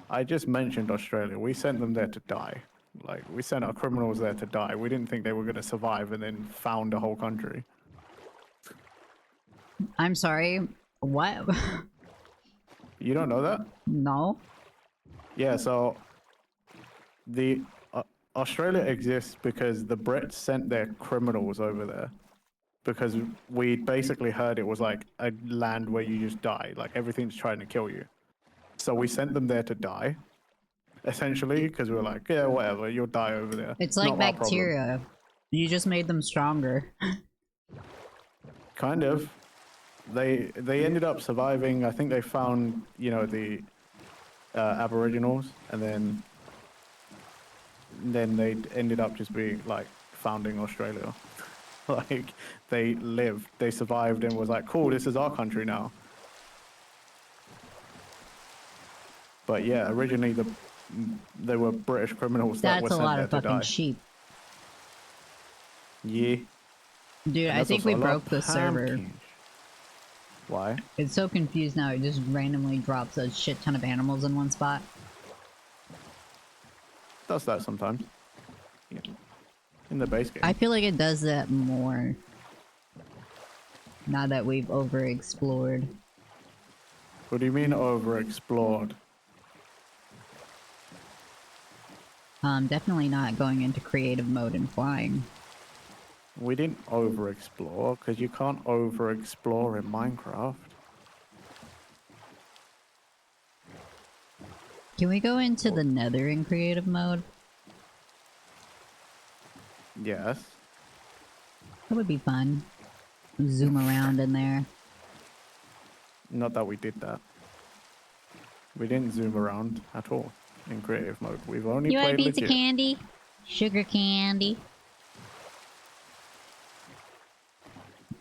I just mentioned Australia. We sent them there to die. Like, we sent our criminals there to die. We didn't think they were gonna survive and then found a whole country. I'm sorry. What? You don't know that? No. Yeah, so the Australia exists because the Brits sent their criminals over there because we basically heard it was like a land where you just die, like everything's trying to kill you. So we sent them there to die, essentially, because we were like, yeah, whatever, you'll die over there. It's like Not our problem. bacteria. You just made them stronger. Kind of. They ended up surviving. I think they found, you know, the Aboriginals, and then they ended up just being like founding Australia. Like, they lived, they survived, and was like, cool, this is our country now. But yeah, originally they were British criminals that were That's a sent lot there of to fucking die. sheep. Yeah. Dude, And I that's think also we a lot broke of the server. pumpkins. Why? It's so confused now, it just randomly drops a shit ton of animals in one spot. Does that sometimes. Yeah. In the base game. I feel like it does that more. Now that we've overexplored. What do you mean overexplored? Definitely not going into creative mode and flying. We didn't overexplore, because you can't overexplore in Minecraft. Can we go into the Nether in creative mode? Yes. That would be fun. Zoom around in there. Not that we did that. We didn't zoom around at all in creative mode. We've only You want a played piece of legit. candy? Sugar candy.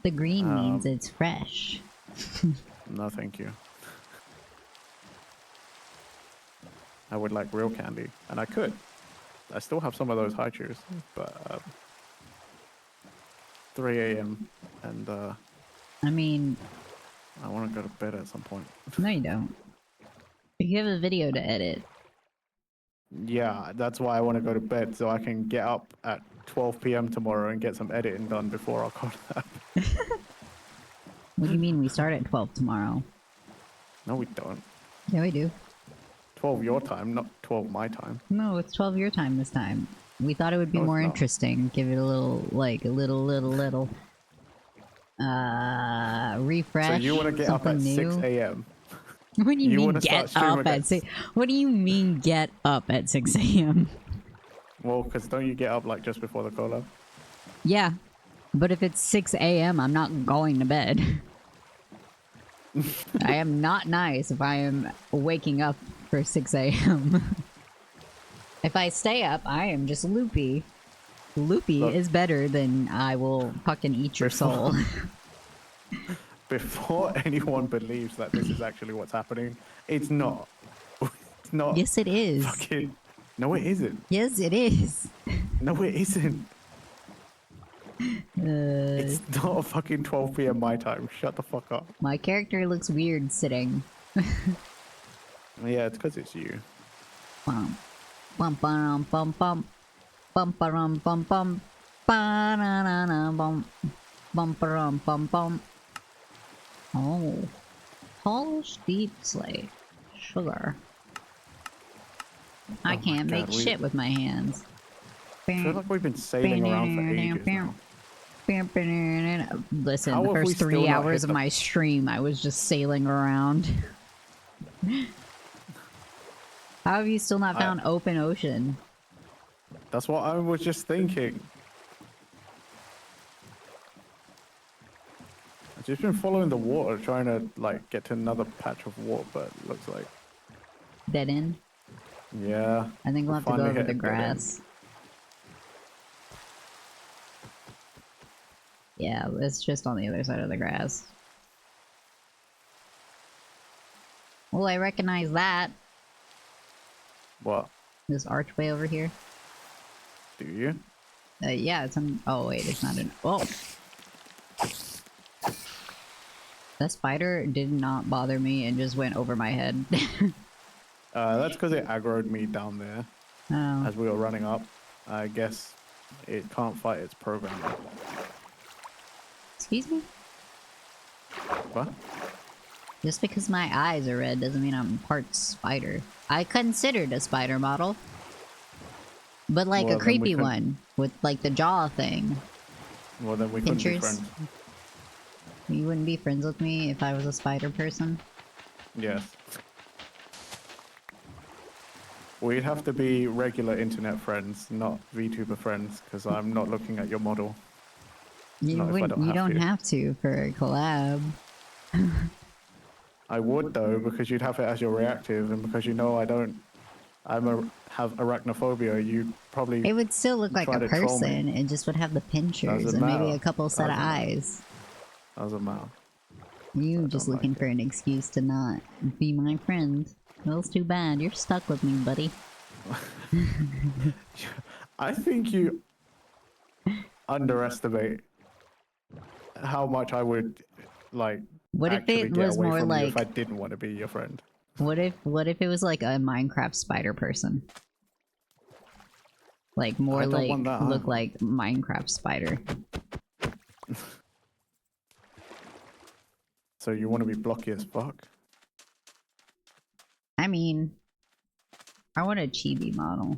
The green means it's fresh. No, thank you. I would like real candy, and I could. I still have some of those high chews, but 3 a.m. and I mean, I want to go to bed at some point. no you don't. You have a video to edit. Yeah, that's why I want to go to bed, so I can get up at 12 p.m. tomorrow and get some editing done before I go to that. What do you mean we start at 12 tomorrow? No, we don't. Yeah, we do. 12 your time, not 12 my time. No, it's 12 your time this time. We thought it would be No, it's more not. interesting. Give it a little, like, a little refresh. So you want to get up something at 6 new. a.m. What do you You mean wanna get start streaming up at 6? What do you mean get up at 6 a.m.? Well, because don't you get up like just before the collab? Yeah, but if it's 6 a.m., I'm not going to bed. I am not nice if I am waking up for 6 a.m. If I stay up, I am just loopy. Loopy Look. is better than I will fucking eat your soul. Before anyone believes that this is actually what's happening, it's not. It's not. Yes, it is. Fucking. No, it isn't. Yes, it is. No, it isn't. It's not fucking 12 p.m. my time. Shut the fuck up. My character looks weird sitting. Yeah, it's because it's you. Bum, bum, bum, bum, bum, bum, bum, bum, bum, ba-na-na-na, bum, bum, bum, bum, bum. Oh, polished deep slate, sugar. I Oh my can't make God, we- shit with my hands. I feel like we've been sailing around for ages now. Listen, How the have we first still 3 not hours hit of the- my stream, I was just sailing around. How have you still not found open ocean? That's what I was just thinking. I've just been following the water, trying to like get to another patch of water, but it looks like Dead end? yeah. I think we'll have to go finally over hit the a dead end. grass. Yeah, it's just on the other side of the grass. Well, I recognize that. What? This archway over here. Do you? Yeah, it's on. Oh, wait, it's not an. Oh! That spider did not bother me and just went over my head. That's because it aggroed me down there Oh. as we were running up. I guess it can't fight its programmer. Excuse me? What? Just because my eyes are red doesn't mean I'm part spider. I considered a spider model. But like Well, a then we creepy couldn't- one with like the jaw thing. Well, then we couldn't be Pinchers? friends. You wouldn't be friends with me if I was a spider person? Yes. We'd have to be regular internet friends, not VTuber friends, because I'm not looking at your model. You Not if I wouldn't. don't You have don't to. have to for a collab. I would though, because you'd have it as your reactive, and because you know have arachnophobia, you'd probably It would still look like try a to troll me. person. It just would have the pinchers Doesn't and maybe matter. a couple set of Doesn't matter. eyes. Doesn't matter. You I just don't looking like for an excuse to not be my friend. Well, it's too bad. You're stuck with me, buddy. I think you underestimate how much I would like. What if actually it get was away more from you if I like? didn't want to be your friend. What if it was like a Minecraft spider person? Like more I don't like want that look either. like Minecraft spider. So you want to be blocky as fuck? I mean, I want a chibi model.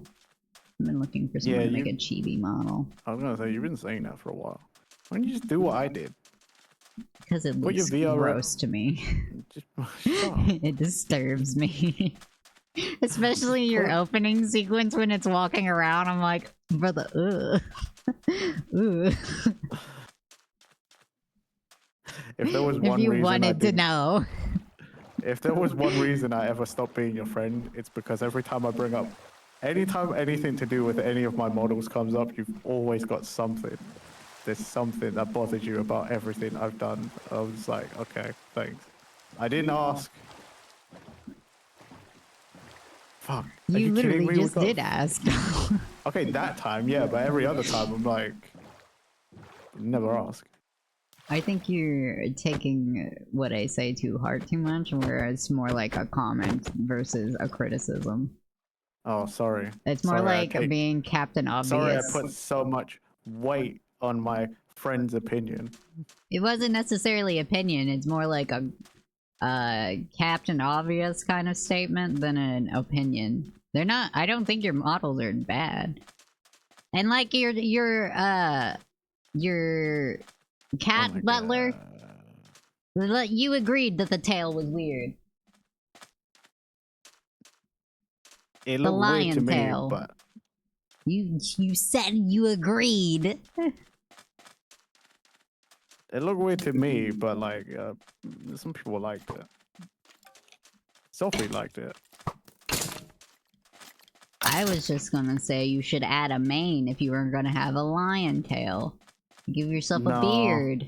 I've been looking for someone to make a chibi model. I was gonna say, you've been saying that for a while. Why don't you just do what I did? Because it Put your looks VR gross to me. Just stop. It disturbs me. Especially your opening sequence when it's walking around. I'm like, brother, ugh. Ugh. If there was If one you reason wanted to know. If there was one reason I ever stopped being your friend, it's because every time I bring up, anytime anything to do with any of my models comes up, you've always got something. There's something that bothers you about everything I've done. I was like, okay, thanks. I didn't ask. Fuck. Are You you kidding literally me? just did ask. Okay, that time, yeah, but every other time I'm like, never ask. I think you're taking what I say too hard too much, where it's more like a comment versus a criticism. Oh, sorry. It's more like being Captain Obvious. Sorry, I put so much weight on my friend's opinion. It wasn't necessarily opinion. It's more like a Captain Obvious kind of statement than an opinion. They're not. I don't think your models are bad. And like your cat butler, you agreed that the tail was weird. It The looked lion weird to me, tail. but You said you agreed. it looked weird to me, but like some people liked it. Sophie liked it. I was just gonna say you should add a mane if you were gonna have a lion tail. Give yourself a beard.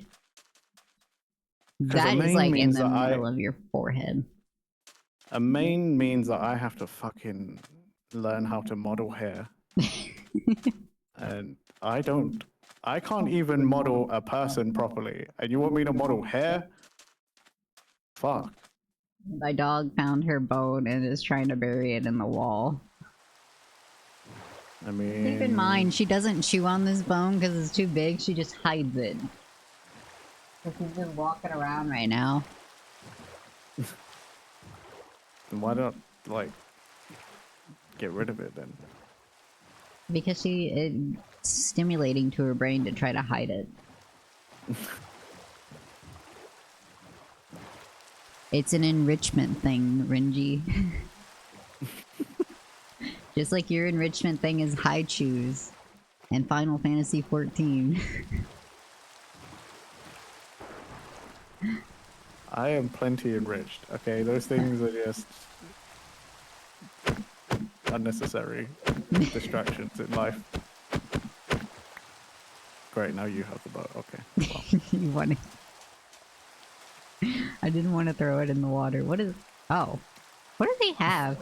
That is like in the middle of your forehead. A mane means that I have to fucking learn how to model hair. And I can't even model a person properly. And you want me to model hair? Fuck. My dog found her bone and is trying to bury it in the wall. I mean... Keep in mind, she doesn't chew on this bone because it's too big, she just hides it. So she's just walking around right now. Then why don't, like, get rid of it then? Because it's stimulating to her brain to try to hide it. It's an enrichment thing, Renji. Just like your enrichment thing is high chews and Final Fantasy 14. I am plenty enriched, okay? Those things are just unnecessary distractions in life. Great, now you have the boat. Okay. Well. You want it? I didn't want to throw it in the water. What is... Oh. What do they have?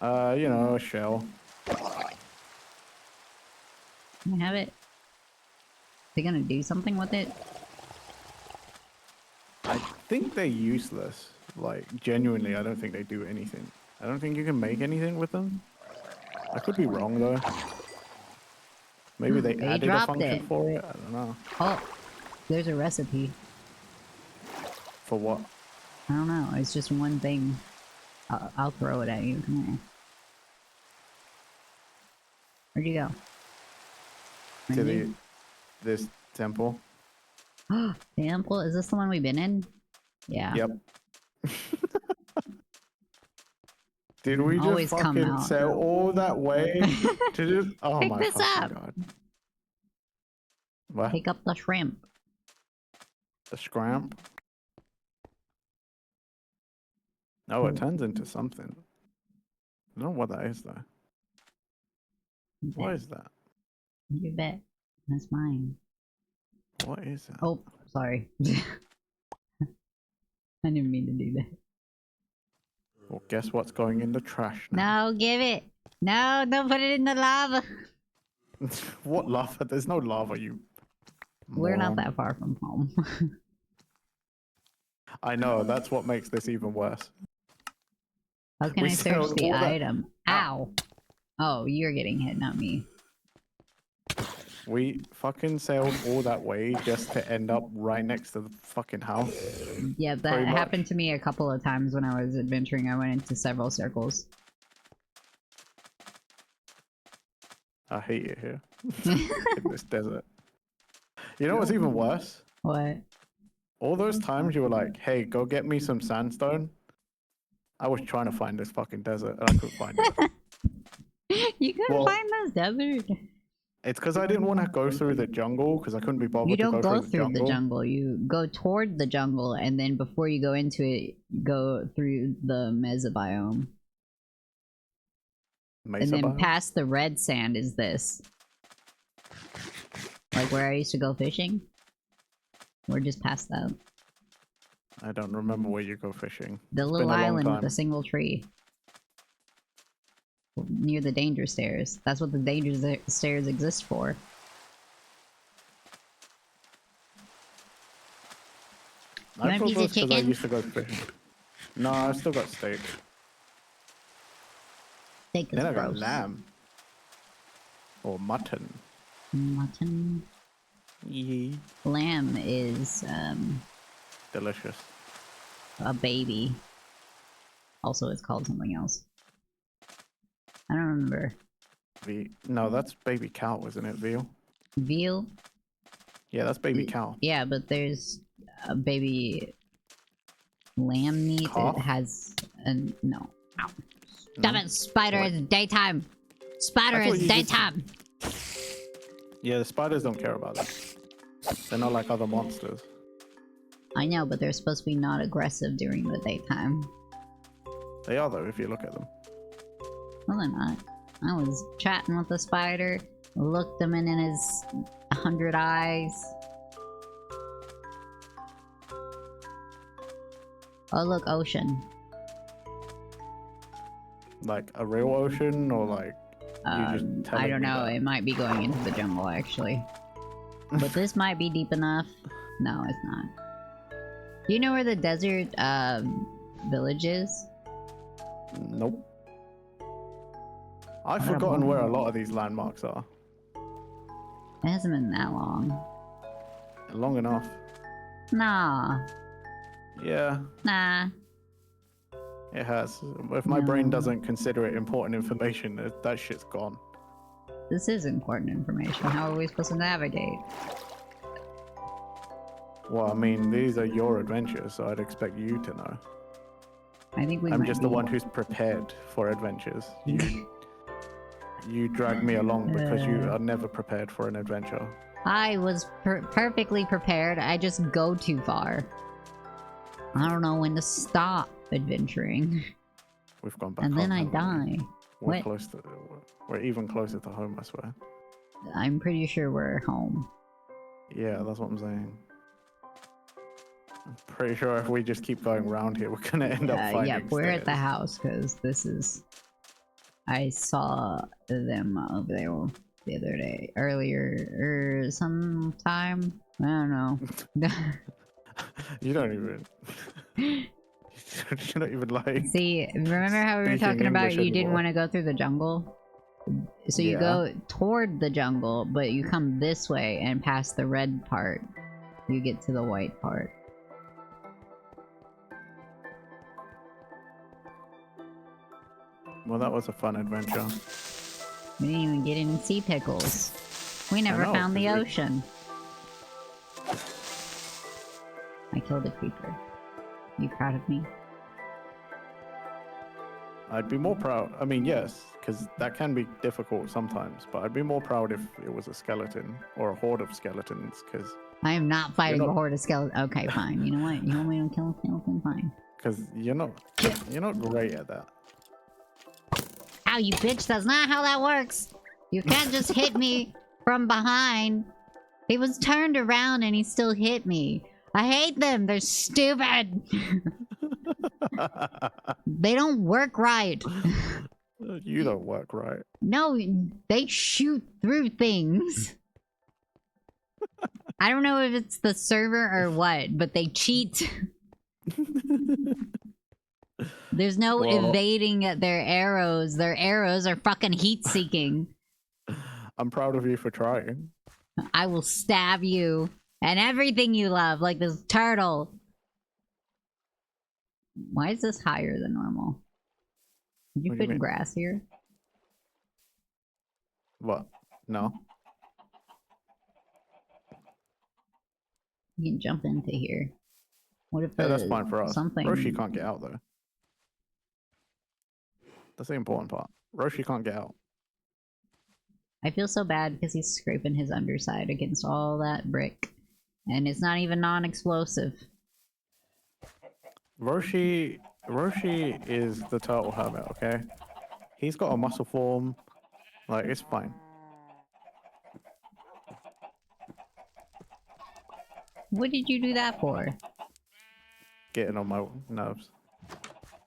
You know, a shell. Can I have it? They gonna do something with it? I think they're useless. Like, genuinely, I don't think they do anything. I don't think you can make anything with them. I could be wrong, though. Maybe they added a function for it? I don't know. Oh, there's a recipe. For what? I don't know. It's just one thing. I'll throw it at you. Come here. Where'd you go? To this temple. Temple? Is this the one we've been in? Yeah. Yep. Did we just fucking sail all that way to just... Oh Pick my this fucking up. god. What? Pick up the shrimp. The scramp? No, it turns into something. I don't know what that is, though. What is that? You bet. That's mine. What is that? Oh, sorry. I didn't mean to do that. Well, guess what's going in the trash now? No, give it. No, don't put it in the lava. What lava? There's no lava, you... We're not moron. that far from home. I know, that's what makes this even worse. How can I search the item? Ow. Oh, you're getting hit, not me. We fucking sailed all that way just to end up right next to the fucking house. Yeah, that Pretty much. happened to me a couple of times when I was adventuring. I went into several circles. I hate it here. In this desert. You know what's even worse? What? All those times you were like, hey, go get me some sandstone. I was trying to find this fucking desert and I couldn't find it. You couldn't Well, find this desert. It's because I didn't want to go through the jungle because I couldn't be bothered You to don't go go through the jungle. You go toward the jungle, and then before you go into it, go through the mesa biome. Mesa And then biome? past the red sand is this. Like where I used to go fishing. We're just past that. I don't remember where you go fishing. The It's little been a long island with time. a single tree. Near the danger stairs. That's what the danger stairs exist for. You I want a thought piece it of was 'cause I chicken? used to go fishing. No, I still got steak. Steak is Then I got gross. lamb. Or mutton. Mutton. Yee. Lamb is Delicious. a baby. Also, it's called something else. I don't remember. No, that's baby cow, isn't it, veal? Veal? Yeah, that's baby cow. Yeah, but there's a baby lamb meat. Calf? It has an no. Ow. No? Stop it, spider! What? It's daytime. Spider, I thought it's you just- daytime. Yeah, the spiders don't care about that. They're not like other monsters. I know, but they're supposed to be not aggressive during the daytime. They are though, if you look at them. Well, they're not. I was chatting with the spider, looked him in his 100 eyes. Oh, look, ocean. Like a real ocean, or like you just I telling don't me know. that? It might be going into the jungle, actually. But this might be deep enough. No, it's not. Do you know where the desert village is? Nope. I've What a forgotten where a bummer. lot of these landmarks are. It hasn't been that long. Long enough. Nah. Yeah, Nah. it has. If my brain No. doesn't consider it important information, that shit's gone. This is important information. How are we supposed to navigate? Well, I mean, these are your adventures, so I'd expect you to know. I think we I'm might just be... the one who's prepared for adventures. You drag me along because you are never prepared for an adventure. I was perfectly prepared. I just go too far. I don't know when to stop adventuring. We've gone back And then home, I haven't we? die. We're What? close to. We're even closer to home, I swear. I'm pretty sure we're home. Yeah, that's what I'm saying. I'm pretty sure if we just keep going around here, we're gonna end up finding Yeah, we're at the stairs. house because this is... I saw them over there the other day. Earlier, or sometime. I don't know. You don't even. You don't even like. See, remember how we were Speaking talking about English you didn't anymore. want to go through the jungle? So you Yeah. go toward the jungle, but you come this way and past the red part. You get to the white part. Well, that was a fun adventure. We didn't even get any sea pickles. We never know, found the 'cause we- ocean. I killed a creeper. You proud of me? I'd be more proud. I mean, yes, because that can be difficult sometimes. But I'd be more proud if it was a skeleton or a horde of skeletons, because I am not fighting not- a horde of skeletons. Okay, fine. You know what? You want me to kill a skeleton? Fine. you're not great at that. Ow, you bitch! That's not how that works! You can't just hit me from behind. He was turned around and he still hit me. I hate them! They're stupid! They don't work right. You don't work right. No, they shoot through things. I don't know if it's the server or what, but they cheat. There's no Well- evading their arrows. Their arrows are fucking heat-seeking. I'm proud of you for trying. I will stab you and everything you love, like this turtle. Why is this higher than normal? Did you What do you put mean? grass here? What? No. You can jump into here. What if Yeah, that's fine for us. something? Roshi can't get out though. That's the important part. Roshi can't get out. I feel so bad because he's scraping his underside against all that brick. And it's not even non-explosive. Roshi is the turtle hermit, okay? He's got a muscle form. Like, it's fine. What did you do that for? Getting on my nerves.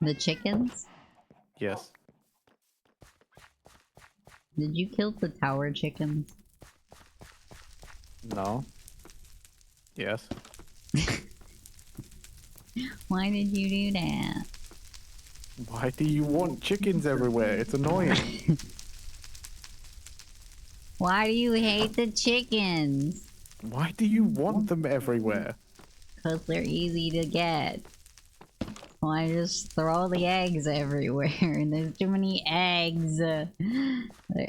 The chickens? Yes. Did you kill the tower chickens? No. Yes. Why did you do that? Why do you want chickens everywhere? It's annoying. Why do you hate the chickens? Why do you want them everywhere? Because they're easy to get. Why just throw the eggs everywhere? There's too many eggs. They're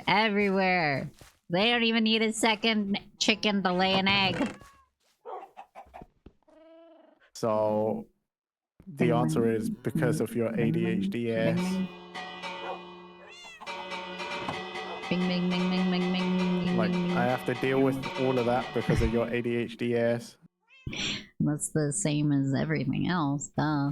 everywhere. They don't even need a second chicken to lay an egg. So, the answer is because of your ADHD ass. Bing, bing, bing, bing, bing, bing. Like, I have to deal with all of that because of your ADHD ass. That's the same as everything else, duh.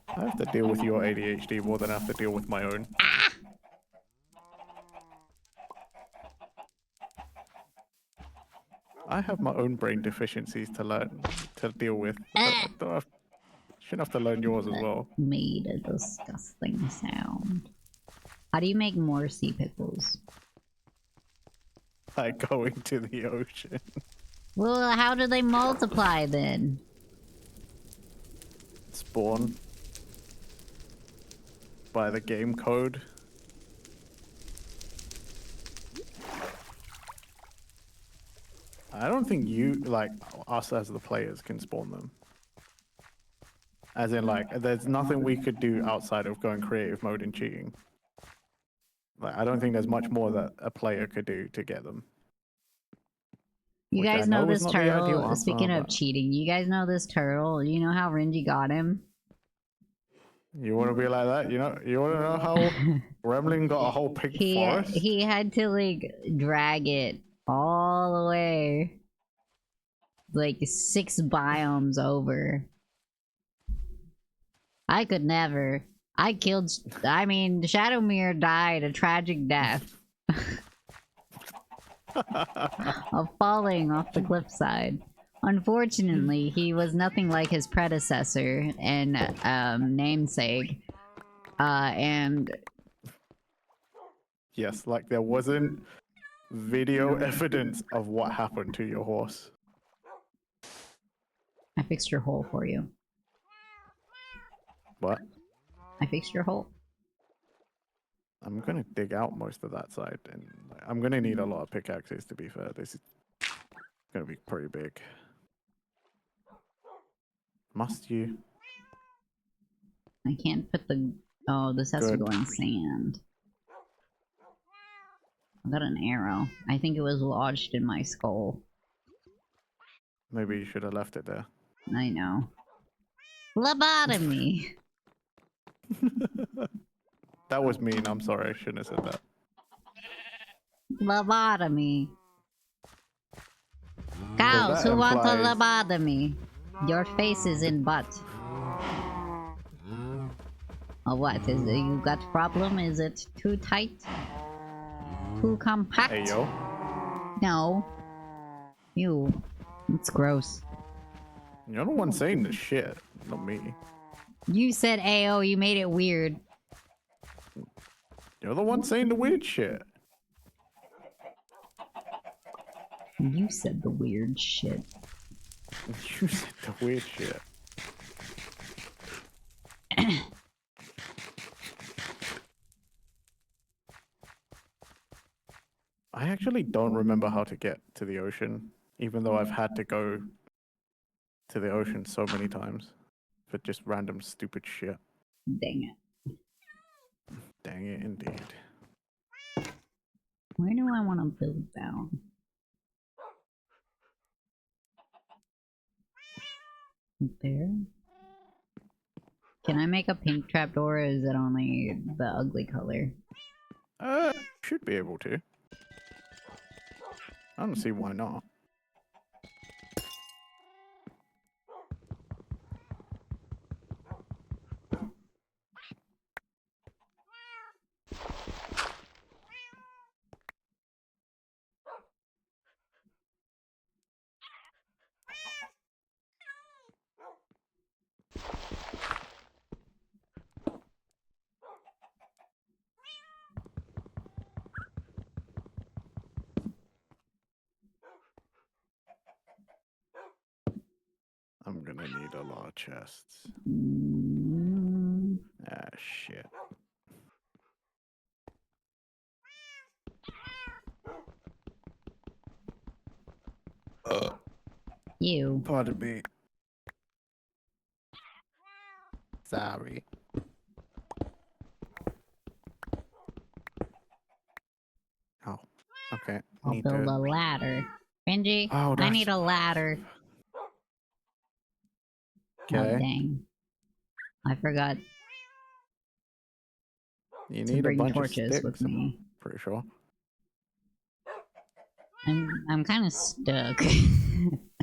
I have to deal with your ADHD more than I have to deal with my own. I have my own brain deficiencies to learn, to deal with. Shouldn't have to learn yours as well. Made a disgusting sound. How do you make more sea pickles? Like going to the ocean. Well, how do they multiply then? Spawn. By the game code. I don't think you, like, us as the players can spawn them. As in, like, there's nothing we could do outside of going creative mode and cheating. Like, I don't think there's much more that a player could do to get them. You Which I guys know know is this not the ideal turtle? answer, Speaking of but- cheating, you guys know this turtle? You know how Renji got him? You want to be like that? You know? You want to know how Gremlin got a whole pink forest? He had to like drag it all the way, like 6 biomes over. I could never. I mean, Shadowmere died a tragic death of falling off the cliffside. Unfortunately, he was nothing like his predecessor and namesake. And Yes, like there wasn't video evidence of what happened to your horse. I fixed your hole for you. What? I fixed your hole. I'm gonna dig out most of that side, and like, I'm gonna need a lot of pickaxes. To be fair, this is gonna be pretty big. Must you? I can't put the... Oh, this has to Good. go in sand. I got an arrow. I think it was lodged in my skull. Maybe you should have left it there. I know. Lobotomy! That was mean. I'm sorry. I shouldn't have said that. Lobotomy. Cows, that who want a implies- lobotomy? Your face is in butt. Oh, what? Is it, you got problem? Is it too tight? Too compact? Hey yo. No. Ew. It's gross. You're the one saying this shit, not me. You said AO, you made it weird. You're the one saying the weird shit. You said the weird shit. You said the weird shit. I actually don't remember how to get to the ocean, even though I've had to go to the ocean so many times for just random stupid shit. Dang it. Dang it, indeed. Where do I want to build down? There? Can I make a pink trapdoor, or is it only the ugly color? Should be able to. I don't see why not. I'm gonna need a lot of chests. Mm, Ah, shit. you. Pardon me. Sorry. Oh, okay. I'll Need build to... a ladder. Benji, Oh, I that's... need a ladder. Oh, Okay. dang. I forgot You to need a bring bunch of torches with sticks, I'm me. pretty sure. I'm kind of stuck.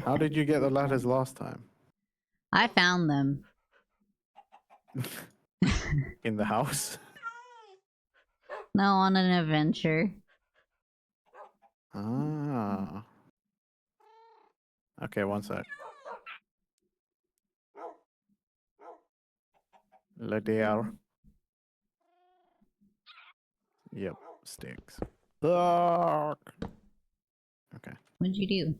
How did you get the ladders last time? I found them. In the house? No, on an adventure. Ah. Okay, one sec. Ladder. Yep, sticks. Fuck. Okay. What'd you do?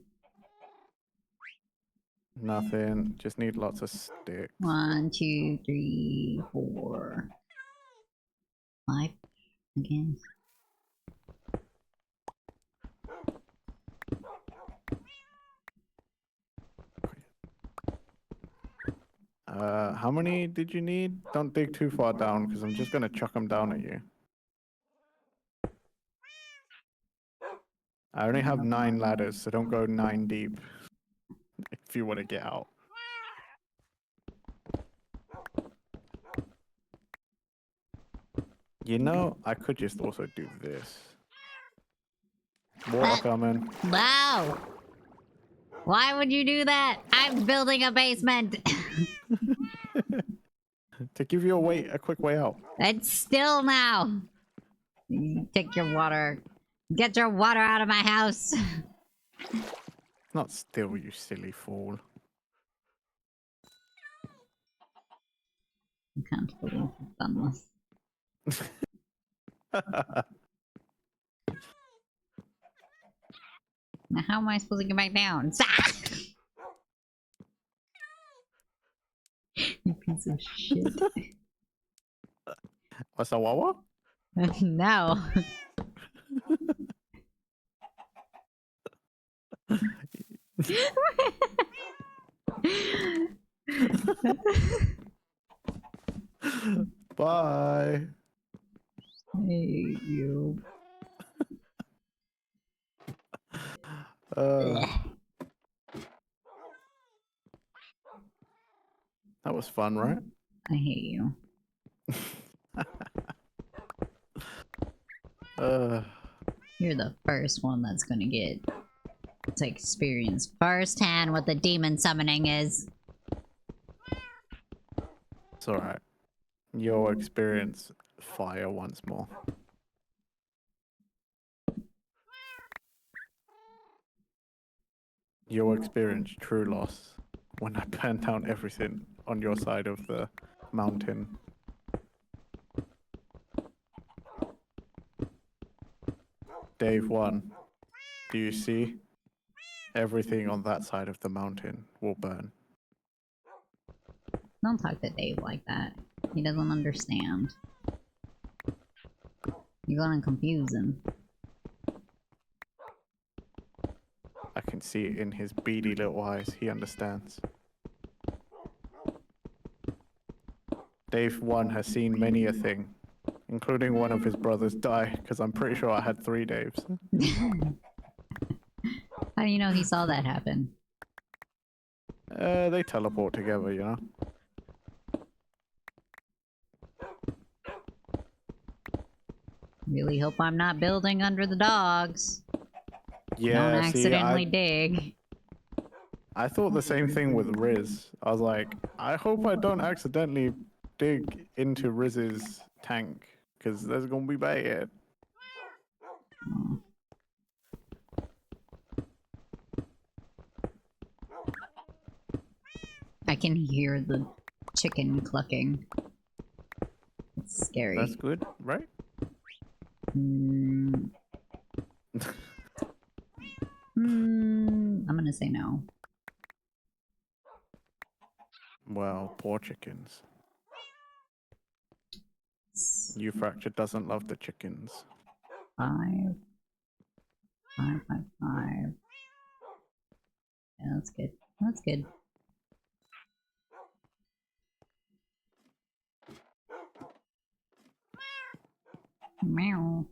Nothing. Just need lots of sticks. 1, 2, 3, 4, 5 again. How many did you need? Don't dig too far down, because I'm just gonna chuck them down at you. I only have 9 ladders, so don't go 9 deep if you want to get out. You know, I could just also do this. Water coming. Wow! Why would you do that? I'm building a basement! To give you a quick way out. It's still now! You take your water. Get your water out of my house! Not still, you silly fool. I can't believe I've done this. Now how am I supposed to get back down? You piece of shit. What's a wawa? No. Bye. Hey, you. That was fun, right? I hate you. You're the first one that's gonna get to experience firsthand what the demon summoning is. It's alright. You'll experience fire once more. You'll experience true loss when I burn down everything on your side of the mountain. Dave 1, do you see? Everything on that side of the mountain will burn. Don't talk to Dave like that. He doesn't understand. You're gonna confuse him. can see it in his beady little eyes. He understands. Dave 1 has seen many a thing, including one of his brothers die, because I'm pretty sure I had 3 Daves. How do you know he saw that happen? They teleport together, you know? Really hope I'm not building under the dogs. Yeah, Don't accidentally see, dig. I thought the same thing with Riz. I was like, I hope I don't accidentally dig into Riz's tank, because that's gonna be bad. Oh. I can hear the chicken clucking. It's scary. That's good, right? I'm gonna say no. Well, poor chickens. You Fractured doesn't love the chickens. 5, 5, 5, 5. Yeah, that's good. That's good. Meow.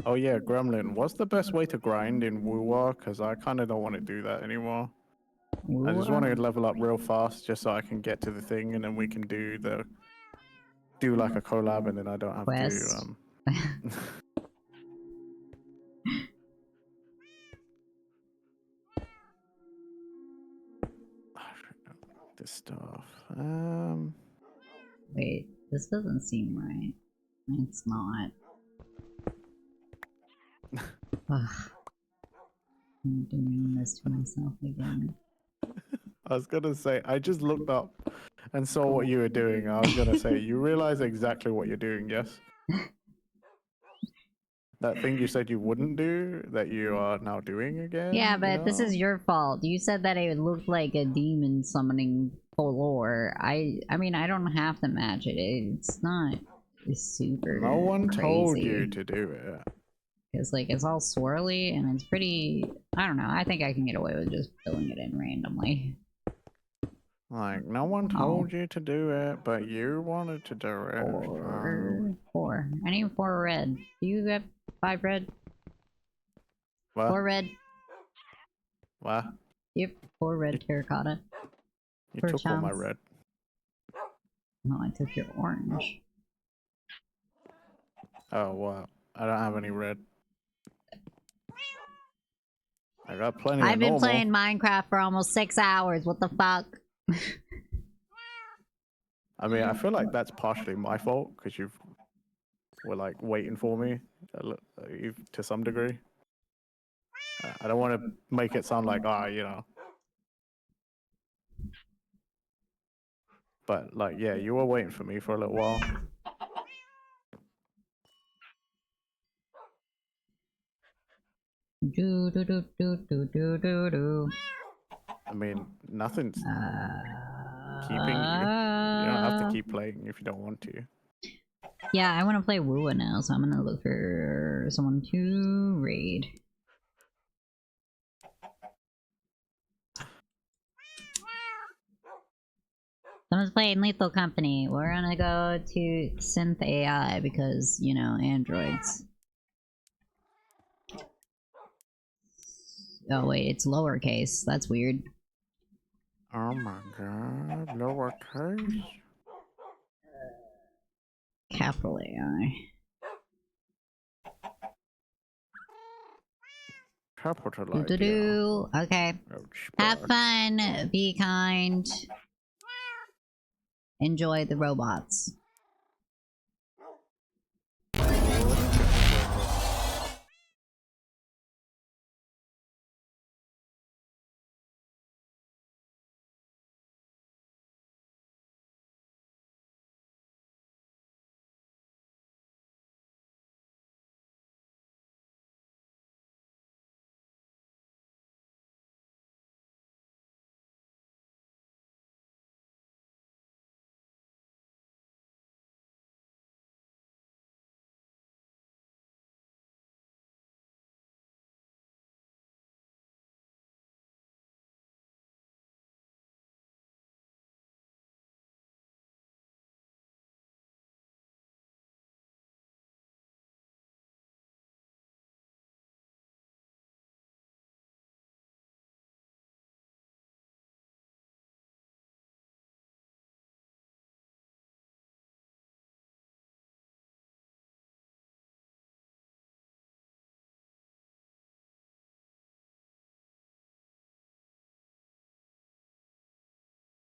Oh yeah, Gremlin, what's the best way to grind in Woo-Wah? Because I kind of don't want to do that anymore. I just want to level up real fast just so I can get to the thing, and then we can do like a collab, and then I don't have Quest. to this stuff. Wait, this doesn't seem right. It's not. Ugh. I'm doing this to myself again. I was gonna say, I just looked up and saw what you were doing. I was gonna say, you realize exactly what you're doing, yes? That thing you said you wouldn't do, that you are now doing again? Yeah, but this is know? your fault. You said that it looked like a demon summoning lore. I mean, I don't have to match it. It's not super No one crazy. told you to do it. Because, like, it's all swirly and it's pretty... I don't know. I think I can get away with just filling it in randomly. Like, no one told you to do it, but you wanted to do it. 4. I need 4 red. Do you have 5 red? What? 4 red. What? Yep, 4 red terracotta. You took all my red. No, I took your orange. Oh, wow. I don't have any red. I got plenty of I've been normal. playing Minecraft for almost 6 hours. What the fuck? I mean, I feel like that's partially my fault, because you were, like, waiting for me to some degree. I don't want to make it sound like, you know. But, like, yeah, you were waiting for me for a little while. Do do do do do do do do. I mean, nothing's keeping you. You don't have to keep playing if you don't want to. Yeah, I want to play Woowa now, so I'm gonna look for someone to raid. Someone's playing Lethal Company. We're gonna go to Synth AI because, you know, androids. Oh wait, it's lowercase. That's weird. Oh my god, lowercase? Capital AI. Capital Do do do. Okay. Have fun. Be kind. Enjoy the robots.